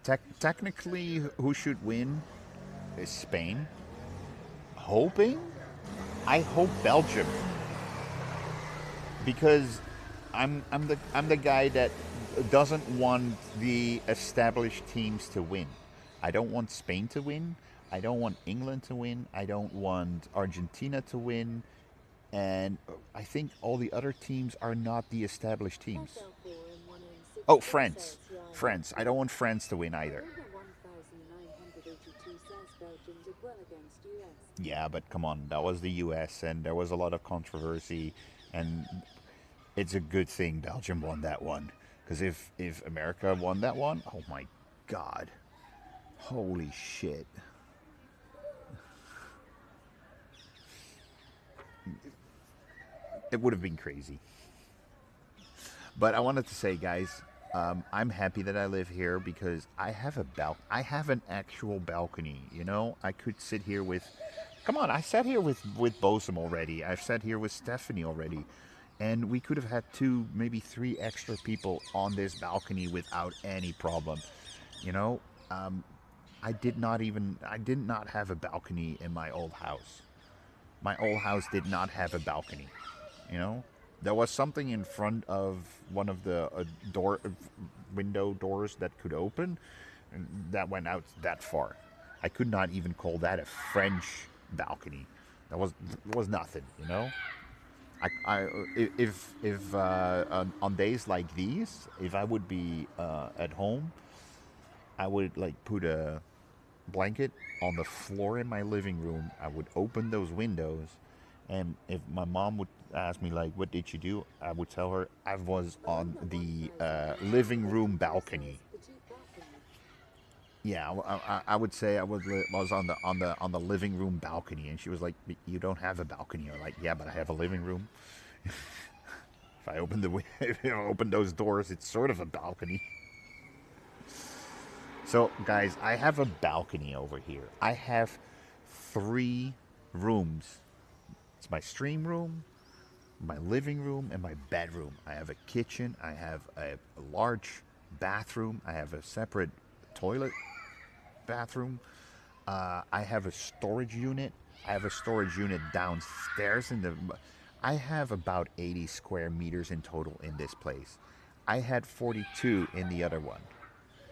win? Technically, who should win is Spain. Hoping? I hope Belgium. Because I'm the guy that doesn't want the established teams to win. I don't want Spain to win. I don't want England to win. I don't want Argentina to win. And I think all the other teams are not the established teams. Oh, France. France. I don't want France to win either. Yeah, but come on, that was the US and there was a lot of controversy, and it's a good thing Belgium won that one. Because if America won that one, oh my God. Holy shit. It would have been crazy. But I wanted to say, guys, I'm happy that I live here because I have an actual balcony, you know? I could sit here with... Come on, I sat here with Bosom already. I've sat here with Stephanie already. And we could have had 2, maybe 3 extra people on this balcony without any problem. You know? I did not have a balcony in my old house. My old house did not have a balcony. You know? There was something in front of one of the window doors that could open, and that went out that far. I could not even call that a French balcony. That was nothing, you know. If on days like these, if I would be at home, I would like put a blanket on the floor in my living room. I would open those windows, and if my mom would ask me like, "What did you do?" I would tell her I was on the living room balcony. Yeah, I would say I was on the living room balcony, and she was like, "You don't have a balcony." I'm like, "Yeah, but I have a living room." If I open those doors, it's sort of a balcony. So, guys, I have a balcony over here. I have 3 rooms. It's my stream room, my living room, and my bedroom. I have a kitchen. I have a large bathroom. I have a separate toilet bathroom. I have a storage unit. I have a storage unit downstairs I have about 80 square meters in total in this place. I had 42 in the other one.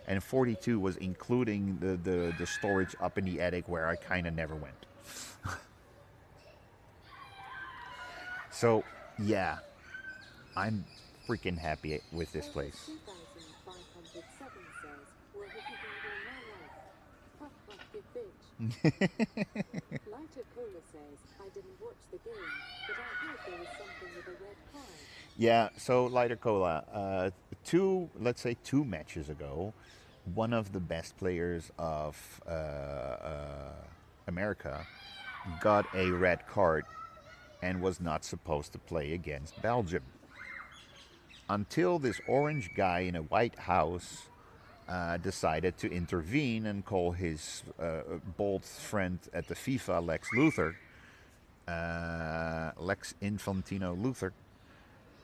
And 42 was including the storage up in the attic where I kind of never went. So, yeah. I'm freaking happy with this place. 2507 says, well, have you been doing my life? Fuck, fuck, you bitch. Lighter Cola says, I didn't watch the game, but I heard there was something with a red card. Yeah, so Lighter Cola, let's say two matches ago, one of the best players of America got a red card and was not supposed to play against Belgium. Until this orange guy in a White House decided to intervene and call his bold friend at the FIFA, Lex Luthor, Lex Infantino Luthor.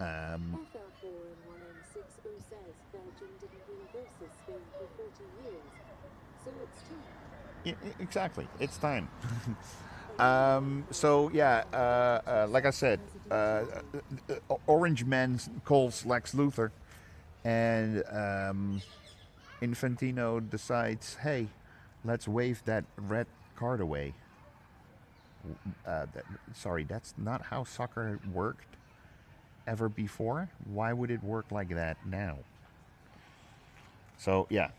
FL4N1N60 says Belgium didn't win versus Spain for 40 years, so it's time. Exactly, it's time. So yeah, like I said, Orange Man calls Lex Luthor, and Infantino decides, hey, let's wave that red card away. Sorry, that's not how soccer worked ever before. Why would it work like that now? So yeah.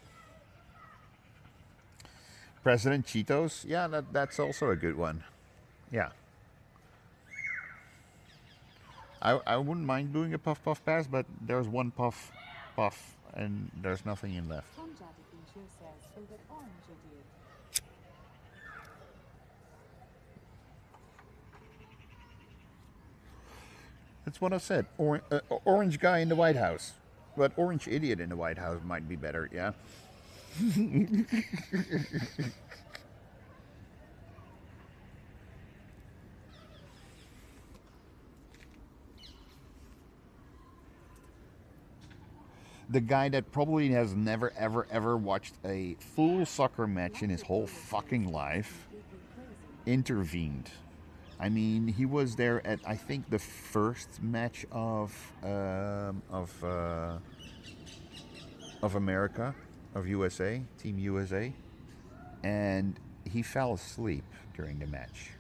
President Cheetos, yeah, that's also a good one. Yeah. I wouldn't mind doing a puff puff pass, but there's one puff and there's nothing in left. Tom Jadikin sure says, oh, that orange idiot. That's what I said. Orange guy in the White House. But orange idiot in the White House might be better, yeah? The guy that probably has never, ever watched a full soccer match in his whole fucking life intervened. I mean, he was there at, I think, the first match of America, of USA, Team USA, and he fell asleep during the match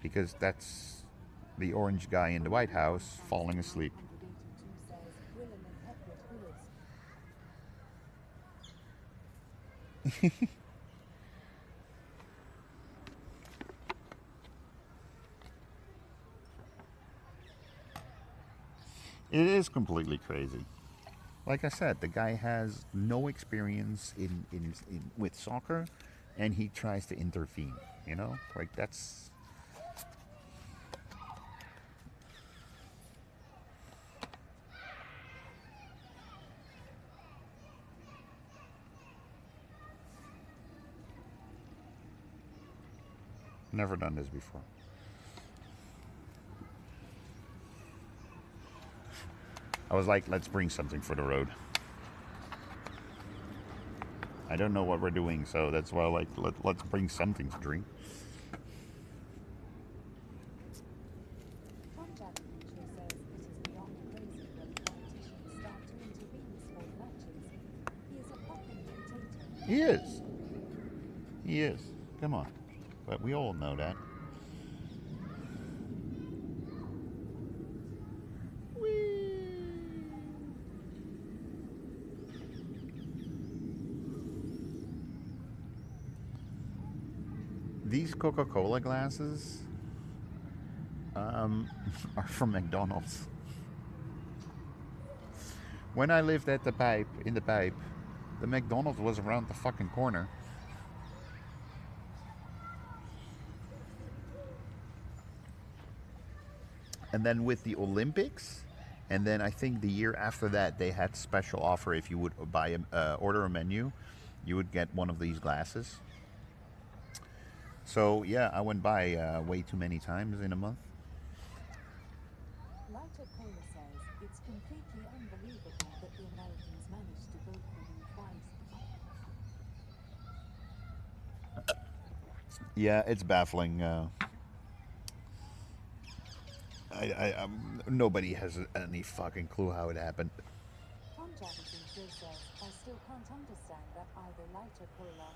because that's the orange guy in the White House falling asleep. It is completely crazy. Like I said, the guy has no experience in with soccer, and he tries to intervene. You know, like that's. Never done this before. I was like, let's bring something for the road. I don't know what we're doing, so that's why I like, let's bring something to drink. Tom Jadikin sure says it is beyond crazy when politicians start to intervene in sport matches. He is a fucking dictator. He is. He is. Come on. But we all know that. These Coca-Cola glasses are from McDonald's. When I lived at the pipe, the McDonald's was around the fucking corner. And then with the Olympics, and then I think the year after that, they had special offer if you would buy order a menu, you would get one of these glasses. So yeah, I went by way too many times in a month. Lighter Cola says it's completely unbelievable that the Americans managed to vote for him twice. Yeah, it's baffling. Nobody has any fucking clue how it happened. Tom Jadikin sure says, I still can't understand that either. Lighter Cola.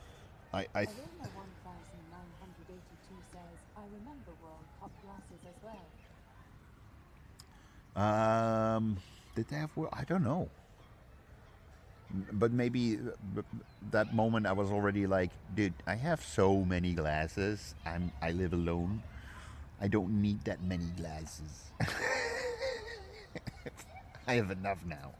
I Arena 1982 says, I remember World Cup glasses as well. Did they have? I don't know. But maybe that moment I was already like, dude, I have so many glasses. I live alone. I don't need that many glasses. I have enough now.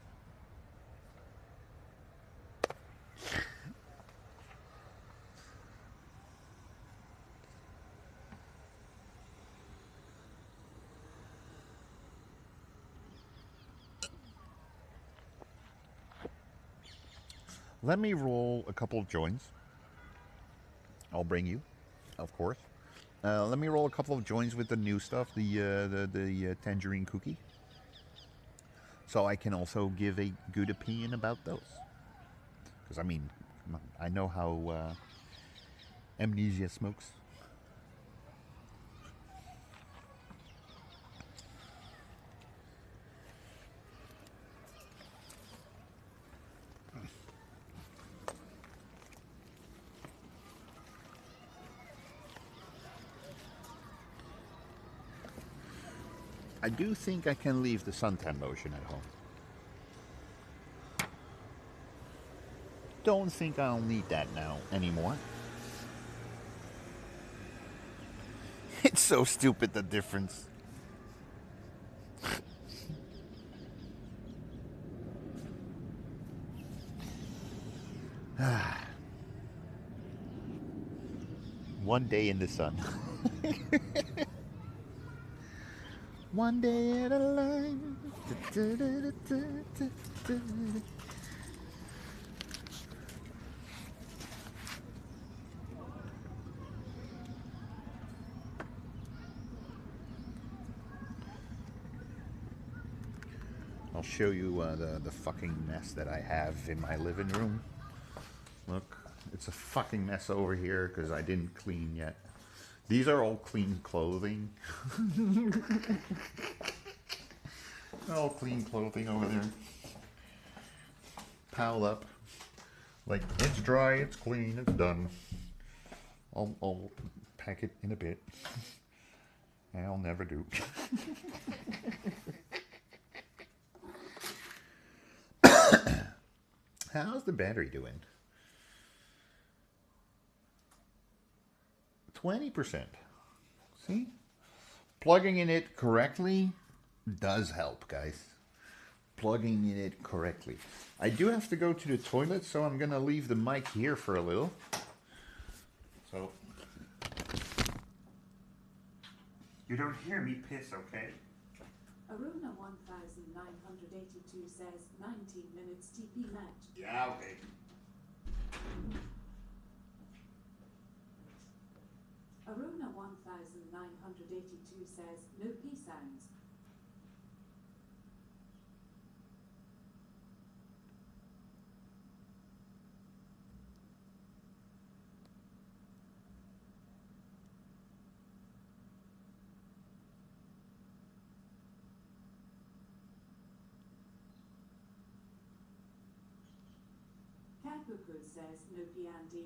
Let me roll a couple of joints. I'll bring you, of course. Let me roll a couple of joints with the new stuff, the tangerine cookie. So I can also give a good opinion about those. Because I mean, I know how Amnesia smokes. I do think I can leave the suntan lotion at home. Don't think I'll need that now anymore. It's so stupid, the difference. One day in the sun. One day at a time. I'll show you the fucking mess that I have in my living room. Look, it's a fucking mess over here because I didn't clean yet. These are all clean clothing. All clean clothing over there. Piled up. Like, it's dry, it's clean, it's done. I'll pack it in a bit. I'll never do. How's the battery doing? 20%. See? Plugging in it correctly does help, guys. Plugging in it correctly. I do have to go to the toilet, so I'm going to leave the mic here for a little. So, you don't hear me piss, okay? Aruna 1982 says 19 minutes TP match. Yeah, okay. Aruna 1982 says no P sounds. Kapuku says no P Andy.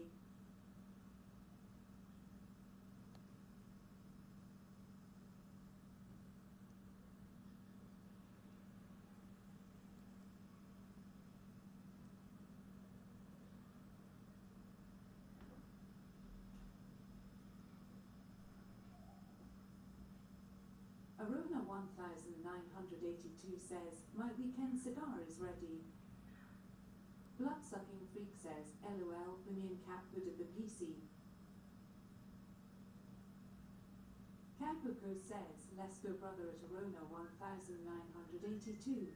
Aruna 1982 says, my weekend cigar is ready. Blood-sucking freak says, LOL, me and Cap good at the PC. Capuco says, let's go brother at Aruna 1982.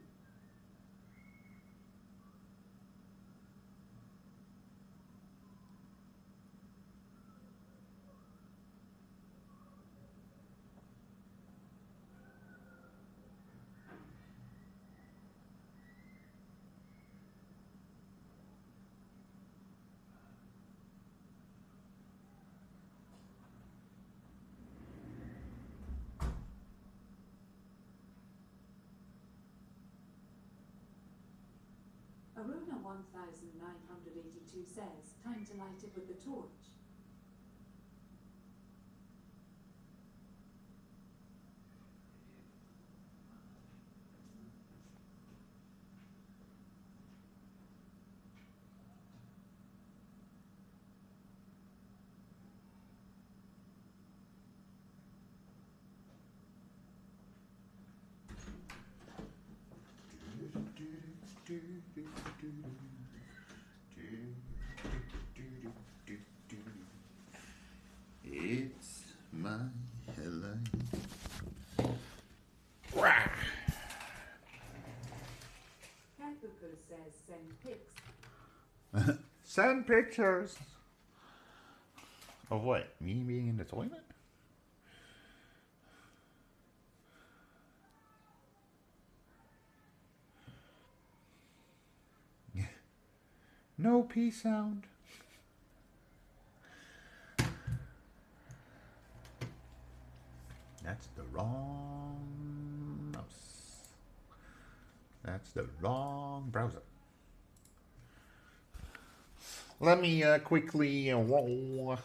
Aruna 1982 says, time to light it with the torch. says send pics. Send pictures. Of what? Me being in the toilet? No pee sound. That's the wrong mouse. That's the wrong browser. Let me quickly roll.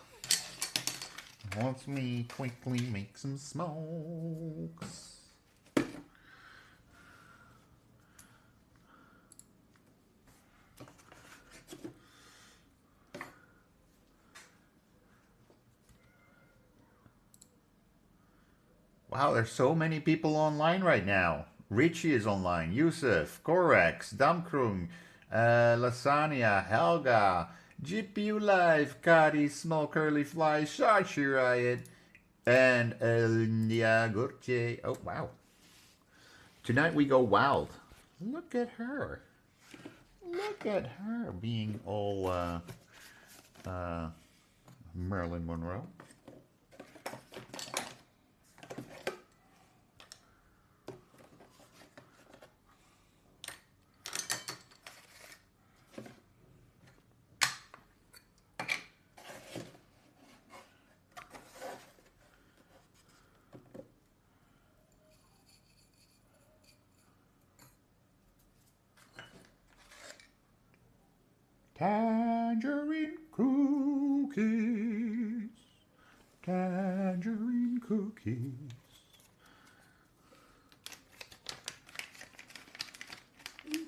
Let me quickly make some smokes. Wow, there's so many people online right now. Richie is online, Yusuf, Korex, Damkrung, Lasagna, Helga, GPU Live, Kari, Small Curly Fly, Shashi Riot, and Elia Gurche. Oh, wow. Tonight we go wild. Look at her. Look at her being all Marilyn Monroe. Tangerine cookies. Tangerine cookies.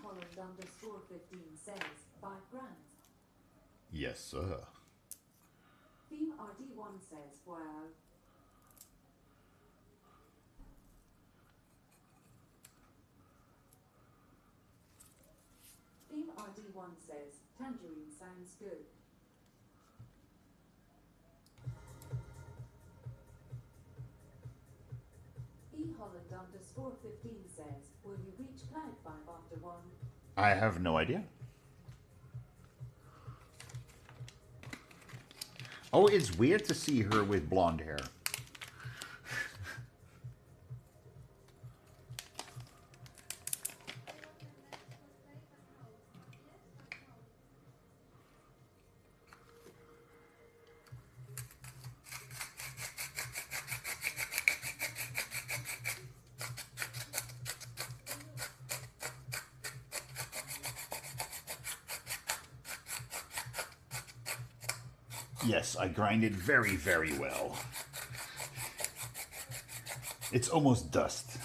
Holland_15 says 5 grand. Yes, sir. Theme RD1 says wow. Theme RD1 says tangerine sounds good. Holland_15 says, will you reach Cloud 5 after 1? I have no idea. Oh, it's weird to see her with blonde hair. Yes, I grind it very, very well. It's almost dust.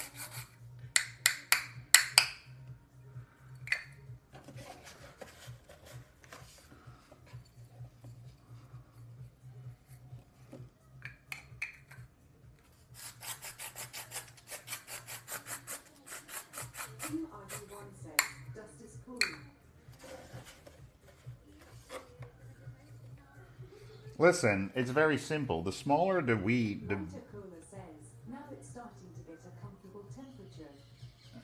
Listen, it's very simple. The smaller the weed,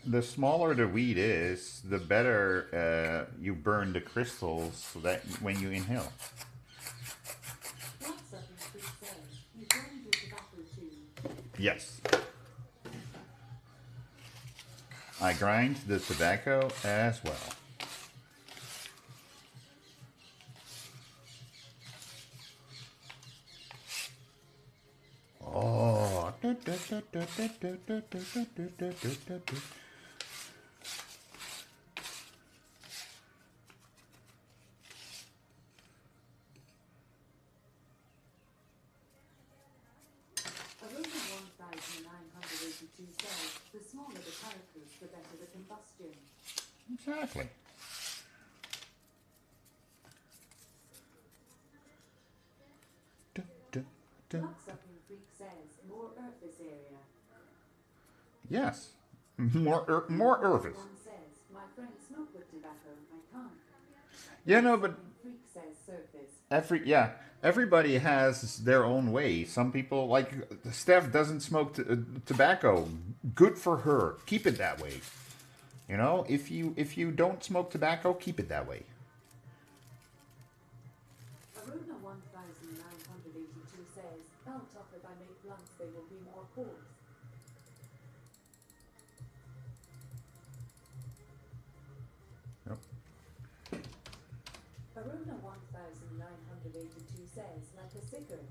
the smaller the weed is, the better you burn the crystals so that when you inhale. Yes. I grind the tobacco as well. Oh. The smaller the particles, the better the combustion. Exactly. Says more earth this area. Yes. More earth. Says, my friend smoke with tobacco. I can't. Yeah, no, but Freak says surface. everybody has their own way. Some people, like Steph, doesn't smoke tobacco. Good for her. Keep it that way. You know, if you don't smoke tobacco, keep it that way. Aruna 1982 says, "Belt off if I make blunts, they will be more pores." Yep. Aruna 1982 says, "Like a sicker."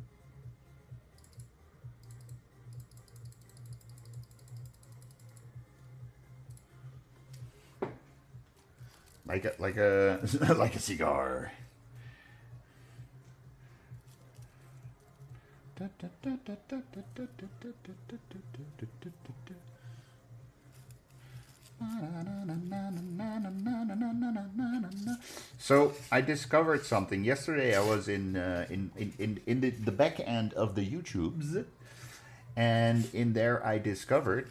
Like a like a cigar. So I discovered something yesterday. I was in the back end of the YouTubes, and in there I discovered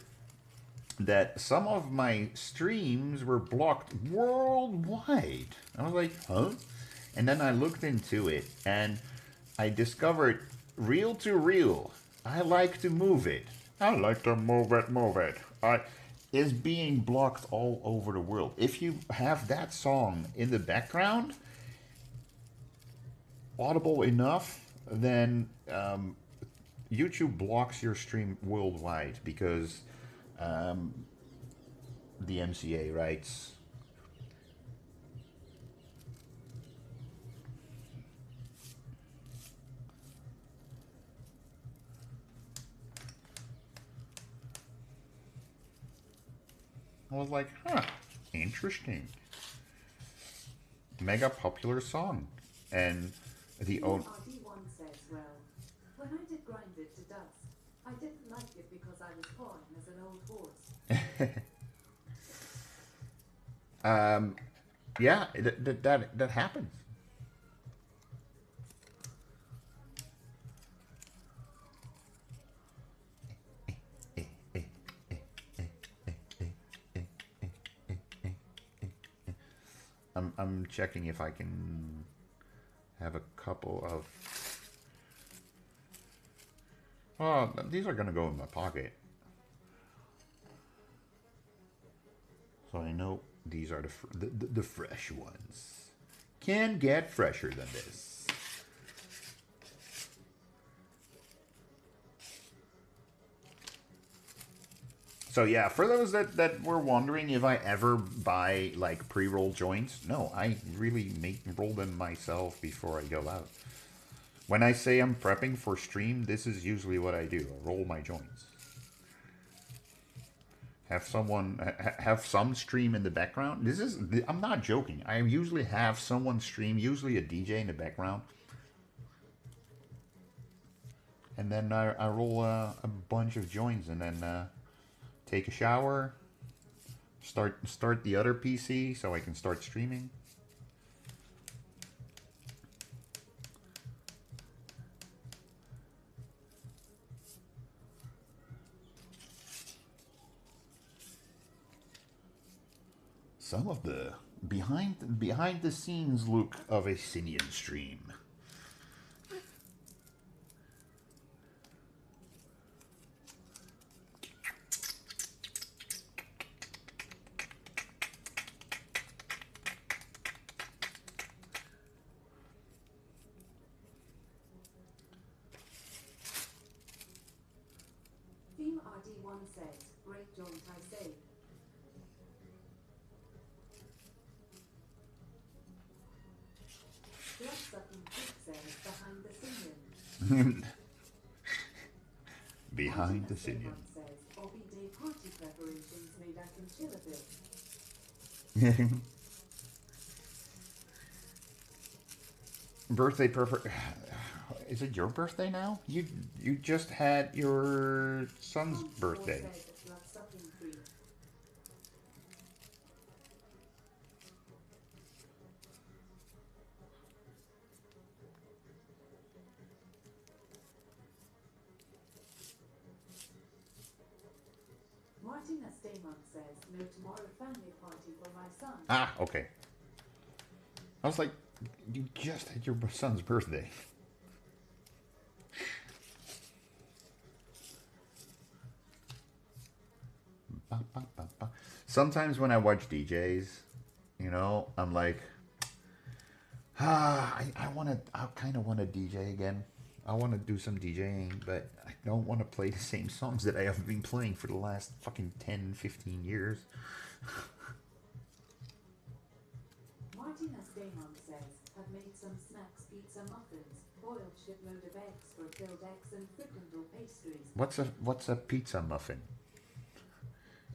that some of my streams were blocked worldwide. I was like, huh? And then I looked into it, and I discovered reel to reel. I like to move it. I like to move it. Is being blocked all over the world. If you have that song in the background, audible enough, then YouTube blocks your stream worldwide because the MCA rights. I was like, huh, interesting. Mega popular song. And the old... RD1 says, well, when I did grind it to dust, I didn't like it because I was born as an old horse. Yeah, that happens. I'm checking if I can have a couple of... Oh, these are gonna go in my pocket. So I know these are the fresh ones. Can get fresher than this. So yeah, for those that were wondering if I ever buy like pre-roll joints, no, I really roll them myself before I go out. When I say I'm prepping for stream, this is usually what I do. I roll my joints. Have some stream in the background. I'm not joking. I usually have someone stream, usually a DJ in the background. And then I roll a bunch of joints and then take a shower, start the other PC so I can start streaming. Some of the behind the scenes look of a Sinian stream. Theme RD1 says, great joint I say. Blood-sucking pig says, behind the singing. Behind the Sinian. Says, Bobby Day party preparations made I can chill a bit. Birthday perfect. Is it your birthday now? You just had your son's birthday. Martina Stayman says, no tomorrow family party for my son. Ah, okay. I was like, you just had your son's birthday. Sometimes when I watch DJs, you know, I'm like, I kind of want to DJ again. I want to do some DJing, but I don't want to play the same songs that I have been playing for the last fucking 10, 15 years. Martina Stamon says, have made some snacks, pizza muffins, boiled shitload of eggs for filled eggs and fricandle pastries. What's a pizza muffin?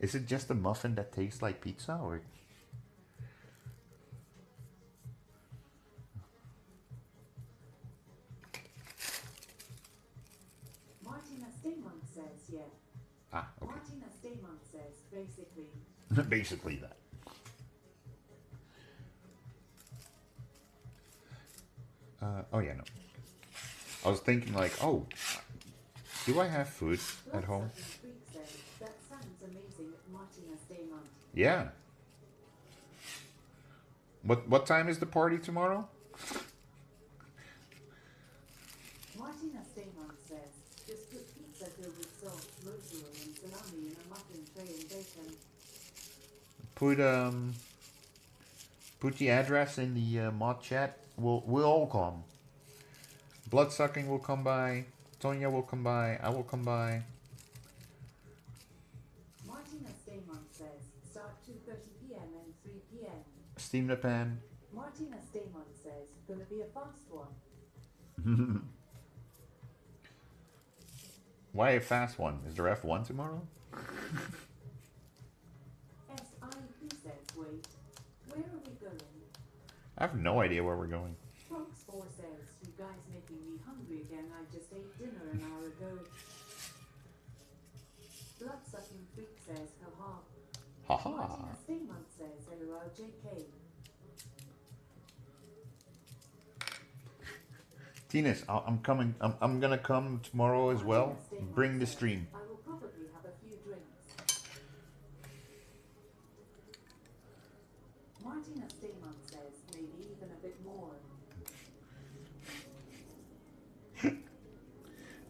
Is it just a muffin that tastes like pizza, or? Martina Stamon says, yeah. Ah, okay. Martina Stamon says, basically. Basically that. Oh yeah, no. I was thinking like, oh, do I have food at home? That sounds amazing, Martina Stamon. Yeah. What time is the party tomorrow? Martina Stamon says, just put pizza filled with sauce, rosemary and salami in a muffin tray and bacon. Put the address in the mod chat. We'll all come. Bloodsucking will come by. Tonya will come by. I will come by. Martina Stamon says, start 2:30 p.m. and 3 p.m. Steam the pan. Martina Stamon says, gonna be a fast one. Why a fast one? Is there F1 tomorrow? SIP says, wait, where are we going? I have no idea where we're going. Fox4 says, you guys making me hungry again. I just ate dinner an hour ago. Bloodsucking Freak says, haha. Haha. Martina Stamon says, LOL JK. Tinas, I'm coming. I'm gonna come tomorrow as well. Bring the stream. I will probably have a few drinks. Martina Stamon says, maybe even a bit more.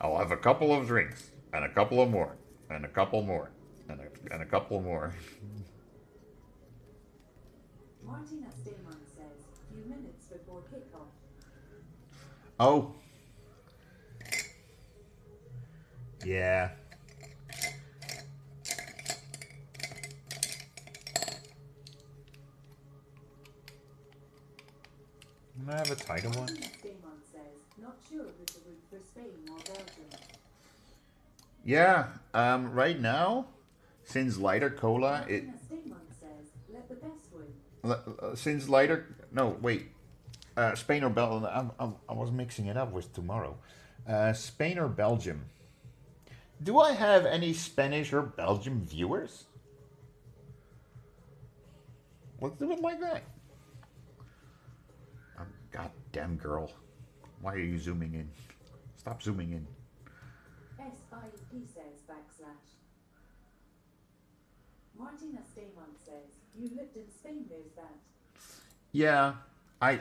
I'll have a couple of drinks, and a couple of more, and a couple more, and a couple more. Martina Stamon says, few minutes before kickoff. Oh. Yeah. Can I have a title one? Martina Stamon says, not sure who's the route for Spain or Belgium. Yeah. Right now, since lighter cola, it. Martina Stamon says, let the best win. Since lighter. No, wait. Spain or Belgium. I was mixing it up with tomorrow. Spain or Belgium. Do I have any Spanish or Belgian viewers? Let's do it like that. Oh, goddamn girl. Why are you zooming in? Stop zooming in. SIP says backslash. Martina Stamon says, you lived in Spain, there's that. Yeah. I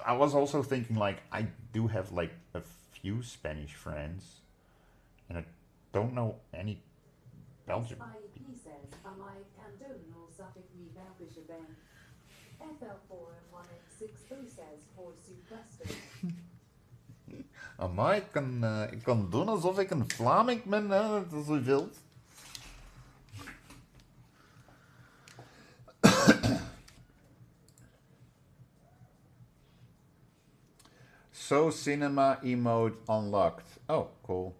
was also thinking like I do have like a few Spanish friends, and I don't know any Belgian. SIP says, amai Candon or Suffolk me Belgische ben. FL4 and 1X60 says for soup custard. Maar ik kan doen alsof ik een Vlaming ben, hè, dat is zo wild. So cinema emote unlocked. Oh, cool.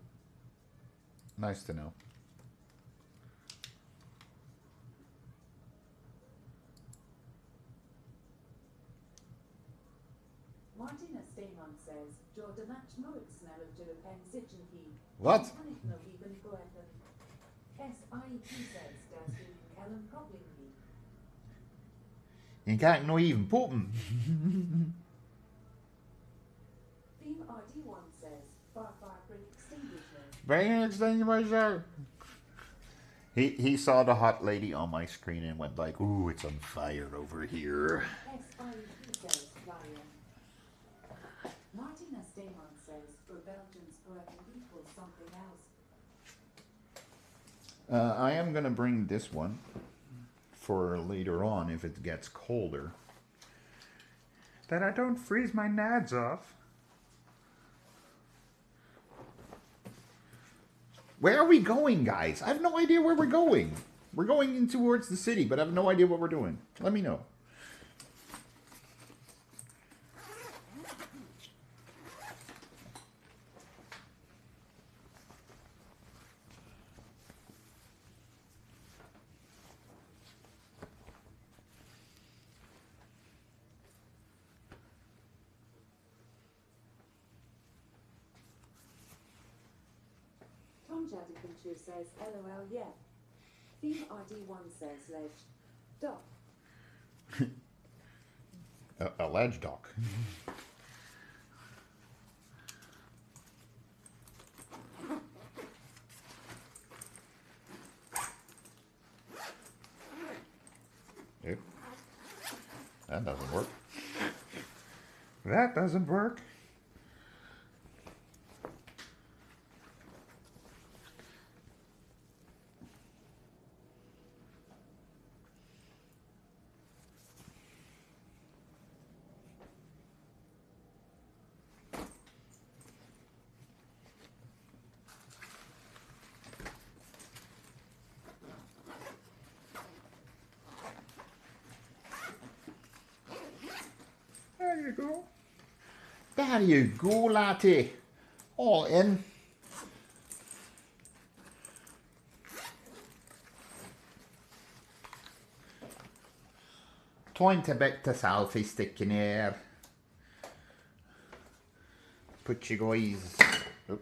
Nice to know. Martina Stamon says, Jordan match nooit sneller to en zitten hier. Wat? Kan ik nog even kopen? SIP says, das in Callum Cobbling me. Je kan nog even poepen. Theme RD1 says, far bring extinguisher. Bring an extinguisher. He saw the hot lady on my screen and went like, ooh, it's on fire over here. SIP says, fire. Martina Stamon says, for Belgians correctly equals something else. I am gonna bring this one. for later on if it gets colder. That I don't freeze my nads off. Where are we going, guys? I have no idea where we're going. We're going in towards the city, but I have no idea what we're doing. Let me know. Tom Jaddiconture says, LOL, yeah. Theme RD1 says, ledge. Doc. A ledge dock. Yep. That doesn't work. That doesn't work. There you go. There you go, laddie. All in. Time to bit the selfie stick in here. Put you guys. Oh,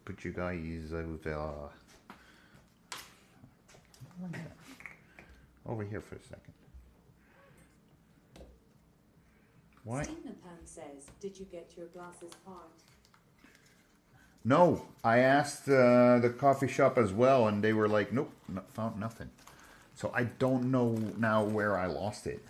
put you guys over here for a second. Why? Pan says, did you get your glasses part? No, I asked the coffee shop as well, and they were like, nope, found nothing. So I don't know now where I lost it.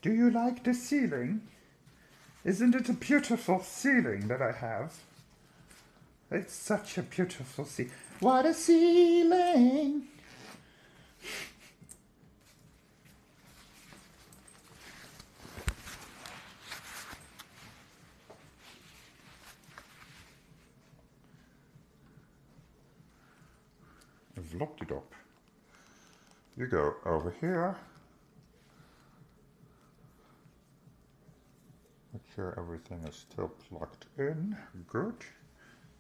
Do you like the ceiling? Isn't it a beautiful ceiling that I have? It's such a beautiful ceiling. What a ceiling! I've locked it up. You go over here. Make sure everything is still plugged in. Good.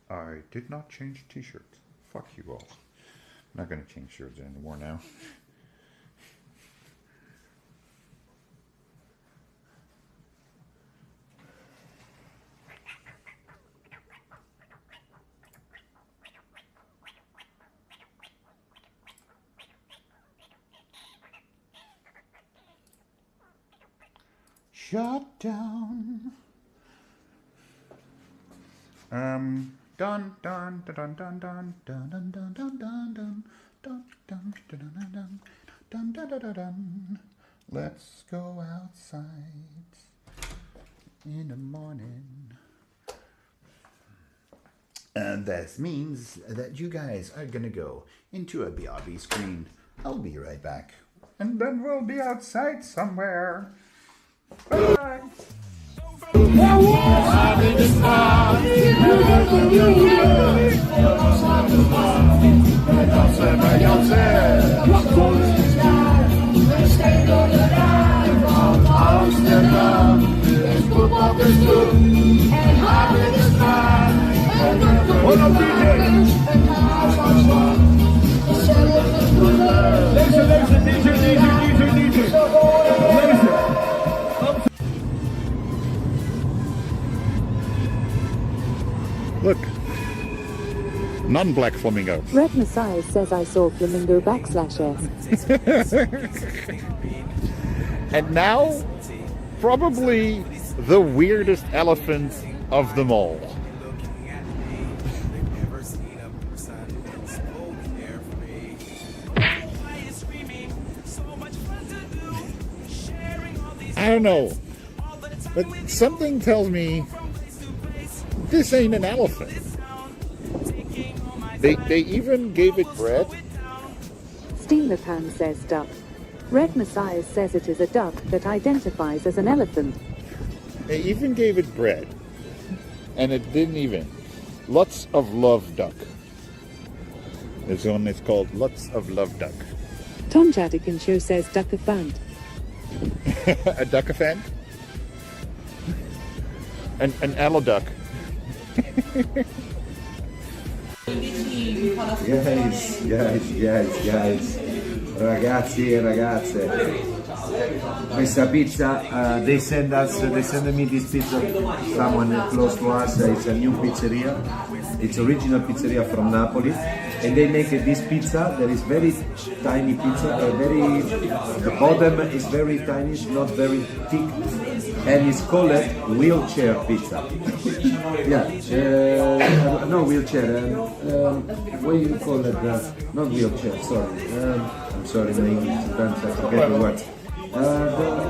I did not change t-shirts. Fuck you all. I'm not going to change shirts anymore now. Shut down. Dun dun dun dun dun dun dun dun dun dun dun dun dun dun dun dun dun. Let's go outside in the morning. And that means that you guys are gonna go into a BRB screen. I'll be right back. And then we'll be outside somewhere. Bye. Look, not non-black flamingo. Red Messiah says I saw flamingo /S. And now, probably the weirdest elephant of them all. I don't know, but something tells me this ain't an elephant. They even gave it bread. Steamer Pan says duck. Red Messiah says it is a duck that identifies as an elephant. They even gave it bread. And it didn't even. Lots of love duck. This one is called Lots of Love Duck. Tom Jadikin Show says duck-a-fant. A duck-a-fan? An alloduck. Guys. Ragazzi e ragazze. Questa pizza, they send me this pizza, someone close to us, it's a new pizzeria. It's original pizzeria from Napoli. And they make this pizza that is very tiny pizza, the bottom is very tiny, it's not very thick, and it's called wheelchair pizza. No wheelchair, what do you call it? Not wheelchair, sorry. I'm sorry, my English, sometimes I forget the words.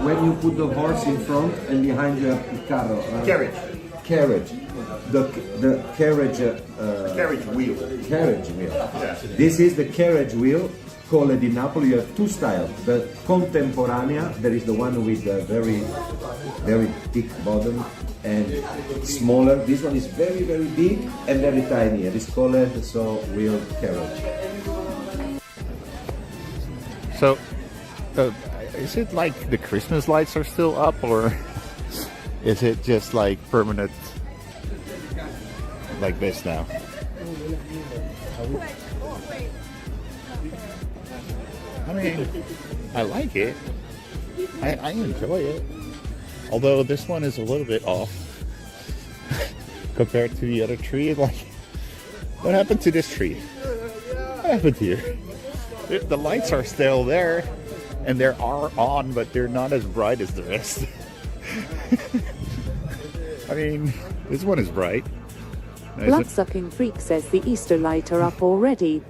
When you put the horse in front and behind the carro. Carriage. The carriage. Carriage wheel. Carriage wheel. Yeah. This is the carriage wheel. Called in Napoli, you have two styles. The contemporanea, there is the one with a very, very thick bottom and smaller. This one is very, very big and very tiny. It is called wheel carriage. So, is it like the Christmas lights are still up, or is it just like permanent like this now? I mean, I like it. I enjoy it. Although this one is a little bit off compared to the other tree. Like, what happened to this tree? What happened here? The lights are still there, and they are on, but they're not as bright as the rest. I mean, this one is bright. Blood-sucking freak says the Easter lights are up already.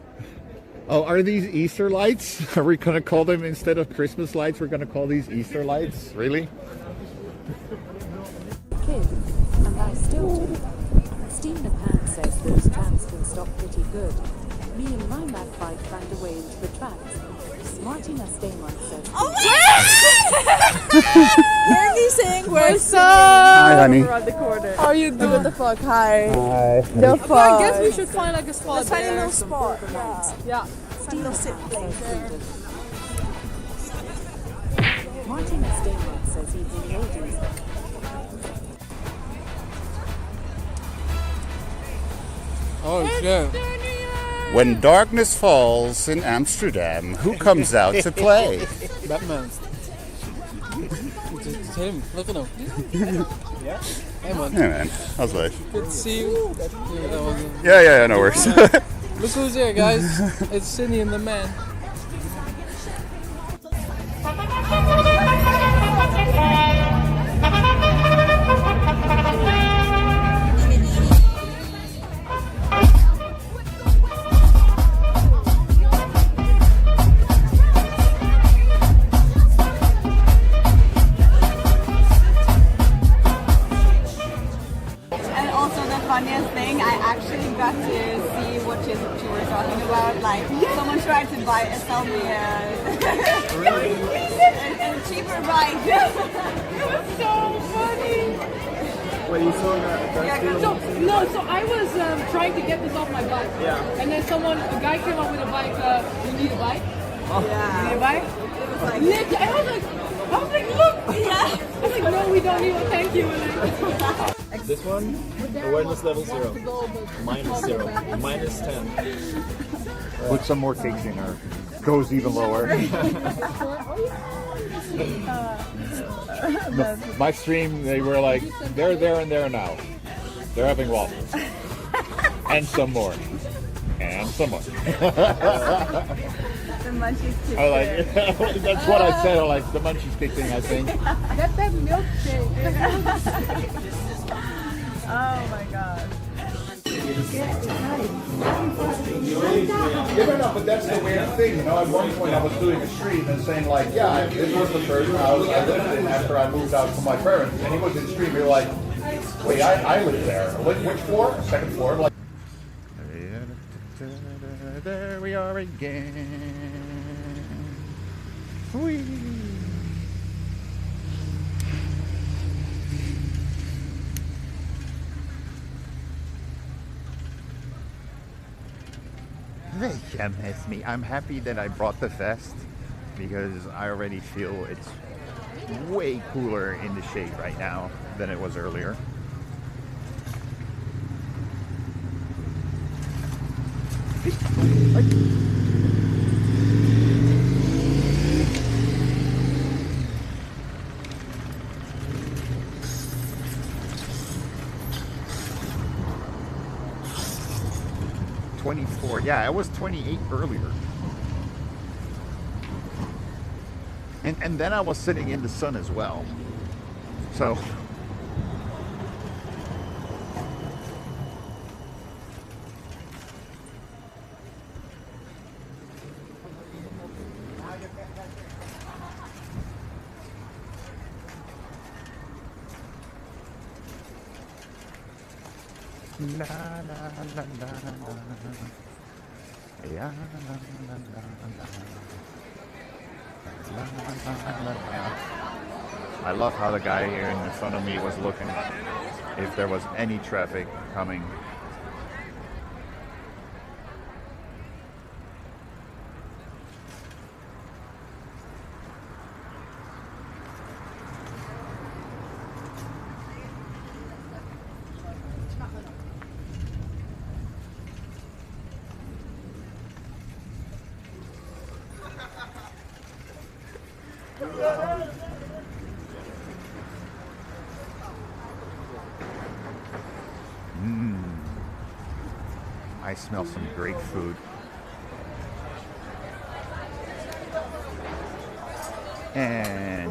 Oh, are these Easter lights? Are we going to call them, instead of Christmas lights, we're going to call these Easter lights? Really? Kid, and I still do. Steam the Pan says those trams can stop pretty good. Me and my mad bike found a way into the tracks. Martina Steinman says... Oh my God! Hear me sing, what's up? Hi, honey. Around the corner. How you doing? What the fuck? Hi. Hi. The fuck? I guess we should find like a spot. A tiny little spot. Yeah. Steam the sit place there. Martina Steinman says evening ladies. Oh shit. When darkness falls in Amsterdam, who comes out to play? Batman. It's him. Look at him. Yeah. Hey man. Yeah, man. How's life? Good to see you. Yeah, no worries. Look who's here, guys. It's Sydney and the man. Funniest thing, I actually got to see what you were talking about. Like, someone tried to sell me a cheaper bike. It was so funny. Well, you saw that So I was trying to get this off my bike. Yeah. And then a guy came up with a bike. You need a bike? Oh. Yeah. You need a bike? It was like, I was like, look. Yeah. I was like, no, we don't need one. Thank you. This one, awareness level 0. Minus 0. Minus 10. Put some more things in her. Goes even lower. My stream, they were like, they're there and there now. They're having waffles. And some more. man. Someone. The munchies kicked I like in. it. That's what I said. I like the munchies kicking, I think. Get that milkshake. Oh my god. Yeah, no, but that's the weird thing, you know. At one point, I was doing a stream and saying like, "Yeah, this was the first house I lived in after I moved out from my parents." And he was in stream. We were like, "Wait, I lived there. Which floor? Second floor." Like, there we are again. Whee. They can't miss me. I'm happy that I brought the vest because I already feel it's way cooler in the shade right now than it was earlier. Yeah, it was 28 earlier. And then I was sitting in the sun as well. So la la la la la. Yeah. I love how the guy here in front of me was looking if there was any traffic coming. I smell some great food. And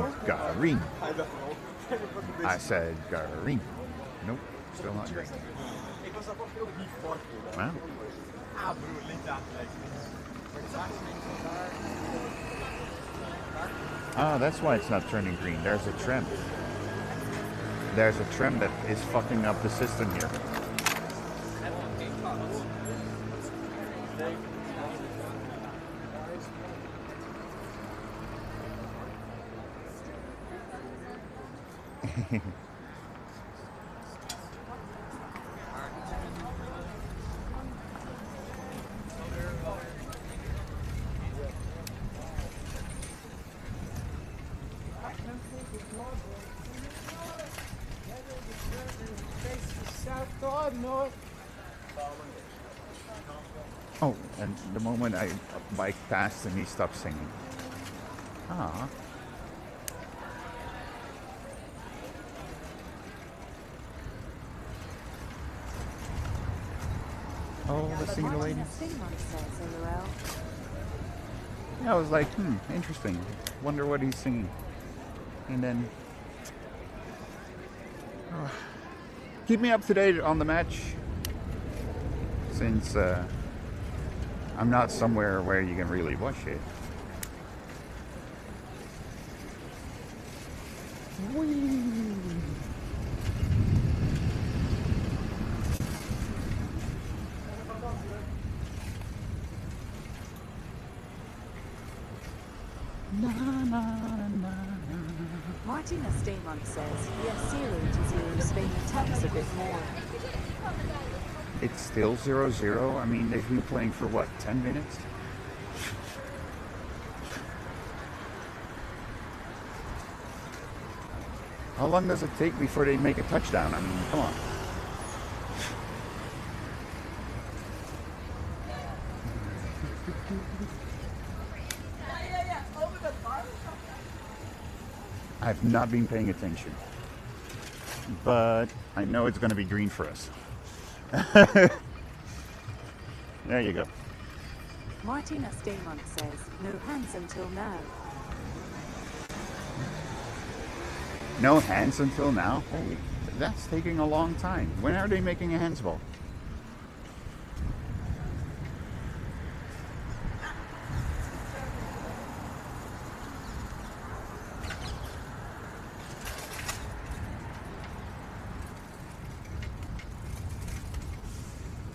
green. I said green. Nope, still not green. Wow. Ah, that's why it's not turning green. There's a trim. There's a trim that is fucking up the system here. Oh, and the moment I bike past him, he stopped singing. Ah. Oh, the single lady. Yeah, I was like, interesting. Wonder what he's singing. And then, keep me up to date on the match, since I'm not somewhere where you can really watch it. Whee! Martina Staymont says, yes, 0 to 0 Spain attacks a bit more. It's still 0-0. I mean, they've been playing for what, 10 minutes? How long does it take before they make a touchdown? I mean, come on. I've not been paying attention, but I know it's going to be green for us. There you go. Martina Staymont says, no hands until now. No hands until now? Holy, that's taking a long time. When are they making a hands ball?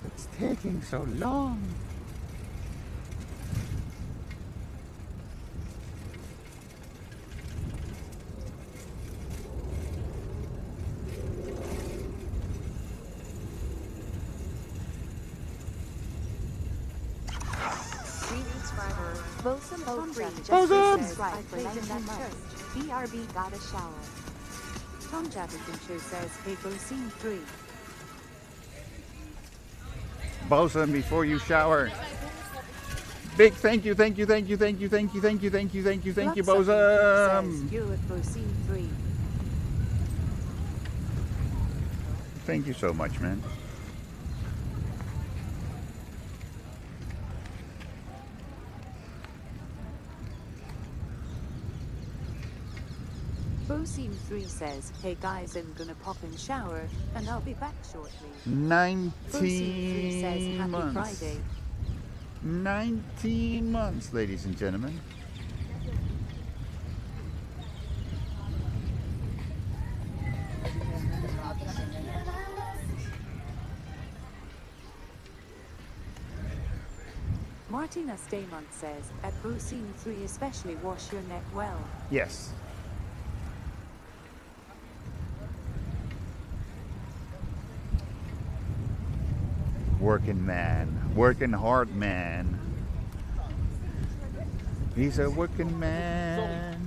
It's taking so long. Bosom Oakley just Bosom! subscribed for 19 months. BRB got a shower. Tom Jabberton says, hey, go scene 3. Bosun, before you shower. Big thank you, thank you, thank you, thank you, thank you, thank you, thank you, thank you, thank you, Bosun. You're at go scene 3. Thank you so much, man. Scene 3 says, hey guys, I'm gonna pop in shower and I'll be back shortly. 19 says, happy months. Friday. 19 months, ladies and gentlemen. Martina Staymont says, at Scene 3 especially wash your neck well. Yes. Working man, working hard man. He's a working man.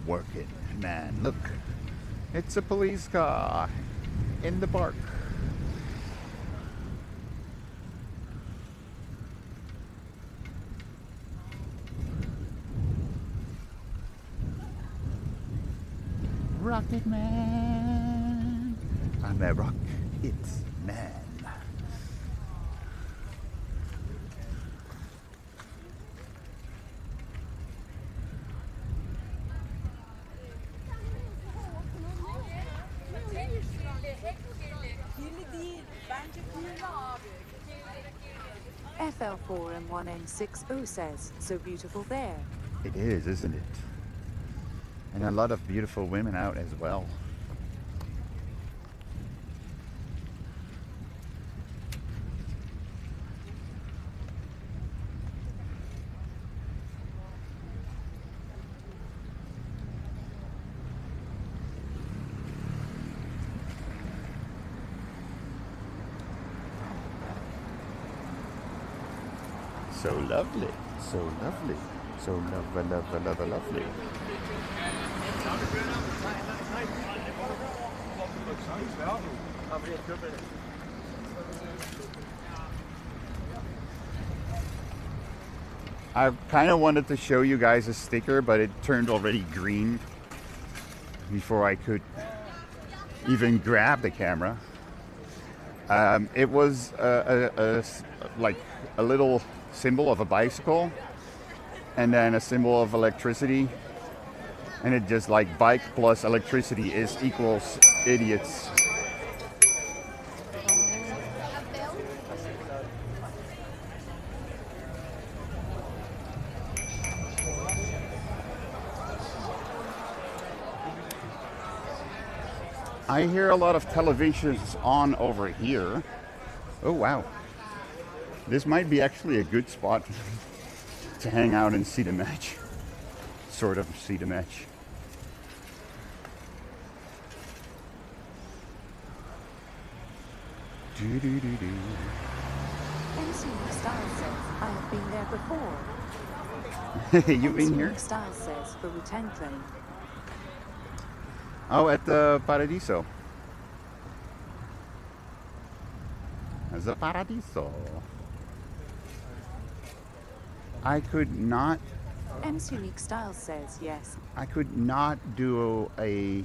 Working man. Look, it's a police car in the park. Rocket man. I'm a rocket man. FL4M1N60 says, so beautiful there. It is, isn't it? And a lot of beautiful women out as well. So lovely, so lovely, so lovely. I kind of wanted to show you guys a sticker, but it turned already green before I could even grab the camera. It was like a little symbol of a bicycle and then a symbol of electricity, and it just like bike plus electricity is equals idiots. I hear a lot of televisions on over here. Oh wow. This might be actually a good spot to hang out and see the match. Sort of see the match. MC Style says, I have been there before. You've been here? Style says, for Wu-Tang. Oh, at the Paradiso. The Paradiso. I could not. MC Unique Style says yes. I could not do a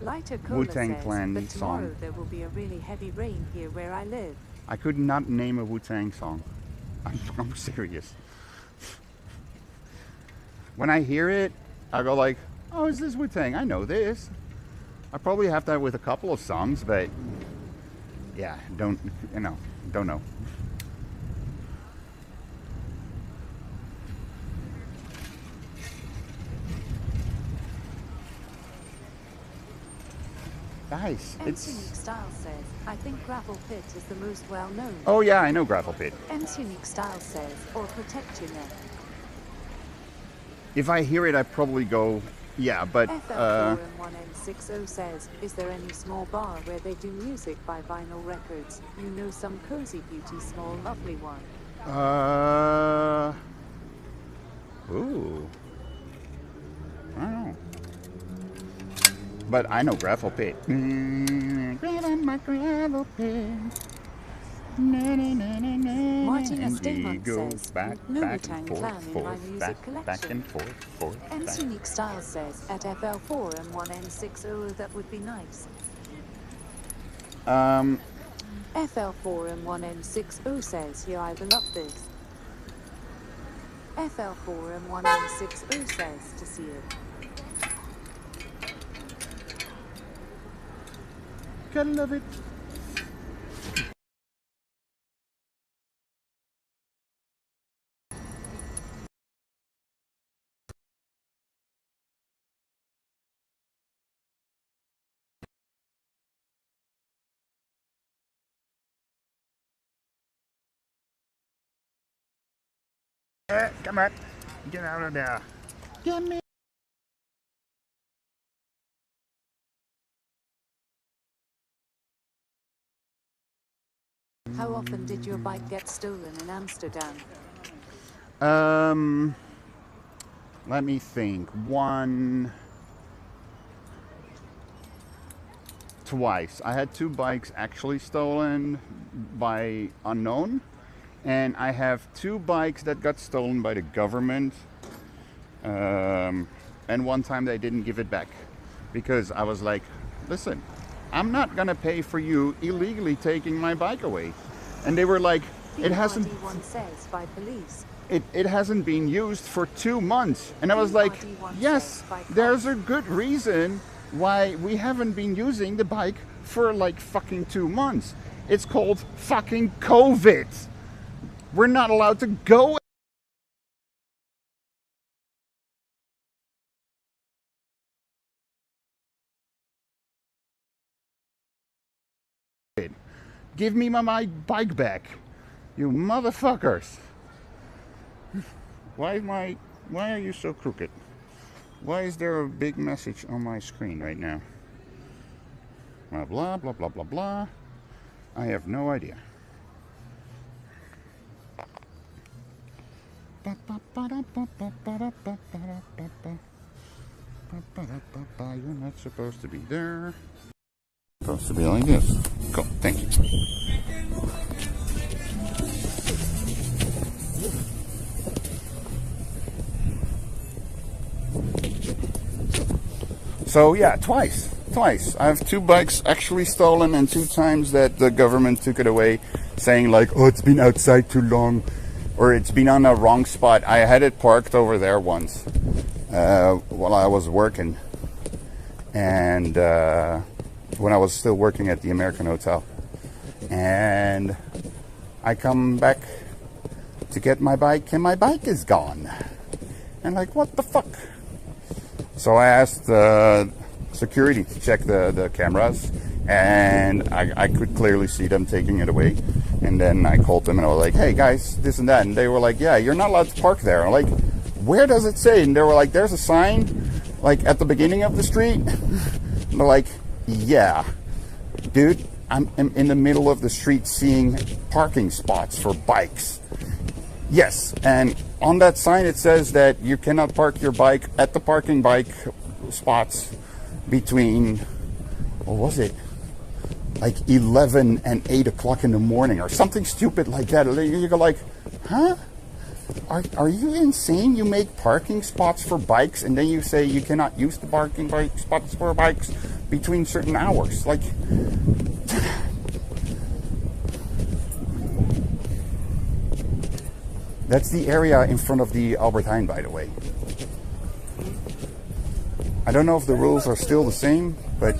Lighter Cola Wu-Tang says, Clan but tomorrow song. there will be a really heavy rain here where I live. I could not name a Wu-Tang song. I'm serious. When I hear it, I go like, oh, is this Wu-Tang? I know this. I probably have that with a couple of songs, but yeah, don't know. Guys, MC Unique Style says, I think Gravel Pit is the most well known. Oh yeah, I know Gravel Pit. MC Unique Style says, or Protect Your Neck. If I hear it, I probably go, yeah, but FL4M1N60 says, is there any small bar where they do music by vinyl records? You know some cozy beauty small lovely one. Ooh. I don't know. But I know Gravel Pit. Gravel Pit. Martina Steinman says, no Wu-Tang Clan in my music collection. Back and forth. MC Unique Style says, at FL4M1N60 that would be nice. FL4M1N60 says, yeah, I will love this. FL4M1N60 says, to see it. Gotta love it. Come on, get out of there. Get me. How often did your bike get stolen in Amsterdam? Let me think. Twice. I had 2 bikes actually stolen by unknown. And I have 2 bikes that got stolen by the government. And one time they didn't give it back. Because I was like, listen, I'm not gonna pay for you illegally taking my bike away. And they were like, it hasn't been used for 2 months. And I was like, yes, there's a good reason why we haven't been using the bike for like fucking 2 months. It's called fucking COVID. We're not allowed to go. Give me my bike back, you motherfuckers. Why are you so crooked? Why is there a big message on my screen right now? Blah, blah, blah, blah, blah, blah. I have no idea. You're not supposed to be there. Supposed to be like this. Cool, thank you. So yeah, twice. I have 2 bikes actually stolen and 2 times that the government took it away, saying like, oh, it's been outside too long, or it's been on a wrong spot. I had it parked over there once while I was working, and when I was still working at the American Hotel, and I come back to get my bike and my bike is gone. And like, what the fuck? So I asked security to check the cameras, and I could clearly see them taking it away. And then I called them and I was like, hey guys, this and that. And they were like, yeah, you're not allowed to park there. I'm like, where does it say? And they were like, there's a sign like at the beginning of the street. And they're like, yeah, dude, I'm in the middle of the street seeing parking spots for bikes. Yes, and on that sign it says that you cannot park your bike at the parking bike spots between, what was it, like 11 and 8 o'clock in the morning or something stupid like that. You go like, huh? Are you insane? You make parking spots for bikes and then you say you cannot use the parking bike spots for bikes between certain hours. Like, That's the area in front of the Albert Heijn, by the way. I don't know if the rules are still the same, but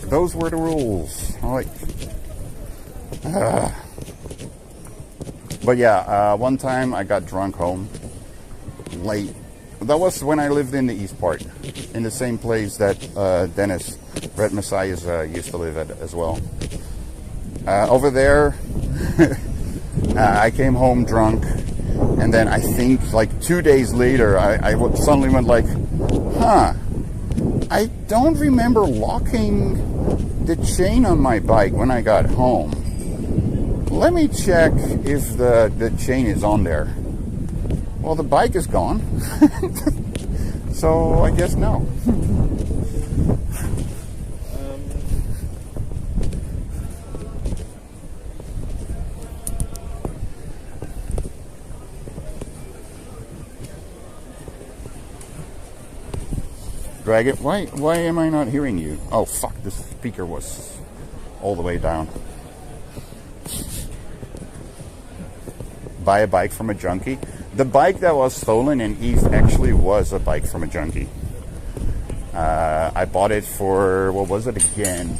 those were the rules. Like, but yeah, one time I got drunk home late. That was when I lived in the East Part, in the same place that Dennis, Red Messiahs, used to live at as well. Over there, I came home drunk, and then I think like 2 days later, I suddenly went like, huh, I don't remember locking the chain on my bike when I got home. Let me check if the chain is on there. Well, the bike is gone, so I guess no. Dragon, why am I not hearing you? Oh fuck, the speaker was all the way down. Buy a bike from a junkie. The bike that was stolen in East actually was a bike from a junkie. I bought it for, what was it again?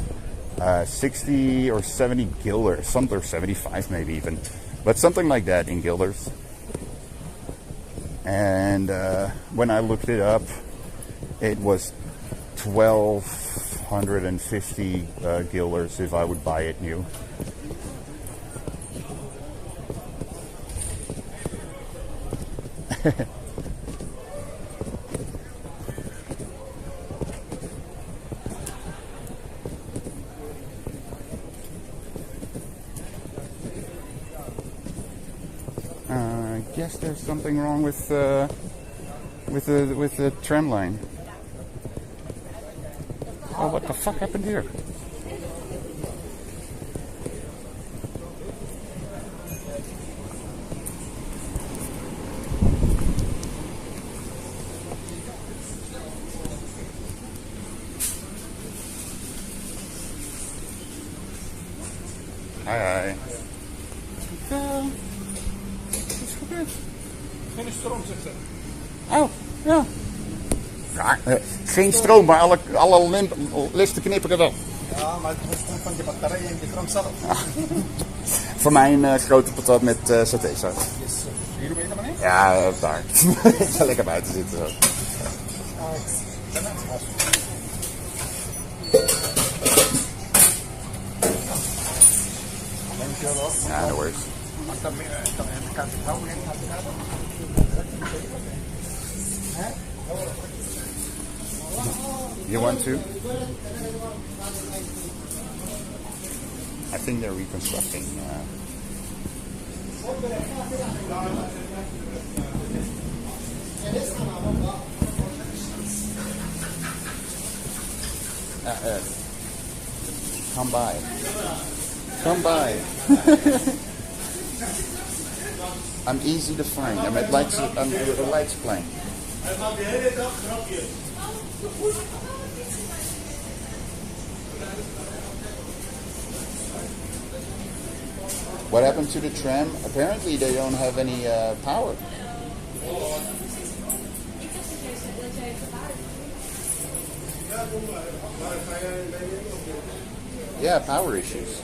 60 or 70 guilders, something, or 75 maybe even. But something like that in guilders. And when I looked it up, it was 1,250 guilders if I would buy it new. I guess there's something wrong with the tram line. Oh, what the fuck happened here? Hi. Wat is gebeurd? Geen stroom, zegt ze. Oh, ja. Ja, geen stroom, maar alle listen knipperen wel. Ja, maar het is van je batterij en je tram zelf. Voor mij een grote patat met satésaus. Hier ben je meneer? Ja, daar. Ik ga lekker buiten zitten zo. Ja, no worries. You want to? I think they're reconstructing. Come by. Come by. I'm easy to find. I'm at lights playing. What happened to the tram? Apparently they don't have any power. Yeah, power issues.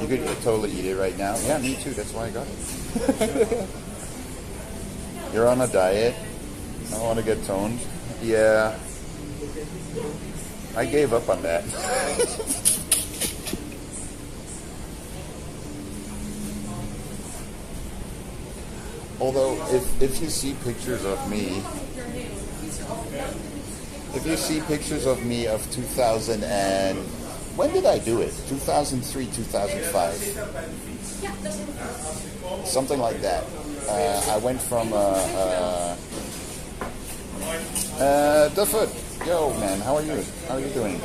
You could totally eat it right now. Yeah, me too. That's why I got it. You're on a diet. I want to get toned. Yeah. I gave up on that. Although, if you see pictures of me, of 2000 and when did I do it? 2003, 2005, something like that. I went from Dufford. Yo, man, how are you? How are you doing?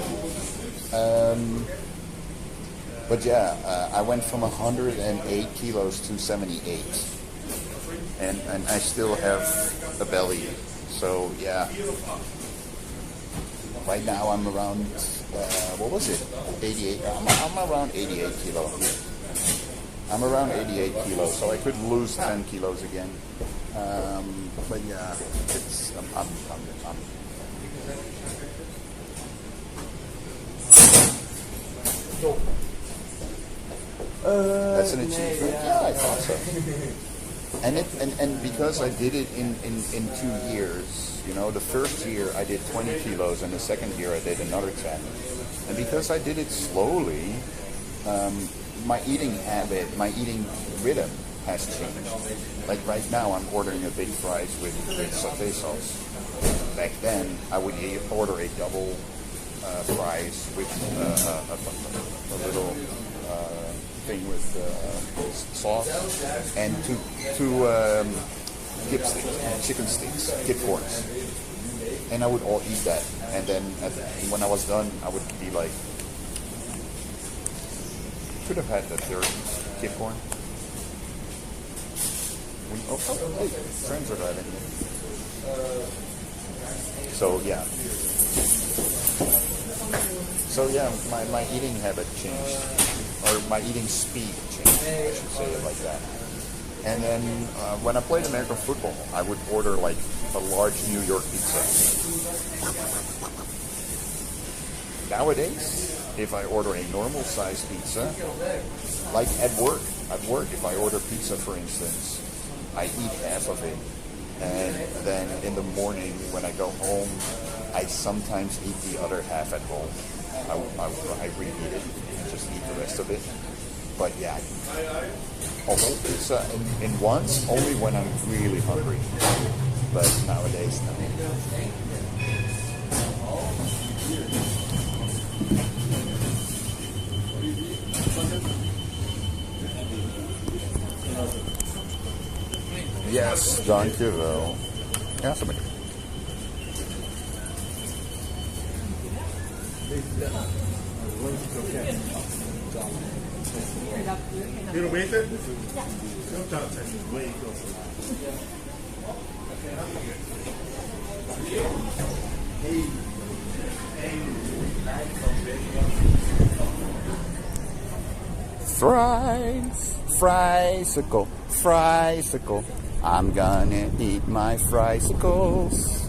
But yeah, I went from 108 kilos to 78. And I still have a belly. So yeah. Right now I'm around what was it? 88. I'm around 88 kilo. I'm around 88 kilos, so I could lose 10 kilos again. But yeah, it's I'm That's an achievement. Yeah, I thought so. And because I did it in 2 years, you know, the first year I did 20 kilos, and the second year I did another 10. And because I did it slowly, my eating habit, my eating rhythm has changed. Like right now, I'm ordering a big fries with sauté sauce. Back then, I would order a double fries with a little thing with sauce and two kip sticks, chicken sticks, kip corns, and I would all eat that. And then when I was done, I would be like, could have had the third kip corn. Hey, friends are driving. So yeah. So yeah, my eating habit changed, or my eating speed changed, I should say it like that. And then when I played American football, I would order like a large New York pizza. Nowadays, if I order a normal size pizza, like at work, if I order pizza, for instance, I eat half of it, and then in the morning when I go home, I sometimes eat the other half at home. I reheat it and just eat the rest of it. But yeah, a whole pizza in once, only when I'm really hungry. But nowadays, no. Yes, dankjewel. Ja, zo ben ik. You don't wait it? Ja. Sometimes I just wait. Friesicle. I'm gonna eat my friesicles.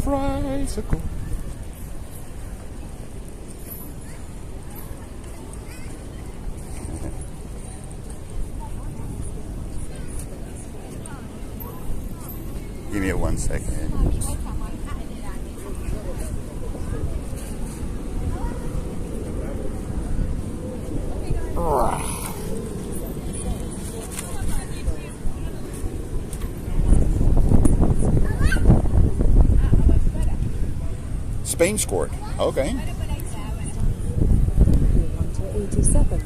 Friesicle. Give me 1 second. Spain scored. Okay. 87.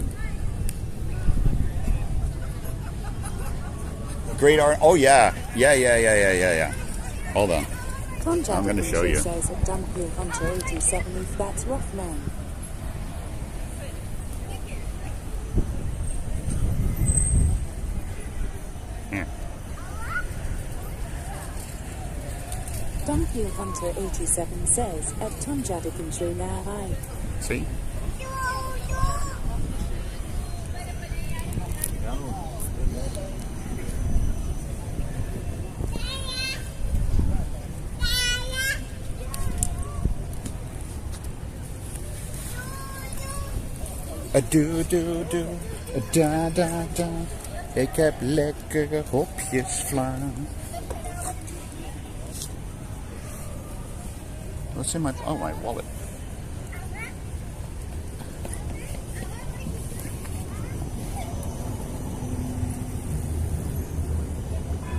Great art. Oh yeah. Yeah. Hold on. I'm going to show you. Says at Dunhill Hunter 87 if that's rough, man. Dunhill Hunter 87 says at Tunjadikinchu Narai. See? A do, a da, da. Ik heb lekkere hopjes vla. What's in my wallet?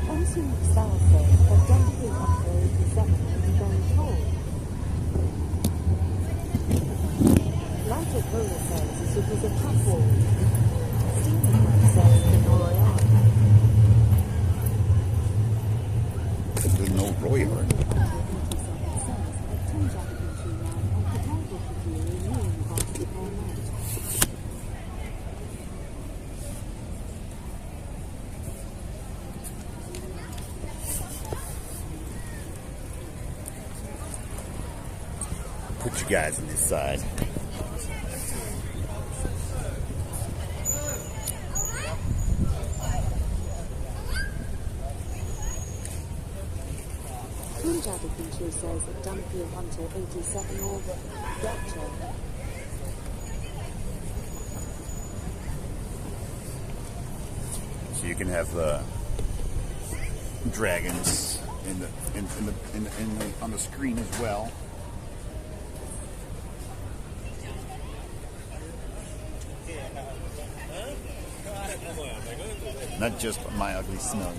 Consuming style says at Dunhill Hunter 87 is very cold. Lighter cola says as if it's a top wall. Steaming one says the Royale. The no Royale. put you guys on this side. Punjabi Pinchu says that Dumpy Hunter 87 or Gotcha. So you can have dragons on the screen as well. Not just my ugly snug.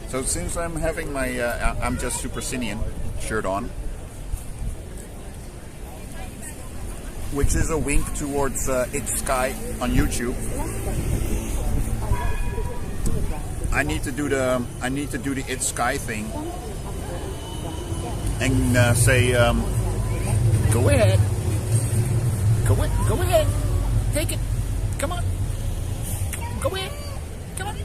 So since I'm having my I'm Just Super Sinian shirt on, which is a wink towards It's Sky on YouTube, I need to do the It's Sky thing and say, go ahead, go ahead, take it, come on, go ahead, come on.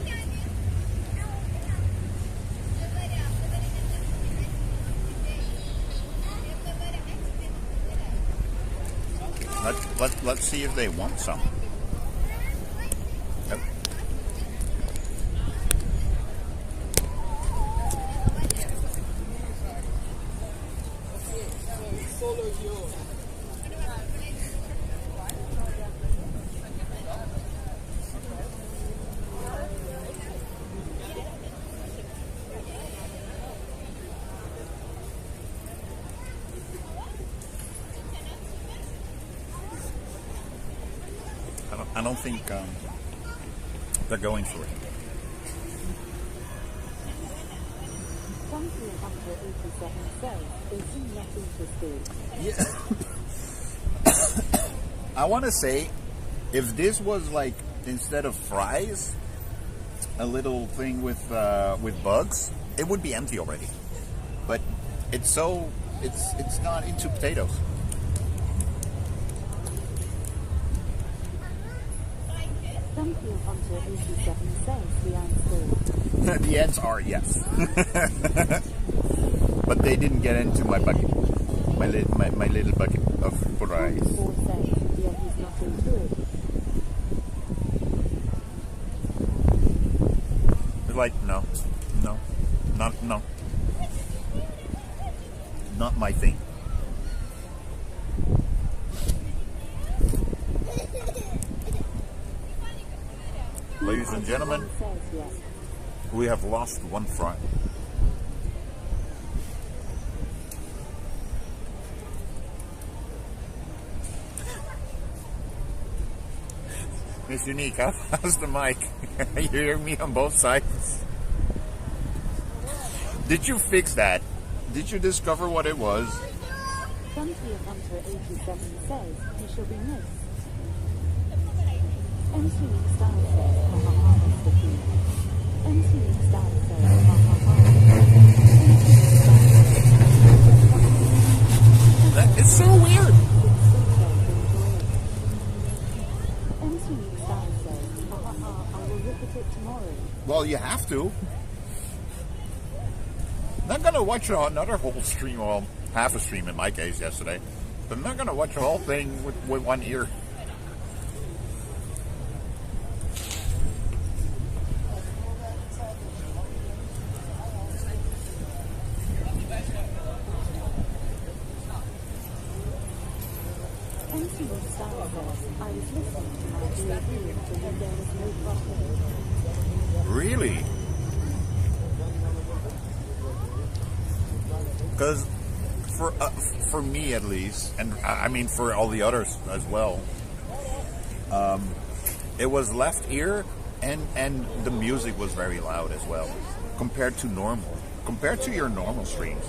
Let's see if they want some. Yep. I don't think they're going for it. Yeah. I want to say, if this was like, instead of fries, a little thing with bugs, it would be empty already. But it's not into potatoes. The ants are, yes. But they didn't get into my bucket. My little bucket of rice. It's like, no. Not my thing. Ladies and gentlemen, we have lost one fry. Miss Unique, how's the mic? You hear me on both sides? Did you fix that? Did you discover what it was? Hunter 87 says he shall be missed. MC Style says, the key. MC Style says, That is so weird. MC Style says, I will look at it tomorrow. Well, you have to. I'm not gonna watch another whole stream, well, half a stream in my case yesterday, but I'm not gonna watch the whole thing with one ear. Really? Because for me at least, and I mean for all the others as well, it was left ear, and the music was very loud as well, compared to your normal streams.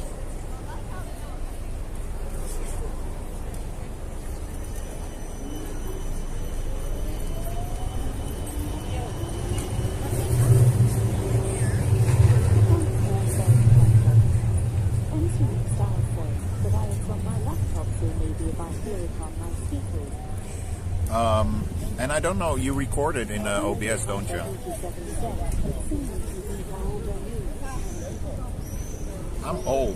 don't know. You record it in OBS, don't you? I'm old.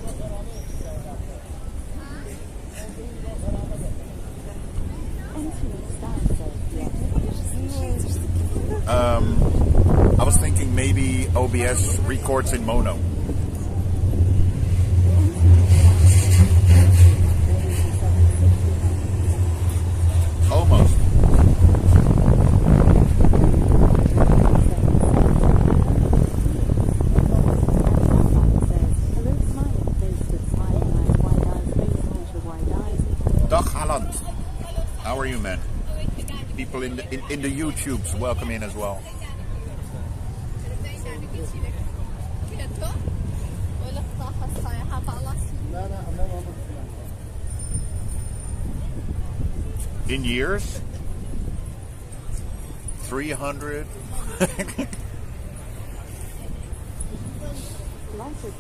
I was thinking maybe OBS records in mono. Almost. Dag Holland. How are you, man? People in the YouTubes, welcome in as well. In years? 300? Lighter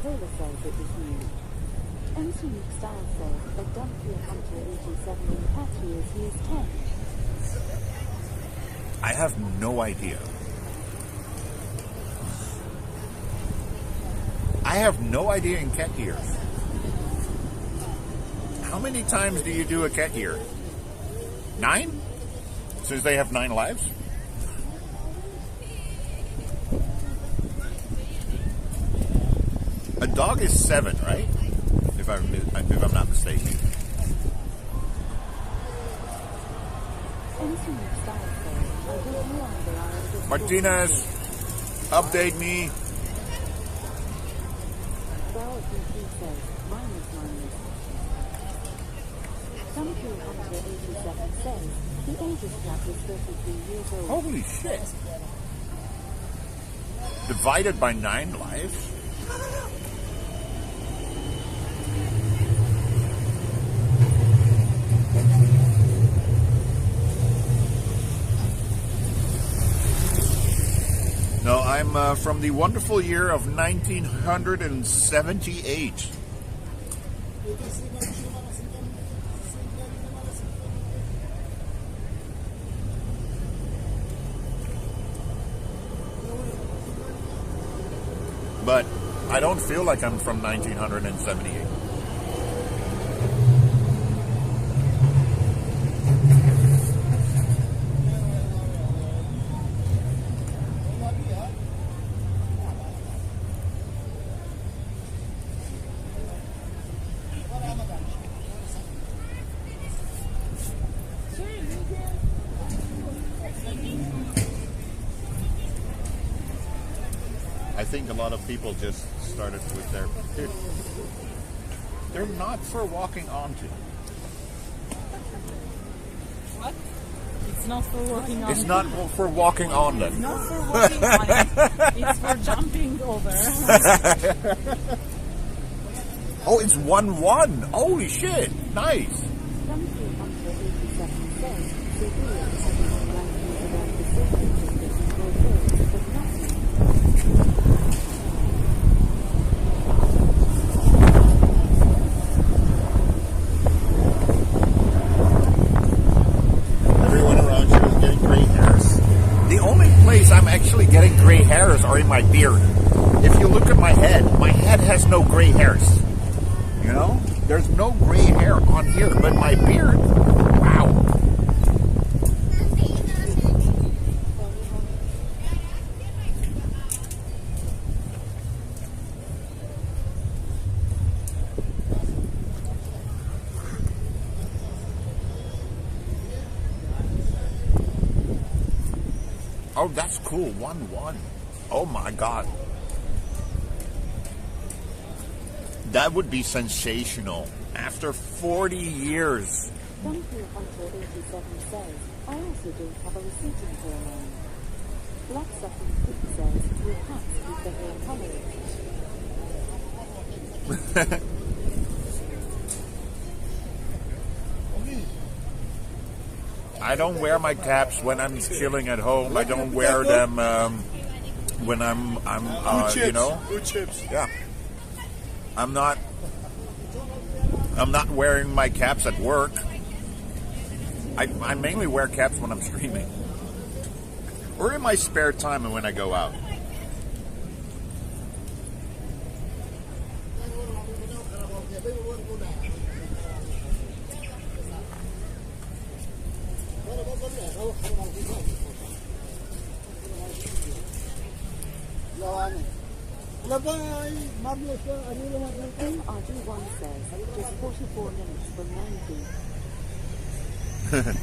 Cola says it was new. MC Style says a Dunkley Hunter 87 in cat years used 10. I have no idea. I have no idea in cat years. How many times do you do a cat year? 9? Since they have 9 lives? A dog is 7, right? If I'm not mistaken. Martinez, update me. Holy shit. Divided by 9 lives? No, I'm from the wonderful year of 1978. But I don't feel like I'm from 1978. I think a lot of people just started with their... They're not for walking onto. What? It's not for walking on. It's not for walking on them. It's not for walking on it. It's for jumping over. Oh, it's 1-1. Holy shit. Nice. I'm actually getting gray hairs are in my beard. If you look at my head has no gray hairs. You know? There's no gray hair on here, but my beard, wow. Oh, that's cool. 1-1. Oh my god. That would be sensational. After 40 years. Dunkley Hunter 87 says, I also don't have a receding hairline. Blood-sucking pig says, your cats keep the hair colored. I don't wear my caps when I'm chilling at home. I don't wear them when I'm you know. Yeah. I'm not wearing my caps at work. I mainly wear caps when I'm streaming. or in my spare time and when I go out. RG1 says, just 44 minutes from 90.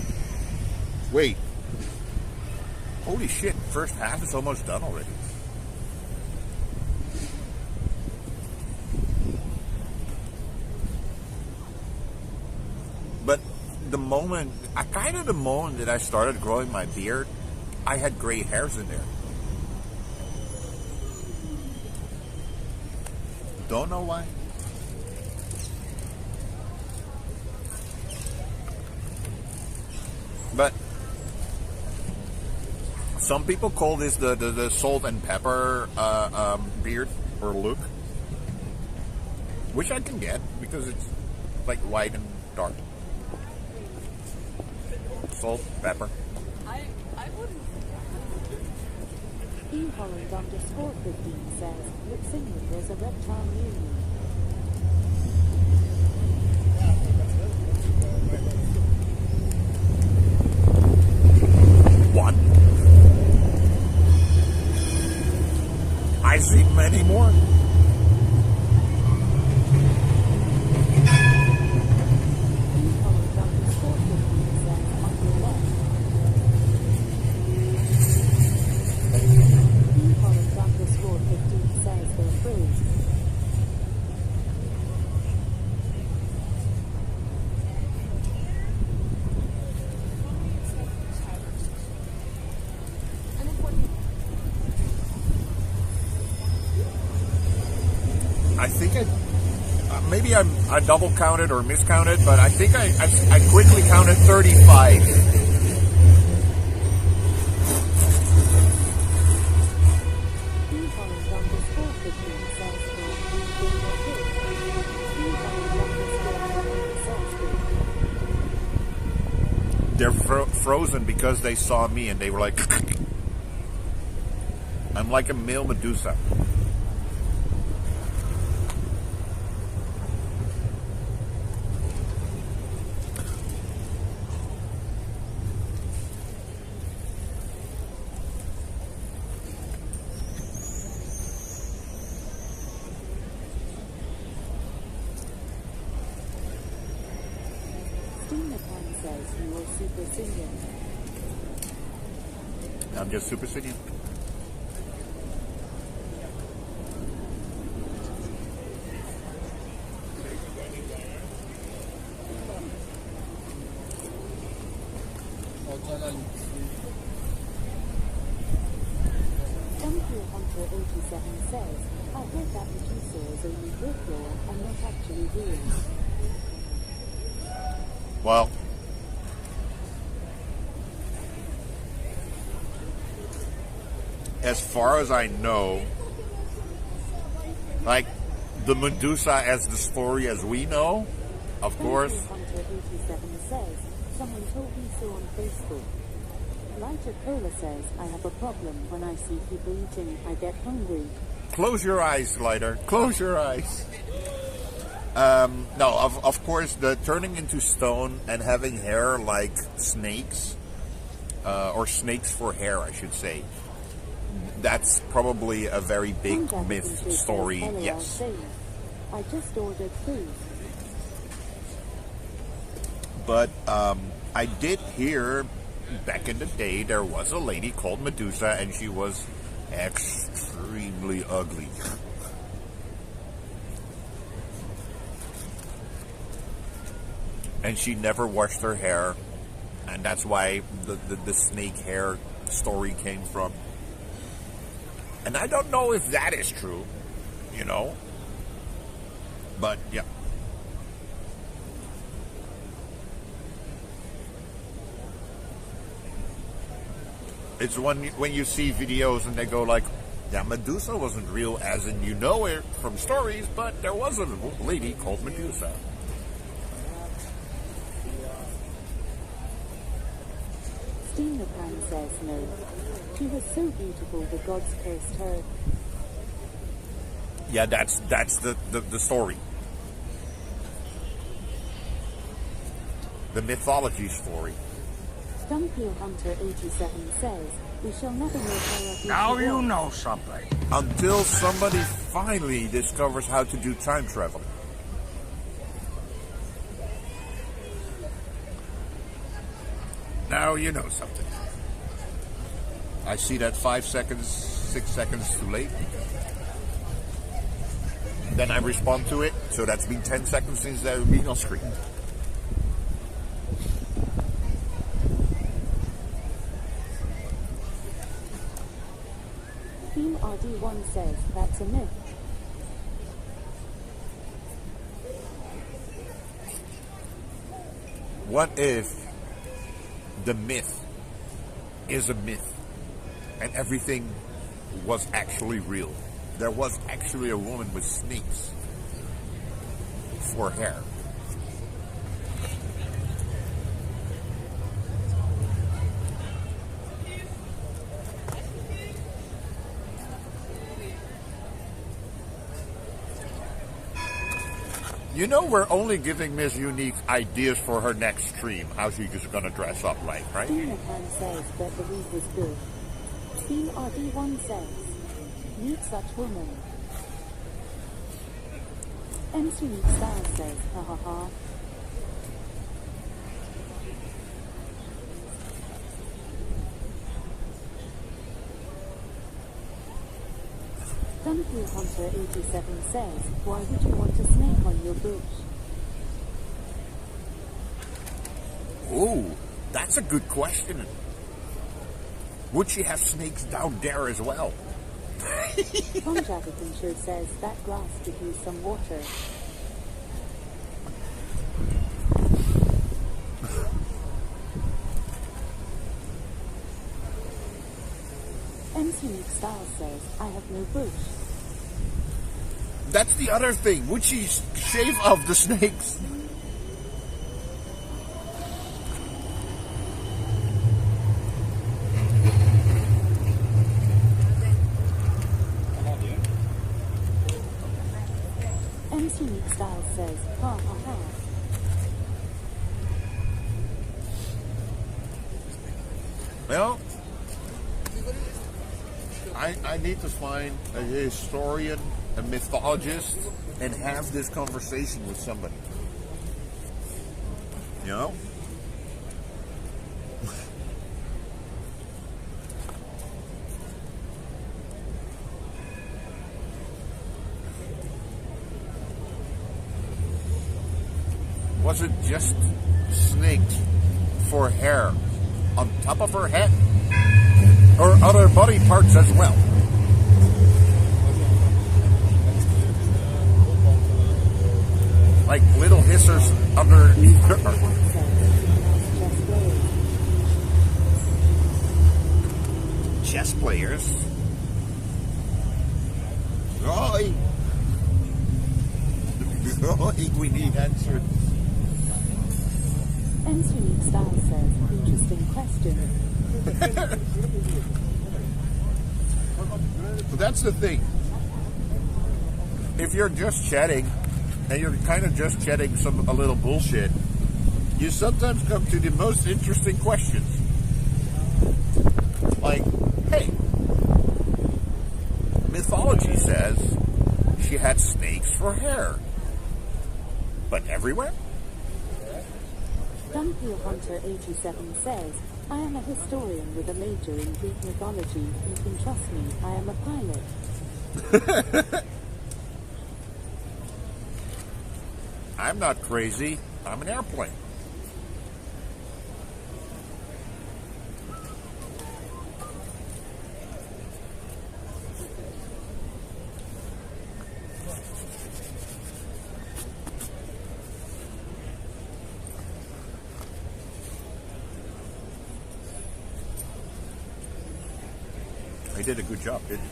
Wait. Holy shit, first half is almost done already. But the moment that I started growing my beard, I had gray hairs in there. Don't know why. But some people call this the salt and pepper beard or look, which I can get because it's like white and dark. Salt, pepper. I wouldn't. E-Holland_15 says, looks England was a reptile union. What? I see many more. I think maybe I double counted or miscounted, but I think I quickly counted 35. They're frozen because they saw me and they were like, I'm like a male Medusa. I'm just Super Saiyan. Hunter87 says, I heard that Medusa is only folklore and not actually real. Well, as far as I know, like the Medusa as the story as we know, of course. Hunter87 says, someone told me so on Facebook. Lighter Cola says, I have a problem when I see people eating, I get hungry. Close your eyes, Lighter. Close your eyes. No, of course, the turning into stone and having hair like snakes, or snakes for hair, I should say. That's probably a very big myth story, yes. I just ordered food. But I did hear back in the day there was a lady called Medusa and she was extremely ugly. And she never washed her hair, and that's why the snake hair story came from. And I don't know if that is true, you know, but yeah. It's when you see videos and they go like, yeah, Medusa wasn't real as in you know it from stories, but there was a lady called Medusa. Steam the Pan says no. She was so beautiful the gods cursed her. Yeah, that's the story. The mythology story. Dumpio Hunter 87 says, we shall never know how our Now future you was. know something. Until somebody finally discovers how to do time travel. Now you know something. I see that 5 seconds, 6 seconds too late. Then I respond to it, so that's been 10 seconds since they've been on screen. Team RD1 says, that's a myth. What if the myth is a myth and everything was actually real? There was actually a woman with snakes for hair. You know, we're only giving Miss Unique ideas for her next stream, how she's going to dress up like, right? Team McCann says that the week was good. Team RD1 says, meet such woman. MC Unique Style says, ha ha ha. Dumpio Hunter 87 says, why would you want a snake on your bush? Ooh, that's a good question. Would she have snakes down there as well? Tom Jaggerton says that grass could use some water. MC Unique Style says, I have no bush. That's the other thing. Would she shave off the snakes? MC Unique Style says, ha ha ha. Well, I need to find a historian, a mythologist, and have this conversation with somebody. You know? Was it just snakes for hair on top of her head? Or other body parts as well? Like little hissers underneath her. Chess players. Roy! Roy, we need answers. MC Unique Style says, interesting question. But that's the thing. If you're just chatting, and you're kind of just chatting a little bullshit, you sometimes come to the most interesting questions. Like, hey, mythology says she had snakes for hair. But everywhere? Dumpio Hunter 87 says, I am a historian with a major in Greek mythology. You can trust me, I am a pilot. I'm not crazy. I'm an airplane. I did a good job, didn't you?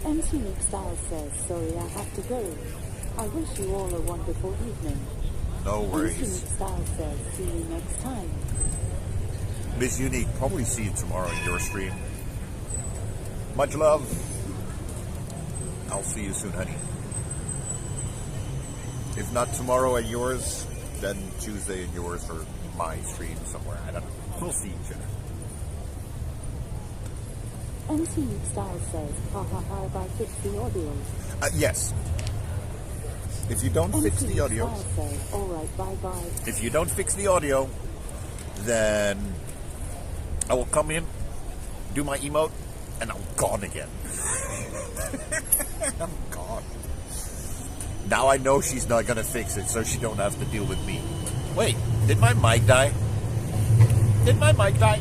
MC Unique Style says, sorry, I have to go. I wish you all a wonderful evening. No worries. Infinite Style says, see you next time. Miss Unique, probably see you tomorrow in your stream. Much love. I'll see you soon, honey. If not tomorrow at yours, then Tuesday at yours or my stream somewhere. I don't know. We'll see each other. Infinite Style says, ha ha ha, if I fix the audio. Yes. If you don't fix the audio, all right, bye bye. if you don't fix the audio, then I will come in, do my emote, and I'm gone again. I'm gone. Now I know she's not gonna fix it, so she don't have to deal with me. Wait, did my mic die? Did my mic die?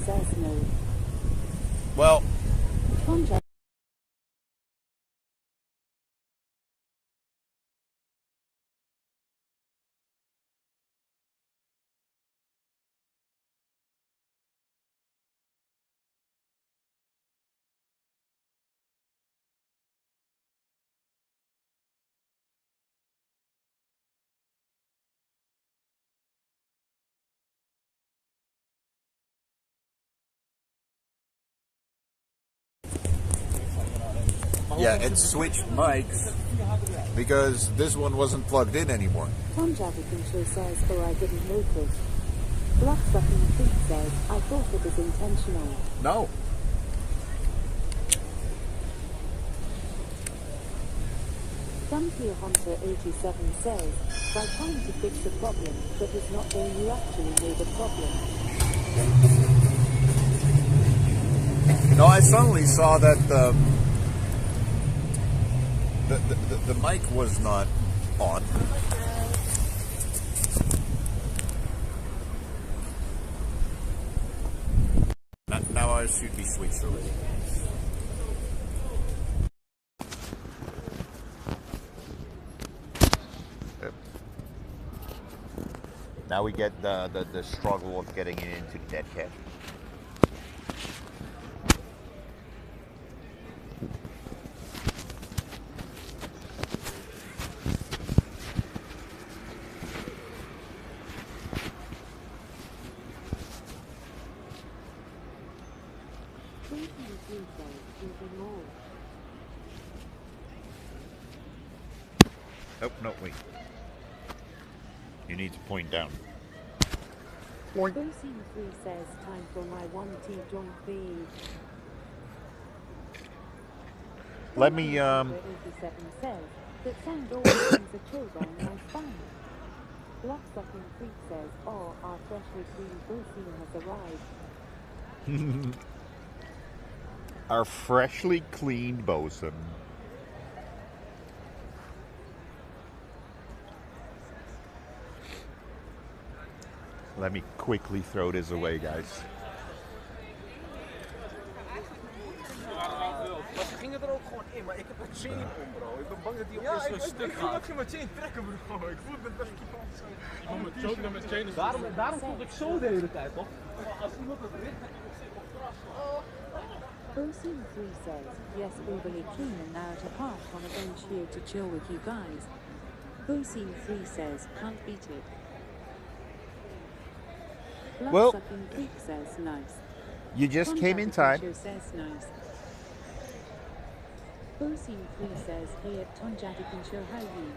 Says no. Well, yeah, it switched mics because this one wasn't plugged in anymore. Tom Javakincho says, oh, I didn't notice. Bloodsucking Feet says, I thought it was intentional. No. Dumpy Hunter 87 says, by trying to fix the problem, but it's not there you actually made a problem. No, I suddenly saw that the mic was not on. Now I should be switched already. Yep. Now we get the struggle of getting it into the dead cat. Oh, no, wait. You need to point down. Scene 3 says, time for my 1T joint feed. Let me, 87 says, that sound always seems a chill down my spine. Bloodsucking Freak says, oh, our freshly clean Bosine has arrived. Our freshly cleaned bosun. Let me quickly throw this away, guys. Maar ze gingen er ook gewoon in, maar ik heb er chain om, bro. Ik ben bang dat die opeens zo'n stuk gaat. Ik voel mijn chain trekken, bro. Ik voel het best kiepant zo. Daarom voelde ik zo de hele tijd, toch? Als iemand het richt, dan ik zit op gras. Bosine 3 says, yes, overly keen and now at a park on a bench here to chill with you guys. Bosine 3 says, can't beat it. Well, Bloodsucking Freak says, nice. You just came in time. Says, nice. Bosine 3 says, hey at Tonjati can show how you.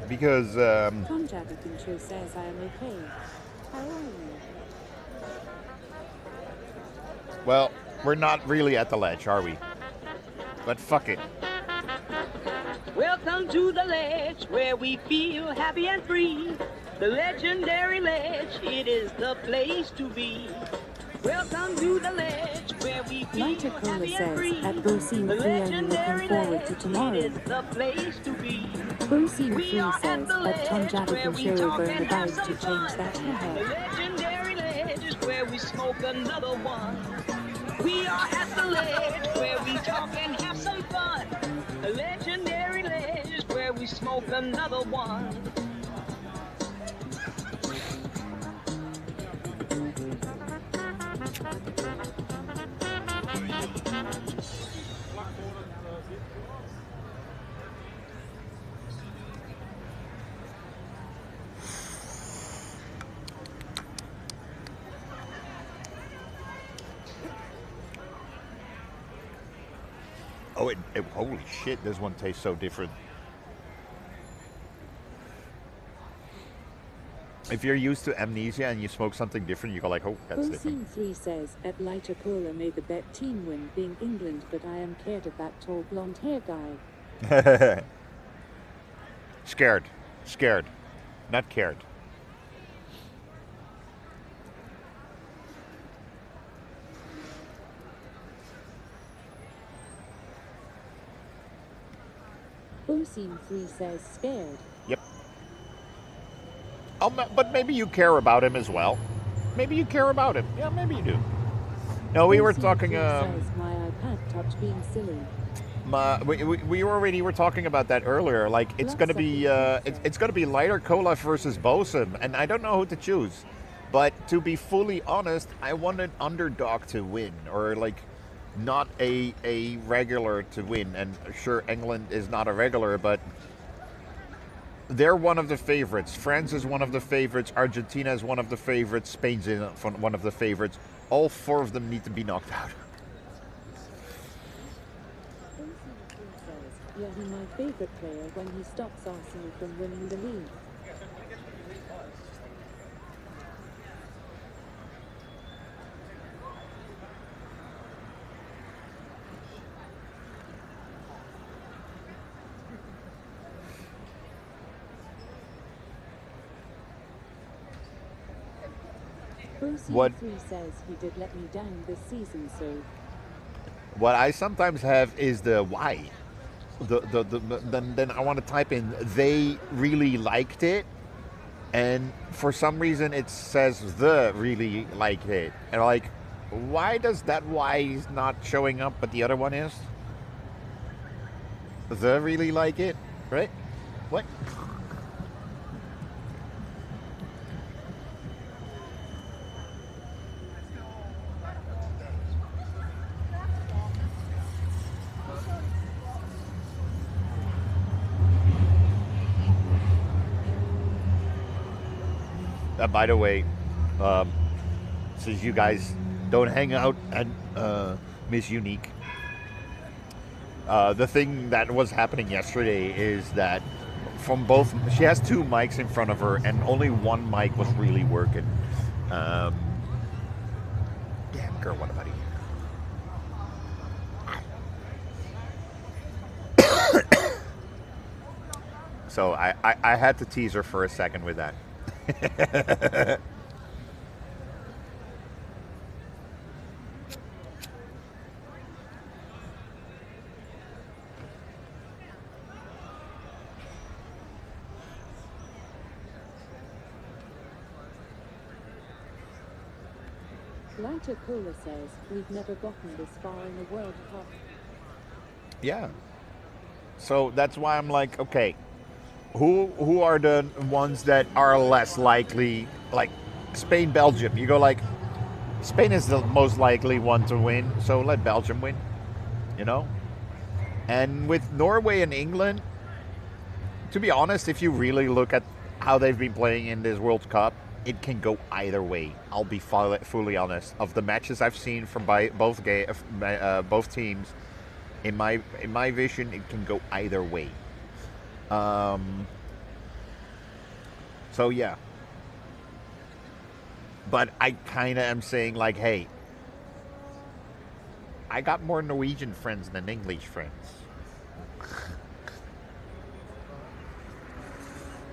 Because, Tonjati can show says, I am okay. How are you? well, we're not really at the ledge, are we? But fuck it. Welcome to the ledge where we feel happy and free. The legendary ledge, it is the place to be. Welcome to the ledge where we feel happy and free. At Bosine 3 I'm looking forward to tomorrow. It is the place to be. Bosine 3 says, at Tonjati can show over and about to change that The hair. legendary ledge is where we smoke another one. We are at the ledge where we talk and have some fun. The legendary we smoke another one. Oh, holy shit, this one tastes so different. If you're used to amnesia and you smoke something different, you go like, oh, that's different. 3 says, at lighter cola may the bet team win, being England, but I am scared of that tall blonde hair guy. Scared. Scared. Not cared. Bosim 3 says, scared. Yep. Oh, but maybe you care about him as well. Maybe you care about him. Yeah, maybe you do. No, we were talking. Says, my iPad touch being silly. We already were talking about that earlier. Like it's gonna be it's gonna be lighter cola versus Bosom, and I don't know who to choose. But to be fully honest, I want an underdog to win, or like not a regular to win. And sure, England is not a regular, but they're one of the favorites. France is one of the favorites. Argentina is one of the favorites. Spain's one of the favorites. All four of them need to be knocked out. Yeah, he's my favorite player when he stops Arsenal from winning the league. What? 3 says he did let me down this season, so What I sometimes have is the why. Then I want to type in they really liked it, and for some reason it says the really liked it, and like, why does that why is not showing up but the other one is? The really like it, right? What? By the way, since you guys don't hang out at Miss Unique, the thing that was happening yesterday is that from both, she has two mics in front of her, and only one mic was really working. Damn girl, what about you? So I had to tease her for a second with that. Lighter Cola says we've never gotten this far in a World Cup. Yeah. So that's why I'm like, okay, who are the ones that are less likely? Like Spain, Belgium. You go like, Spain is the most likely one to win, so let Belgium win. You know? And with Norway and England, to be honest, if you really look at how they've been playing in this World Cup, it can go either way. I'll be fully honest. Of the matches I've seen from both teams, in my vision, it can go either way. So yeah. But I kind of am saying like, hey, I got more Norwegian friends than English friends.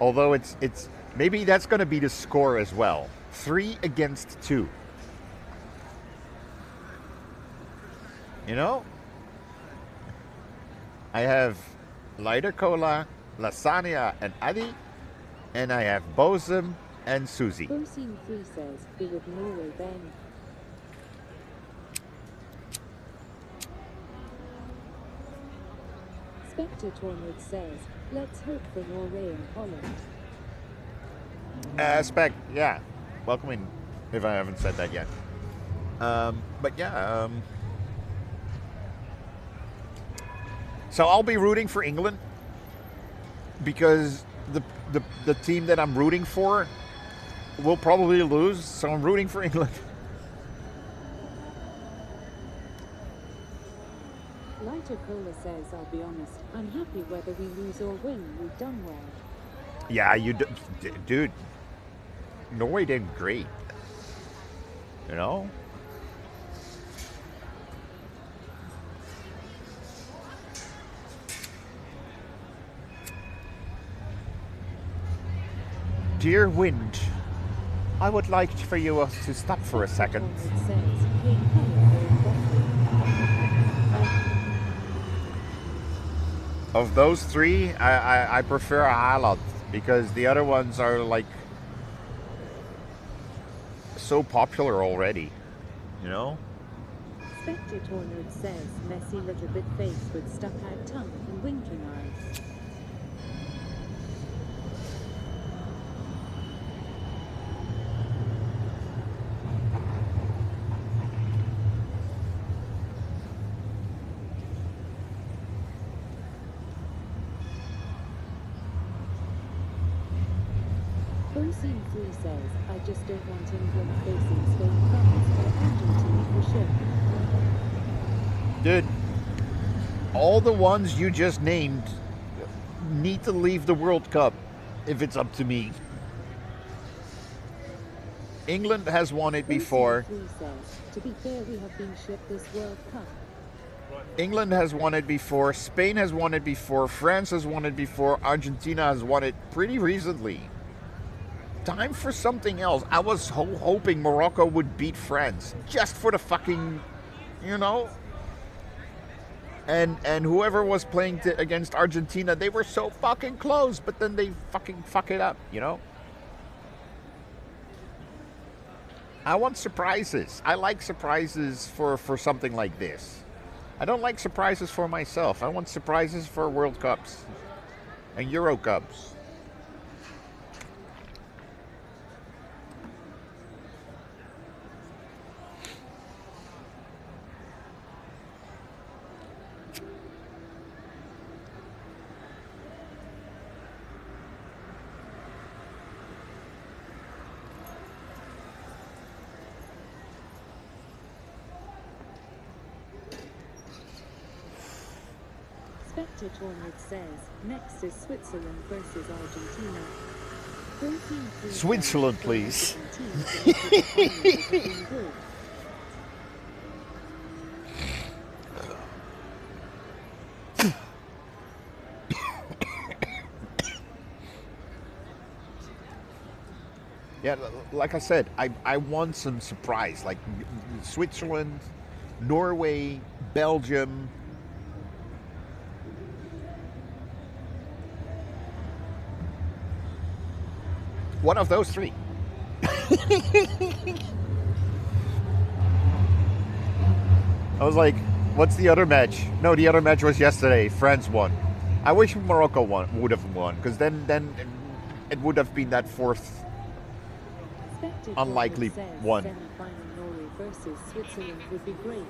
Although it's maybe that's going to be the score as well. 3-2. You know? I have lighter cola, lasagna, and Adi, and I have Bosom and Susie. Bosim 3 says be with Norway then. Spec Spectre Tornwood says, let's hope for Norway and Holland. Spec, yeah. Welcoming, if I haven't said that yet. But yeah, so I'll be rooting for England because the team that I'm rooting for will probably lose, so I'm rooting for England. Lighter Cola says, I'll be honest, I'm happy whether we lose or win, we've done well. Yeah, dude, Norway did great. You know? Dear wind, I would like for you to stop for a second. Of those three, I prefer Haaland because the other ones are like so popular already, you know? Spectre Tornwood says, messy little bit face with stuck-out tongue and winking eyes. Scene 3 says, I just don't want England facing Spain, France, or Argentina for sure. Dude, all the ones you just named need to leave the World Cup if it's up to me. England has won it before. Scene 3 says, to be fair, we have been shipped this World Cup. England has won it before, Spain has won it before, France has won it before, Argentina has won it pretty recently. Time for something else. I was hoping Morocco would beat France just for the fucking, you know. And whoever was playing against Argentina, they were so fucking close, but then they fucking fuck it up, you know. I want surprises. I like surprises for something like this. I don't like surprises for myself. I want surprises for World Cups and Euro Cups. Spectre Tornwood says, next is Switzerland versus Argentina. Switzerland, please. Yeah, like I said, I want some surprise, like Switzerland, Norway, Belgium. One of those three. I was like, what's the other match? No, the other match was yesterday. France won. I wish Morocco would have won, because then it would have been that fourth unlikely one. Semi-final Norway versus Switzerland would be great.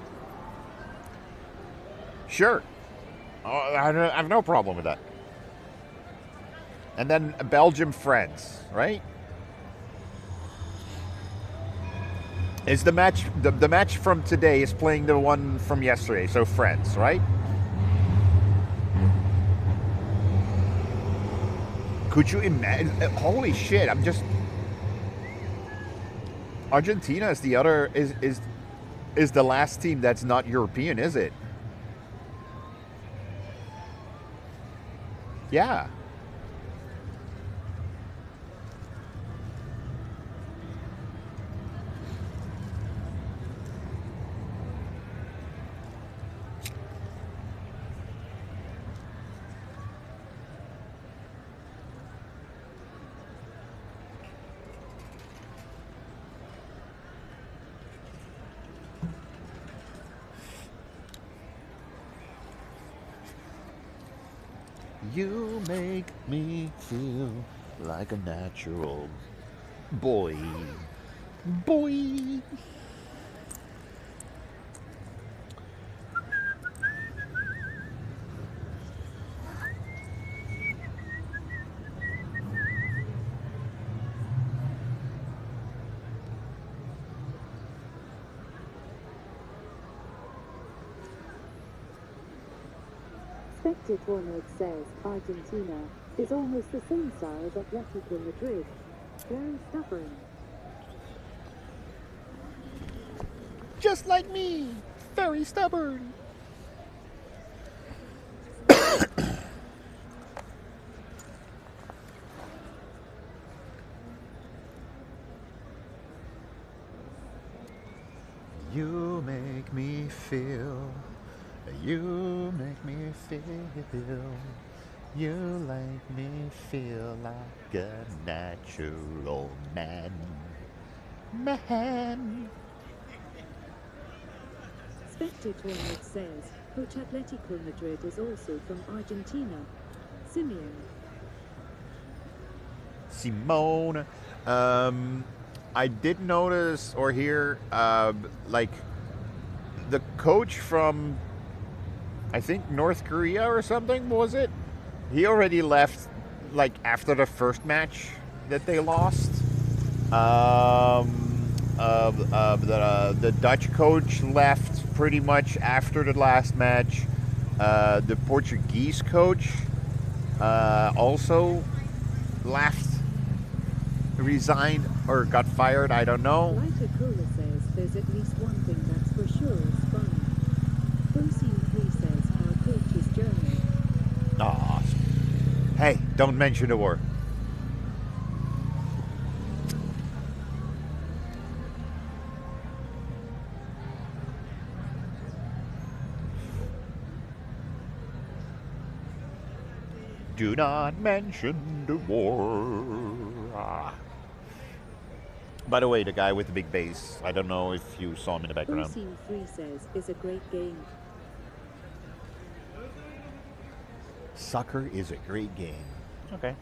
Sure. I have no problem with that. And then Belgium, France, right? Is the match the match from today is playing the one from yesterday, so France, right? Could you imagine? Holy shit! I'm just. Argentina is the other is the last team that's not European, is it? Yeah. You make me feel like a natural boy. Boy. Spectre Tornado says Argentina is almost the same style as Atletico Madrid. Very stubborn. Just like me. Very stubborn. You make me feel. You make me feel. You make me feel like a natural man. Man. Spectre Tornado says Coach Atletico Madrid is also from Argentina. Simeon. Simone. I did notice or hear, like, the coach from, I think, North Korea or something, was it? He already left, like, after the first match that they lost. The Dutch coach left pretty much after the last match. The Portuguese coach also left, resigned, or got fired, I don't know. Lighter Cola says there's at least one thing that's for sure is fun. Fosine 3 says our coach is German. Aw. Hey, don't mention the war. Do not mention the war. Ah. By the way, the guy with the big bass, I don't know if you saw him in the background. Fosine 3 says is a great game. Soccer is a great game. Okay.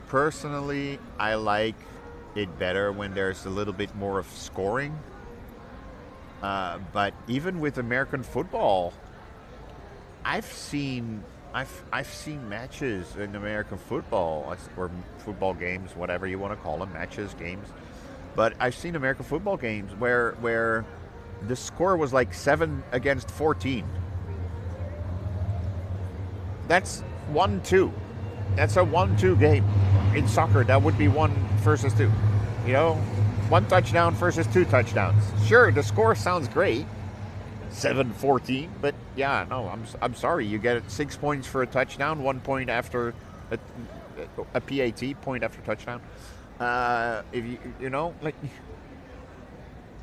Personally, I like it better when there's a little bit more of scoring. But even with American football, I've seen matches in American football, or football games, whatever you want to call them, matches, games. But I've seen American football games where the score was like 7-14. That's 1-2. That's a 1-2 game. In soccer, that would be 1 versus 2. You know, 1 touchdown versus 2 touchdowns. Sure, the score sounds great, 7-14. But yeah, no, I'm sorry. You get 6 points for a touchdown, 1 point after a PAT, point after touchdown. If you know, like,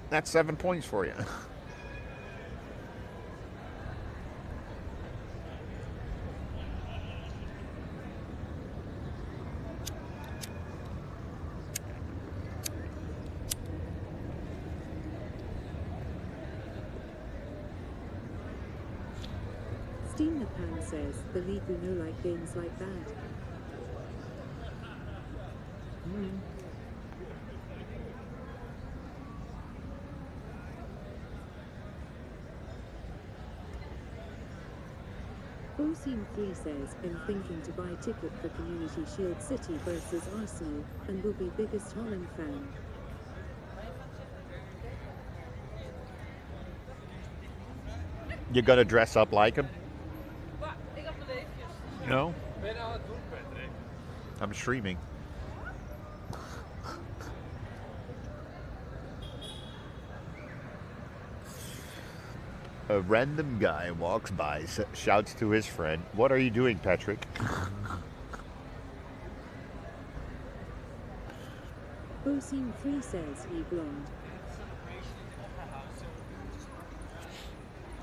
that's 7 points for you. Steam the Pan says the league do no like games like that. Fosine 3 says, I'm thinking to buy ticket for Community Shield City versus Arsenal, and will be biggest Holland fan. You're gonna dress up like him? No? I'm streaming. A random guy walks by, shouts to his friend, "What are you doing, Patrick?" Fosine 3 says, he blonde.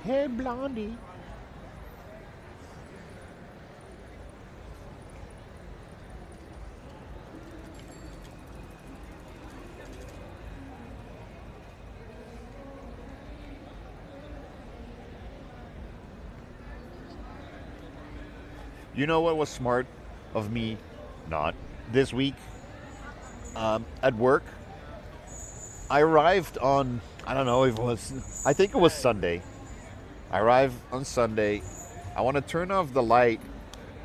Hey, blondie. You know what was smart of me? Not this week. At work, I arrived on, I don't know if it was, I think it was Sunday. I arrived on Sunday. I want to turn off the light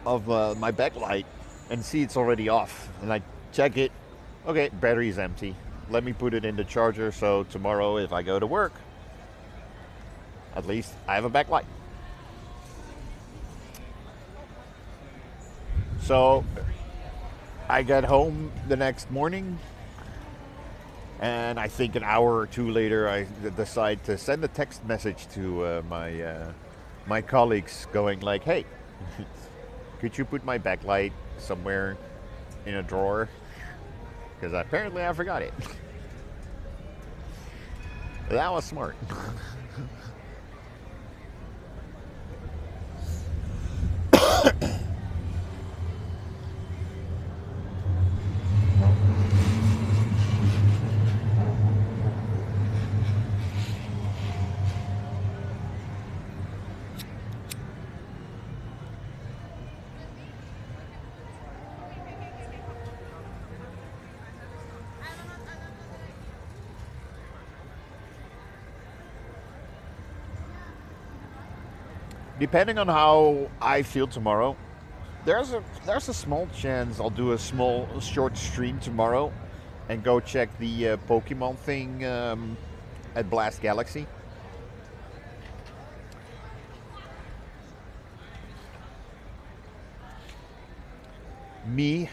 of my backlight and see it's already off. And I check it. Okay, battery's empty. Let me put it in the charger so tomorrow if I go to work, at least I have a backlight. So I got home the next morning, and I think an hour or two later, I decide to send a text message to my colleagues, going like, "Hey, could you put my backlight somewhere in a drawer? Because apparently I forgot it." That was smart. Depending on how I feel tomorrow, there's a small chance I'll do a small short stream tomorrow and go check the Pokemon thing at Blast Galaxy. Me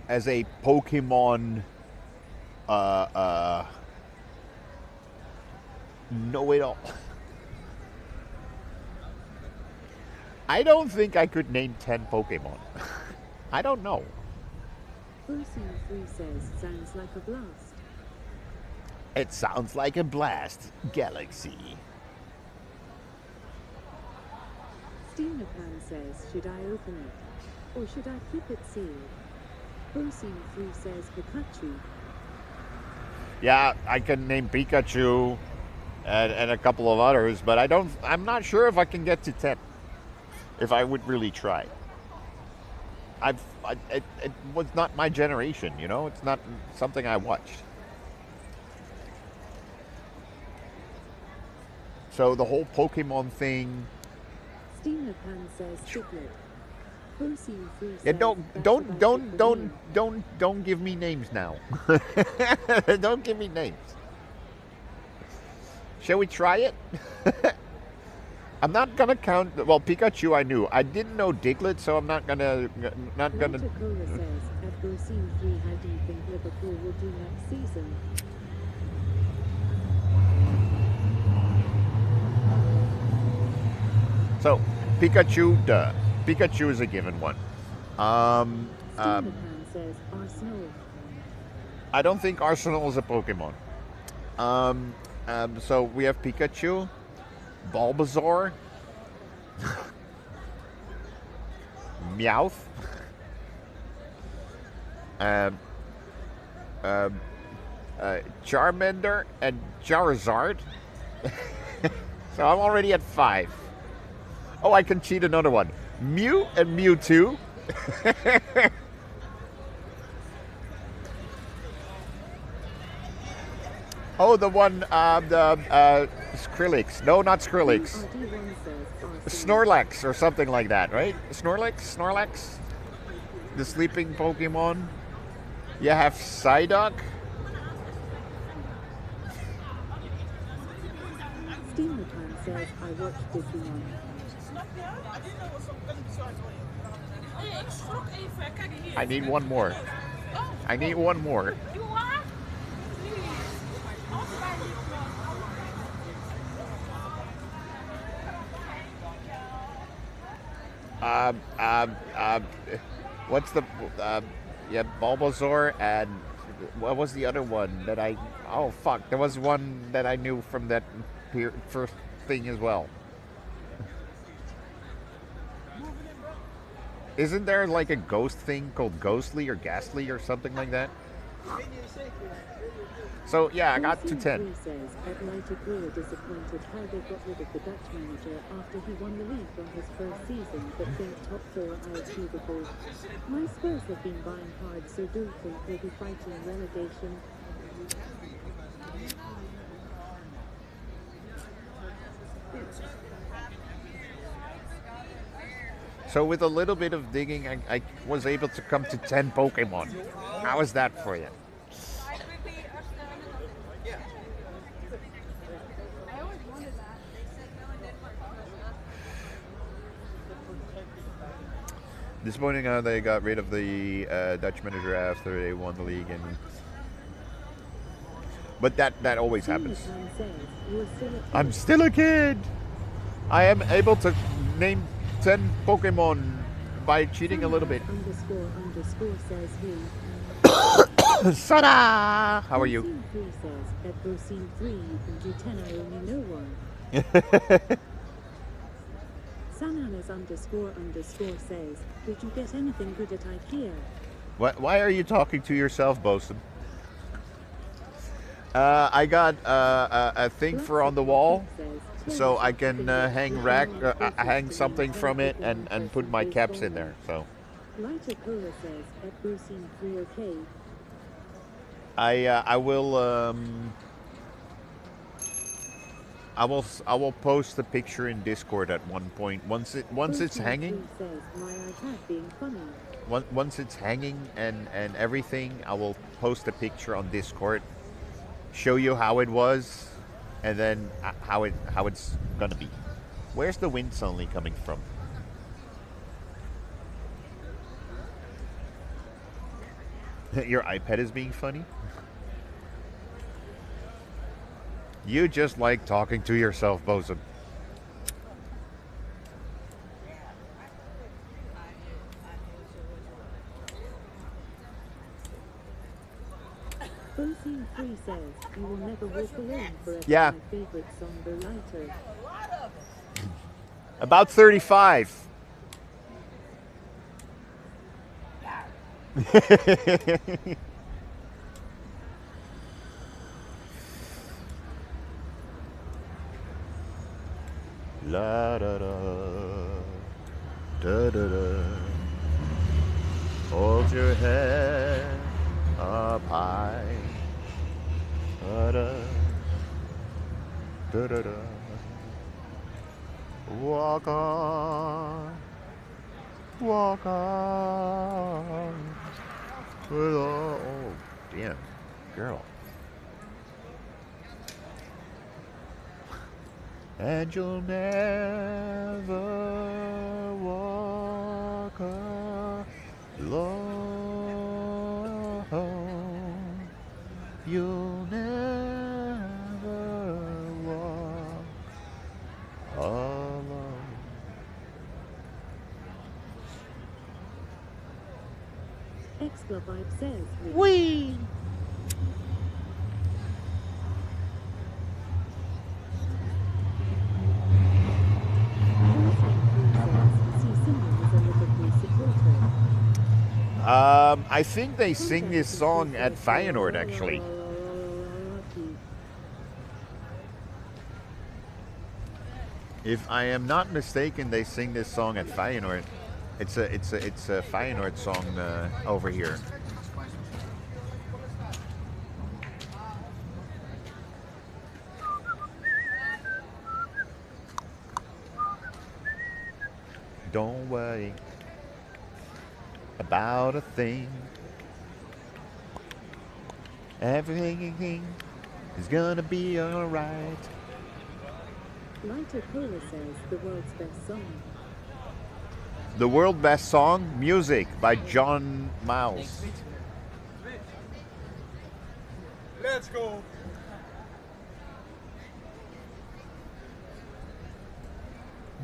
as a Pokemon know-it-all. I don't think I could name 10 Pokemon. I don't know. Brucey3 says, sounds like a blast. It sounds like a blast, Galaxy. Steamerpan says, should I open it? Or should I keep it sealed? Brucey3 says, Pikachu. Yeah, I can name Pikachu and a couple of others, but I'm not sure if I can get to 10. If I would really try. It was not my generation, you know? It's not something I watched. So the whole Pokemon thing. Steamerpan says Chiclet. Brucey3 says, Yeah, don't give me names now. Don't give me names. Shall we try it? I'm not gonna count. Well, Pikachu I knew. I didn't know Diglett, so I'm not gonna. Cola says, at Brucey3, how do you think Liverpool will do next season? So, Pikachu, duh. Pikachu is a given one. Steamerpan says Arsenal. I don't think Arsenal is a Pokemon. So we have Pikachu, Bulbasaur, Meowth, Charmander, and Charizard. So I'm already at 5. Oh, I can cheat another one. Mew and Mewtwo. Oh, the one, the Skrillex. No, not Skrillex. Snorlax or something like that, right? Snorlax? The sleeping Pokemon. You have Psyduck. Steamerpan says, I watched Digimon. I need one more. I need one more. What's the yeah, Bulbasaur, and what was the other one that I, oh fuck, there was one that I knew from that first thing as well. Isn't there like a ghost thing called Ghostly or Ghastly or something like that? So yeah, I got to 10. Three says Atlanta Cola disappointed how they got rid of the Dutch manager after he won the league from his first season, but think top 4 are achievable. My Spurs have been buying hard, so don't think we'll be fighting relegation. So with a little bit of digging, I was able to come to 10 Pokemon. How is that for you? Disappointing how they got rid of the Dutch manager after they won the league, but that always happens. I'm still a kid. I am able to name 10 Pokemon by cheating a little bit. __ says he. Sada! How are you? Says at Scene 3 you can do 10. I only know one. Sananas __ says, did you get anything good at IKEA? Why are you talking to yourself, Bosun? I got a thing for on the wall, so I can hang something from it and put my caps in there. So. Lighter Cola says at Scene 3 okay. I will post the picture in Discord at one point. Once it's hanging. Once it's hanging and everything, I will post a picture on Discord, show you how it was, and then how it's gonna be. Where's the wind suddenly coming from? Your iPad is being funny? You just like talking to yourself, Bosun. Scene 3 says, you will never walk alone forever. Yeah. My favorite song, The Lighter. About 35. La da da da da da. Hold your head up high. Da da da da da. Walk on, walk on. With all, oh damn, girl. And you'll never walk alone. You'll never walk alone. Extra Vibe says, Wee! I think they sing this song at Feyenoord, actually. If I am not mistaken, they sing this song at Feyenoord. It's a Feyenoord song over here. Don't worry about a thing. Everything is gonna be alright. Lighter Cola says, the world's best song. The world's best song, Music by John Miles. Let's go.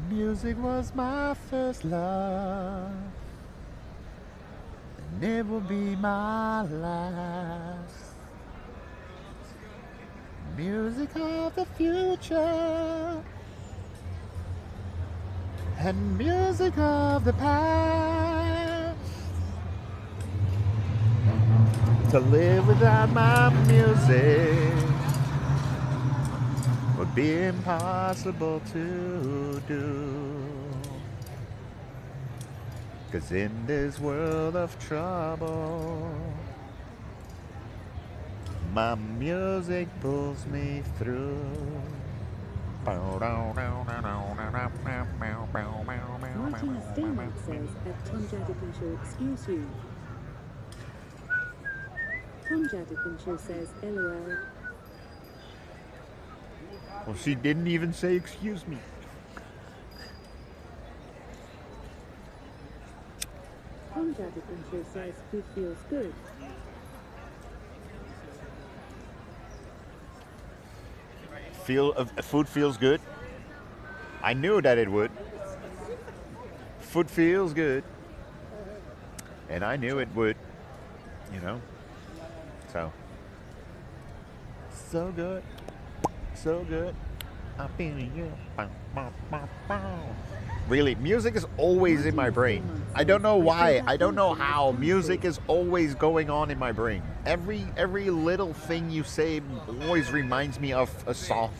Music was my first love, and it will be my last. Music of the future and music of the past. To live without my music would be impossible to do. 'Cause in this world of trouble, my music pulls me through. Martina Steinman says at Tom Jadikinshaw, excuse you. Tom Jadikinshaw says, LOL. Well, she didn't even say excuse me. Tom Jadikinshaw says, food feels good. Food feels good. I knew that it would. Food feels good. And I knew it would. You know? So good. So good. I'm feeling you. Really, music is always in my brain. I don't know why. I don't know how. Music is always going on in my brain. Every little thing you say always reminds me of a song.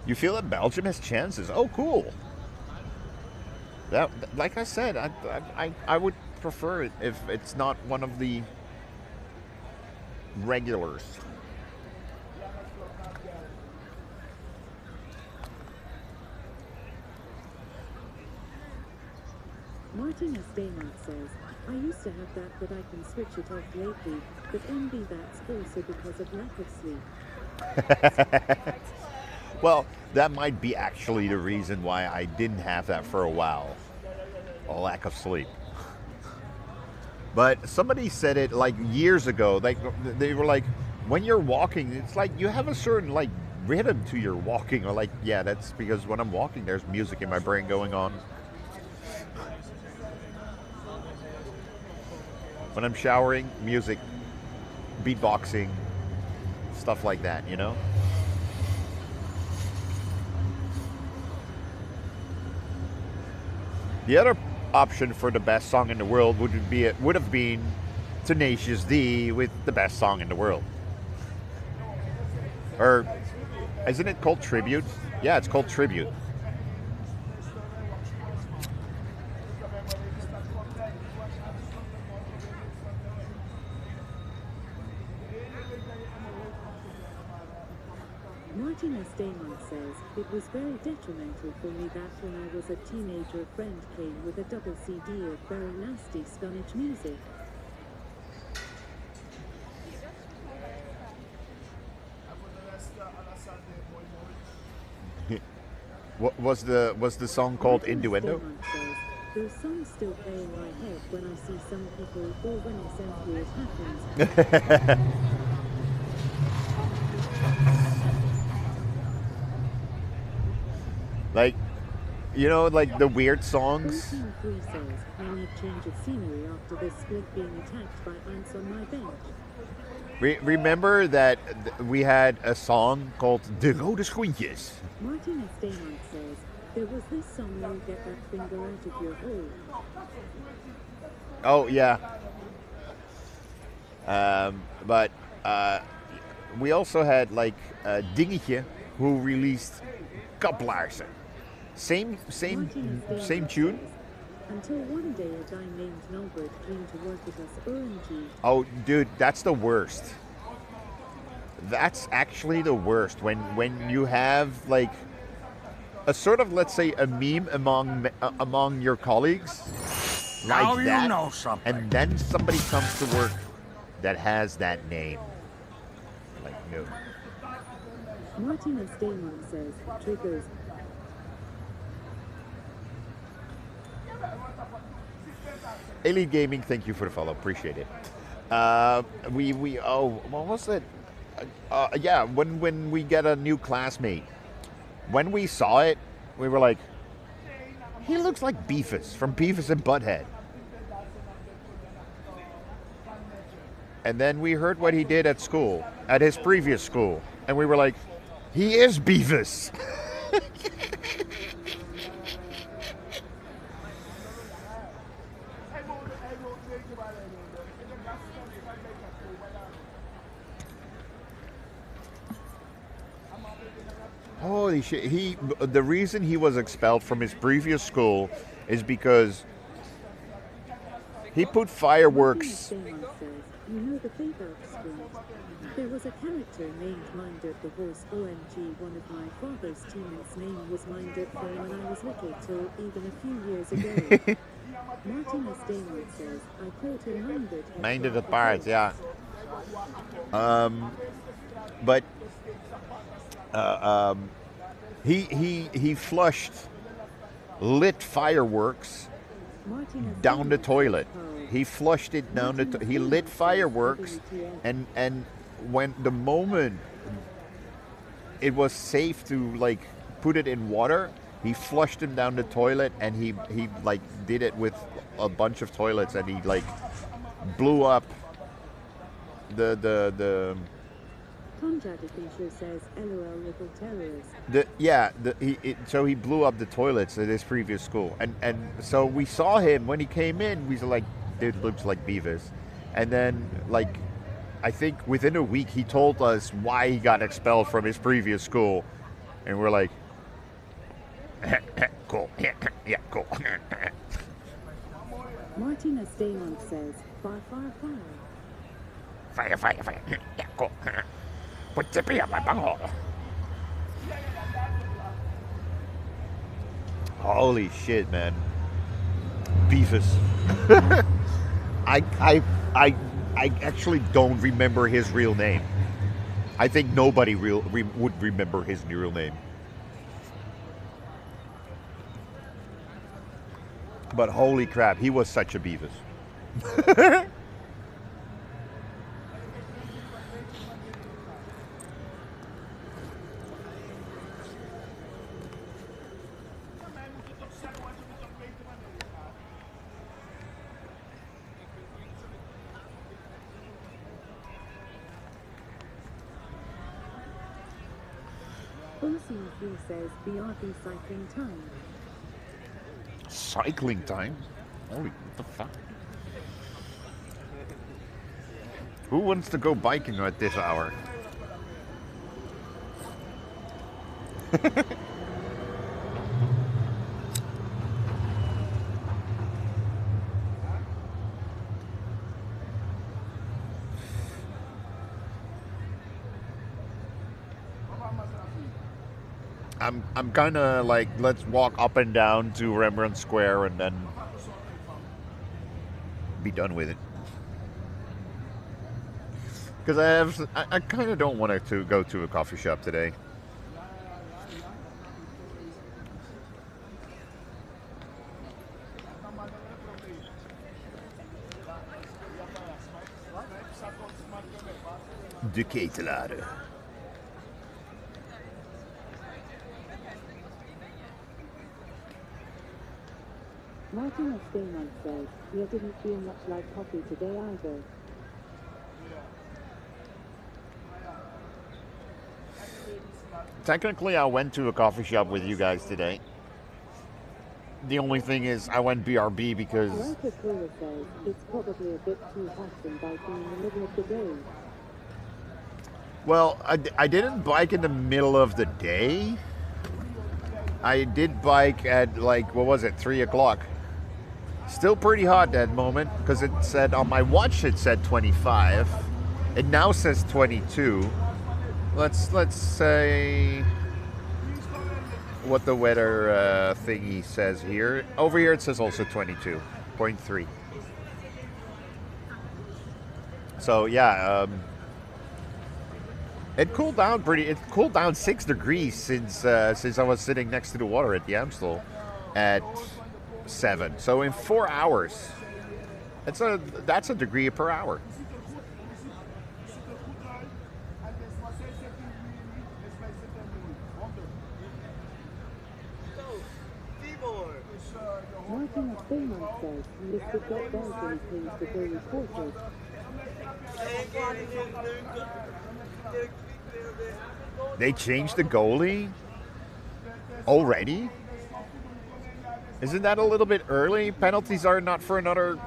You feel that Belgium has chances. Oh, cool. That, like I said, I would prefer it if it's not one of the regulars. Martin S. Daymont says, I used to have that, but I can switch it off lately, but maybe that's also because of lack of sleep. Well, that might be actually the reason why I didn't have that for a while. A lack of sleep. But somebody said it like years ago, like they were like, when you're walking, it's like you have a certain like rhythm to your walking, or like, yeah, that's because when I'm walking, there's music in my brain going on. When I'm showering, music, beatboxing, stuff like that, you know? The other option for the best song in the world would have been Tenacious D with the best song in the world. Or isn't it called Tribute? Yeah, it's called Tribute. Martin S. Damon says, it was very detrimental for me that when I was a teenager a friend came with a double CD of very nasty Spanish music. What was the song called? Innuendo? Says, those songs still play in my head when I see some people or when essentially it happens. Like, you know, like the weird songs. 3 says, I need change of scenery after this split being attacked by ants on my bench. Remember that we had a song called De Rode Schoentjes. Martin S. Damon says, there was this song, you get that finger out of your hole. Oh, yeah. But we also had like Dingetje, who released Kaplaarzen. Same tune. Until one day a guy named Norbert came to work with us, OMG. Oh, dude, that's the worst. That's actually the worst when you have like a sort of, let's say, a meme among your colleagues, like now you that, know something. and then somebody comes to work that has that name. Like, no. Martin S. Damon says, triggers. Elite Gaming, thank you for the follow. Appreciate it. What was it? Yeah, when we get a new classmate, when we saw it, we were like, he looks like Beavis from Beavis and Butthead. And then we heard what he did at school, at his previous school, and we were like, he is Beavis. Holy shit! The reason he was expelled from his previous school is because he put fireworks. You know the fake-out squad? There was a character named Minder the Horse. OMG, one of my father's teammates' name was Minder from when I was little till even a few years ago. Martin S. Damon says, I called him Minder. Minder the Parts, yeah. But he flushed lit fireworks down the toilet. He flushed it down the he lit fireworks, and when the moment it was safe to like put it in water, he flushed them down the toilet, and he like did it with a bunch of toilets, and he like blew up the Conjad Fincher says, LOL little terrorist. So he blew up the toilets at his previous school, and so we saw him when he came in. We were like, dude, looks like Beavis, and then like I think within a week he told us why he got expelled from his previous school, and we're like, cool, yeah, cool. Martina Damon says, fire, fire, fire. Fire, yeah, cool. Put Tippy on my bunghole. Holy shit, man. Beavis. I actually don't remember his real name. I think nobody would remember his real name. But holy crap, he was such a Beavis. OCV says, BRB cycling time. Cycling time? Holy, what the fuck? Who wants to go biking at this hour? I'm kind of like, let's walk up and down to Rembrandt Square and then be done with it. Because I kind of don't want to go to a coffee shop today. De ketelaren. Martin S. Damon says, you didn't feel much like coffee today either. Technically, I went to a coffee shop with you guys today. The only thing is, I went BRB because... Writer Cola says, it's probably a bit too hot and biking in the middle of the day. Well, I didn't bike in the middle of the day. I did bike at, like, what was it, 3 o'clock. Still pretty hot that moment, because it said, on my watch it said 25. It now says 22. Let's say what the weather thingy says here. Over here it says also 22.3. So yeah, it cooled down pretty. It cooled down 6 degrees since I was sitting next to the water at the Amstel at 7. So in 4 hours, that's a degree per hour. Martin S. Damon says, Mr. Got Belgium changed the goalie quarters. They changed the goalie already? Isn't that a little bit early? Penalties are not for another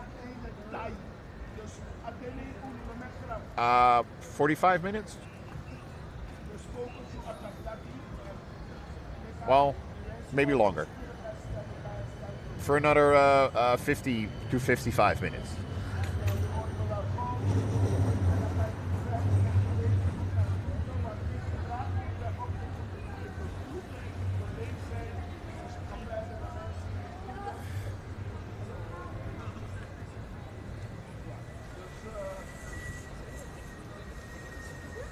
45 minutes? Well, maybe longer. For another 50 to 55 minutes.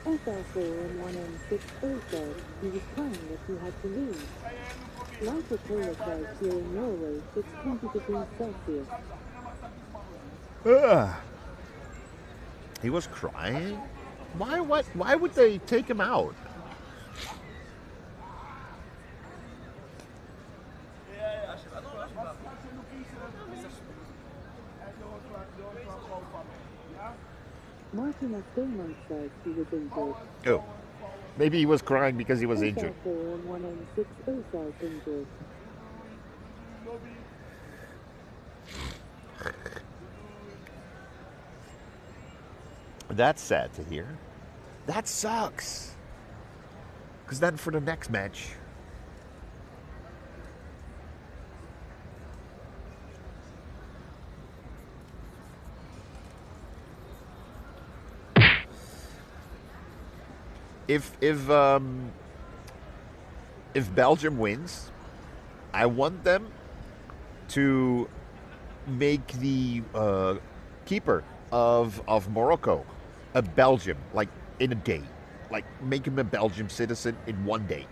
SL4M1M60 said he was crying that he had to leave. Lighter Cola says here in Norway it's 20 degrees Celsius. He was crying? Why? What? Why would they take him out? Martin Damon says he was injured. Oh, maybe he was crying because he was injured. SL4M1M60 says injured. That's sad to hear. That sucks. Because then for the next match, if Belgium wins, I want them to make the keeper of Morocco a Belgian, like in a day. Like make him a Belgian citizen in one day.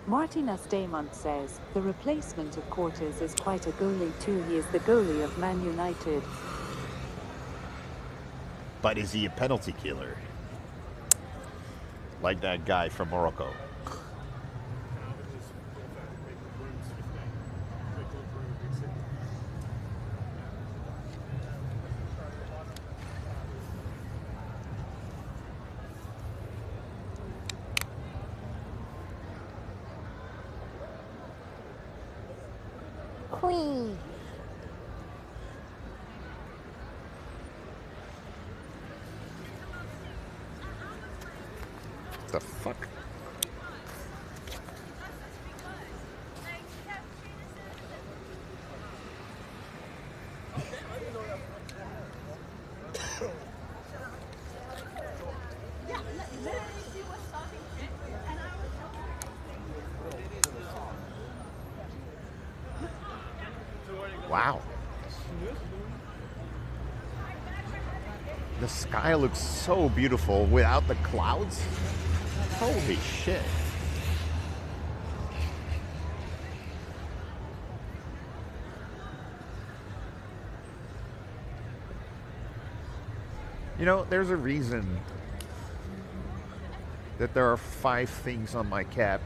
Martin Damon says the replacement of Quarters is quite a goalie too. He is the goalie of Man United. But is he a penalty killer? Like that guy from Morocco. Queen. What the fuck? Wow. The sky looks so beautiful without the clouds. Holy shit. You know, there's a reason that there are 5 things on my cap.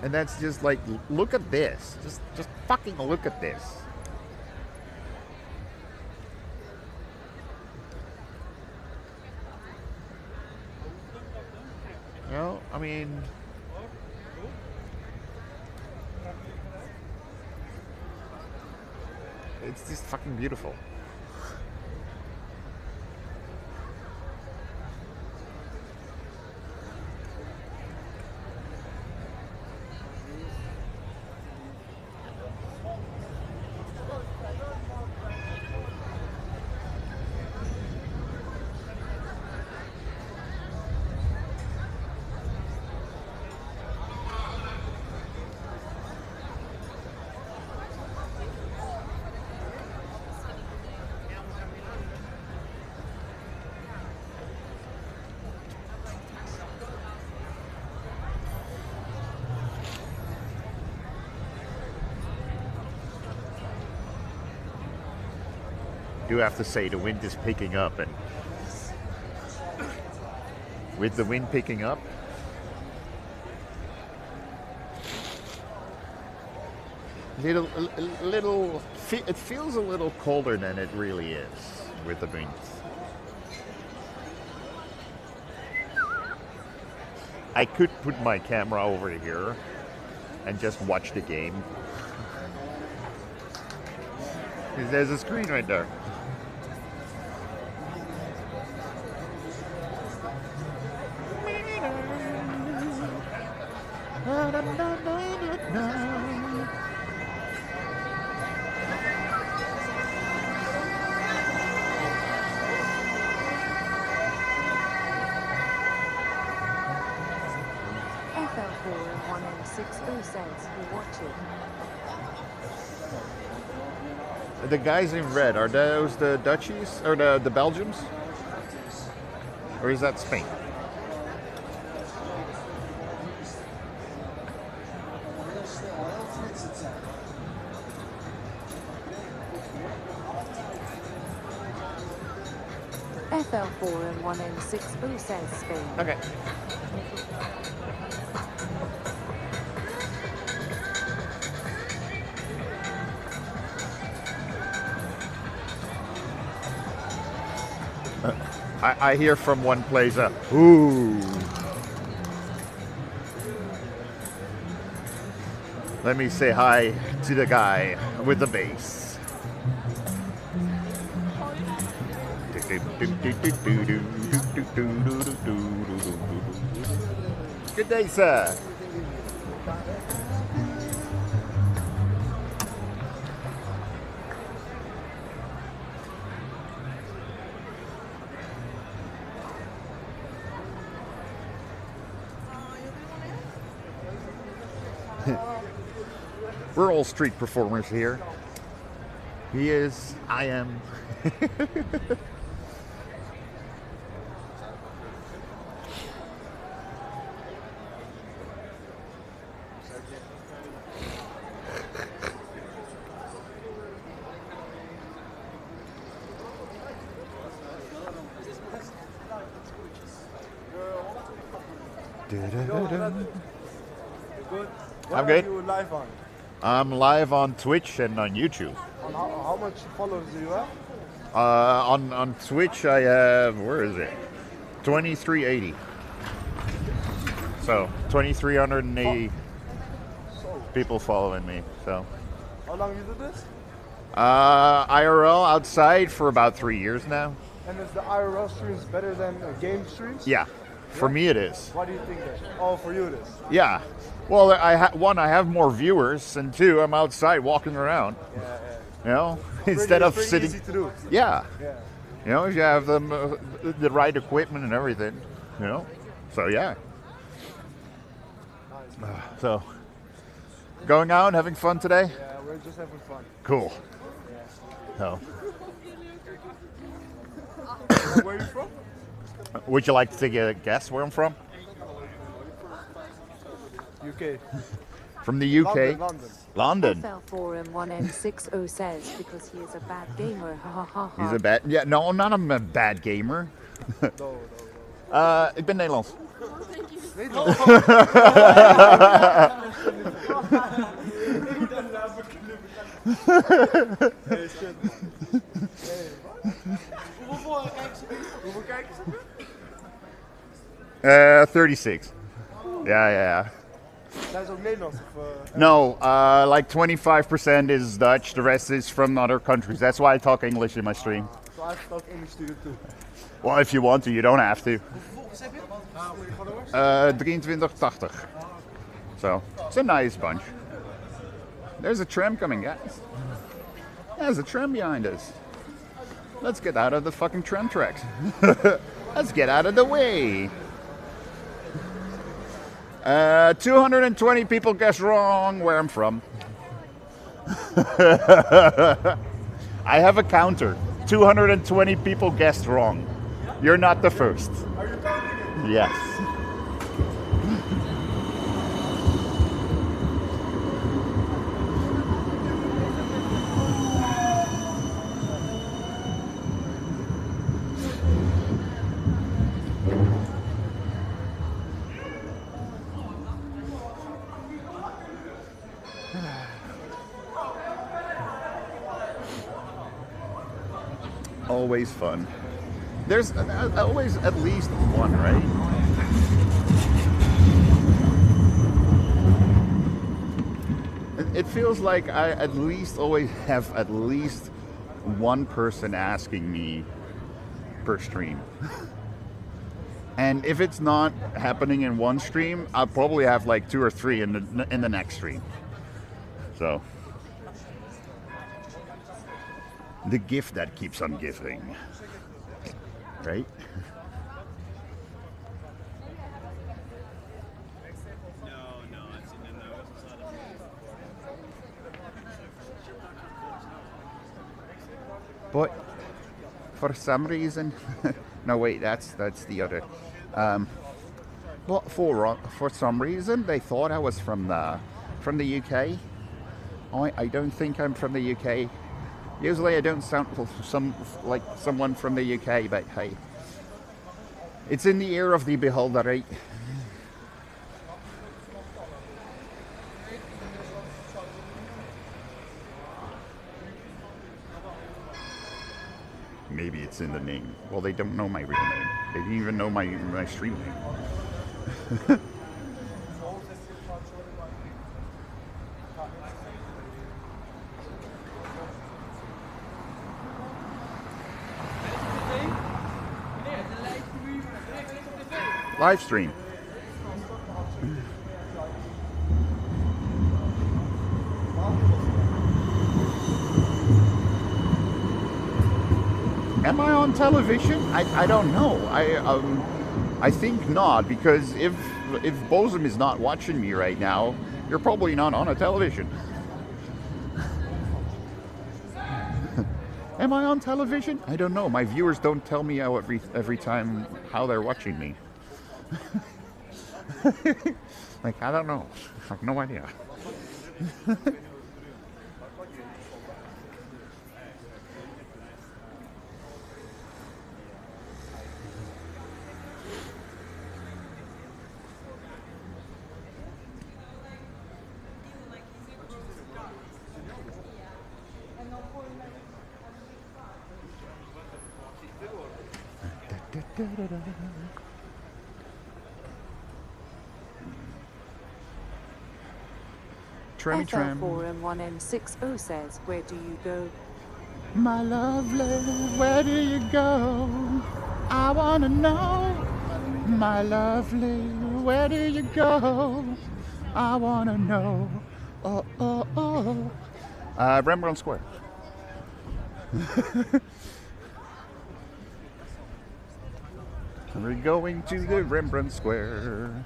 And that's just like, look at this. Just fucking look at this. You know, I mean, it's just fucking beautiful. Do have to say the wind is picking up, and with the wind picking up, It feels a little colder than it really is with the beans. I could put my camera over here and just watch the game. Because there's a screen right there. FL4M1M60 says you watch it. The guys in red, are those the Dutchies or the Belgians? Or is that Spain? FL4M1M60 says Spain. Okay. I hear from one place, ooh. Let me say hi to the guy with the bass. Good day, sir. We're all street performers here. He is, I am. I'm good. Are you live on? I'm live on Twitch and on YouTube. On how much followers do you have? On Twitch I have, where is it? 2380. So 2380 people following me. So how long you do this? IRL outside for about 3 years now. And is the IRL streams better than game streams? Yeah, for me it is. Why do you think that? Oh, for you it is. Yeah. Well, one, I have more viewers, and two, I'm outside walking around. Yeah. You know, instead of pretty sitting. easy to do. Yeah. Yeah. You know, you have them the right equipment and everything. You know, so yeah. So, going out, having fun today. Yeah, we're just having fun. Cool. Yeah. So, where are you from? would you like to take a guess where I'm from? UK. From the UK. London. FL4M1M60 says because he is a bad gamer. Ha ha ha. He's a bad. Yeah, no, I'm not a bad gamer. Ik ben Nederlands. Hoeveel kijkers heb je? 36. Ja. Zijn ze ook Nederlands? No, like 25% is Dutch, the rest is from other countries. That's why I talk English in my stream. So I have to talk English to you too. Well, if you want to, you don't have to. Hoeveel volgers heb je? 2380. So, it's a nice bunch. There's a tram coming, guys. There's a tram behind us. Let's get out of the fucking tram tracks. Let's get out of the way. 220 people guessed wrong where I'm from. I have a counter. 220 people guessed wrong. You're not the first. Are you counting it? Yes. always fun. There's always at least one, right? It feels like I at least always have at least one person asking me per stream. And if it's not happening in one stream, I'll probably have like 2 or 3 in the next stream. So the gift that keeps on giving, right? But for some reason, no wait, that's the other. But for some reason, they thought I was from the UK. I don't think I'm from the UK. Usually, I don't sound like someone from the UK, but hey, it's in the ear of the beholder, right? Maybe it's in the name. Well, they don't know my real name. They didn't even know my stream name. Live stream. Am I on television? I don't know. I think not, because if Bozum is not watching me right now, you're probably not on a television. Am I on television? I don't know. My viewers don't tell me how every time how they're watching me. Like, I don't know. I have no idea. Trammy tram. FL4M1M60 says, where do you go? My lovely, where do you go? I wanna know. My lovely, where do you go? I wanna know. Oh, oh, oh. Rembrandt Square. We're going to the Rembrandt Square.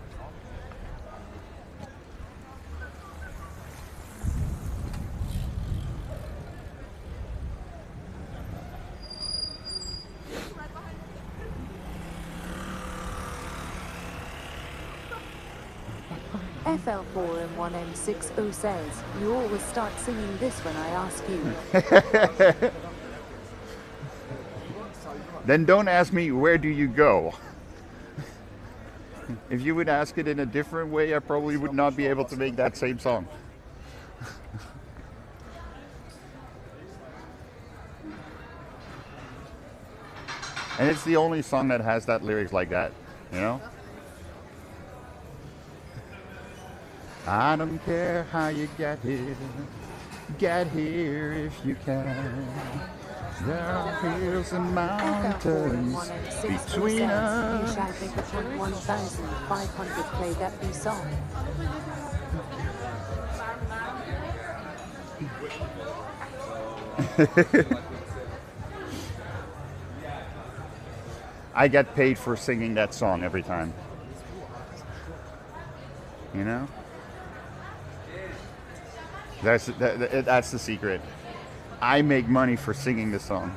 FL4M1M60 says, you always start singing this when I ask you. Then don't ask me, where do you go? If you would ask it in a different way, I probably would not be able to make that same song. And it's the only song that has that lyrics like that, you know? I don't care how you get here if you can. There are hills and mountains between us. You shall make it 1,500 play that B song. I get paid for singing that song every time. You know? That's the secret. I make money for singing the song.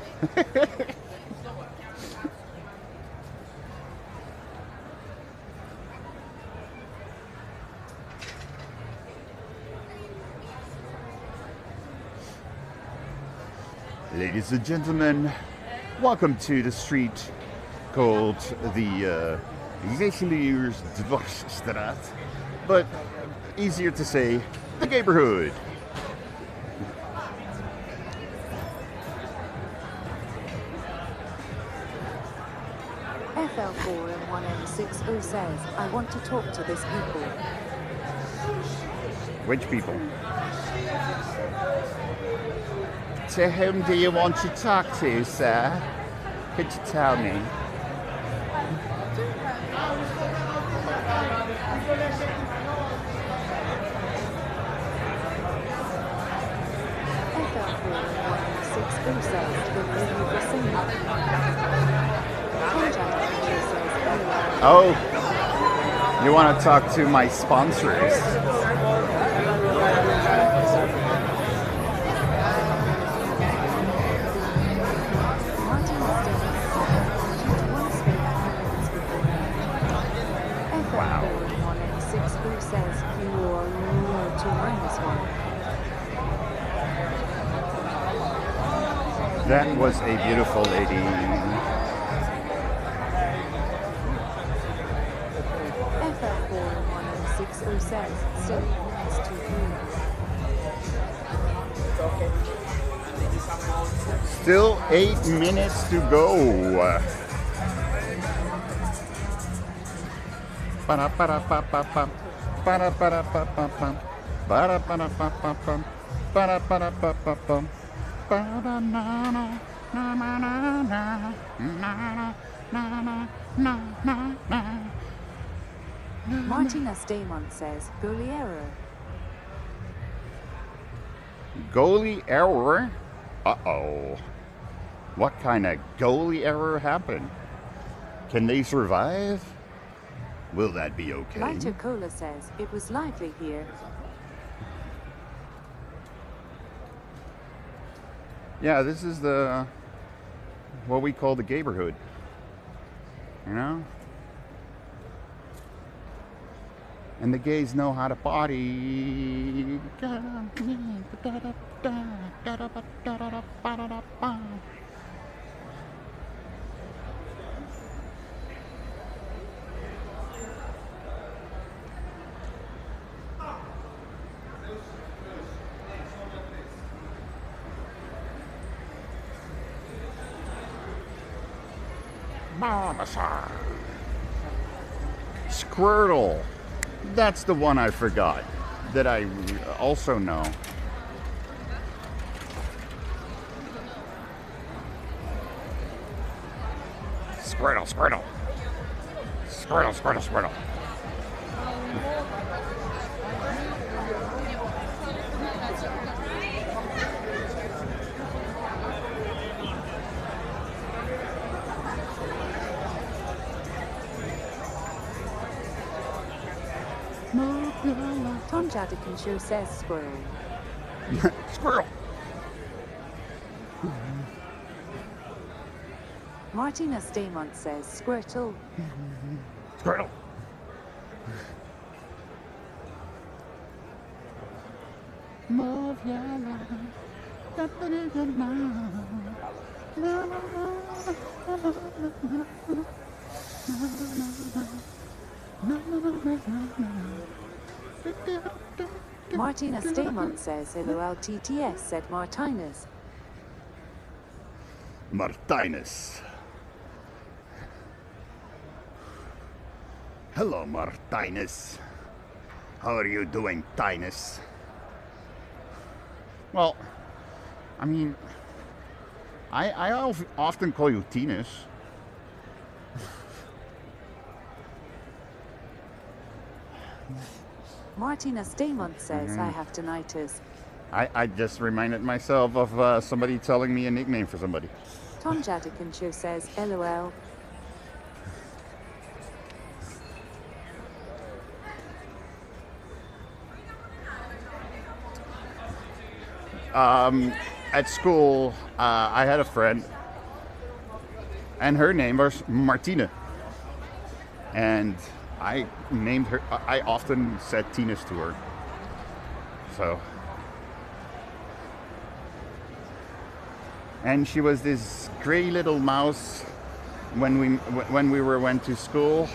Ladies and gentlemen, welcome to the street called the Richeliersdwarsstraat, but easier to say, the neighborhood. 160 says, I want to talk to this people. Which people? To whom do you want to talk to, sir? Could you tell me? Oh, you want to talk to my sponsors? Wow. That was a beautiful lady. says, still it's too Still 8 minutes to go. Ba-da-ba-da-ba-ba-bum. Ba-da-ba-da-ba-ba-bum. Ba-da-ba-da-ba-ba-bum. Ba-da-ba-da-ba-ba-bum. Ba-da-na-na-na-na-na-na-na-na-na-na. Martinez Damon says, goalie error. Goalie error? Uh-oh. What kind of goalie error happened? Can they survive? Will that be okay? Lighter Cola says, it was lively here. Yeah, this is the what we call the neighborhood. You know? And the gays know how to party. Squirtle. That's the one I forgot that I also know. Squirtle, Squirtle. Squirtle, Squirtle, Squirtle. Tom Jadikin show says squirrel. Squirrel. Martinez Damon says squirtle. Squirtle. Move your Martinez Damon says LOLTTS said Martinez. Martinez. Hello, Martinez. How are you doing, Tinus? Well, I mean, I often call you Tinus. Martinez Damon says I have tinnitus. I just reminded myself of somebody telling me a nickname for somebody. Tom Jadikin show says LOL. At school, I had a friend, and her name was Martina. And I named her, I often said Tinus to her. So. And she was this gray little mouse when we went to school.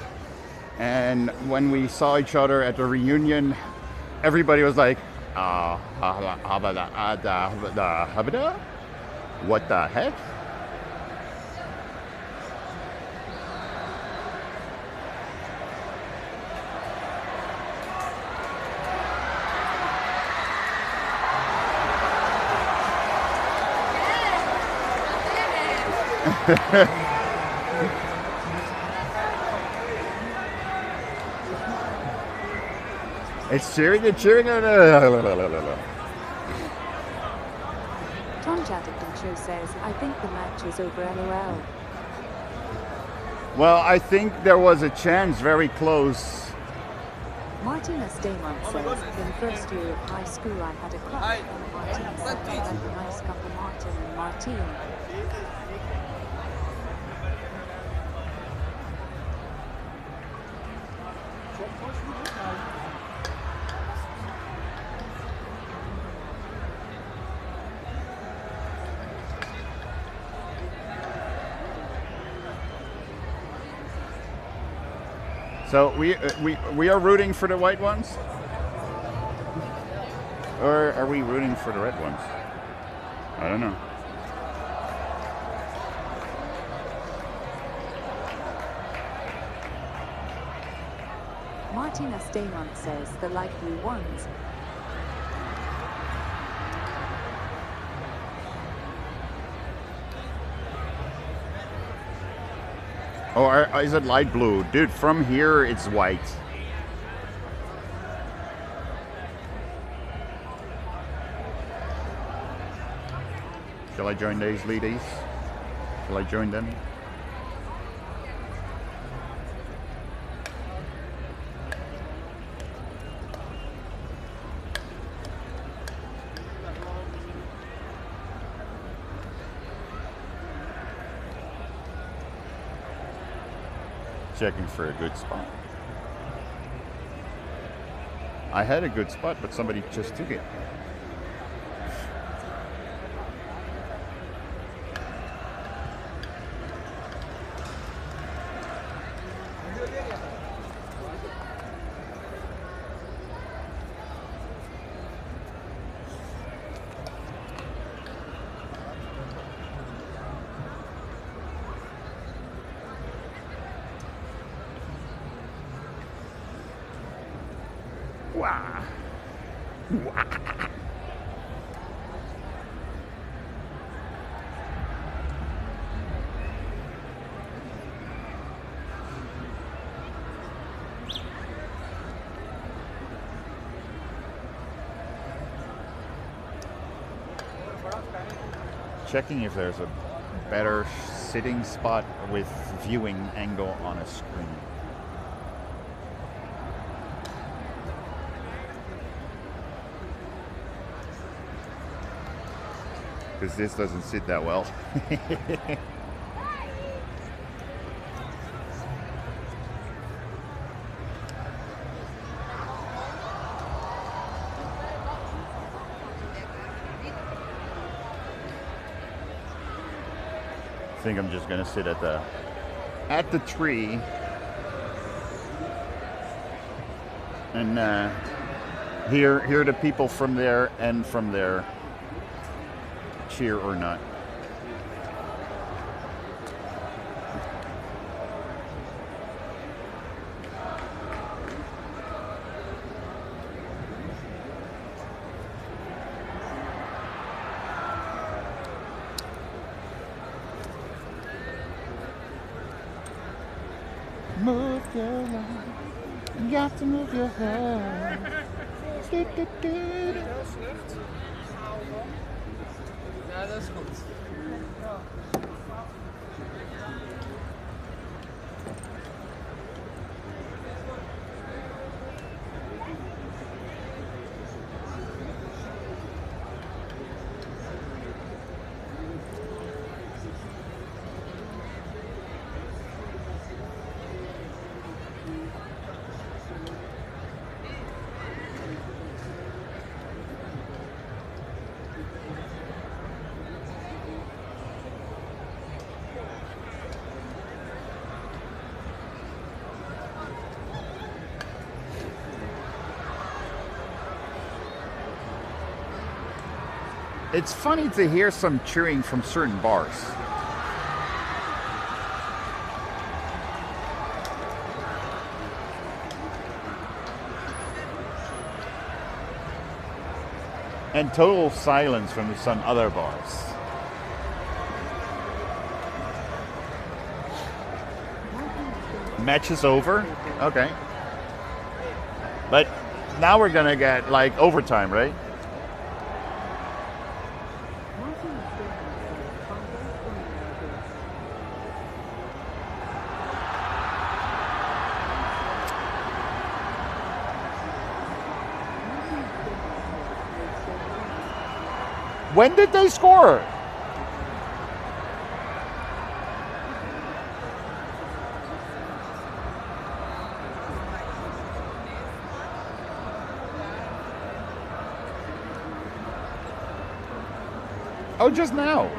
And when we saw each other at the reunion, everybody was like, what the heck? It's cheering. It's cheering. Tom Chatterton Show says, I think the match is over, LOL. Well, I think there was a chance, very close. Martina Staymont says, in first year of high school I had a crush on Martin. Something like a nice couple, Martin and Martine. So we are rooting for the white ones, or are we rooting for the red ones? I don't know. Martina Staymont says, the light blue ones. Oh, is it light blue? Dude, from here it's white. Shall I join these ladies? Shall I join them? Checking for a good spot. I had a good spot, but somebody just took it. Checking if there's a better sitting spot with viewing angle on a screen. Because this doesn't sit that well. I think I'm just gonna sit at the tree and hear the people from there and from there cheer or not. Move your line. You got to move your head. Heel slecht. Ja, dat is goed. It's funny to hear some cheering from certain bars. And total silence from some other bars. Match is over. Okay. But now we're gonna get like overtime, right? When did they score? Oh, just now.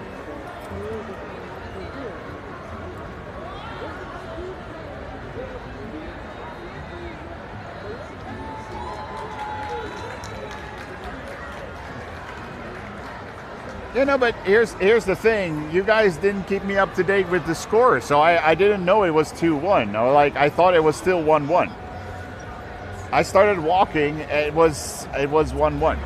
You know, but here's the thing. You guys didn't keep me up to date with the score, so I didn't know it was 2-1. I thought it was still 1-1. I started walking. It was 1-1.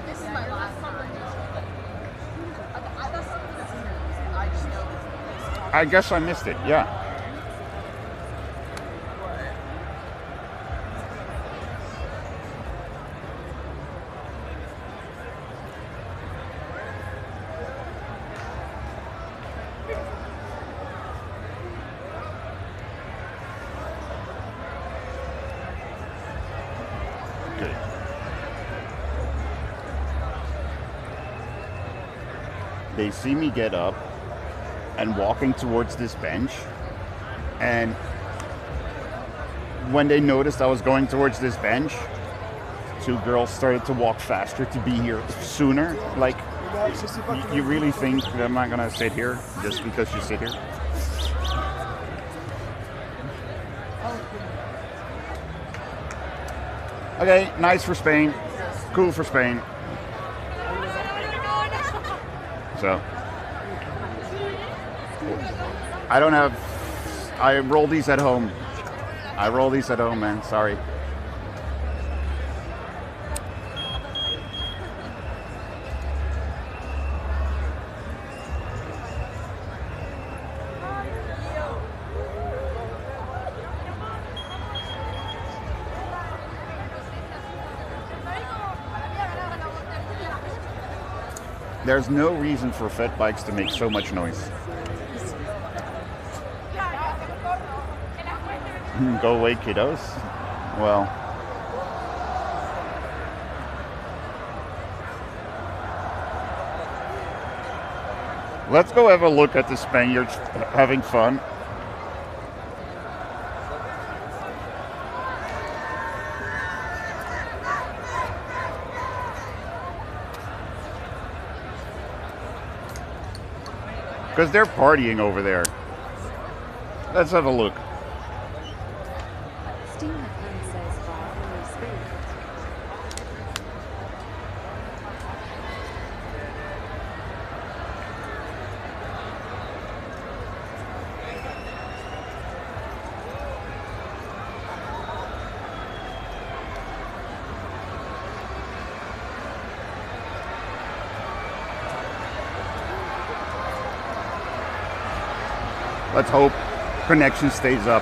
This is my last time. I guess I missed it. Yeah. They see me get up and walking towards this bench, and when they noticed I was going towards this bench, two girls started to walk faster to be here sooner. Like, you really think that I'm not gonna sit here just because you sit here? Okay, nice for Spain, cool for Spain. So, I roll these at home. Man. Sorry. There's no reason for fat bikes to make so much noise. Go away, kiddos. Well, let's go have a look at the Spaniards having fun. Because they're partying over there. Let's have a look. Let's hope connection stays up.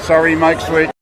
Sorry, mic switch.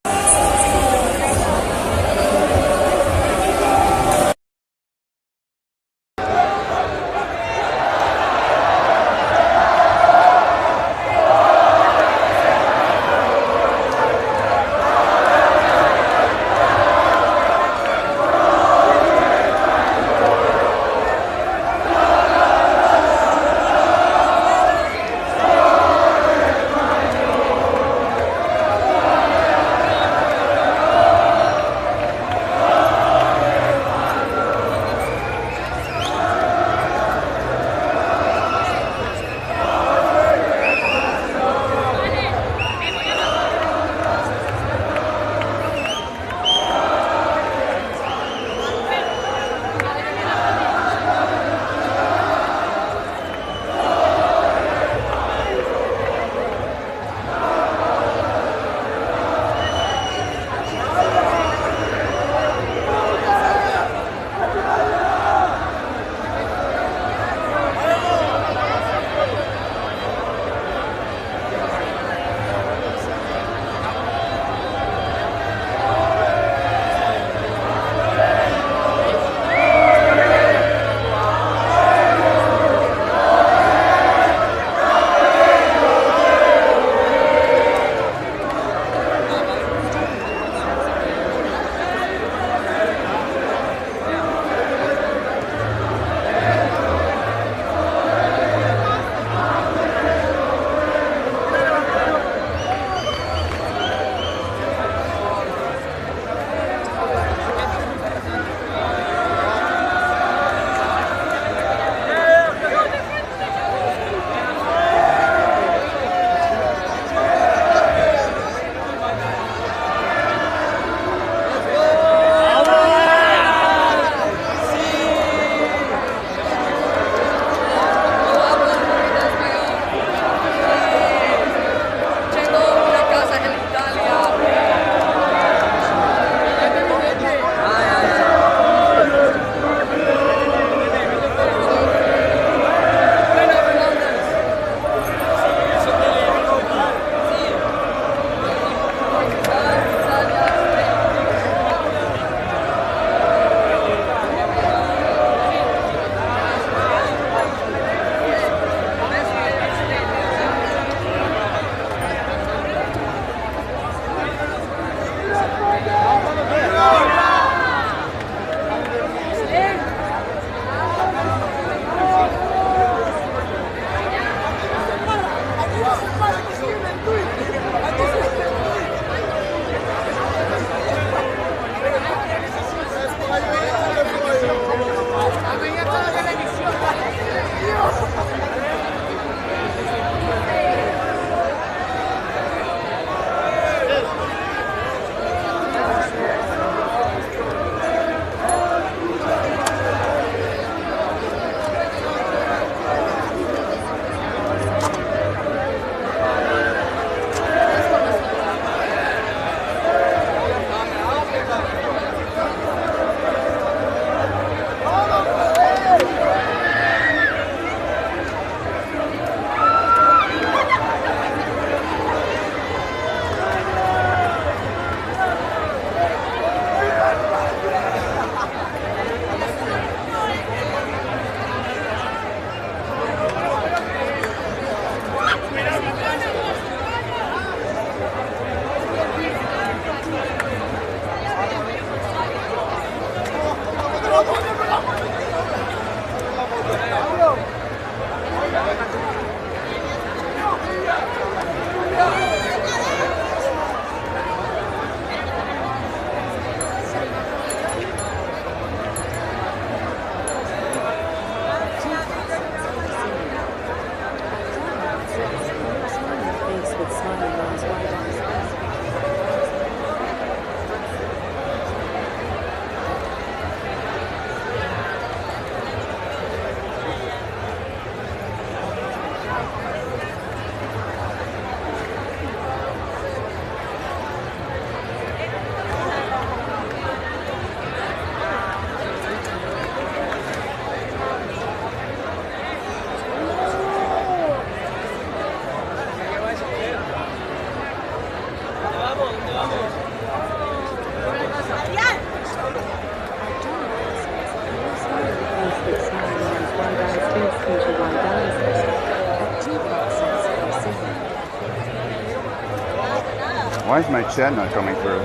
Why is my chat not coming through?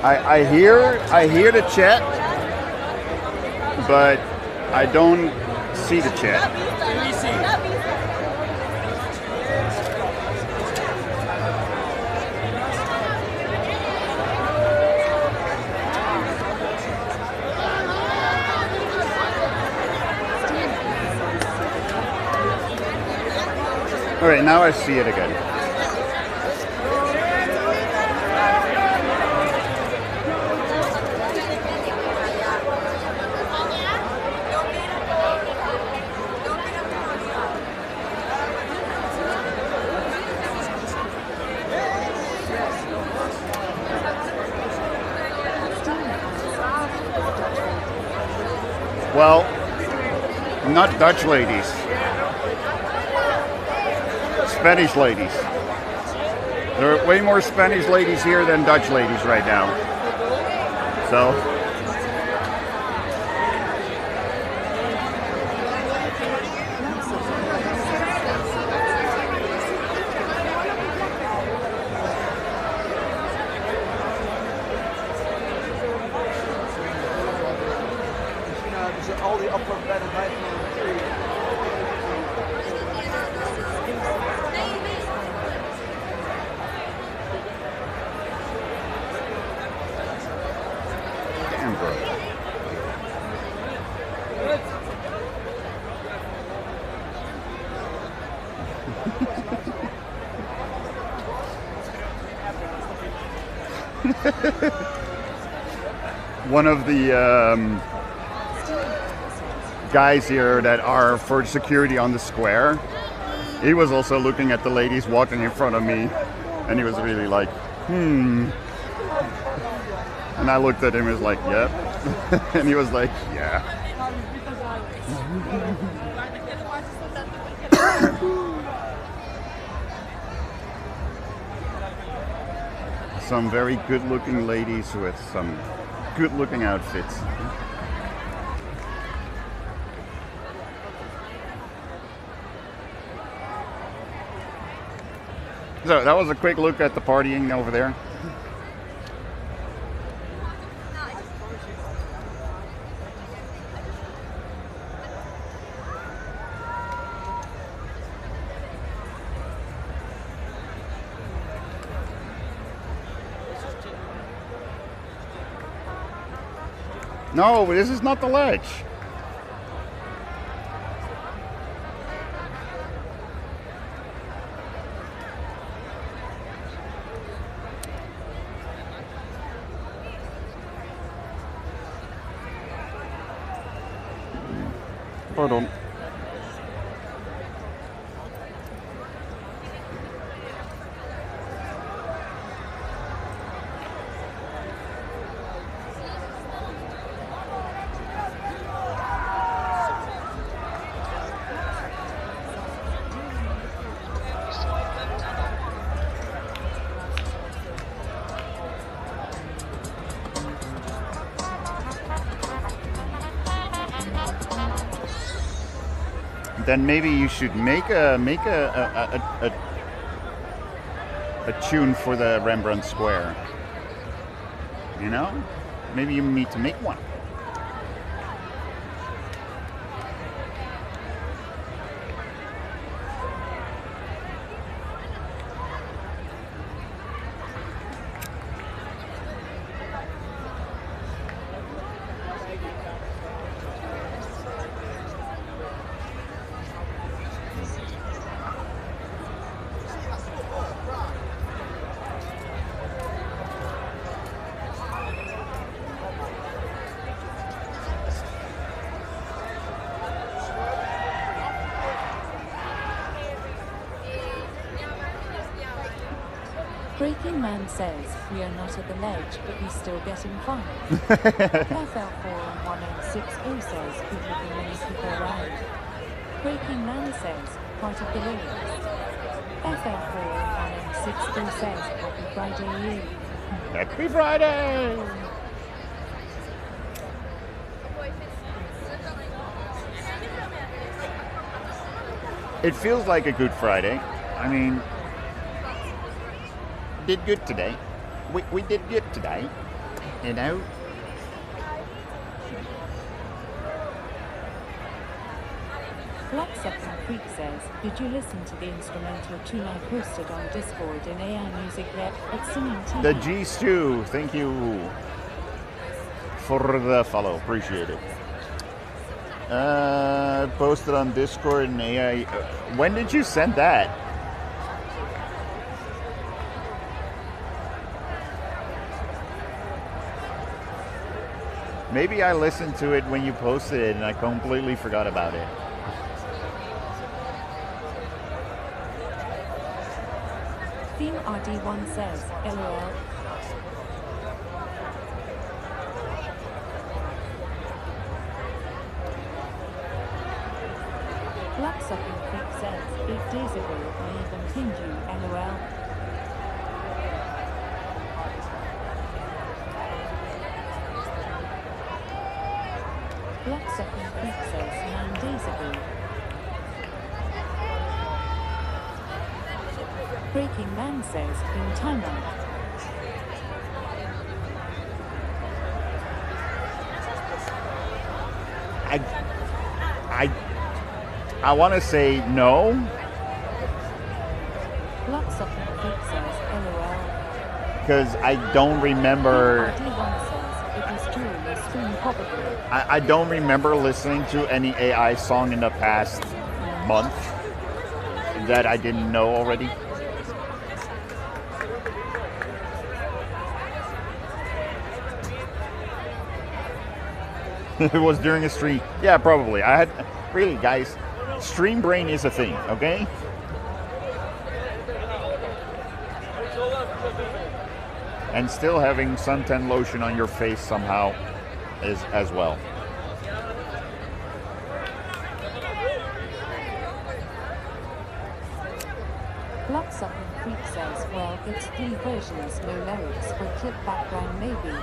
I hear the chat, but I don't see the chat. All right, now I see it again. Well, not Dutch ladies. Spanish ladies. There are way more Spanish ladies here than Dutch ladies right now. So. Al die afgelopen tijd bij Damn, bro. One of the guys here that are for security on the square, he was also looking at the ladies walking in front of me, and he was really like, And I looked at him and was like, yep. And he was like, yeah. Some very good-looking ladies with some good-looking outfits. So that was a quick look at the partying over there. No, this is not the ledge. Pardon. Then maybe you should make a tune for the Rembrandt Square. You know? Maybe you need to make one. Breaking Man says, we are not at the ledge, but we still getting fun. FL4-106O says, good looking many people around. Breaking Man says, quite a hilarious. FL4-106O says, happy Friday Eve. Happy Friday! It feels like a Good Friday. I mean, did good today. We did good today. You know. Bloodsucking Creek says, did you listen to the instrumental tune I posted on Discord in AI Music yet? It's singing TV. The G Stew, thank you for the follow. Appreciate it. Posted on Discord and AI. When did you send that? Maybe I listened to it when you posted it and I completely forgot about it. Theme RD1 says, LOL. Bloodsucking Creek says, 8 days ago I even pinged you, LOL. Bloodsucking Creek says, 9 days ago. Breaking Man says, in Thailand. I want to say no. Bloodsucking Creek says, LOL. Because I don't remember. RD1 says, it was during the stream probably. I don't remember listening to any AI song in the past month that I didn't know already. It was during a stream. Yeah, probably. I had really, guys. Stream brain is a thing, okay? And still having suntan lotion on your face somehow is as well. Bloodsucking Creek says, well, it's 3 versions, no lyrics, with clip background maybe.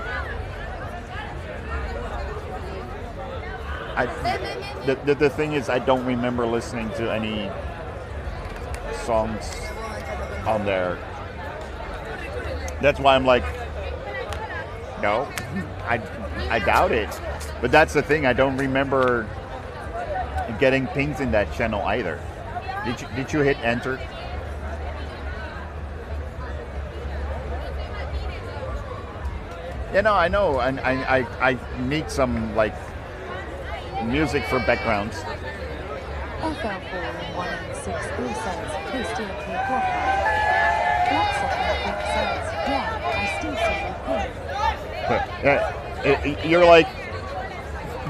The thing is, I don't remember listening to any songs on there. That's why I'm like, no, I doubt it. But that's the thing, I don't remember getting pings in that channel either. Did you hit enter? Yeah, no, I know, and I need some like music for backgrounds. FL41860 says, Christy okay proper. Bloodsucking Creek says, yeah, I still see you ping. You're like,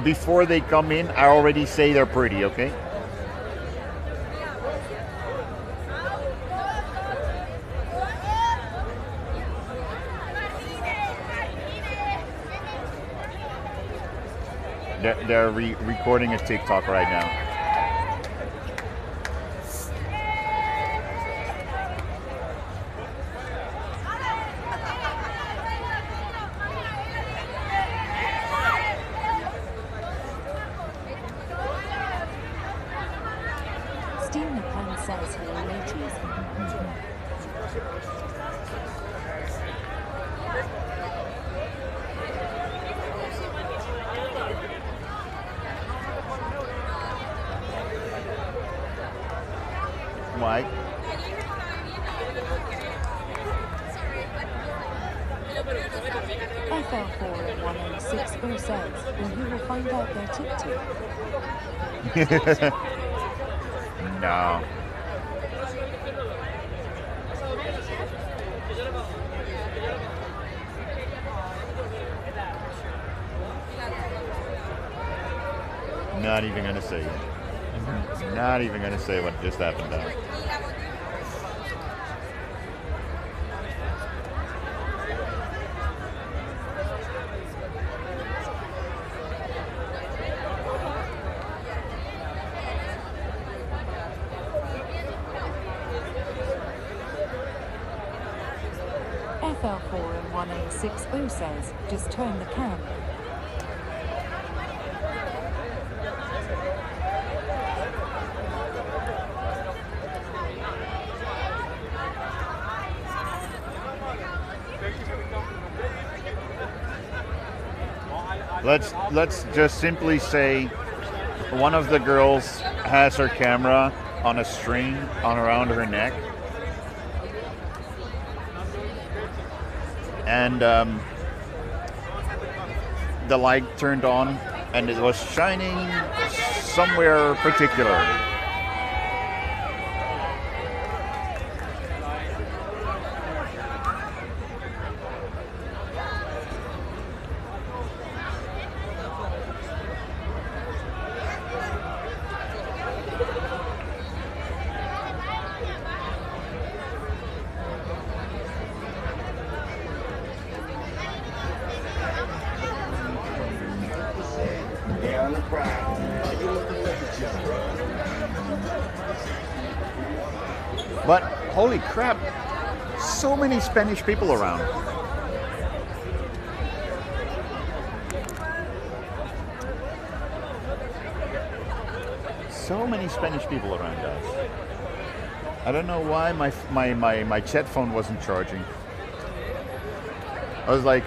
before they come in, I already say they're pretty, okay? They're recording a TikTok right now. Steam Pan says, hello ladies. Why? FL41860 says, well, you will find out their TikTok. No. Not even gonna say it. Not even gonna say what just happened now. FL41860 says, just turn the cam. let's just simply say one of the girls has her camera on a string around her neck, and the light turned on, and it was shining somewhere particular. But holy crap, so many Spanish people around. So many Spanish people around, guys. I don't know why my chat phone wasn't charging. I was like,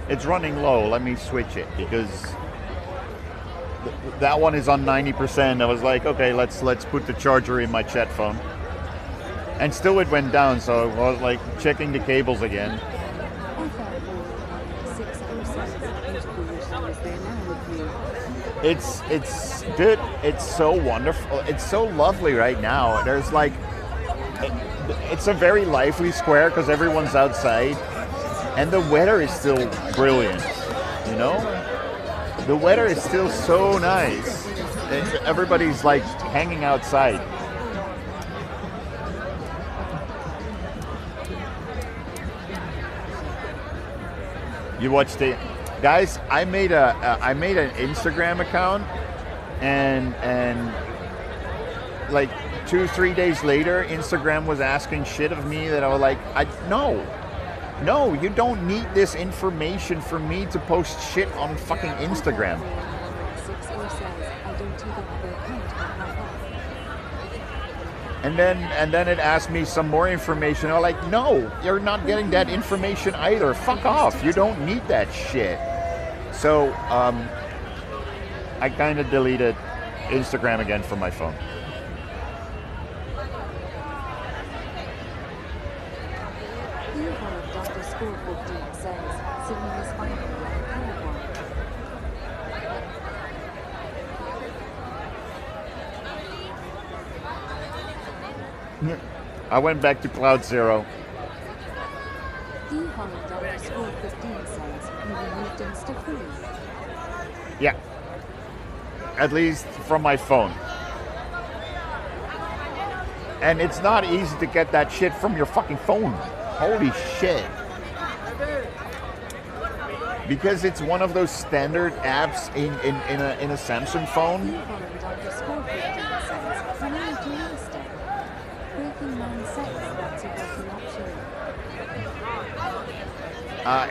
it's running low, let me switch it, because that one is on 90%. I was like, okay, let's put the charger in my chat phone. And still it went down, so I was like checking the cables again. It's dude, it's so wonderful. It's so lovely right now. There's like, it's a very lively square because everyone's outside, and the weather is still brilliant, you know? The weather is still so nice. Everybody's like hanging outside. You watched it, guys. I made an Instagram account, and like 2-3 days later, Instagram was asking shit of me that I was like, No, you don't need this information for me to post shit on fucking Instagram. And then it asked me some more information. I'm like, no, you're not getting that information either. Fuck off. You don't need that shit. So I kind of deleted Instagram again from my phone. I went back to Cloud Zero. Yeah. At least from my phone. And it's not easy to get that shit from your fucking phone. Holy shit. Because it's one of those standard apps in a Samsung phone.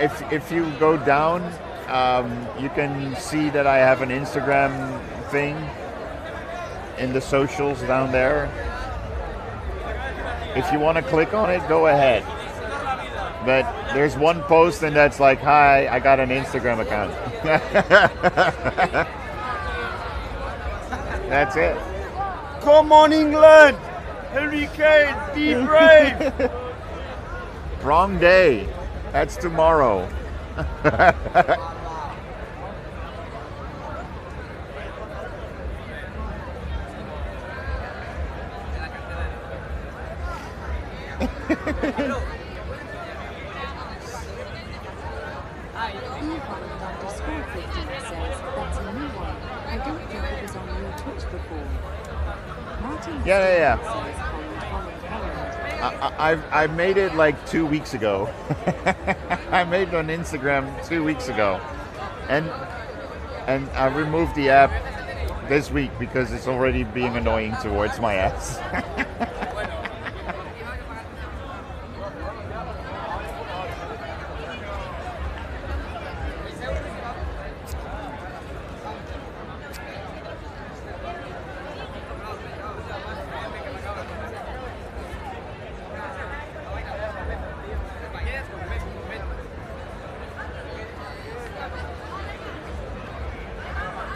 If you go down, you can see that I have an Instagram thing in the socials down there. If you want to click on it, go ahead. But there's one post and that's like, hi, I got an Instagram account. That's it. Come on, England! Harry Kane, be brave! Wrong day. That's tomorrow. Yeah. I made it like 2 weeks ago. I made it on Instagram 2 weeks ago, and I removed the app this week because it's already being annoying towards my ass.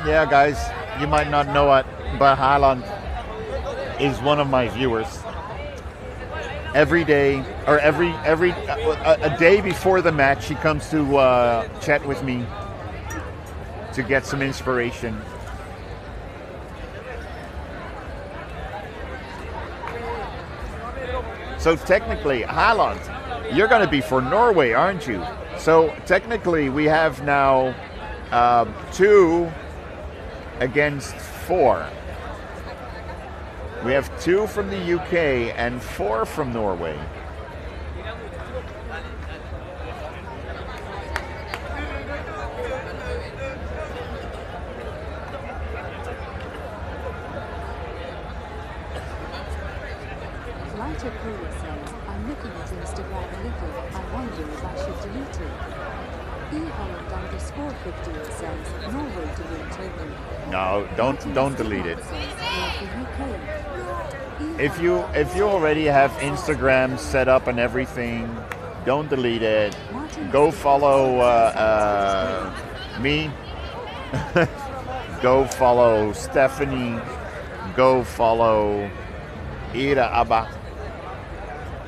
Yeah, guys, you might not know it, but Haaland is one of my viewers. Every day, or a day before the match, he comes to chat with me to get some inspiration. So technically, Haaland, you're going to be for Norway, aren't you? So technically, we have now 2 against 4. We have 2 from the UK and 4 from Norway. Lighter Cola says, I'm looking at Instagram a little. I wonder if I should delete it. eHolland_15 says, Norway to win Togo. No, don't delete it. If you already have Instagram set up and everything, don't delete it. Go follow me. Go follow Stephanie. Go follow Ira Abba.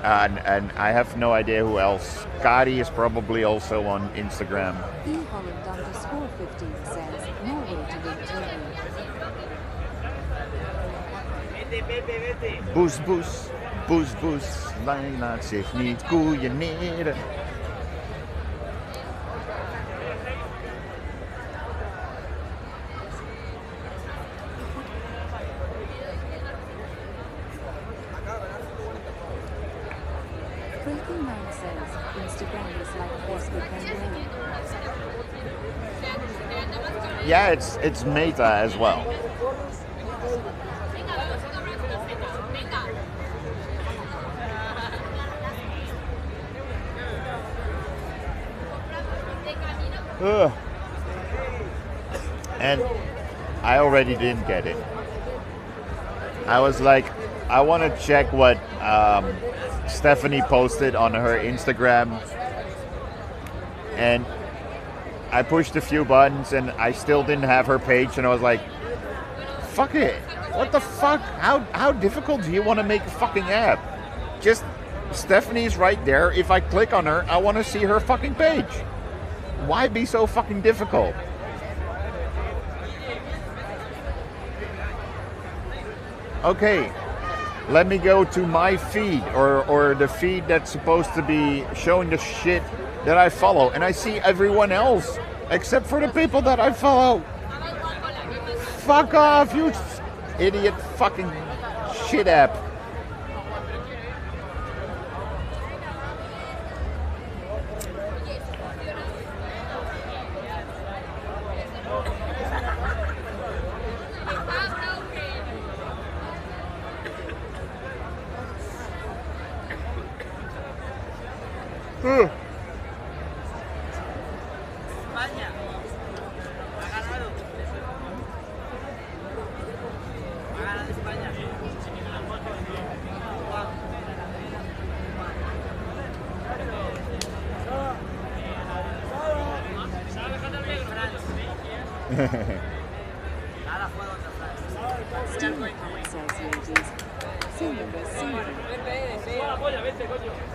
And I have no idea who else. Kari is probably also on Instagram. eHolland_15 says, Norway to win Togo. Boes, boes, boes, boes. Wij laat zich niet koeieneren. Breaking Man says, Instagram is like Facebook and Yeah, it's meta as well. Ugh. And I already didn't get it. I was like, I want to check what Stephanie posted on her Instagram, and I pushed a few buttons and I still didn't have her page, and I was like, fuck it, what the fuck, how difficult do you want to make a fucking app? Just, Stephanie's right there. If I click on her, I want to see her fucking page. Why be so fucking difficult? Okay, let me go to my feed, or the feed that's supposed to be showing the shit that I follow, and I see everyone else except for the people that I follow. Fuck off, you idiot fucking shit app.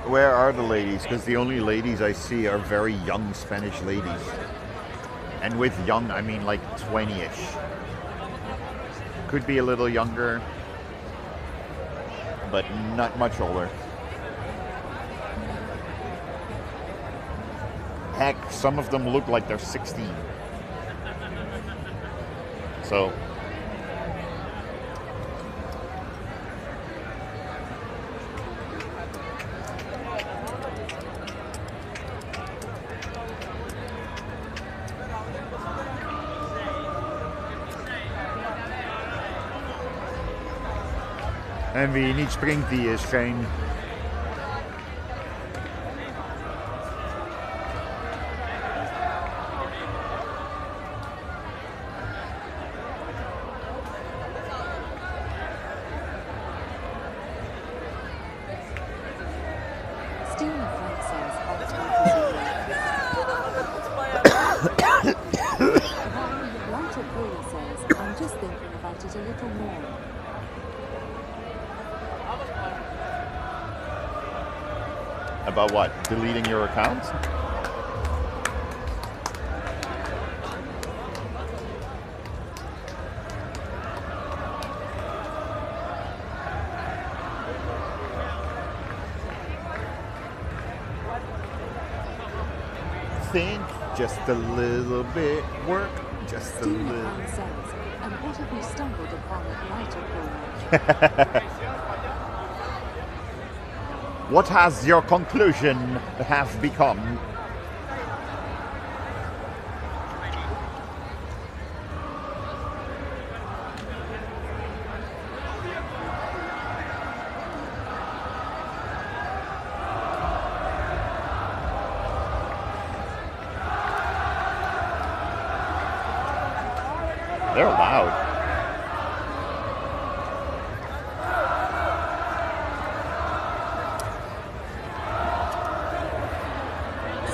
Where are the ladies? Because the only ladies I see are very young Spanish ladies. And with young, I mean like 20-ish. Could be a little younger, but not much older. Heck, some of them look like they're 16. So... En wie niet springt, die is geen... About what? Deleting your account? Think just a little bit, work just a Steven little. Pan says, and what have we stumbled upon at Lighter Cola? What has your conclusion have become? They're loud.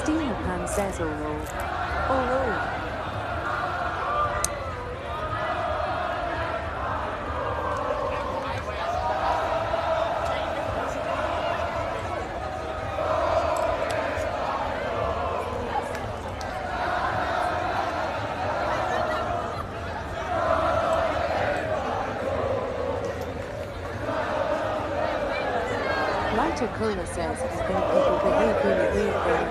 Steven Pan says, oh. Lighter Cola says, I think people behave really weird there.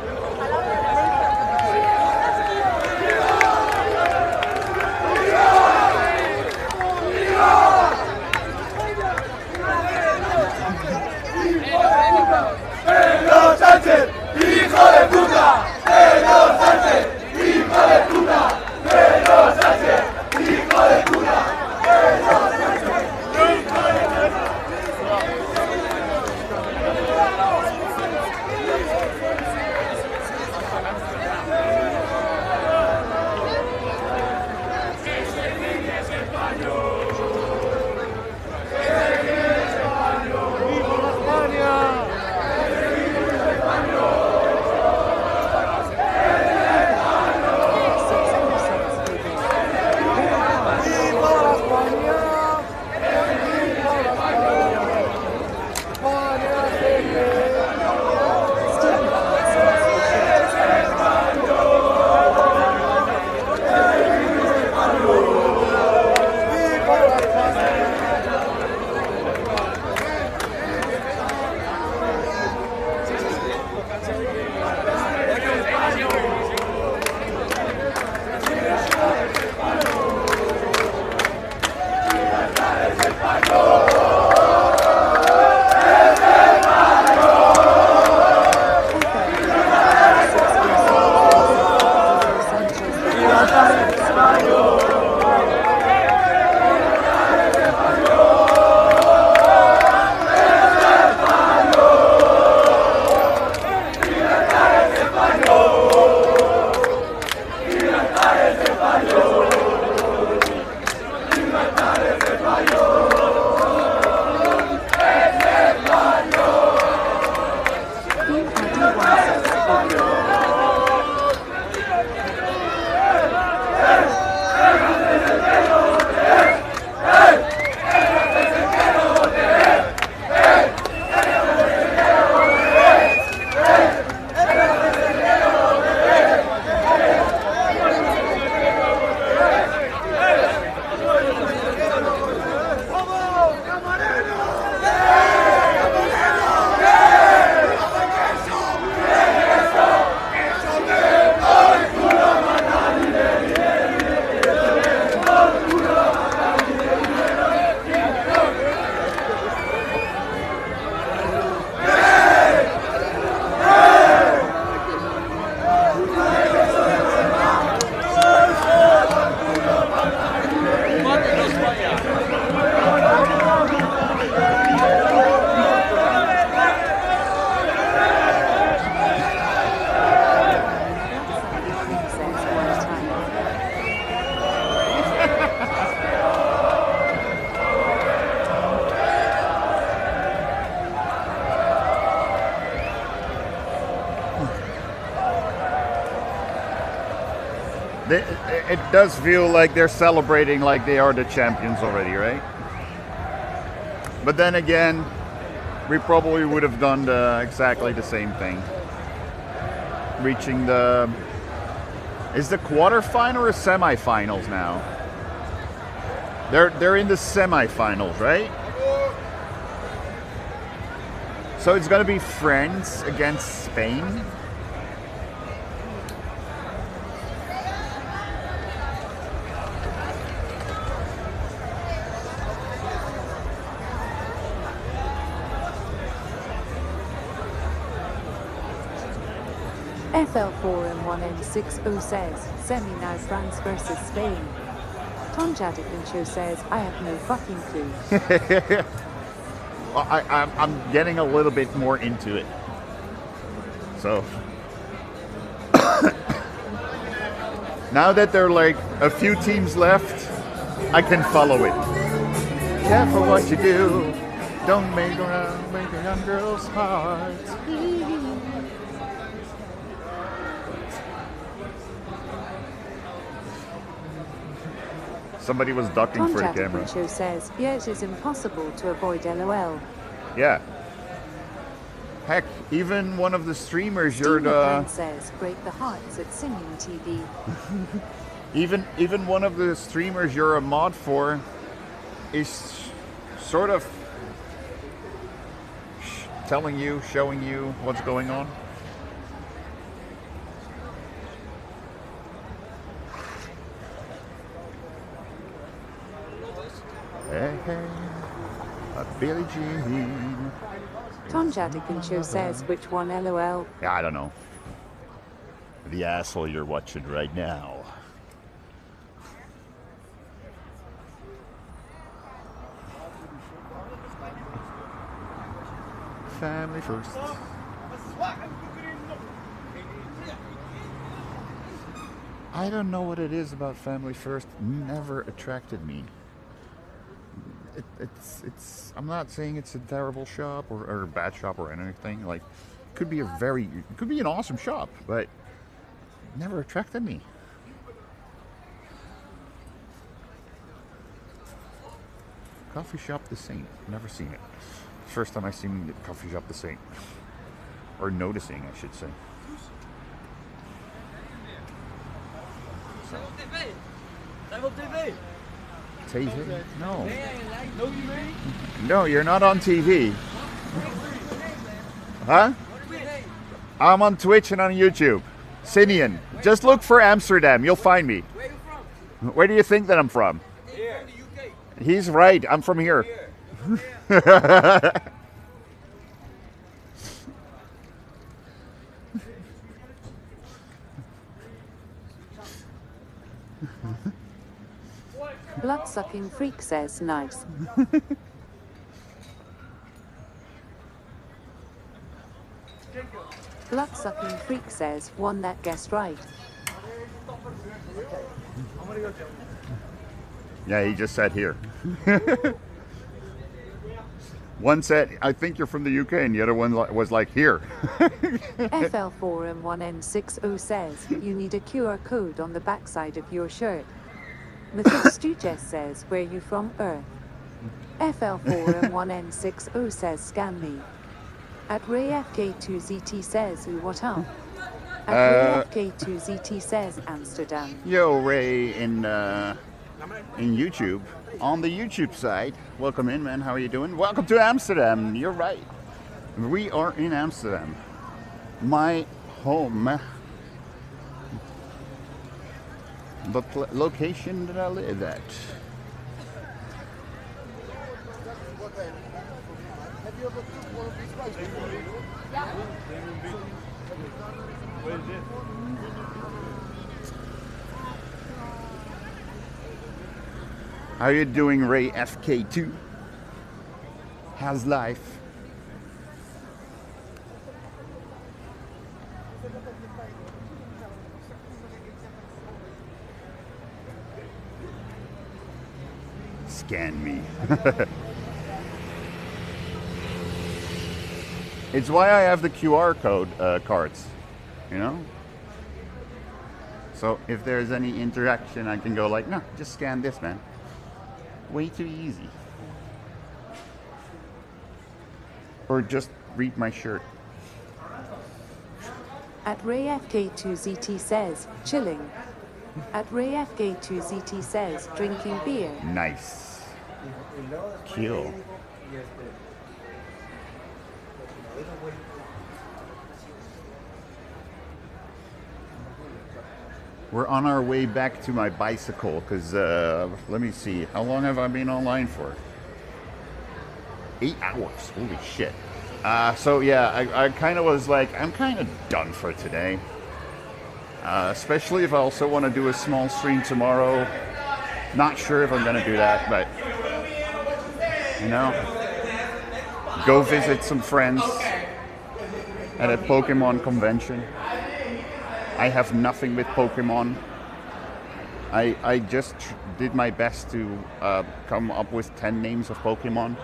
¡Pedro Sánchez! ¡Hijo de puta! ¡Pedro Sánchez! ¡Hijo de puta! ¡Pedro Sánchez! ¡Hijo de puta! ¡Pedro Sánchez! ¡Hijo de puta! It does feel like they're celebrating like they are the champions already, right? But then again, we probably would have done exactly the same thing. Reaching the... Is the quarterfinal or semifinals now? They're in the semifinals, right? So it's going to be France against Spain. FL4 and 1N60 says, semi now France versus Spain. Tom Jadikin says, I have no fucking clue. Well, I'm getting a little bit more into it. So now that there are like a few teams left, I can follow it. Careful what you do. Don't make a young girl's heart. Somebody was ducking Tom for the Jadikin camera. says, yeah, it is impossible to avoid LOL. Yeah. Heck, even one of the streamers you're Steve the... McMahon says, break the hearts at Singing TV. even one of the streamers you're a mod for is sort of telling you, showing you what's going on. Hey, hey, Billie Jean. Tom Jadikin says, which one LOL? Yeah, I don't know. The asshole you're watching right now. Family first. I don't know what it is about Family First. Never attracted me. It's. I'm not saying it's a terrible shop or a bad shop or anything. Like, could be an awesome shop, but never attracted me. Coffee shop the Saint. Never seen it. First time I seen the coffee shop the Saint, or noticing, I should say. So. TV? No. No, you're not on TV. Huh? I'm on Twitch and on YouTube. Sinian. Just look for Amsterdam. You'll find me. Where do you think that I'm from? He's right. I'm from here. Blood-sucking freak says, nice. Blood-sucking freak says, one that guessed right. Yeah, he just said here. One said, I think you're from the UK, and the other one was like, here. FL4 and 1N60 says, you need a QR code on the backside of your shirt. Mythic Stooges says, where you from, Earth? FL4 and 1N60 says, scan me. At RayFK2ZT says, ooh, what up? At RayFK2ZT says, Amsterdam. Yo, Ray in YouTube. On the YouTube side. Welcome in, man. How are you doing? Welcome to Amsterdam. You're right. We are in Amsterdam. My home. The location that I live at. How are you doing, Ray FK2? How's life? Scan me. It's why I have the QR code cards, you know? So if there's any interaction, I can go like, no, just scan this, man. Way too easy. Or just read my shirt. At RayFK2ZT says, chilling. At RayFK2ZT says, drinking beer. Nice. Kill. We're on our way back to my bicycle because, let me see, how long have I been online for? 8 hours, holy shit. So yeah, I kind of was like, I'm kind of done for today. Especially if I also want to do a small stream tomorrow. Not sure if I'm going to do that, but, you know, go visit some friends at a Pokemon convention. I have nothing with Pokemon. I just did my best to come up with 10 names of Pokemon.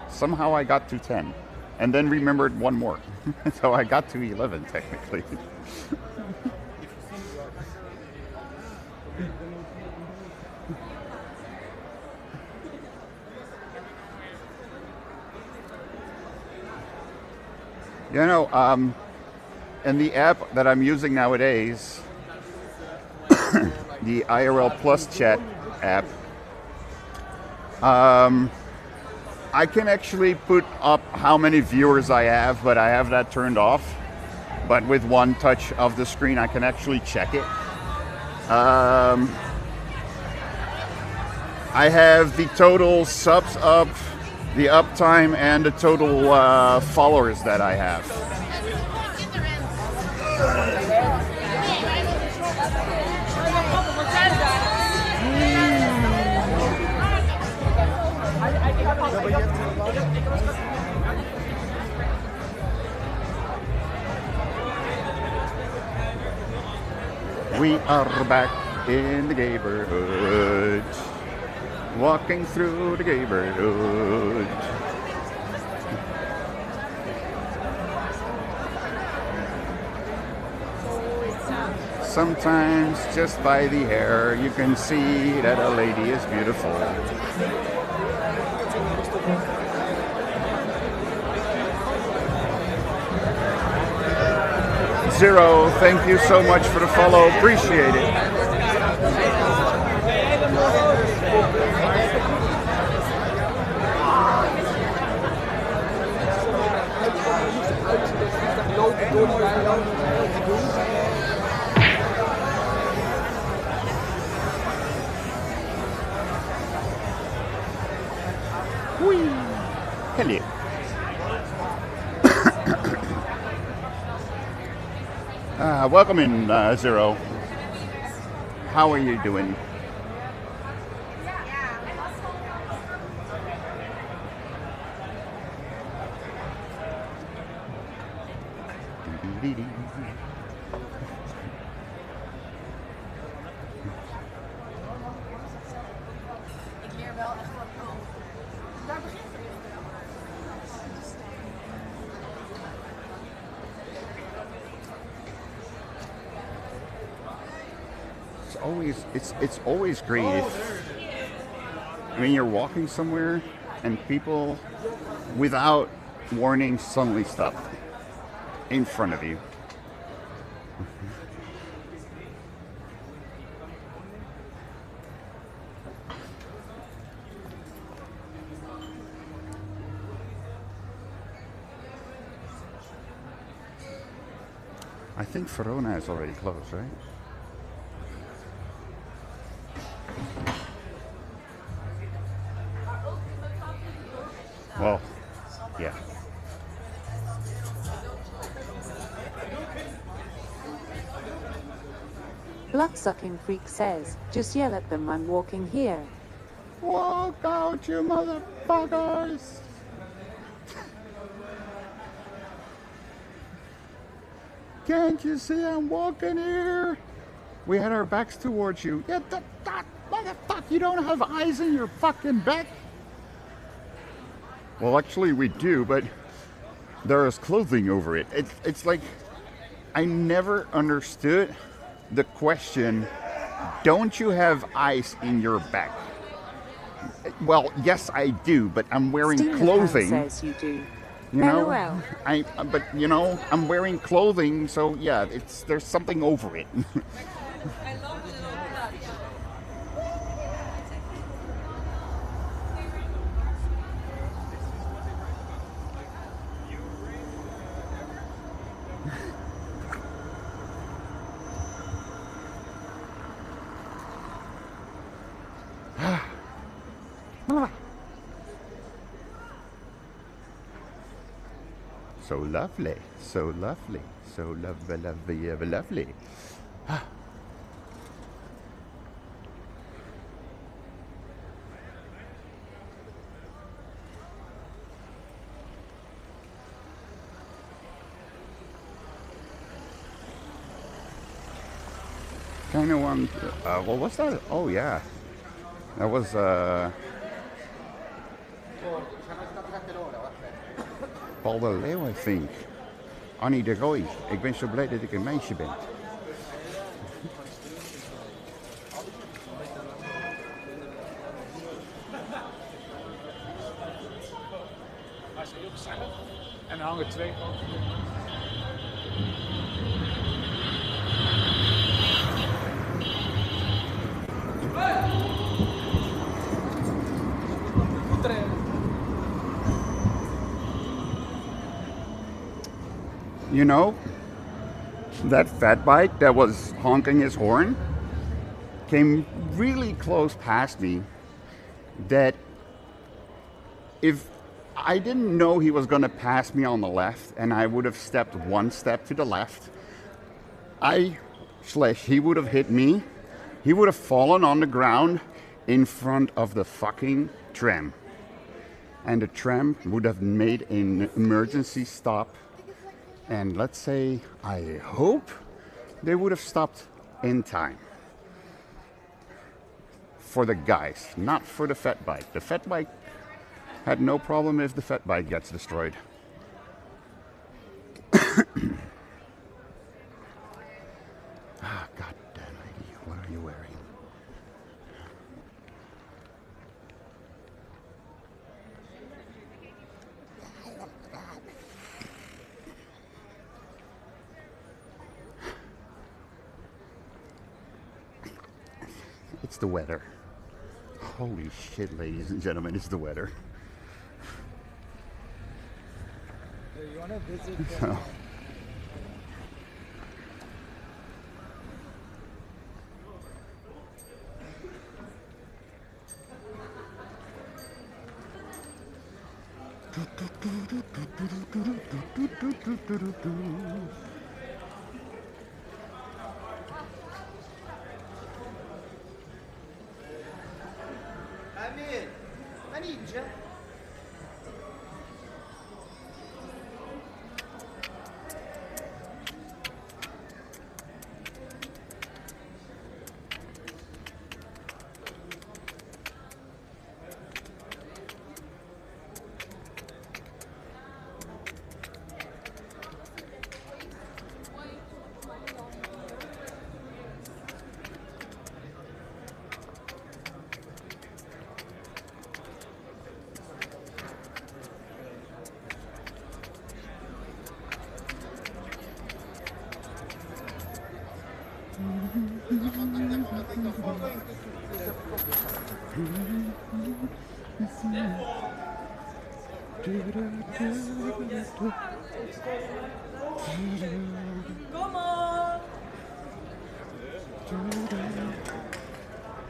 Somehow I got to 10, and then remembered one more. So I got to 11 technically. You know, and the app that I'm using nowadays, the IRL Plus chat app, I can actually put up how many viewers I have, but I have that turned off. But with one touch of the screen, I can actually check it. I have the total subs up, the uptime, and the total followers that I have. We are back in the neighborhood, walking through the neighborhood. Sometimes just by the hair you can see that a lady is beautiful. Zero, thank you so much for the follow, appreciate it. Whee! Hello. Welcome in, Zero. How are you doing? It's always great when you're walking somewhere and people without warning suddenly stop in front of you. I think Verona is already closed, right? Well, yeah. Blood-sucking freak says, just yell at them, I'm walking here. Walk out, you motherfuckers! Can't you see I'm walking here? We had our backs towards you. Yeah, that motherfucker, you don't have eyes in your fucking back? Well, actually we do, but there is clothing over it. It's like, I never understood the question, don't you have ice in your back? Well, yes, I do, but I'm wearing clothing. Says you do. You know, LOL. but you know, I'm wearing clothing, so yeah, there's something over it. So lovely, so lovely, so lovely, lovely, lovely. Kind of one. What was that? Oh yeah, that was Paul de Leeuw, I think. Annie de Roy. Ik ben zo blij dat ik een meisje ben. Hij is heel gezellig. En er hangen 2 You know, that fat bike that was honking his horn came really close past me, that if I didn't know he was going to pass me on the left and I would have stepped 1 step to the left, he would have hit me. He would have fallen on the ground in front of the fucking tram. And the tram would have made an emergency stop. And let's say, I hope they would have stopped in time. For the guys, not for the fat bike. The fat bike had no problem if the fat bike gets destroyed. Ah, goddamn lady, what are you wearing? It's the weather. Holy shit, ladies and gentlemen, it's the weather. Hey, you wanna visit? So. Amir, I need you.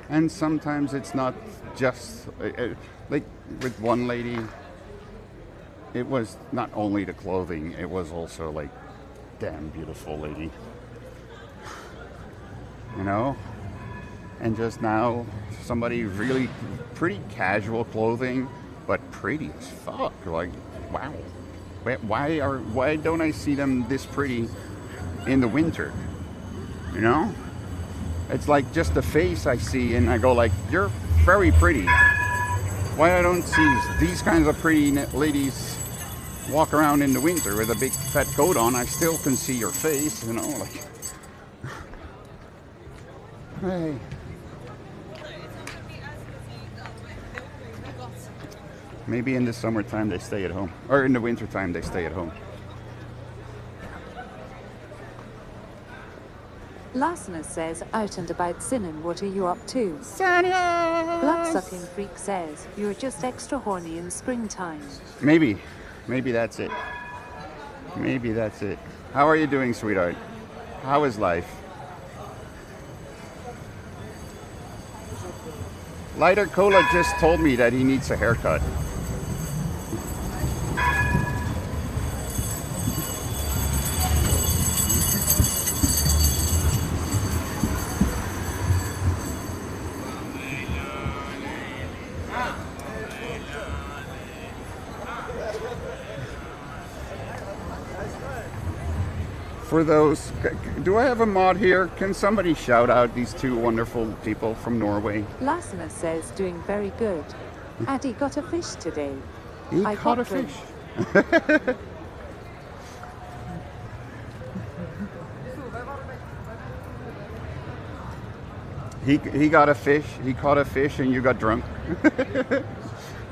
And sometimes it's not just like with one lady, it was not only the clothing, it was also like, damn beautiful lady, you know. And just now somebody really pretty casual clothing but pretty as fuck, like wow, why don't I see them this pretty in the winter, you know? It's like just the face I see and I go like, you're very pretty. Why I don't see these kinds of pretty ladies walk around in the winter with a big fat coat on? I still can see your face, you know, like. Hey. Maybe in the summertime they stay at home. Or in the wintertime they stay at home. Lasna says, out and about sinning, what are you up to? Sanya! Blood-sucking freak says, you're just extra horny in springtime. Maybe. Maybe that's it. Maybe that's it. How are you doing, sweetheart? How is life? Lighter Cola just told me that he needs a haircut. For those, do I have a mod here? Can somebody shout out these two wonderful people from Norway? Lasna says, doing very good. Addy got a fish today. He I caught a got one. fish. He got a fish. He caught a fish, and you got drunk.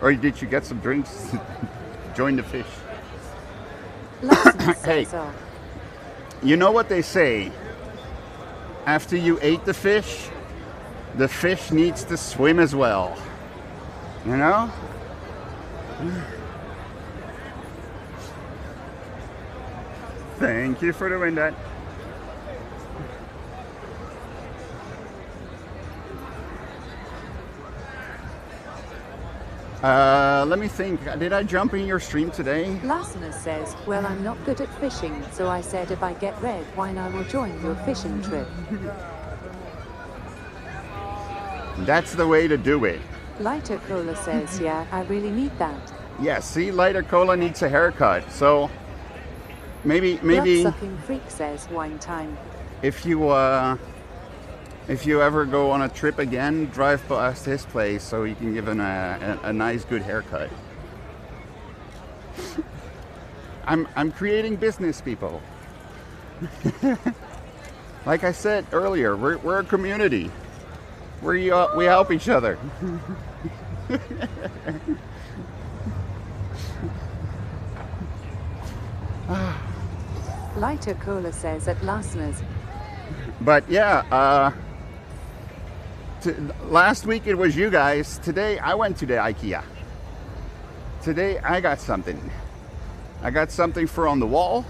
Or did you get some drinks? Join the fish. Lasna Hey. says, oh. You know what they say? After you ate the fish needs to swim as well. You know? Thank you for doing that. Let me think. Did I jump in your stream today? Lasna says, well, I'm not good at fishing, so I said if I get red wine, I will join your fishing trip. That's the way to do it. Lighter Cola says, yeah, I really need that. Yeah, see, Lighter Cola needs a haircut. So maybe Blood-sucking freak says, wine time. if you ever go on a trip again, drive past his place so you can give him a nice, good haircut. I'm creating business, people. Like I said earlier, we're a community. We help each other. Lighter Cola says at Lasna's. But yeah, last week it was you guys. Today I went to the IKEA. Today I got something. I got something for on the wall.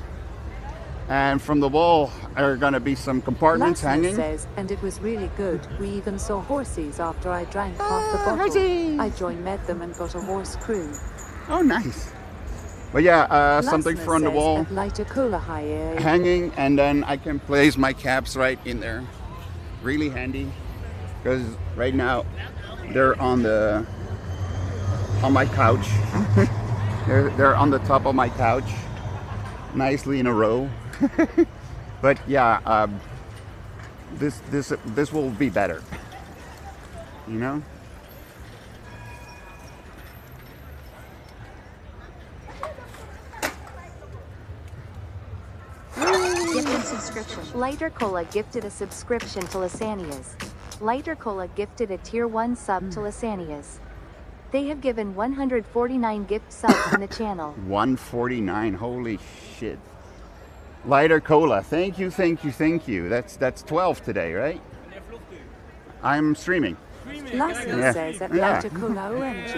And from the wall are going to be some compartments Lasna hanging. says, and it was really good. We even saw horses after I drank half the bottle. horses. I joined met them and got a horse crew. Oh, nice. But yeah, something Lasna for on the says wall at Lighter Cola high. hanging, and then I can place my caps right in there. Really handy, because right now they're on my couch. they're on the top of my couch, nicely in a row. But yeah, this will be better. You know. Gifted subscription. Lighter Cola gifted a subscription to Lasanias. Lighter Cola gifted a tier 1 sub to Lasanias. They have given 149 gift subs in the channel. 149. Holy shit. Lighter Cola. Thank you, thank you, thank you. That's 12 today, right? I'm streaming. Lasna says at Lighter Cola OMG.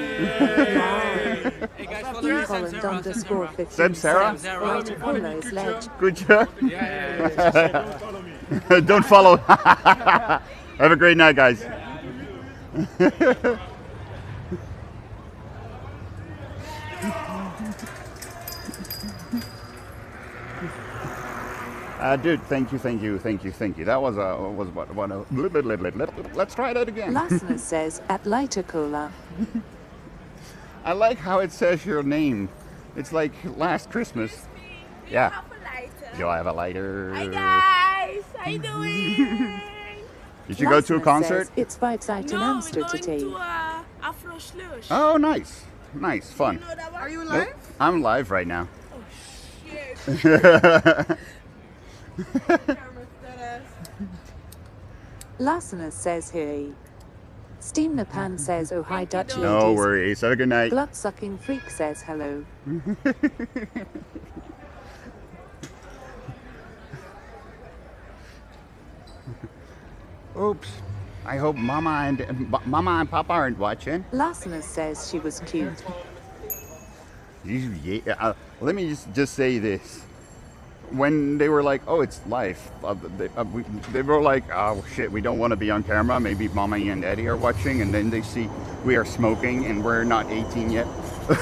Wow. Holland underscore 15 Seb Sarah? says Lighter Cola is ledge. Good job. Don't follow. Have a great night, guys. Dude, thank you. That was what let's try that again. Lasna says at Lighter Cola. I like how it says your name. It's like last Christmas. Yeah. Do I have a lighter? Hi guys, how you doing? Did you go to a Lasna concert? says it's vibes out in Amsterdam today. To Afro Slush. Oh, nice, fun. You know that one? Are you Nope, live? I'm live right now. Oh shit. Lassener says hey. Steam Napan says oh hi Dutch ladies. No worries. Have a good night. Blood-sucking freak says hello. Oops. I hope Mama and Papa aren't watching. Lassener says she was cute. Let me just say this. When they were like, oh, it's live, they were like, oh shit, we don't want to be on camera. Maybe Mommy and Daddy are watching, and then they see we are smoking and we're not 18 yet.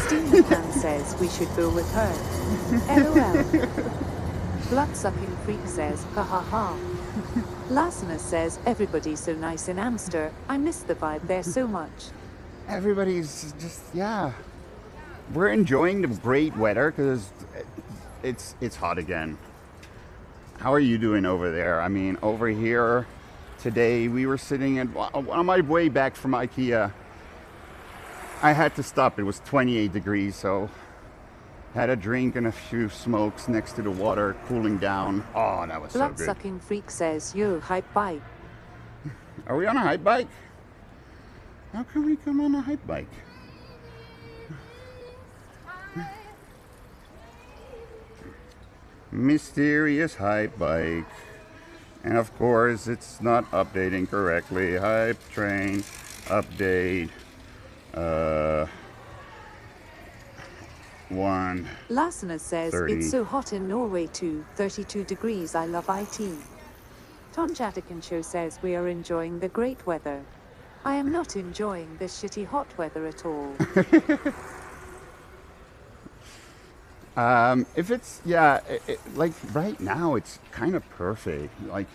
Steam Napan says we should go with her. LOL. Blood-sucking freak says ha ha ha. Lassener says everybody's so nice in Amster. I miss the vibe there so much. Everybody's just, yeah. We're enjoying the great weather because it's hot again. How are you doing over there? I mean, over here today we were sitting on my way back from IKEA. I had to stop. It was 28 degrees, so had a drink and a few smokes next to the water, cooling down. Oh, that was so good. Blood-sucking freak says, yo, hype bike. Are we on a hype bike? How can we come on a hype bike? Mysterious hype bike. And of course, it's not updating correctly. Hype train, update. 1. Lassener says 30. it's so hot in Norway too. 32 degrees. I love IT. Tom Jatikin Show says we are enjoying the great weather. I am not enjoying this shitty hot weather at all. If it's, yeah, like right now it's kind of perfect. Like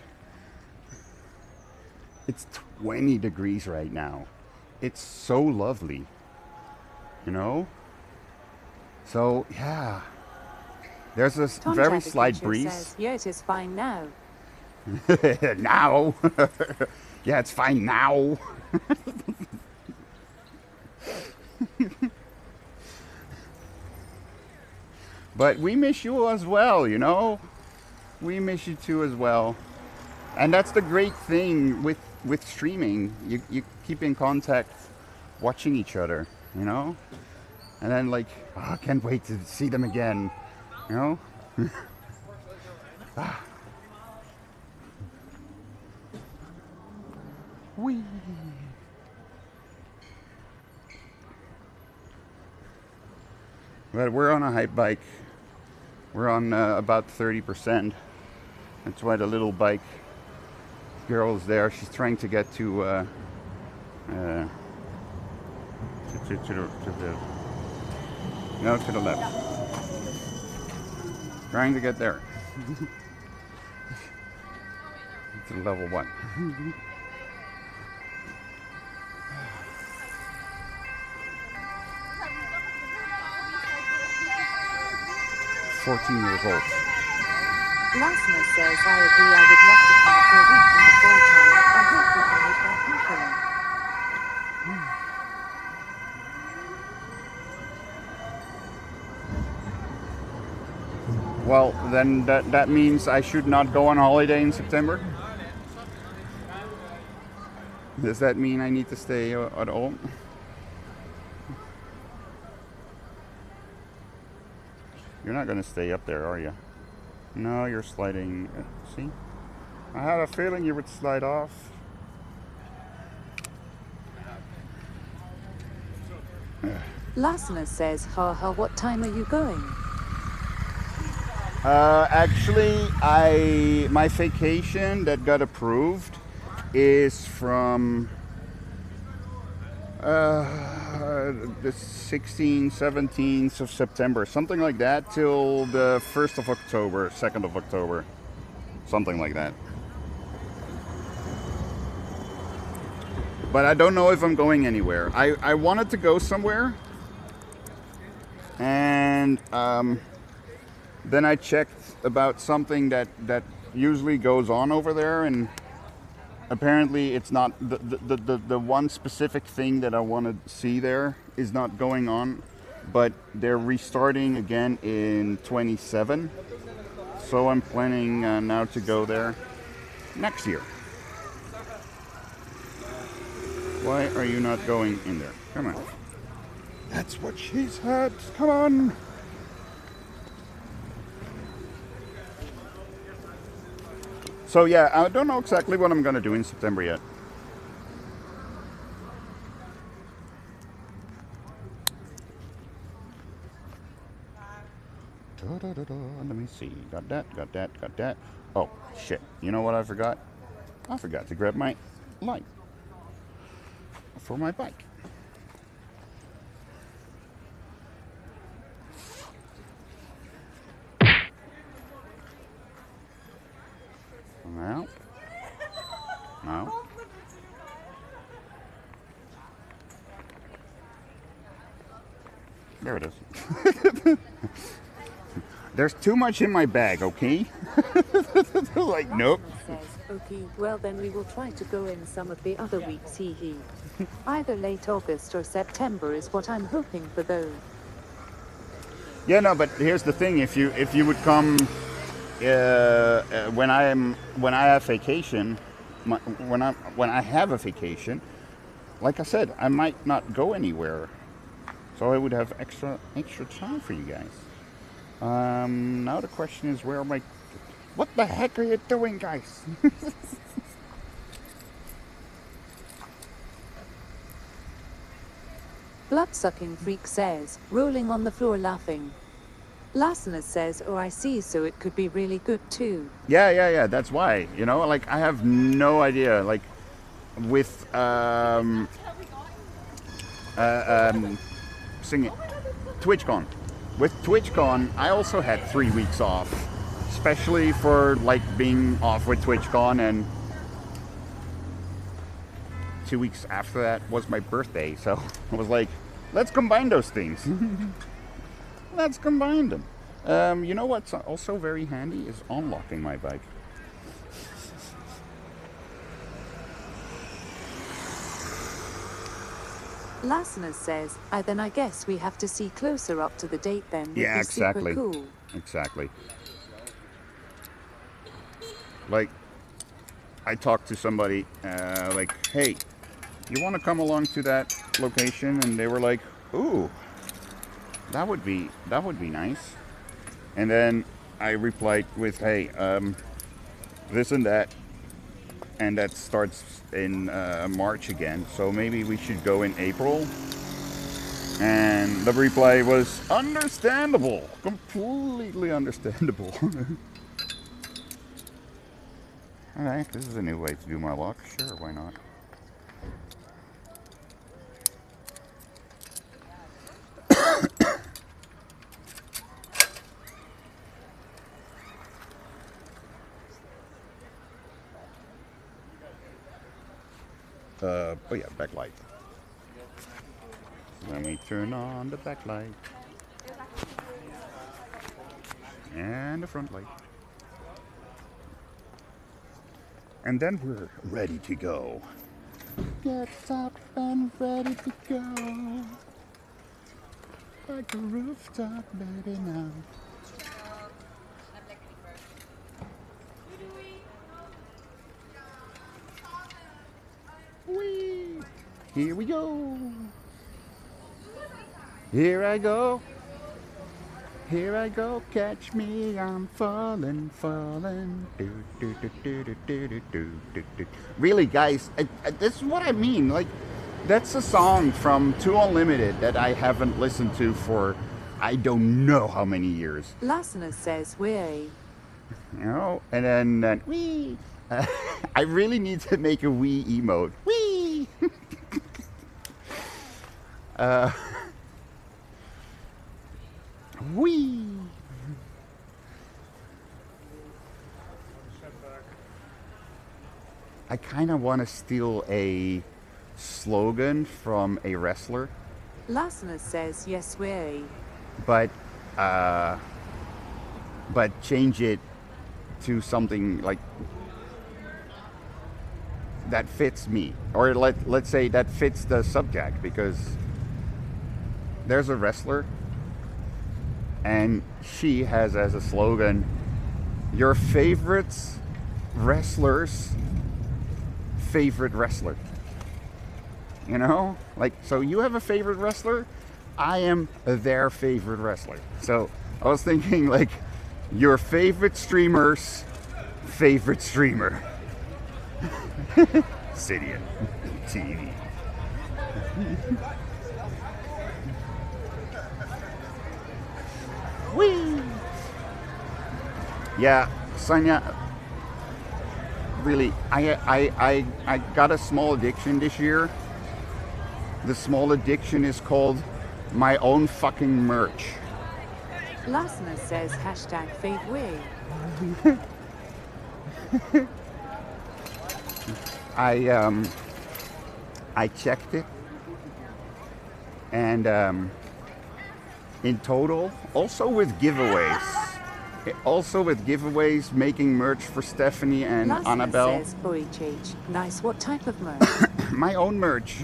it's 20 degrees right now. It's so lovely, you know? So, yeah. There's a Tom very Jatikin slight Show breeze. Says, yeah, it is fine now. Now. Yeah, it's fine now. But we miss you as well, you know? We miss you too as well. And that's the great thing with streaming. You keep in contact watching each other, you know? And then like, oh, I can't wait to see them again, you know? Whee! But we're on a hype bike. We're on about 30%. That's why the little bike girl is there. She's trying to get to the no, to the left. Trying to get there. To level 1. 14 years old. Lassener says, I agree, I would love to come for a week in the fall time. I hope we can make that happen. Well, then that means I should not go on holiday in September? Does that mean I need to stay at home? You're not going to stay up there, are you? No, you're sliding. See? I had a feeling you would slide off. Lassener says, ha, what time are you going? Actually, my vacation that got approved is from the 16th, 17th of September, something like that, till the 1st of October, 2nd of October, something like that. But I don't know if I'm going anywhere. I wanted to go somewhere, and then I checked about something that usually goes on over there, and apparently it's not the one specific thing that I want to see there is not going on, but they're restarting again in 27, so I'm planning now to go there next year. Why are you not going in there? Come on. That's what she said. Come on. So yeah, I don't know exactly what I'm gonna do in September yet. Let me see. Got that. Oh, shit. You know what I forgot? I forgot to grab my light for my bike. Now. There it is. There's too much in my bag, okay? Like, nope. Says, okay, well then we will try to go in some of the other weeks, hee. Either late August or September is what I'm hoping for though. Yeah, no, but here's the thing: if you would come when I have vacation, when I have a vacation, like I said, I might not go anywhere, so I would have extra time for you guys. Now the question is, where am I? What the heck are you doing, guys? Blood-sucking freak says, rolling on the floor laughing. Lassener says, oh I see, so it could be really good too. Yeah, that's why. You know, like I have no idea. Like with singing TwitchCon. With TwitchCon, I also had 3 weeks off, especially for like being off with TwitchCon, and 2 weeks after that was my birthday, so I was like, let's combine those things. Let's combine them. You know what's also very handy is unlocking my bike. Lassener says, then I guess we have to see closer up to the date then. Yeah, exactly. Super cool. Exactly. Like, I talked to somebody, like, hey, you want to come along to that location? And they were like, ooh, that would be nice. And then I replied with, hey, this and that. And that starts in March again, so maybe we should go in April. And the reply was understandable, completely understandable. Alright, this is a new way to do my lock. Sure, why not? Oh yeah, backlight. Let me turn on the backlight. And the front light. And then we're ready to go. Get up and ready to go. Like a rooftop baby now. Whee! Here we go. Here I go. Here I go. Catch me, I'm falling, falling. Do, do, do, do, do, do, do, do, do. Really, guys, this is what I mean. Like, that's a song from Too Unlimited that I haven't listened to for I don't know how many years. Lassener says, way. You know, and then wee. I really need to make a wee emote. Wee. Wee. I kind of want to steal a slogan from a wrestler. Lassener says, yes, way. But change it to something like that fits me, or let's say that fits the subject, because there's a wrestler and she has as a slogan, your favorite wrestler's favorite wrestler. You know? Like, so you have a favorite wrestler? I am their favorite wrestler. So I was thinking, like, your favorite streamer's favorite streamer. Sidian TV. Whee! Yeah, Sonia, really, I got a small addiction this year. The small addiction is called my own fucking merch. Lasna says hashtag faveway. I checked it, and in total, also with giveaways, making merch for Stephanie and Lasna Annabelle. says OHH. Nice. What type of merch? My own merch.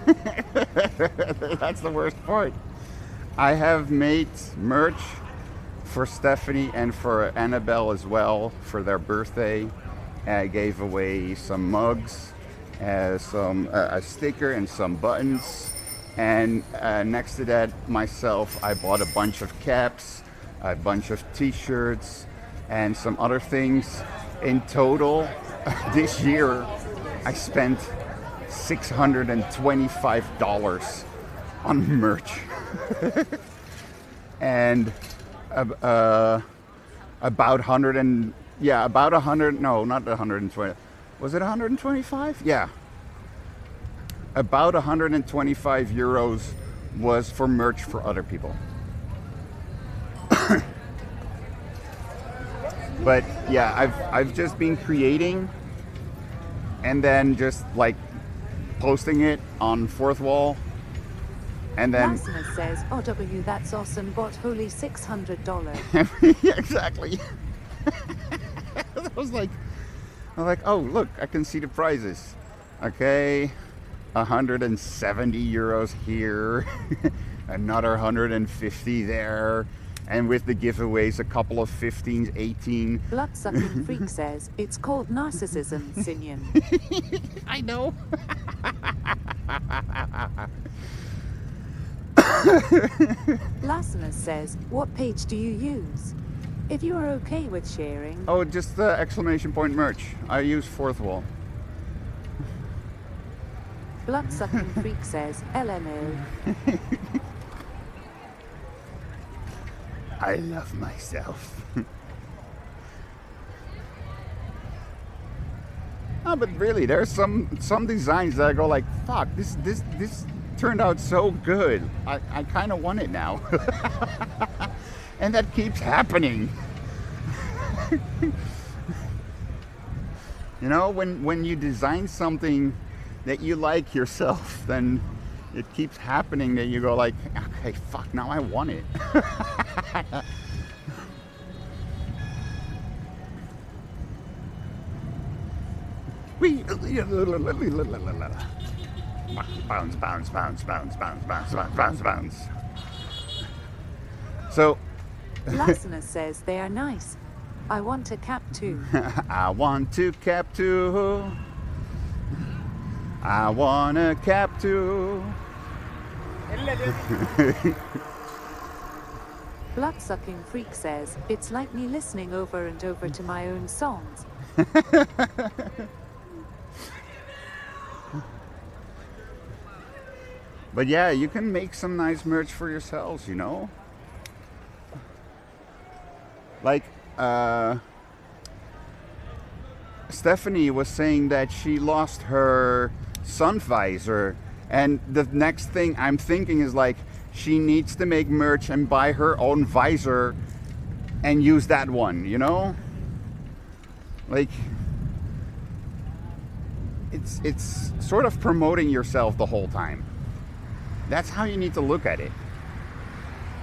That's the worst part. I have made merch for Stephanie and for Annabelle as well for their birthday. I gave away some mugs, a sticker and some buttons. And next to that, myself, I bought a bunch of caps, a bunch of t-shirts, and some other things. In total, this year, I spent $625 on merch. And about 100, no, not 120. Was it 125? Yeah. About 125 euros was for merch for other people. But yeah, I've just been creating and then just like posting it on Fourth Wall. And then Lasna says, OW, that's awesome, bought holy $600. Yeah, exactly. I was like, oh look, I can see the prizes. Okay, 170 euros here, another 150 there, and with the giveaways, a couple of 15s, 18. Bloodsucking Freak says, it's called narcissism, Sinian. I know. Lasna says, what page do you use? If you are okay with sharing. Oh, just the exclamation point merch. I use Fourth Wall. Bloodsucking Freak says, LMO. I love myself. Oh, but really, there's some designs that I go like, fuck, this turned out so good. I kind of want it now. And that keeps happening. You know, when you design something that you like yourself, then it keeps happening that you go like, okay, fuck, now I want it. Bounce, bounce, bounce, bounce, bounce, bounce, bounce, bounce, bounce. So Lasna says they are nice. I want a cap too. I want to cap too. I want a cap too. Bloodsucking Freak says, it's like me listening over and over to my own songs. But yeah, you can make some nice merch for yourselves, you know? Like, Stephanie was saying that she lost her sun visor, and the next thing I'm thinking is like, she needs to make merch and buy her own visor and use that one, you know? Like, it's sort of promoting yourself the whole time. That's how you need to look at it.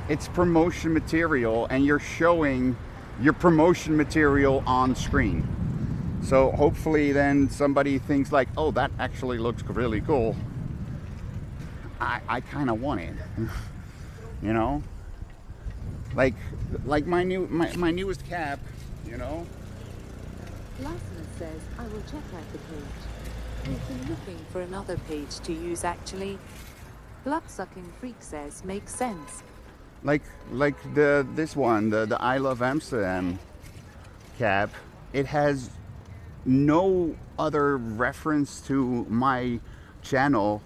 It's promotion material, and you're showing your promotion material on screen. So hopefully then somebody thinks like, oh, that actually looks really cool. I kind of want it. You know? Like my newest cap, you know? Lasna says, I will check out the page. We've been looking for another page to use actually. Blood-sucking freak says makes sense. Like this one, the I Love Amsterdam cap. It has no other reference to my channel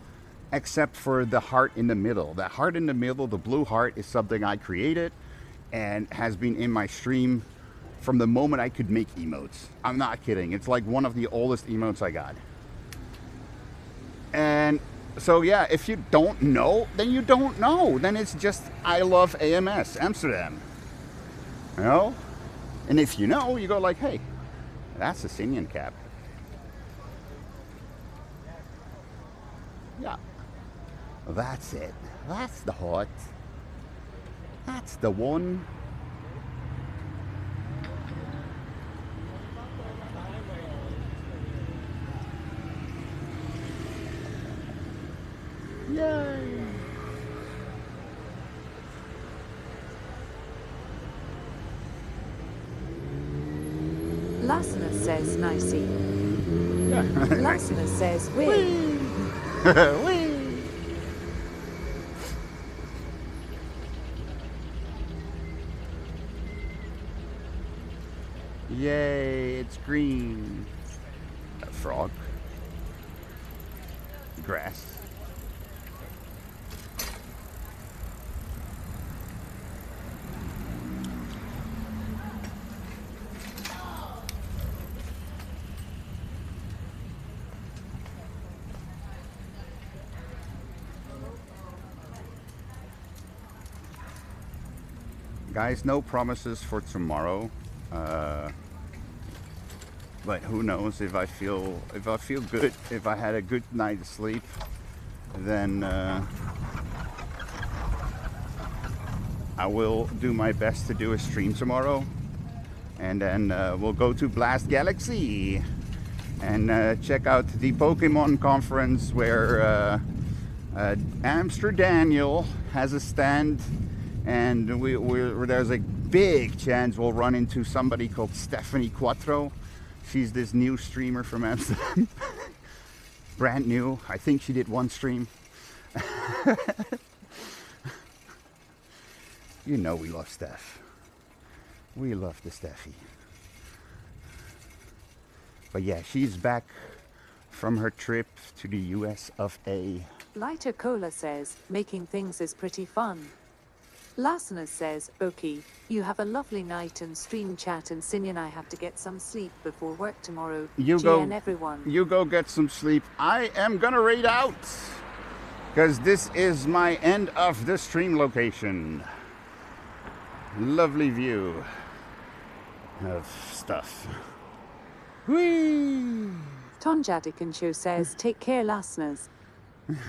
except for the heart in the middle. The heart in the middle, the blue heart, is something I created and has been in my stream from the moment I could make emotes. I'm not kidding. It's like one of the oldest emotes I got. And so yeah, if you don't know, then you don't know. Then it's just I love AMS Amsterdam. You know? And if you know, you go like, hey, that's a Sinian cap. Yeah. That's it. That's the heart. That's the one. Yay! Lasna says nicey. Yeah. Lasna says wee. Wee. Yay, it's green. A frog. Grass. Guys, no promises for tomorrow. But who knows, if I feel good, if I had a good night's sleep, then I will do my best to do a stream tomorrow, and then we'll go to Blast Galaxy and check out the Pokemon conference where Amsterdaniel has a stand, and there's a big chance we'll run into somebody called Stephanie Quattro. She's this new streamer from Amsterdam. Brand new. I think she did one stream. You know we love Steph. We love the Steffi. But yeah, she's back from her trip to the US of A. Lighter Cola says, making things is pretty fun. Lasna says, okay, you have a lovely night and stream chat, and Cindy and I have to get some sleep before work tomorrow. GN everyone. You go get some sleep. I am gonna raid out, because this is my end of the stream location. Lovely view of stuff. Whee! Tonjadikan Show says, take care, Lasnas.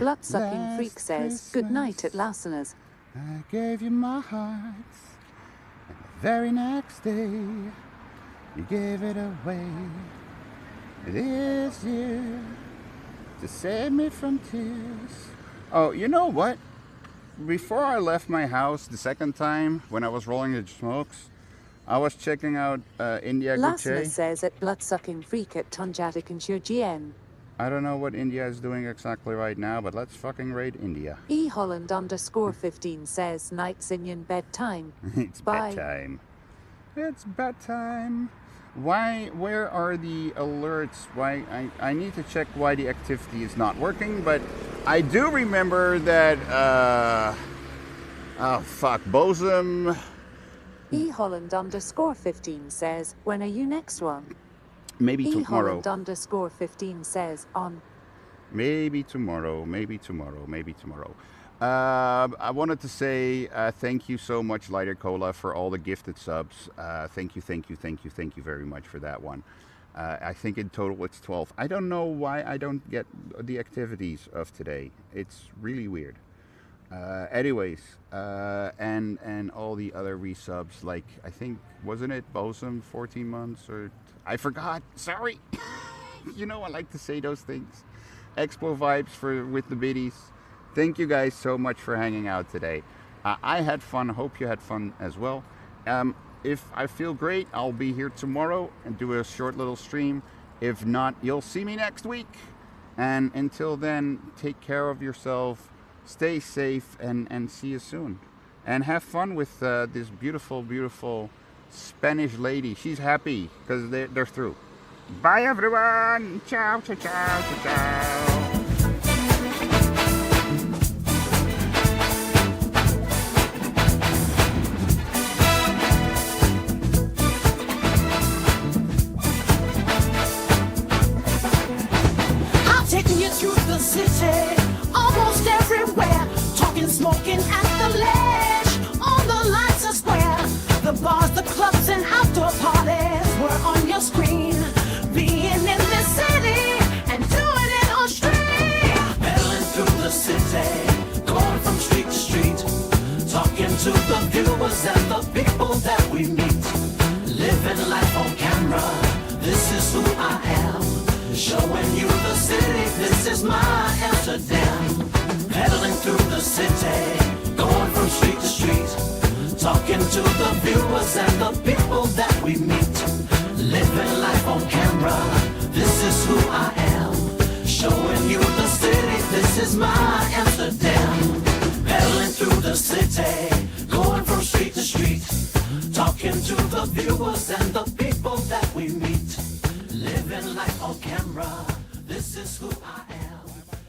Blood-sucking freak says, good night at Lasnas. I gave you my heart, and the very next day, you gave it away. This year, to save me from tears. Oh, you know what? Before I left my house the second time, when I was rolling the smokes, I was checking out India Lasna Gucci. says at blood-sucking freak at Tonjadikan Show GN. I don't know what India is doing exactly right now, but let's fucking raid India. eHolland_15 says, night Sinyan bedtime. It's Bye. bedtime. It's bedtime. Why, where are the alerts? Why, I need to check why the activity is not working, but I do remember that, oh fuck, Bosom. eHolland_15 says, when are you next one? Maybe tomorrow. eHolland_15 says, on. Maybe tomorrow, maybe tomorrow, maybe tomorrow. I wanted to say thank you so much, Lighter Cola, for all the gifted subs. Thank you very much for that one. I think in total it's 12. I don't know why I don't get the activities of today. It's really weird. Anyways, and all the other resubs, like, I think, wasn't it Bosom 14 months, or I forgot, sorry. You know I like to say those things. Expo vibes with the biddies. Thank you guys so much for hanging out today. I had fun, hope you had fun as well. If I feel great, I'll be here tomorrow and do a short little stream. If not, you'll see me next week. And until then, take care of yourself, stay safe, and see you soon. And have fun with this beautiful, beautiful Spanish lady. She's happy because they're through. Bye, everyone. Ciao, ciao, ciao, ciao, ciao. Taking you through the city, almost everywhere. Talking, smoking at the ledge, on the lights square. The bars, the clubs, and outdoor parties were on your screen. Being in this city and doing it on street. Pedaling through the city, going from street to street. Talking to the viewers and the people that we meet. Living life on camera, this is who I am. Showing you the city, this is my Amsterdam. Pedaling through the city, going from street to street. Talking to the viewers and the people that we meet. Living life on camera, this is who I am. Showing you the city, this is my Amsterdam. Pedaling through the city, going from street to street. Talking to the viewers and the people that we meet. Living life on camera, this is who I am.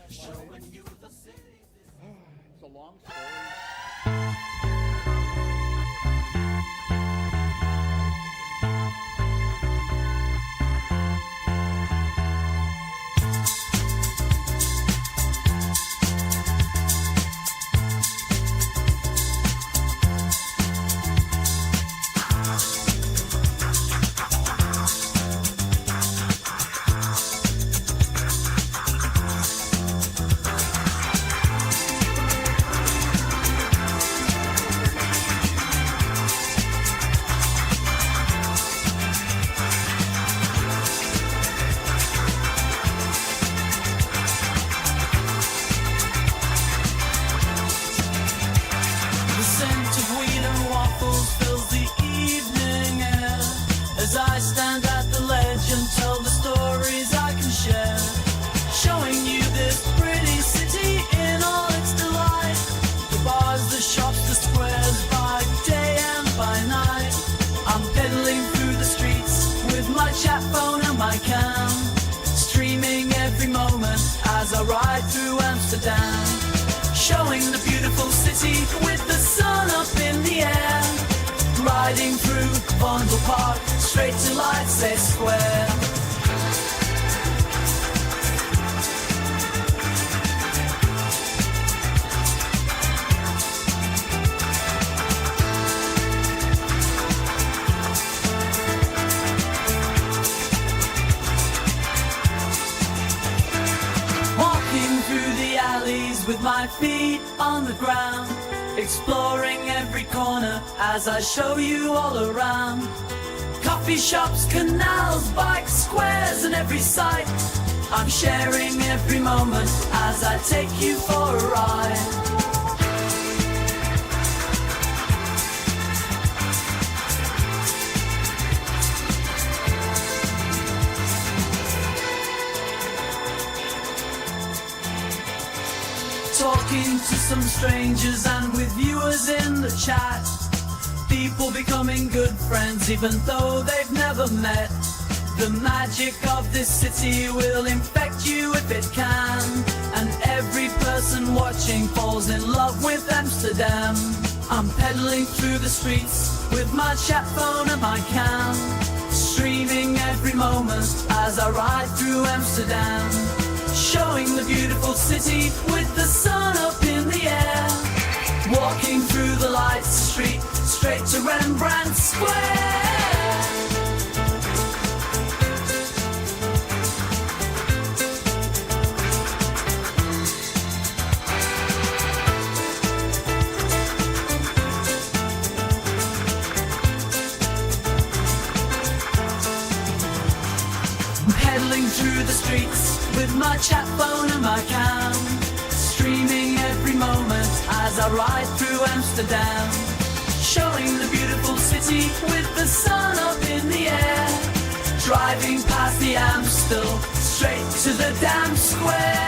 Showing you the city. It's a long story. As I ride through Amsterdam, showing the beautiful city with the sun up in the air. Riding through Vondel Park, straight to Leidse Square. With my feet on the ground, exploring every corner as I show you all around. Coffee shops, canals, bikes, squares, and every sight. I'm sharing every moment as I take you for a ride. Talking to some strangers and with viewers in the chat. People becoming good friends even though they've never met. The magic of this city will infect you if it can. And every person watching falls in love with Amsterdam. I'm pedaling through the streets with my chat phone and my cam. Streaming every moment as I ride through Amsterdam. Showing the beautiful city with the sun up in the air. Walking through the lights street, straight to Rembrandt Square. Pedaling through the streets with my chat phone and my cam. Streaming every moment as I ride through Amsterdam. Showing the beautiful city with the sun up in the air. Driving past the Amstel straight to the damn square.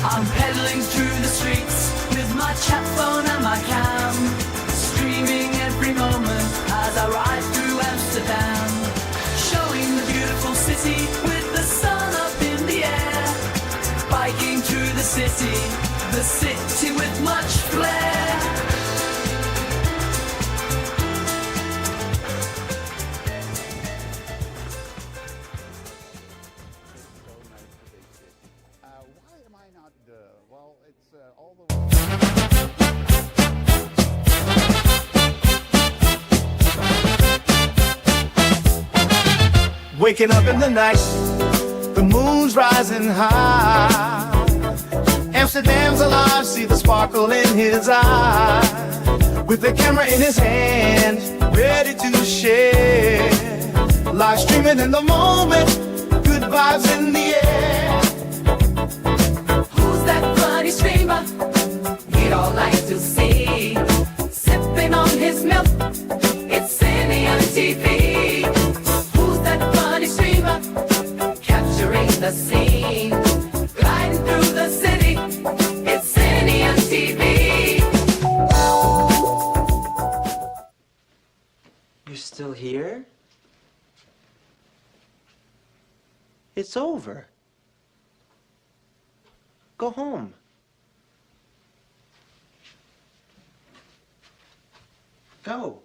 I'm pedaling through the streets with my chat phone and my cam, streaming every moment as I ride through Amsterdam, showing the beautiful city with the sun up in the air, biking through the city with much flair. Why am I not well, it's all the Waking up in the night, the moon's rising high. Amsterdam's alive, see the sparkle in his eye. With the camera in his hand, ready to share. Live streaming in the moment, good vibes in the air. Who's that funny streamer we'd all like to see? Sipping on his milk, it's Cindy on TV. Who's that funny streamer capturing the scene? Gliding through the city, it's Cindy on TV. You're still here? It's over. Go home. Go.